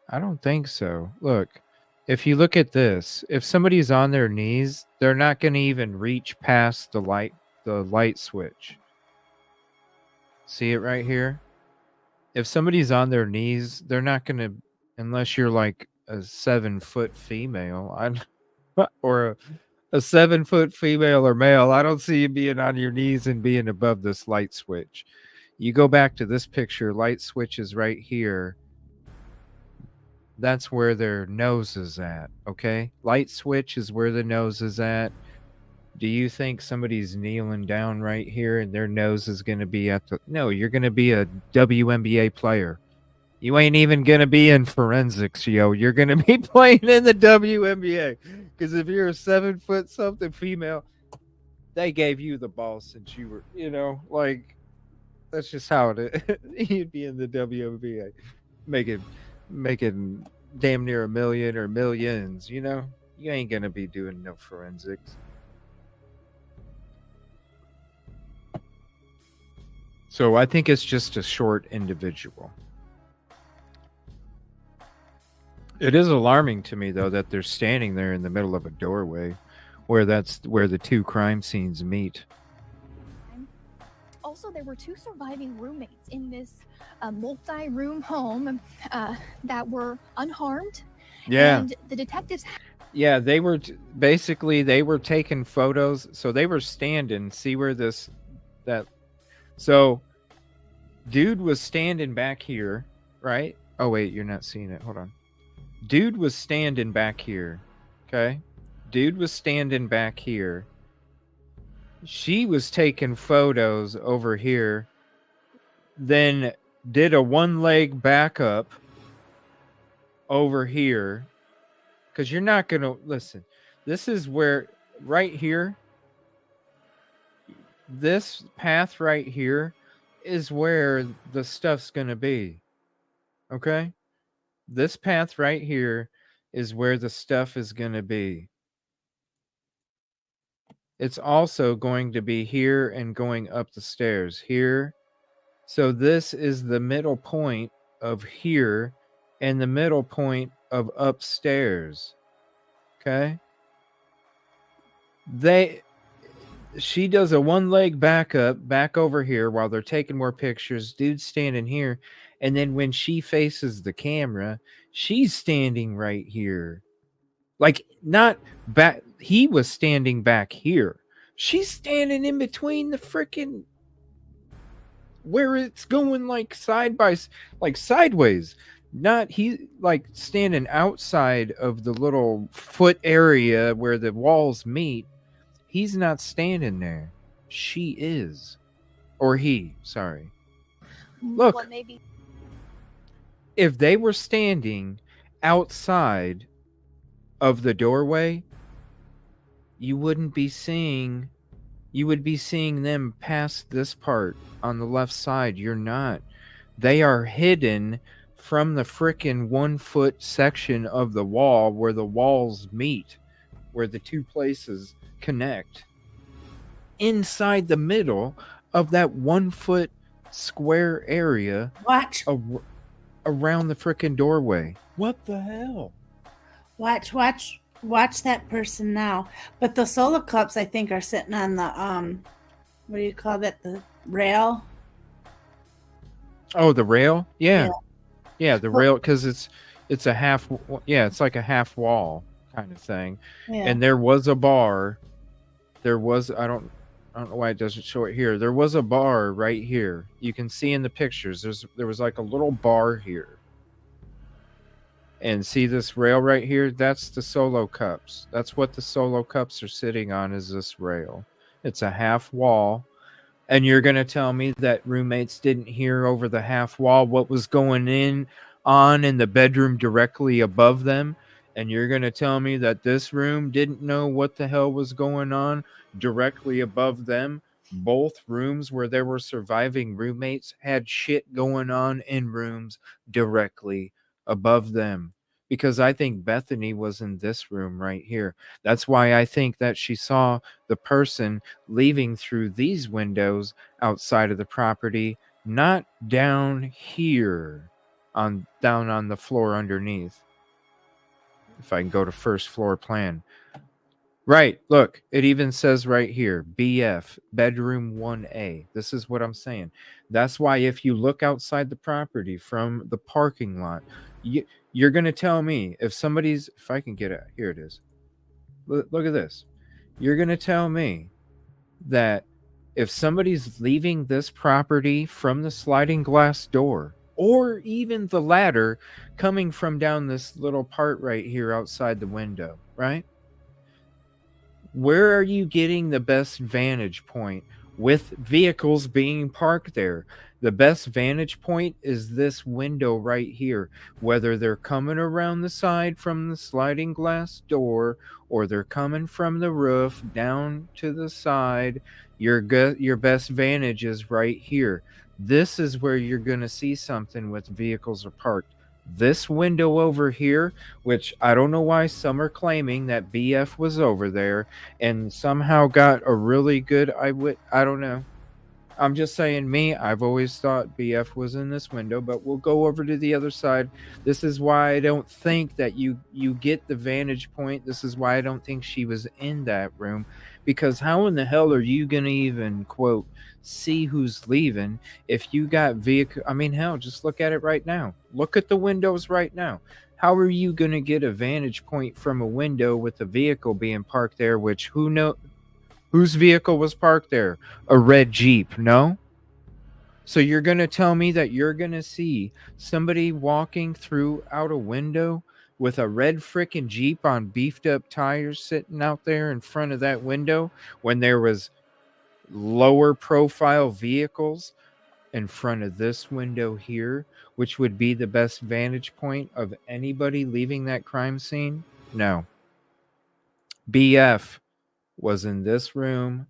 I don't think so. Look, if you look at this, if somebody's on their knees, they're not going to even reach past the light switch. See it right here? If somebody's on their knees, they're not going to, unless you're like a 7-foot female, or a 7-foot female or male, I don't see you being on your knees and being above this light switch. You go back to this picture, light switch is right here. That's where their nose is at, okay? Light switch is where the nose is at. Do you think somebody's kneeling down right here and their nose is going to be at the... No, you're going to be a WNBA player. You ain't even going to be in forensics, yo. You're going to be playing in the WNBA. Because if you're a 7-foot something female, they gave you the ball since you were, like, that's just how it is. You'd be in the WNBA. Making damn near $1 million or millions, You ain't going to be doing no forensics. So I think it's just a short individual. It is alarming to me, though, that they're standing there in the middle of a doorway where that's where the two crime scenes meet. Also, there were two surviving roommates in this multi-room home that were unharmed. Yeah. And the detectives... Yeah, they were they were taking photos. So they were standing. See where So, dude was standing back here, right? Oh, wait, you're not seeing it. Hold on. Dude was standing back here, okay? Dude was standing back here. She was taking photos over here, then did a one-leg backup over here, because you're not going to... Listen, This is where, right here, this path right here is where the stuff's going to be. Okay? This path right here is where the stuff is going to be. It's also going to be here and going up the stairs here. So this is the middle point of here and the middle point of upstairs. Okay? She does a one leg back over here while they're taking more pictures. Dude's standing here. And then when she faces the camera, she's standing right here. Like, not back. He was standing back here. She's standing in between the freaking where it's going, like like sideways. Not he like standing outside of the little foot area where the walls meet. He's not standing there. She is. Or he, sorry. Look. Well, maybe. If they were standing outside of the doorway, you would be seeing them past this part on the left side. You're not. They are hidden from the frickin' 1 foot section of the wall where the walls meet, where the two places connect. Inside the middle of that 1 foot square area. Watch. Around the frickin' doorway. What the hell? Watch that person now. But the solo cups, I think, are sitting on the what do you call that? The rail. Oh, the rail? Yeah, the rail, because it's a half. Yeah, it's like a half wall kind of thing. Yeah. And there was a bar. There was I don't know why it doesn't show it here. There was a bar right here. You can see in the pictures. There was like a little bar here. And see this rail right here? That's the solo cups. That's what the solo cups are sitting on, is this rail. It's a half wall. And you're going to tell me that roommates didn't hear over the half wall what was going on in the bedroom directly above them? And you're going to tell me that this room didn't know what the hell was going on directly above them? Both rooms where there were surviving roommates had shit going on in rooms directly above them, because I think Bethany was in this room right here. That's why I think that she saw the person leaving through these windows outside of the property, not down here down on the floor underneath. If I can go to first floor plan. Right, look, it even says right here, BF, bedroom 1A. This is what I'm saying. That's why if you look outside the property from the parking lot, you're going to tell me if I can get it, here it is. Look at this. You're going to tell me that if somebody's leaving this property from the sliding glass door, or even the ladder coming from down this little part right here outside the window, right? Where are you getting the best vantage point with vehicles being parked there? The best vantage point is this window right here. Whether they're coming around the side from the sliding glass door or they're coming from the roof down to the side, your best vantage is right here. This is where you're going to see something with vehicles are parked. This window over here, which I don't know why some are claiming that BF was over there and somehow got a really good I don't know. I'm just saying I've always thought BF was in this window, but we'll go over to the other side. This is why I don't think that you get the vantage point. This is why I don't think she was in that room, because how in the hell are you going to even, quote, see who's leaving if you got vehicle? I mean, hell, just look at it right now. Look at the windows right now. How are you going to get a vantage point from a window with a vehicle being parked there, which whose vehicle was parked there? A red Jeep, no? So you're going to tell me that you're going to see somebody walking through out a window with a red frickin' Jeep on beefed up tires sitting out there in front of that window when there was lower profile vehicles in front of this window here, which would be the best vantage point of anybody leaving that crime scene? No. BF was in this room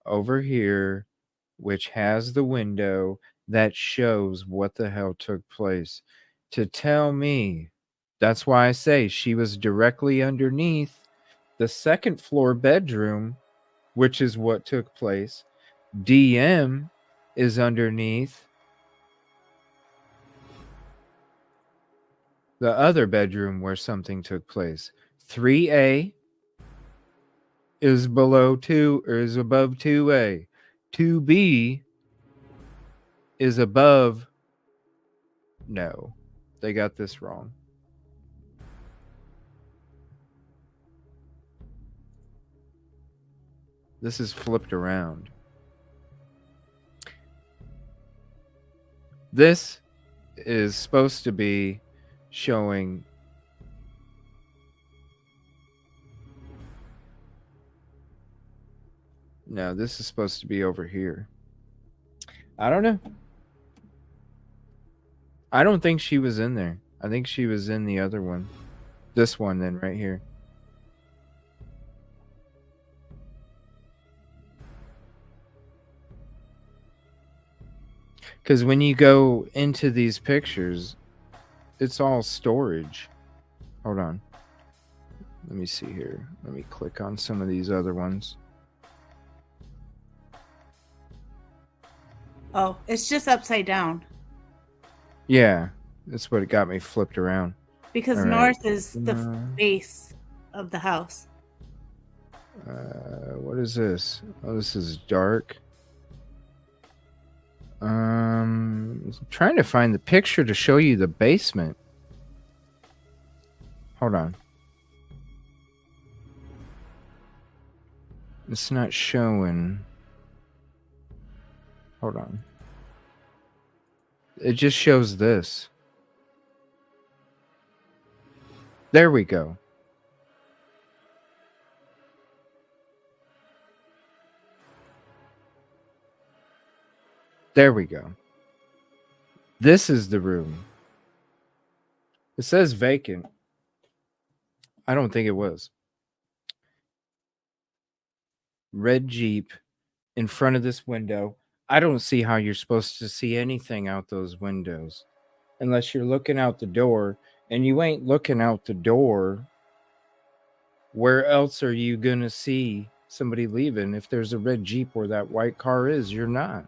over here, which has the window that shows what the hell took place. To tell me, that's why I say she was directly underneath the second floor bedroom, which is what took place. DM is underneath the other bedroom where something took place. 3A is below 2 or is above 2A. 2B is above. No, they got this wrong. This is flipped around. This is supposed to be showing no, this is supposed to be over here. I don't know. I don't think she was in there. I think she was in the other one. This one then right here. Because when you go into these pictures, it's all storage. Hold on. Let me see here. Let me click on some of these other ones. Oh, it's just upside down. Yeah, that's what it got me flipped around. Because All north right. is the base of the house. What is this? Oh, this is dark. I'm trying to find the picture to show you the basement. Hold on. It's not showing. Hold on. It just shows this. There we go. There we go. This is the room. It says vacant. I don't think it was. Red Jeep in front of this window. I don't see how you're supposed to see anything out those windows unless you're looking out the door, and you ain't looking out the door. Where else are you going to see somebody leaving? If there's a red Jeep where that white car is, you're not.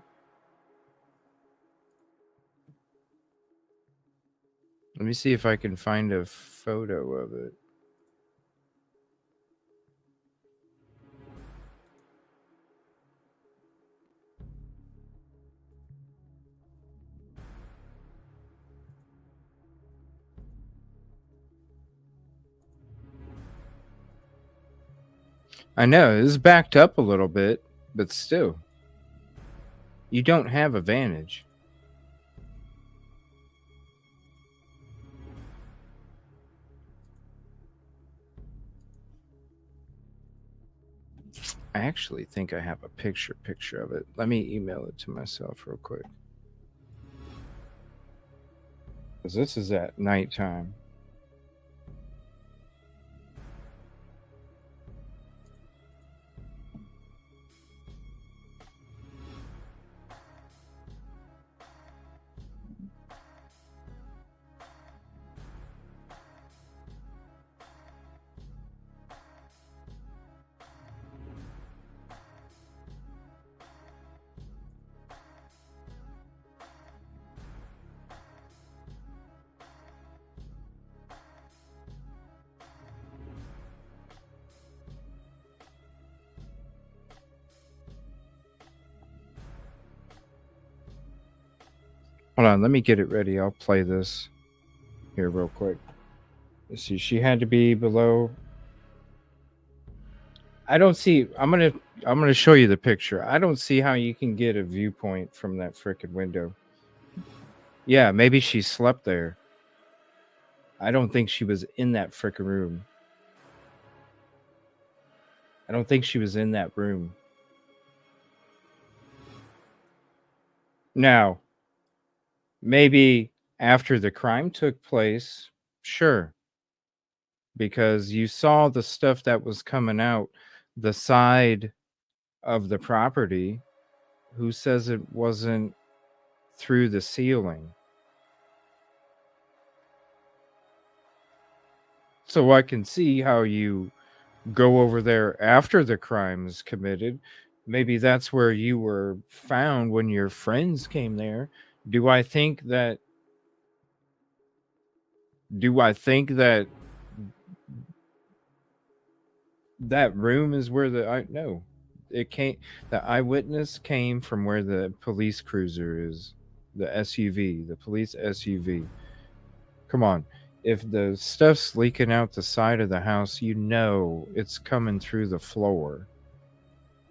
Let me see if I can find a photo of it. I know, it's backed up a little bit, but still. You don't have a vantage. I actually think I have a picture of it. Let me email it to myself real quick. Because this is at nighttime. Hold on, let me get it ready. I'll play this here real quick. Let's see, she had to be below. I don't see. I'm gonna show you the picture. I don't see how you can get a viewpoint from that frickin' window. Yeah, maybe she slept there. I don't think she was in that frickin' room. I don't think she was in that room. Now, maybe after the crime took place, sure. because you saw the stuff that was coming out the side of the property. Who says it wasn't through the ceiling? So I can see how you go over there after the crime is committed. Maybe that's where you were found when your friends came there. Do I think that that room is where no, it came, the eyewitness came from where the police cruiser is, the SUV, the police SUV. Come on. If the stuff's leaking out the side of the house, you know it's coming through the floor.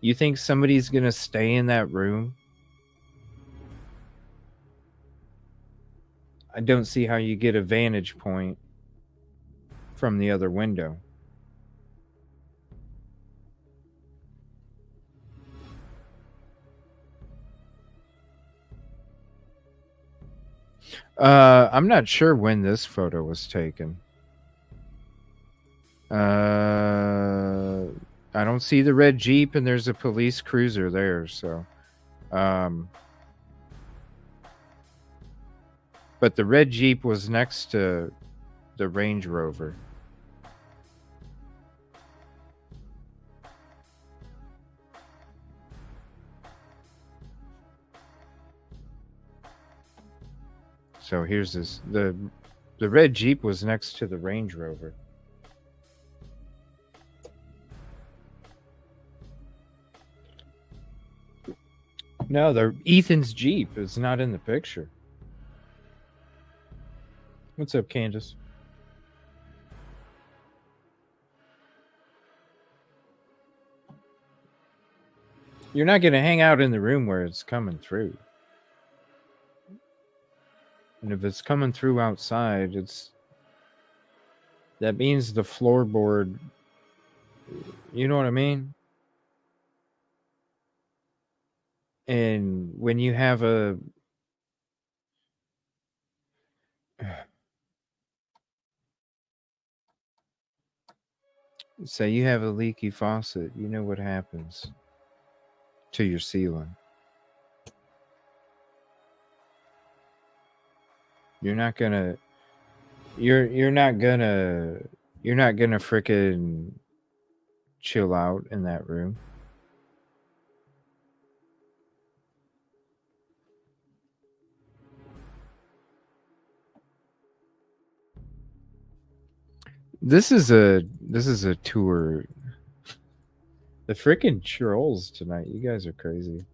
You think somebody's going to stay in that room? I don't see how you get a vantage point from the other window. I'm not sure when this photo was taken. I don't see the red Jeep, and there's a police cruiser there, so but the red Jeep was next to the Range Rover. So here's this, the red Jeep was next to the Range Rover. No, Ethan's Jeep is not in the picture. What's up, Candace? You're not going to hang out in the room where it's coming through. And if it's coming through outside, that means the floorboard, you know what I mean? And when you have say you have a leaky faucet, you know what happens to your ceiling. You're not gonna frickin' chill out in that room. This is a tour. The frickin' trolls tonight. You guys are crazy.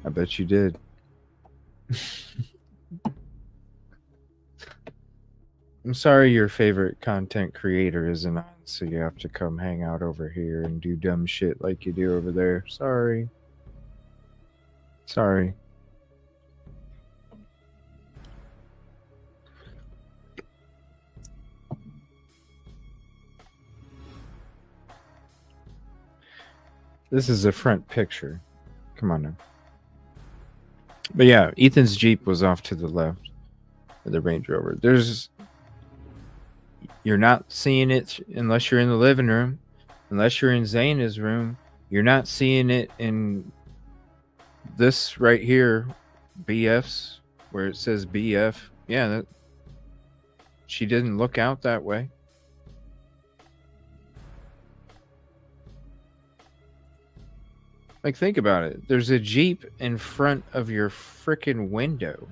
I bet you did. I'm sorry your favorite content creator isn't on, so you have to come hang out over here and do dumb shit like you do over there. Sorry. Sorry. This is a front picture. Come on now. But yeah, Ethan's Jeep was off to the left of the Range Rover. You're not seeing it unless you're in the living room. Unless you're in Zaina's room, you're not seeing it in this right here, BF's, where it says BF. Yeah, she didn't look out that way. Like, think about it. There's a Jeep in front of your freaking window.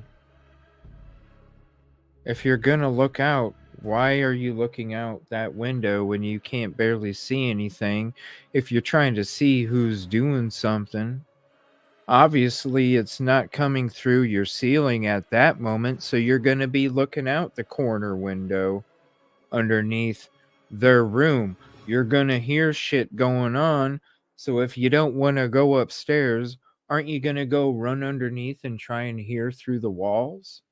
If you're gonna look out, why are you looking out that window when you can't barely see anything? If you're trying to see who's doing something, obviously it's not coming through your ceiling at that moment, so you're going to be looking out the corner window underneath their room. You're going to hear shit going on, so if you don't want to go upstairs, aren't you going to go run underneath and try and hear through the walls?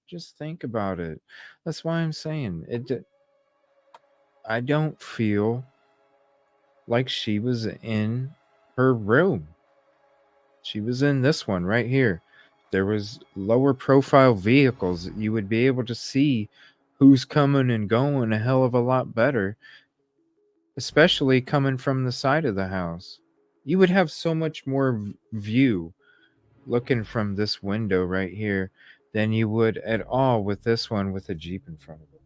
Just think about it. That's why I'm saying it. I don't feel like she was in her room. She was in this one right here. There was lower profile vehicles. You would be able to see who's coming and going a hell of a lot better, especially coming from the side of the house. You would have so much more view looking from this window right here than you would at all with this one with a Jeep in front of it.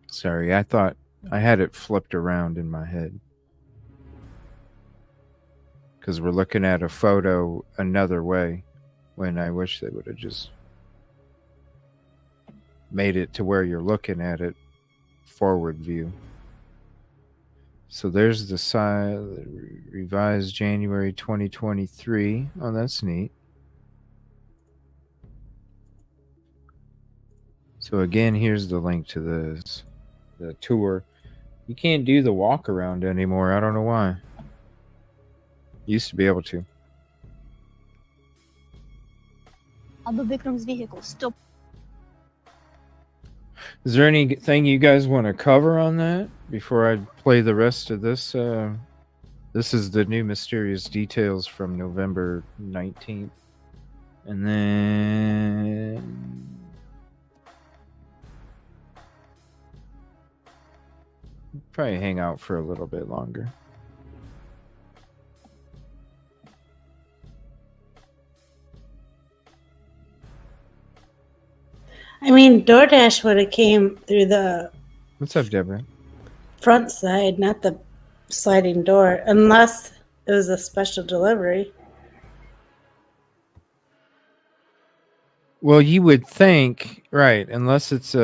Sorry, I thought I had it flipped around in my head. Because we're looking at a photo another way when I wish they would have just made it to where you're looking at it forward view. So there's the side, revised January 2023. Oh, that's neat. So again, here's the link to the tour. You can't do the walk around anymore. I don't know why. Used to be able to. All the victim's vehicles still. Is there anything you guys want to cover on that before I play the rest of this? This is the new mysterious details from November 19th. And then probably hang out for a little bit longer. I mean, DoorDash would have came through the What's up, Deborah? front side, not the sliding door, unless it was a special delivery. Well, you would think, right, unless it's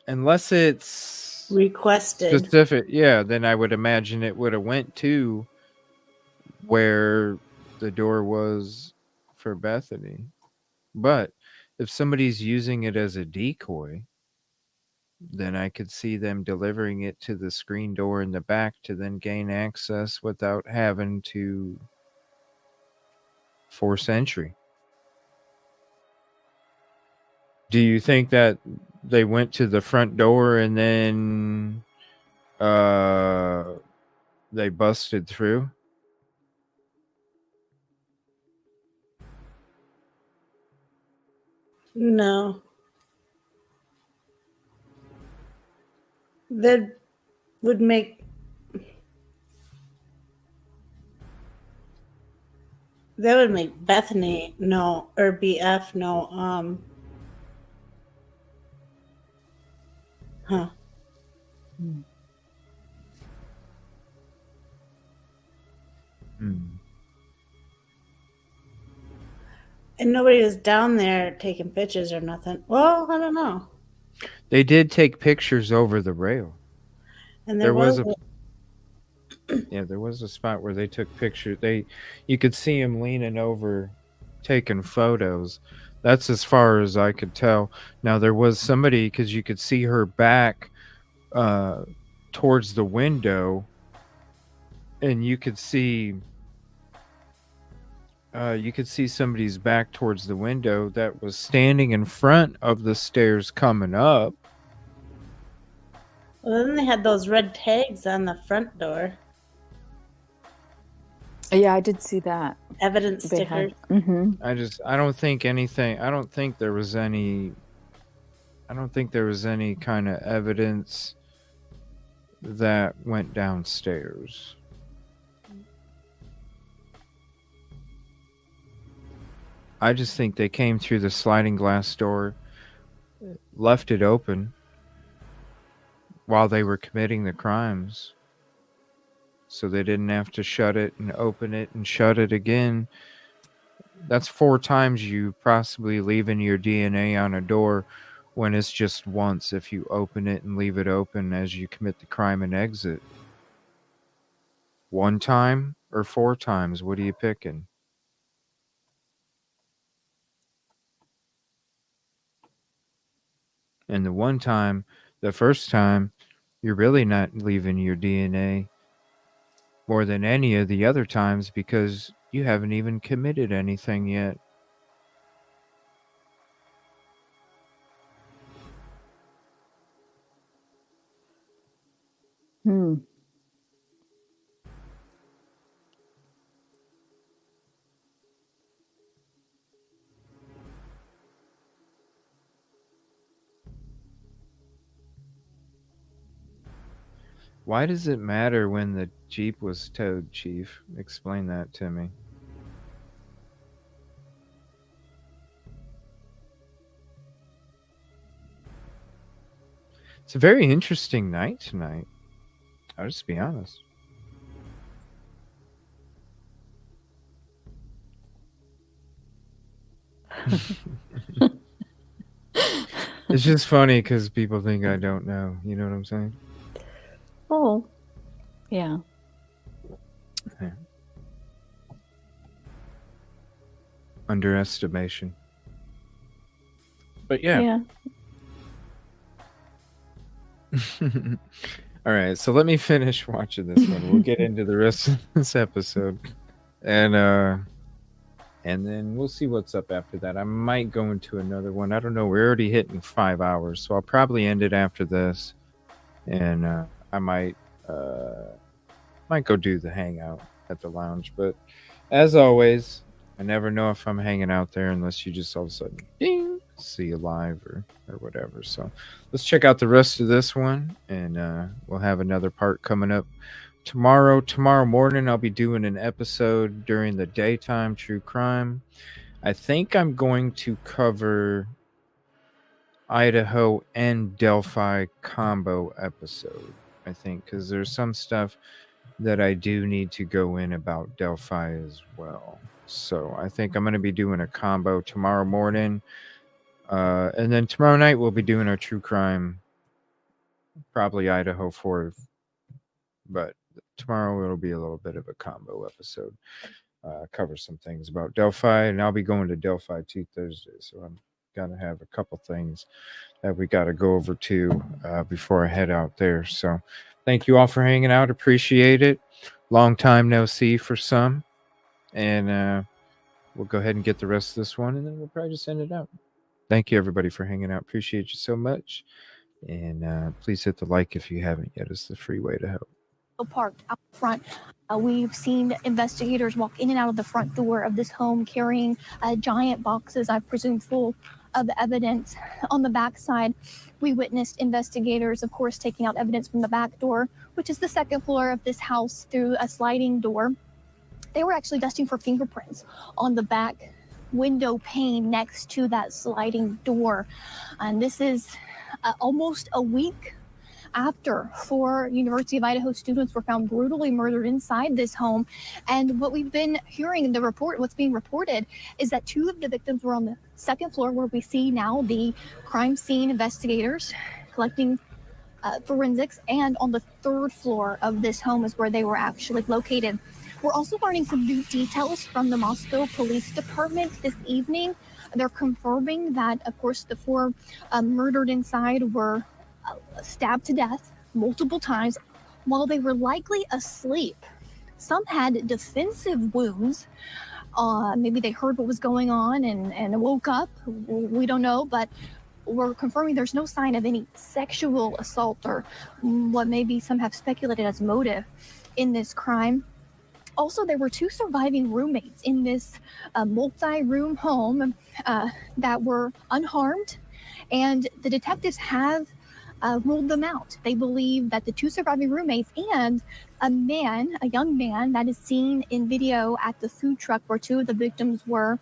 unless it's requested specific, yeah, then I would imagine it would have went to where the door was for Bethany. But if somebody's using it as a decoy, then I could see them delivering it to the screen door in the back to then gain access without having to force entry. Do you think that they went to the front door and then they busted through? No. That would make Bethany no, or BF no, huh. And nobody was down there taking pictures or nothing. Well, I don't know. They did take pictures over the rail. And there was a yeah, there was a spot where they took pictures. You could see him leaning over, taking photos. That's as far as I could tell. Now there was somebody, because you could see her back towards the window, and you could see somebody's back towards the window that was standing in front of the stairs coming up. Well, then they had those red tags on the front door. Yeah, I did see that. Evidence stickers. I don't think there was any kind of evidence that went downstairs. I just think they came through the sliding glass door, left it open while they were committing the crimes, so they didn't have to shut it and open it and shut it again. That's 4 times you possibly leaving your DNA on a door when it's just once if you open it and leave it open as you commit the crime and exit. 1 time or 4 times? What are you picking? And the first time, you're really not leaving your DNA more than any of the other times because you haven't even committed anything yet. . Why does it matter when the Jeep was towed, Chief? Explain that to me. It's a very interesting night tonight. I'll just be honest. It's just funny because people think I don't know. You know what I'm saying? Oh, yeah. Yeah. Underestimation. But yeah. All right, so let me finish watching this one. We'll get into the rest of this episode. And then we'll see what's up after that. I might go into another one. I don't know. We're already hitting 5 hours, so I'll probably end it after this. And I might go do the hangout at the lounge. But as always, I never know if I'm hanging out there unless you just all of a sudden ding, see you live or whatever. So let's check out the rest of this one, and we'll have another part coming up tomorrow. Tomorrow morning, I'll be doing an episode during the daytime, true crime. I think I'm going to cover Idaho and Delphi combo episode. I think because there's some stuff that I do need to go in about Delphi as well. So I think I'm going to be doing a combo tomorrow morning. And then tomorrow night, we'll be doing our true crime, probably Idaho4. But tomorrow, it'll be a little bit of a combo episode. Cover some things about Delphi. And I'll be going to Delphi too Thursday. So I'm going to have a couple things that we got to go over too before I head out there. So thank you all for hanging out. Appreciate it. Long time no see for some. And we'll go ahead and get the rest of this one, and then we'll probably just end it out. Thank you, everybody, for hanging out. Appreciate you so much. And please hit the like if you haven't yet. It's the free way to help. Parked out front. We've seen investigators walk in and out of the front door of this home carrying giant boxes, I presume full of evidence. On the backside, we witnessed investigators, of course, taking out evidence from the back door, which is the second floor of this house, through a sliding door. They were actually dusting for fingerprints on the back window pane next to that sliding door. And this is almost a week after 4 University of Idaho students were found brutally murdered inside this home. And what we've been hearing in the report, what's being reported, is that 2 of the victims were on the second floor, where we see now the crime scene investigators collecting forensics, and on the 3rd floor of this home is where they were actually located. We're also learning some new details from the Moscow Police Department this evening. They're confirming that, of course, the 4 murdered inside were stabbed to death multiple times while they were likely asleep. Some had defensive wounds. Maybe they heard what was going on and woke up. We don't know, but we're confirming there's no sign of any sexual assault or what maybe some have speculated as motive in this crime. Also, there were 2 surviving roommates in this multi-room home that were unharmed, and the detectives have ruled them out. They believe that the 2 surviving roommates and a young man that is seen in video at the food truck where 2 of the victims were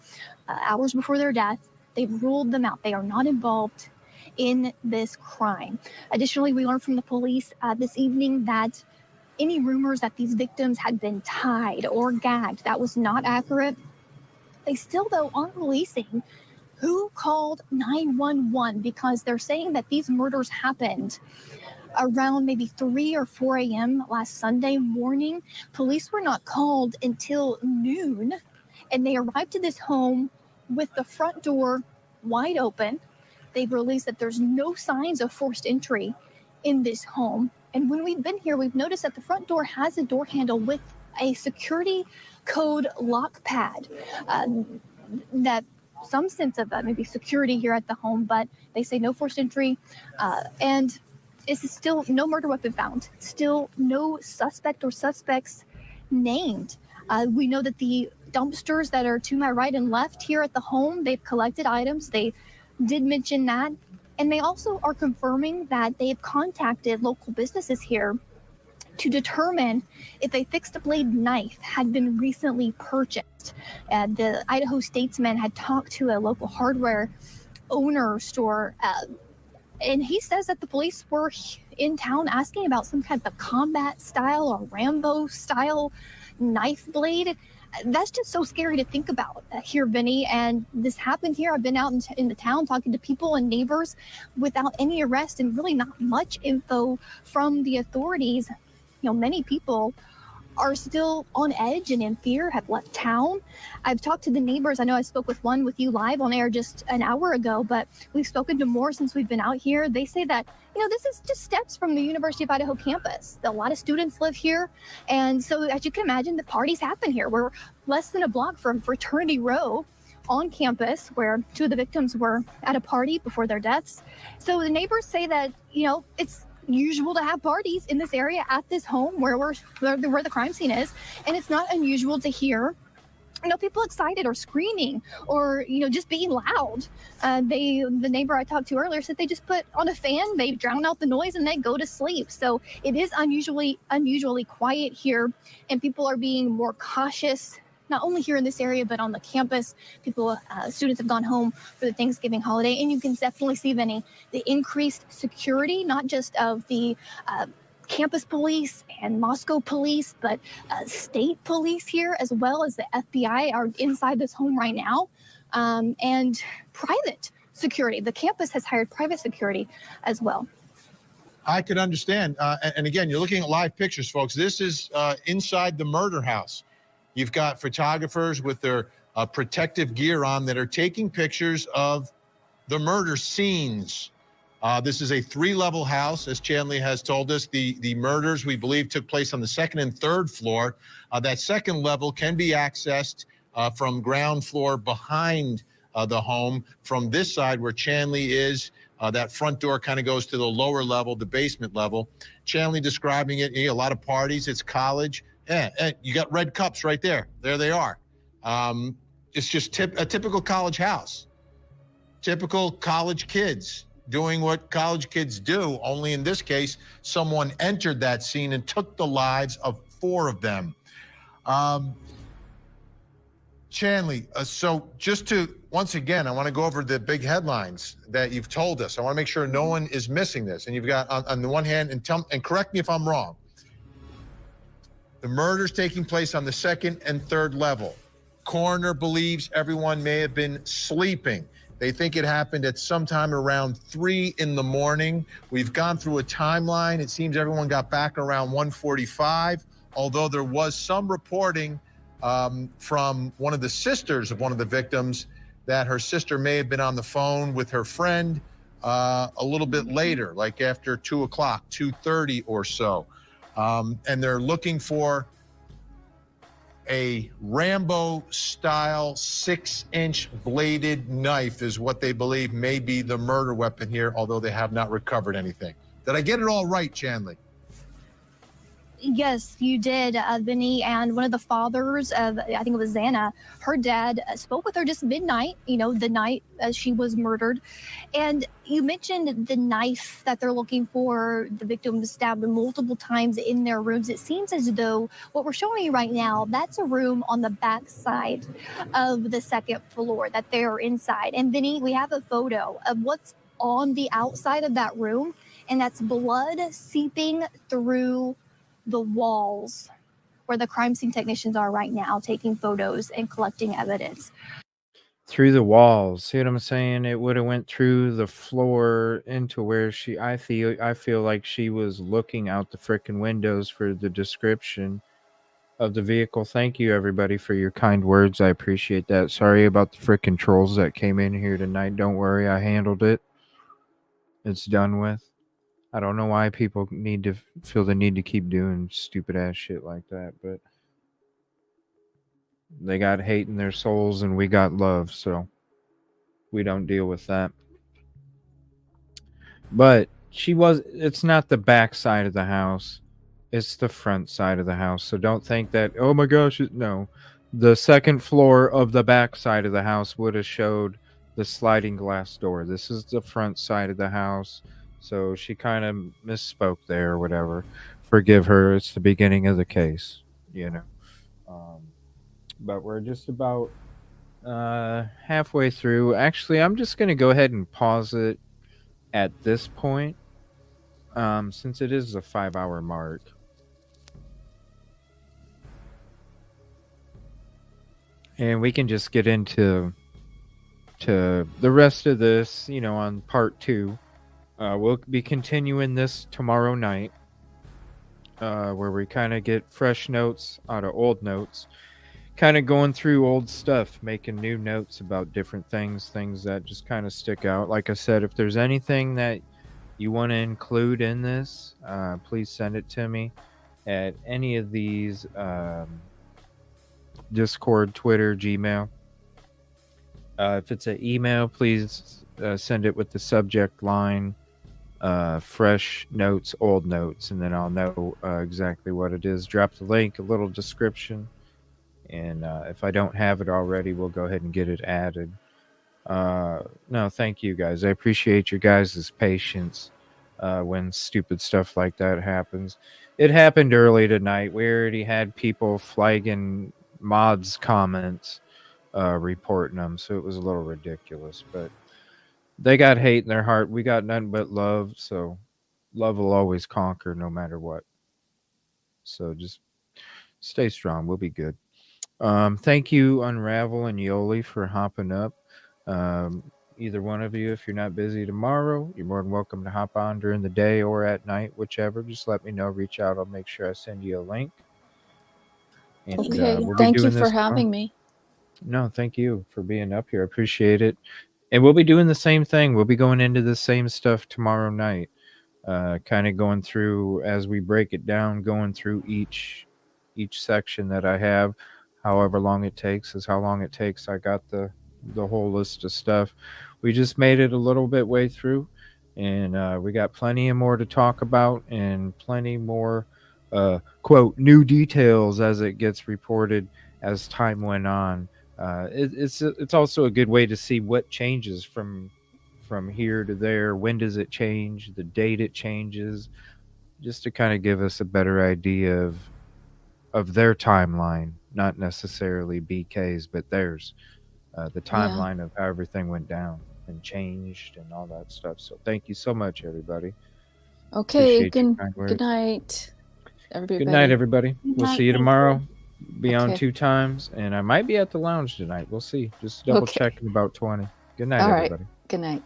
hours before their death, they've ruled them out. They are not involved in this crime. Additionally, we learned from the police this evening that any rumors that these victims had been tied or gagged, that was not accurate. They still, though, aren't releasing who called 911, because they're saying that these murders happened around maybe 3 or 4 a.m. last Sunday morning. Police were not called until noon, and they arrived to this home with the front door wide open. They've released that there's no signs of forced entry in this home. And when we've been here, we've noticed that the front door has a door handle with a security code lock pad that some sense of maybe security here at the home, but they say no forced entry. And it's still no murder weapon found. Still no suspect or suspects named. We know that the dumpsters that are to my right and left here at the home, they've collected items. They did mention that. And they also are confirming that they've contacted local businesses here to determine if a fixed blade knife had been recently purchased. The Idaho statesman had talked to a local hardware owner store, and he says that the police were in town asking about some kind of combat style or Rambo style knife blade. That's just so scary to think about here, Vinny. And this happened here. I've been out in the town talking to people and neighbors without any arrest and really not much info from the authorities. You know, many people are still on edge and in fear, have left town. I've talked to the neighbors. I know I spoke with one with you live on air just an hour ago, but we've spoken to more since we've been out here. They say that, you know, this is just steps from the University of Idaho campus. A lot of students live here. And so as you can imagine, the parties happen here. We're less than a block from Fraternity Row on campus, where two of the victims were at a party before their deaths. So the neighbors say that, you know, it's usual to have parties in this area at this home where the crime scene is, and it's not unusual to hear, you know, people excited or screaming or, you know, just being loud. The neighbor I talked to earlier said they just put on a fan, they drown out the noise, and they go to sleep. So it is unusually quiet here, and people are being more cautious, not only here in this area, but on the campus. Students have gone home for the Thanksgiving holiday, and you can definitely see, Vinny, the increased security, not just of the campus police and Moscow police, but state police here, as well as the FBI are inside this home right now, and private security. The campus has hired private security as well. I could understand. And again, you're looking at live pictures, folks. This is inside the murder house. You've got photographers with their protective gear on that are taking pictures of the murder scenes. This is a 3-level house, as Chanley has told us. The murders, we believe, took place on the 2nd and 3rd floor. That 2nd level can be accessed from ground floor behind the home. From this side where Chanley is, that front door kind of goes to the lower level, the basement level. Chanley describing it, a lot of parties, it's college. Yeah, you got red cups right there. There they are. It's just a typical college house. Typical college kids doing what college kids do, only in this case, someone entered that scene and took the lives of 4 of them. Chanley, so just to, once again, I want to go over the big headlines that you've told us. I want to make sure no one is missing this. And you've got, on the one hand, and correct me if I'm wrong, the murders taking place on the 2nd and 3rd level. Coroner believes everyone may have been sleeping. They think it happened at sometime around 3 in the morning. We've gone through a timeline. It seems everyone got back around 1:45, although there was some reporting from one of the sisters of one of the victims that her sister may have been on the phone with her friend a little bit later, like after 2 o'clock, 2:30 or so. And they're looking for a Rambo-style 6-inch bladed knife is what they believe may be the murder weapon here, although they have not recovered anything. Did I get it all right, Chanley? Yes, you did, Vinny. And one of the fathers of, I think it was Xana, her dad spoke with her just midnight, you know, the night she was murdered. And you mentioned the knife that they're looking for. The victim was stabbed multiple times in their rooms. It seems as though what we're showing you right now, that's a room on the back side of the 2nd floor that they are inside. And Vinny, we have a photo of what's on the outside of that room, and that's blood seeping through the walls where the crime scene technicians are right now, taking photos and collecting evidence. Through the walls, see what I'm saying? It would have went through the floor into where I feel like she was looking out the freaking windows for the description of the vehicle. Thank you, everybody, for your kind words. I appreciate that. Sorry about the freaking trolls that came in here tonight. Don't worry, I handled it. It's done with. I don't know why people need to feel the need to keep doing stupid ass shit like that, but they got hate in their souls and we got love, so we don't deal with that. But it's not the back side of the house, it's the front side of the house. So don't think that, oh my gosh, no. The 2nd floor of the back side of the house would have showed the sliding glass door. This is the front side of the house. So she kind of misspoke there or whatever. forgive her. It's the beginning of the case, but we're just about halfway through. Actually, I'm just going to go ahead and pause it at this point, since it is a 5-hour mark. And we can just get into the rest of this, on part 2. We'll be continuing this tomorrow night, where we kind of get fresh notes out of old notes, kind of going through old stuff, making new notes about different things that just kind of stick out. Like I said, if there's anything that you want to include in this, please send it to me at any of these Discord, Twitter, Gmail. If it's an email, please send it with the subject line fresh notes, old notes, and then I'll know exactly what it is. Drop the link, a little description, and if I don't have it already, we'll go ahead and get it added. No, thank you guys. I appreciate your guys' patience when stupid stuff like that happens. It happened early tonight. We already had people flagging mods' comments, reporting them, so it was a little ridiculous, but they got hate in their heart. We got nothing but love, so love will always conquer no matter what. So just stay strong. We'll be good. Thank you, Unravel and Yoli, for hopping up. Either one of you, if you're not busy tomorrow, you're more than welcome to hop on during the day or at night, whichever. Just let me know. Reach out. I'll make sure I send you a link. And, Okay. we'll be Thank you doing for this having tomorrow. me. No, thank you for being up here. I appreciate it. And we'll be doing the same thing. We'll be going into the same stuff tomorrow night. Kind of going through, as we break it down, going through each section that I have. However long it takes is how long it takes. I got the whole list of stuff. We just made it a little bit way through, and we got plenty of more to talk about, and plenty more quote new details as it gets reported as time went on. It's also a good way to see what changes from here to there. When does it change? The date it changes, just to kind of give us a better idea of their timeline, not necessarily BK's, but theirs. The timeline of how everything went down and changed and all that stuff. So thank you so much, everybody. Okay. Appreciate your kind Good words. night, everybody. Good night, everybody. We'll see you tomorrow. Be on Okay. 2 times, and I might be at the lounge tonight. We'll see. Just double Okay. check in about 20. Good night, All right. everybody. Good night.